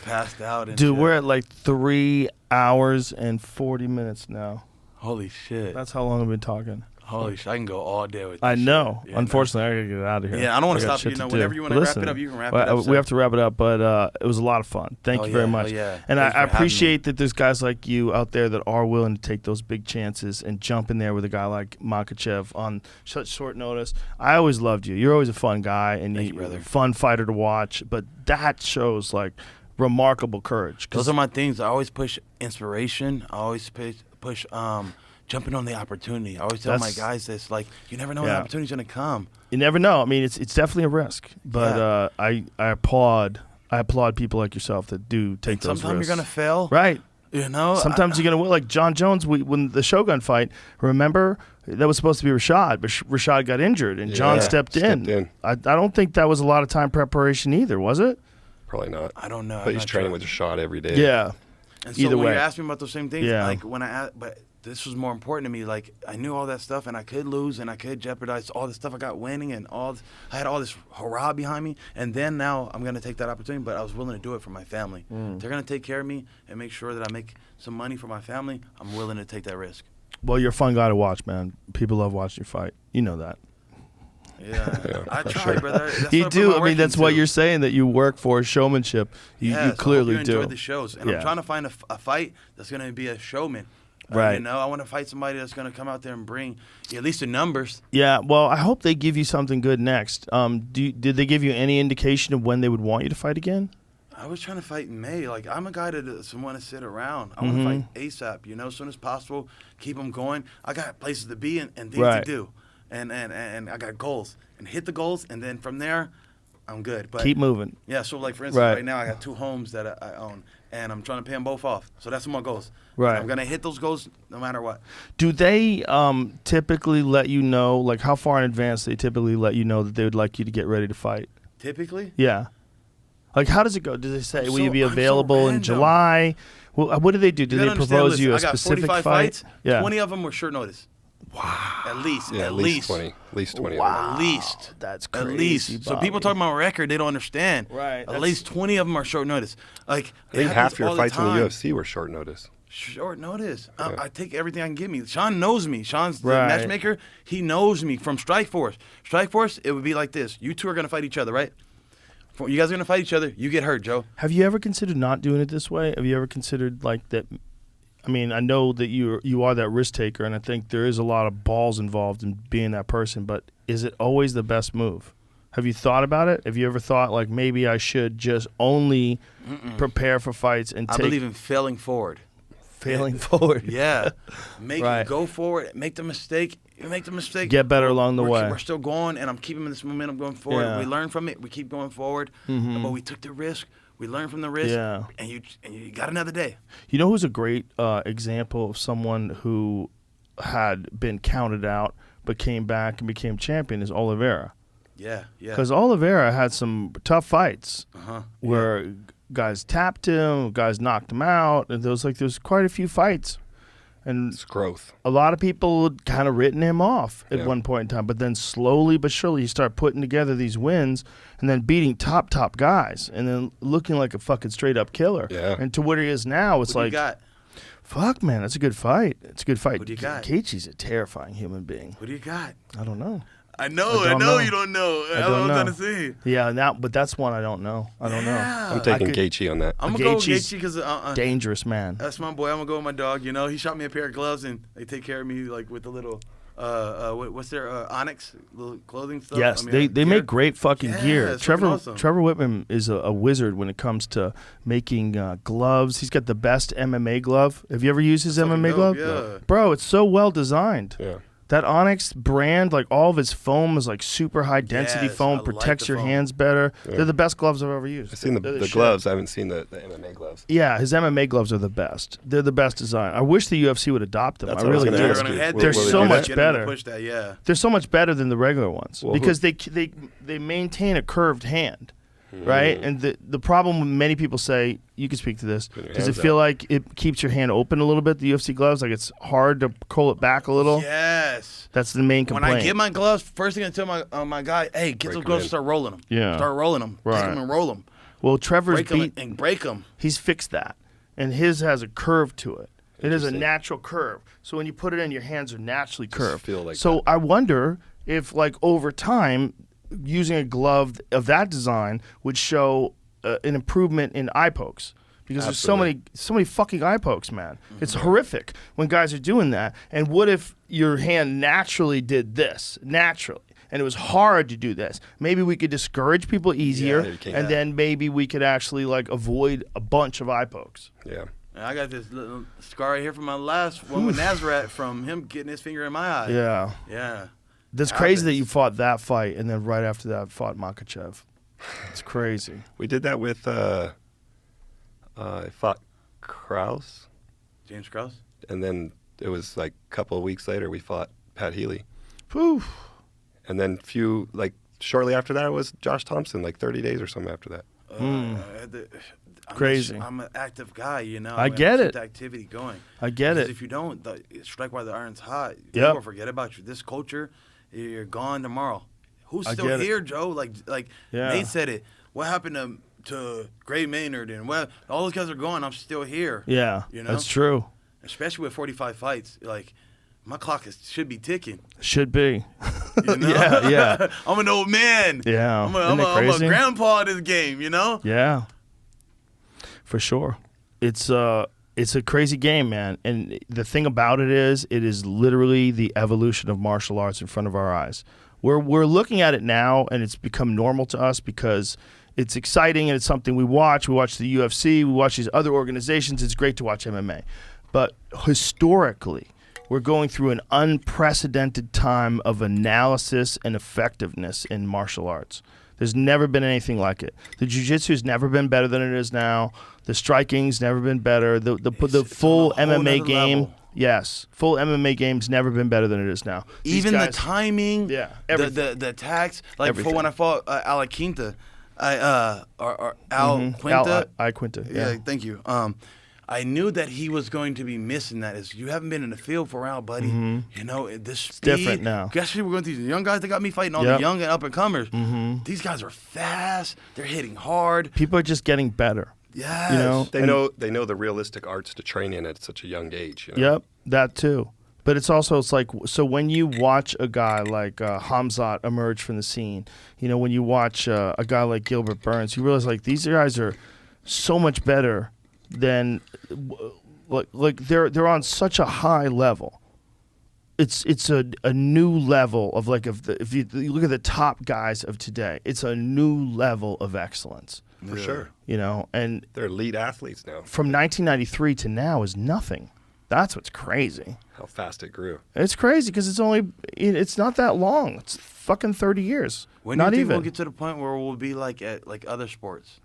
Passed out. And Dude, shit. we're at like 3 hours and 40 minutes now. Holy shit. That's how long I've been talking. Holy shit. I can go all day with this I know. shit. Yeah, Unfortunately, I gotta get out of here. Yeah, I don't wanna got stop you. shit You know, to whenever do. you wanna But wrap it listen, up, you can wrap well, it up, We so. have to wrap it up, but it was a lot of fun. Thank Oh, you very yeah, much. oh, yeah. And Thanks I for having appreciate that there's guys like you out there that are willing to take those big chances and jump in there with a guy like Makhachev on such short notice. I always loved you. You're always a fun guy and Thank you're you, brother. a fun fighter to watch. But that shows like remarkable courage. Those are my things. I always push inspiration. I always push jumping on the opportunity. I always tell my guys this, like, you never know when the opportunity's going to come. You never know. I mean, it's definitely a risk, but I applaud people like yourself that do take those risks. Sometimes you're going to fail. Right. You know? Sometimes you're going to win. Like John Jones, when the Shogun fight, remember, that was supposed to be Rashad, but Rashad got injured, and John stepped in. I don't think that was a lot of time preparation either, was it? Probably not. I don't know. But he's training with Rashad every day. Yeah. And so Either when way. you ask me about those same things, like when but this was more important to me. Like, I knew all that stuff, and I could lose, and I could jeopardize all the stuff I got winning, and I had all this hurrah behind me. And then now I'm going to take that opportunity, but I was willing to do it for my family. They're going to take care of me and make sure that I make some money for my family. I'm willing to take that risk. Well, you're a fun guy to watch, man. People love watching you fight. You know that. Yeah, I try, brother. That's You what do. put my I mean, work that's what into. you're saying, that you work for showmanship. You clearly I hope you do. enjoy the shows, and I'm trying to find a fight that's going to be a showman. Right. You know, I want to fight somebody that's going to come out there and bring at least the numbers. Yeah. Well, I hope they give you something good next. Did they give you any indication of when they would want you to fight again? I was trying to fight in May. Like, I'm a guy that doesn't want to sit around. I want to fight ASAP, you know, as soon as possible, keep them going. I got places to be and things to do. And I got goals. And hit the goals, and then from there, I'm good. But keep moving. Yeah, so like, for instance, right now I got 2 homes that I own, and I'm trying to pay them both off. So that's my goals. Right. And I'm going to hit those goals no matter what. Do they typically let you know, like how far in advance they typically let you know that they would like you to get ready to fight? Typically? Yeah. Like, how does it go? Do they say, will you be available in July? Well, what do they do? Do they propose you a specific fight? fight? Yeah. 20 of them were short notice. Wow. At least. Yeah, at least 20. At least 20. Wow. At least. That's crazy. At least. So people talking about record, they don't understand. Right. At least 20 of them are short notice. Like, I think half your fights in the UFC were short notice. Short notice. I take everything I can get me. Sean knows me. Sean's the Right. matchmaker. He knows me from Strike Force. Strike Force, it would be like this. You two are going to fight each other, right? You guys are going to fight each other. You get hurt, Joe. Have you ever considered not doing it this way? Have you ever considered, like, that? I mean, I know that you are that risk taker, and I think there is a lot of balls involved in being that person, but is it always the best move? Have you thought about it? Have you ever thought, like, maybe I should just only prepare for fights and I believe in failing forward. Failing forward? Yeah. Go forward. Make the mistake. You make the mistake. Get better along the way. We're still going, and I'm keeping this momentum going forward. Yeah. We learn from it. We keep going forward. But we took the risk. We learned from the risk. Yeah. And you got another day. You know who's a great example of someone who had been counted out but came back and became champion is Oliveira. Yeah. Because Oliveira had some tough fights where guys tapped him, guys knocked him out, and there's quite a few fights. And it's growth. A lot of people had kind of written him off at one point in time, but then slowly but surely you start putting together these wins and then beating top guys and then looking like a fucking straight up killer. Yeah. And to what he is now, it's What do like, you got? fuck, man, that's a good fight. It's a good fight. What do you got? Keiichi's a terrifying human being. What do you got? I don't know. I know you don't know. I don't know. I'm trying to see. Yeah, but that's one I don't know. I don't know. I'm taking Gaethje on that. I'm going to go with Gaethje's Gaethje because dangerous man. that's my boy. I'm going to go with my dog. You know, he shot me a pair of gloves, and they take care of me like with the little, what's their Onyx little clothing stuff? Yes, I mean, they make great fucking Yeah, gear. it's Trevor fucking awesome. Trevor Whitman is a wizard when it comes to making gloves. He's got the best MMA glove. Have you ever used his MMA glove? Yeah. Bro, it's so well designed. Yeah. That Onyx brand, like all of its foam is like super high density Yes, foam, I like protects the your foam. hands better. They're the best gloves I've ever used. I've seen They're the shit. gloves. I haven't seen the MMA gloves. Yeah, his MMA gloves are the best. They're the best design. I wish the UFC would adopt them. That's I what I was really gonna do. ask you. They're They're Will they so do much that? better. Push that, yeah. They're so much better than the regular ones Well, because they maintain a curved hand, right? And the problem when many people say, you can speak to this, Put your does it hands feel like it keeps your hand open a little bit, the UFC gloves? Like it's hard to pull it back a little? Yes. That's the main complaint. When I get my gloves, first thing I tell my guy, hey, get Break those 'em gloves in. and start rolling them. Yeah. Start rolling them. Right. Take them and roll them. Well, Trevor's Break them beat, and break them. he's fixed that. And his has a curve to it. It is a natural curve. So when you put it in, your hands are naturally curved. feel like so I wonder if, like, over time, using a glove of that design would show an improvement in eye pokes. Because there's so many fucking eye pokes, man. It's horrific when guys are doing that. And what if your hand naturally did this, naturally, and it was hard to do this. Maybe we could discourage people easier, and then maybe we could actually like avoid a bunch of eye pokes. Yeah. I got this little scar right here from my last one with Nazareth from him getting his finger in my eye. Yeah. Yeah. That's crazy that you fought that fight and then right after that fought Makachev. It's crazy. We did that with I fought Krause. James Krause? And then it was like a couple of weeks later we fought Pat Healy. Poof. And then shortly after that it was Josh Thompson, like 30 days or something after that. Crazy. I'm an active guy, you know. I get it. The activity going. I get because it. If you don't, strike while the iron's hot. Yep. People will forget about you. This culture, you're gone tomorrow. Who's still here, Joe? Like Nate said it. What happened to Gray Maynard and all those guys are gone. I'm still here. Yeah, you know that's true. Especially with 45 fights, like my clock should be ticking. Should be. You know? Yeah. I'm an old man. Yeah. I'm a grandpa of this game. You know. Yeah. For sure. It's a crazy game, man. And the thing about it is literally the evolution of martial arts in front of our eyes. We're looking at it now, and it's become normal to us because it's exciting and it's something we watch. We watch the UFC. We watch these other organizations. It's great to watch MMA. But historically, we're going through an unprecedented time of analysis and effectiveness in martial arts. There's never been anything like it. The jiu-jitsu's never been better than it is now. The striking's never been better. The full MMA game, level. Yes, full MMA game's never been better than it is now. Even the timing, everything. the attacks. Like for when I fought Al Quinta, Al Quinta. Al Quinta. Yeah, thank you. I knew that he was going to be missing that. Is you haven't been in the field for a while, buddy. You know, this speed. It's different now. Especially we're going through the young guys that got me fighting all the young and up and comers. These guys are fast. They're hitting hard. People are just getting better. Yes. You know, they know the realistic arts to train in at such a young age. You know? Yep, that too. But it's like, so when you watch a guy like Hamzat emerge from the scene, you know, when you watch a guy like Gilbert Burns, you realize like these guys are so much better than like they're on such a high level. It's a new level of like if you look at the top guys of today, it's a new level of excellence. For sure. You know, and they're elite athletes now. From 1993 to now is nothing. That's what's crazy. How fast it grew. It's crazy because it's not that long. It's fucking 30 years. When not do you think even. we'll get to the point where we'll be like at like other sports?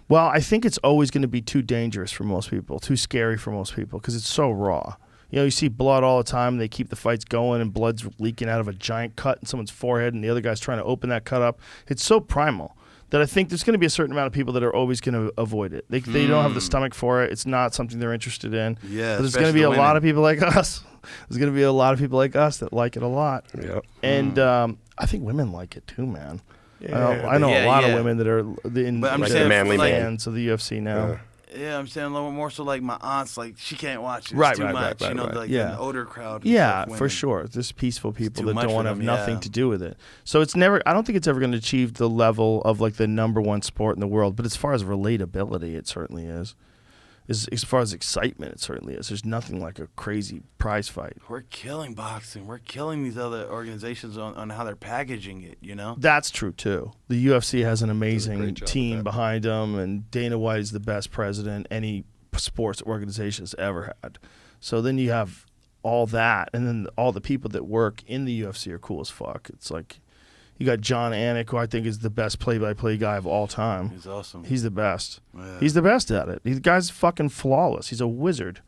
Well, I think it's always going to be too dangerous for most people, too scary for most people because it's so raw. You know, you see blood all the time. They keep the fights going and blood's leaking out of a giant cut in someone's forehead and the other guy's trying to open that cut up. It's so primal that I think there's going to be a certain amount of people that are always going to avoid it. They don't have the stomach for it. It's not something they're interested in. Yeah, but there's going to be a lot of people like us. There's going to be a lot of people like us that like it a lot. Yep. And I think women like it too, man. Yeah, I know a lot of women that are manly fans of the UFC now. Yeah, I'm saying a little more so like my aunts, like she can't watch it. Right, it's too right, much. right, you know, right. like Yeah. an older crowd. Yeah, women. for sure. There's peaceful people too that much don't for want to have them, nothing yeah. to do with it. So it's never. I don't think it's ever going to achieve the level of like the #1 sport in the world. But as far as relatability, it certainly is. As far as excitement, it certainly is. There's nothing like a crazy prize fight. We're killing boxing. We're killing these other organizations on how they're packaging it, you know? That's true, too. The UFC has an amazing great job with team that. behind them, and Dana White is the best president any sports organization has ever had. So then you have all that, and then all the people that work in the UFC are cool as fuck. It's like you got John Anik, who I think is the best play-by-play guy of all time. He's awesome. He's the best. Yeah. He's the best at it. The guy's fucking flawless. He's a wizard.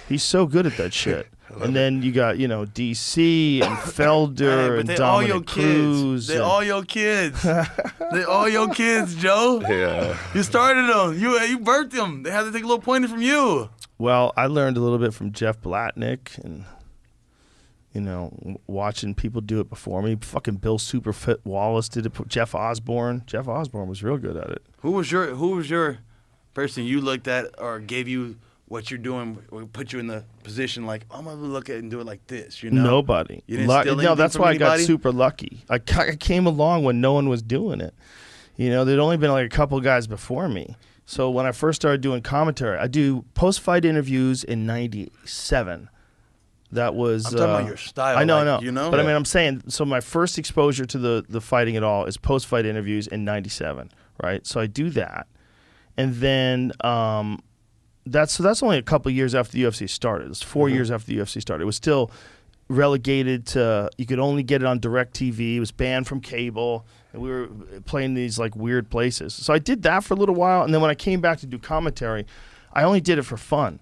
He's so good at that shit. And then you got, DC and Felder and Dominic Cruz. They all your kids. They all your kids, Joe. Yeah. You started them. You birthed them. They had to take a little pointer from you. Well, I learned a little bit from Jeff Blatnick and watching people do it before me. Fucking Bill Superfit Wallace did it. Jeff Osborne. Jeff Osborne was real good at it. Who was your person you looked at or gave you what you're doing, or put you in the position like, I'm going to look at it and do it like this, you know? Nobody. You didn't steal anything that's from why anybody? I got super lucky. I came along when no one was doing it. There'd only been like a couple guys before me. So when I first started doing commentary, I do post-fight interviews in 97. That was. I'm talking about your style. I know, like, I know. You know, But I mean, I'm saying. So my first exposure to the fighting at all is post-fight interviews in '97, right? So I do that, and then that's only a couple years after the UFC started. It's 4 years after the UFC started. It was still relegated to you could only get it on DirecTV. It was banned from cable, and we were playing these like weird places. So I did that for a little while, and then when I came back to do commentary, I only did it for fun.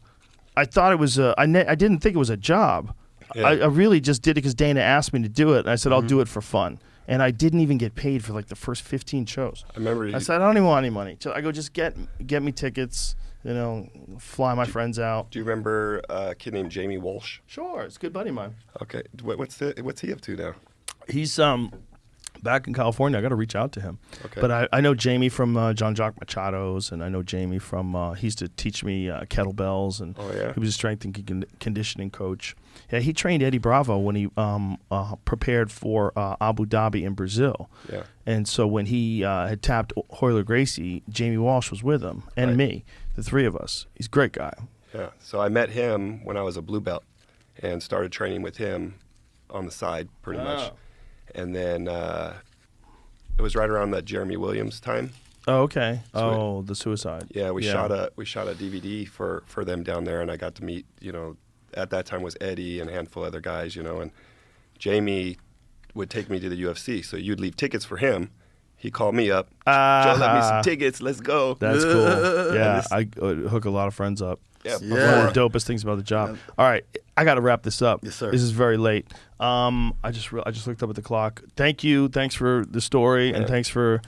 I thought it was I didn't think it was a job. Yeah. I really just did it because Dana asked me to do it, and I said I'll do it for fun. And I didn't even get paid for like the first 15 shows. I remember. I said I don't even want any money. So I go just get me tickets. You know, fly my friends out. Do you remember a kid named Jamie Walsh? Sure, it's a good buddy of mine. Okay, what's he up to now? He's back in California. I got to reach out to him. Okay. But I know Jamie from John Jock Machado's, and I know Jamie from he used to teach me kettlebells, and Oh, yeah? he was a strength and conditioning coach. Yeah, he trained Eddie Bravo when he prepared for Abu Dhabi in Brazil. Yeah. And so when he had tapped Royler Gracie, Jamie Walsh was with him, and Right. me, the three of us. He's a great guy. Yeah. So I met him when I was a blue belt, and started training with him on the side pretty much. And then it was right around that Jeremy Williams time. Oh, okay. Oh, the suicide. Yeah, we shot a DVD for them down there, and I got to meet, you know, at that time was Eddie and a handful of other guys, you know, and Jamie would take me to the UFC. So you'd leave tickets for him. He called me up. Joe, let me some tickets. Let's go. That's cool. Yeah, I hook a lot of friends up. Yeah. One of the dopest things about the job. All right, I got to wrap this up. Yes, sir. This is very late. I just looked up at the clock. Thank you. Thanks for the story, and thanks for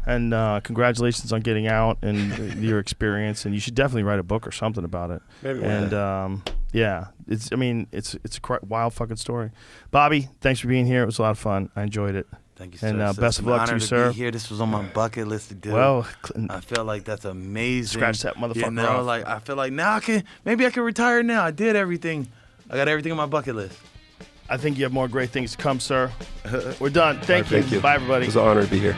congratulations on getting out and your experience. And you should definitely write a book or something about it. Maybe one and day. yeah, it's a wild fucking story. Bobby, thanks for being here. It was a lot of fun. I enjoyed it. Thank you, sir. And So best it's of an luck to honor you, sir. Be here. This was on my bucket list to do. Well, I feel like that's amazing. Scratch that motherfucker You know, off. like I feel like now maybe I can retire now. I did everything. I got everything on my bucket list. I think you have more great things to come, sir. We're done. Thank Thank you. Bye, everybody. It was an honor to be here.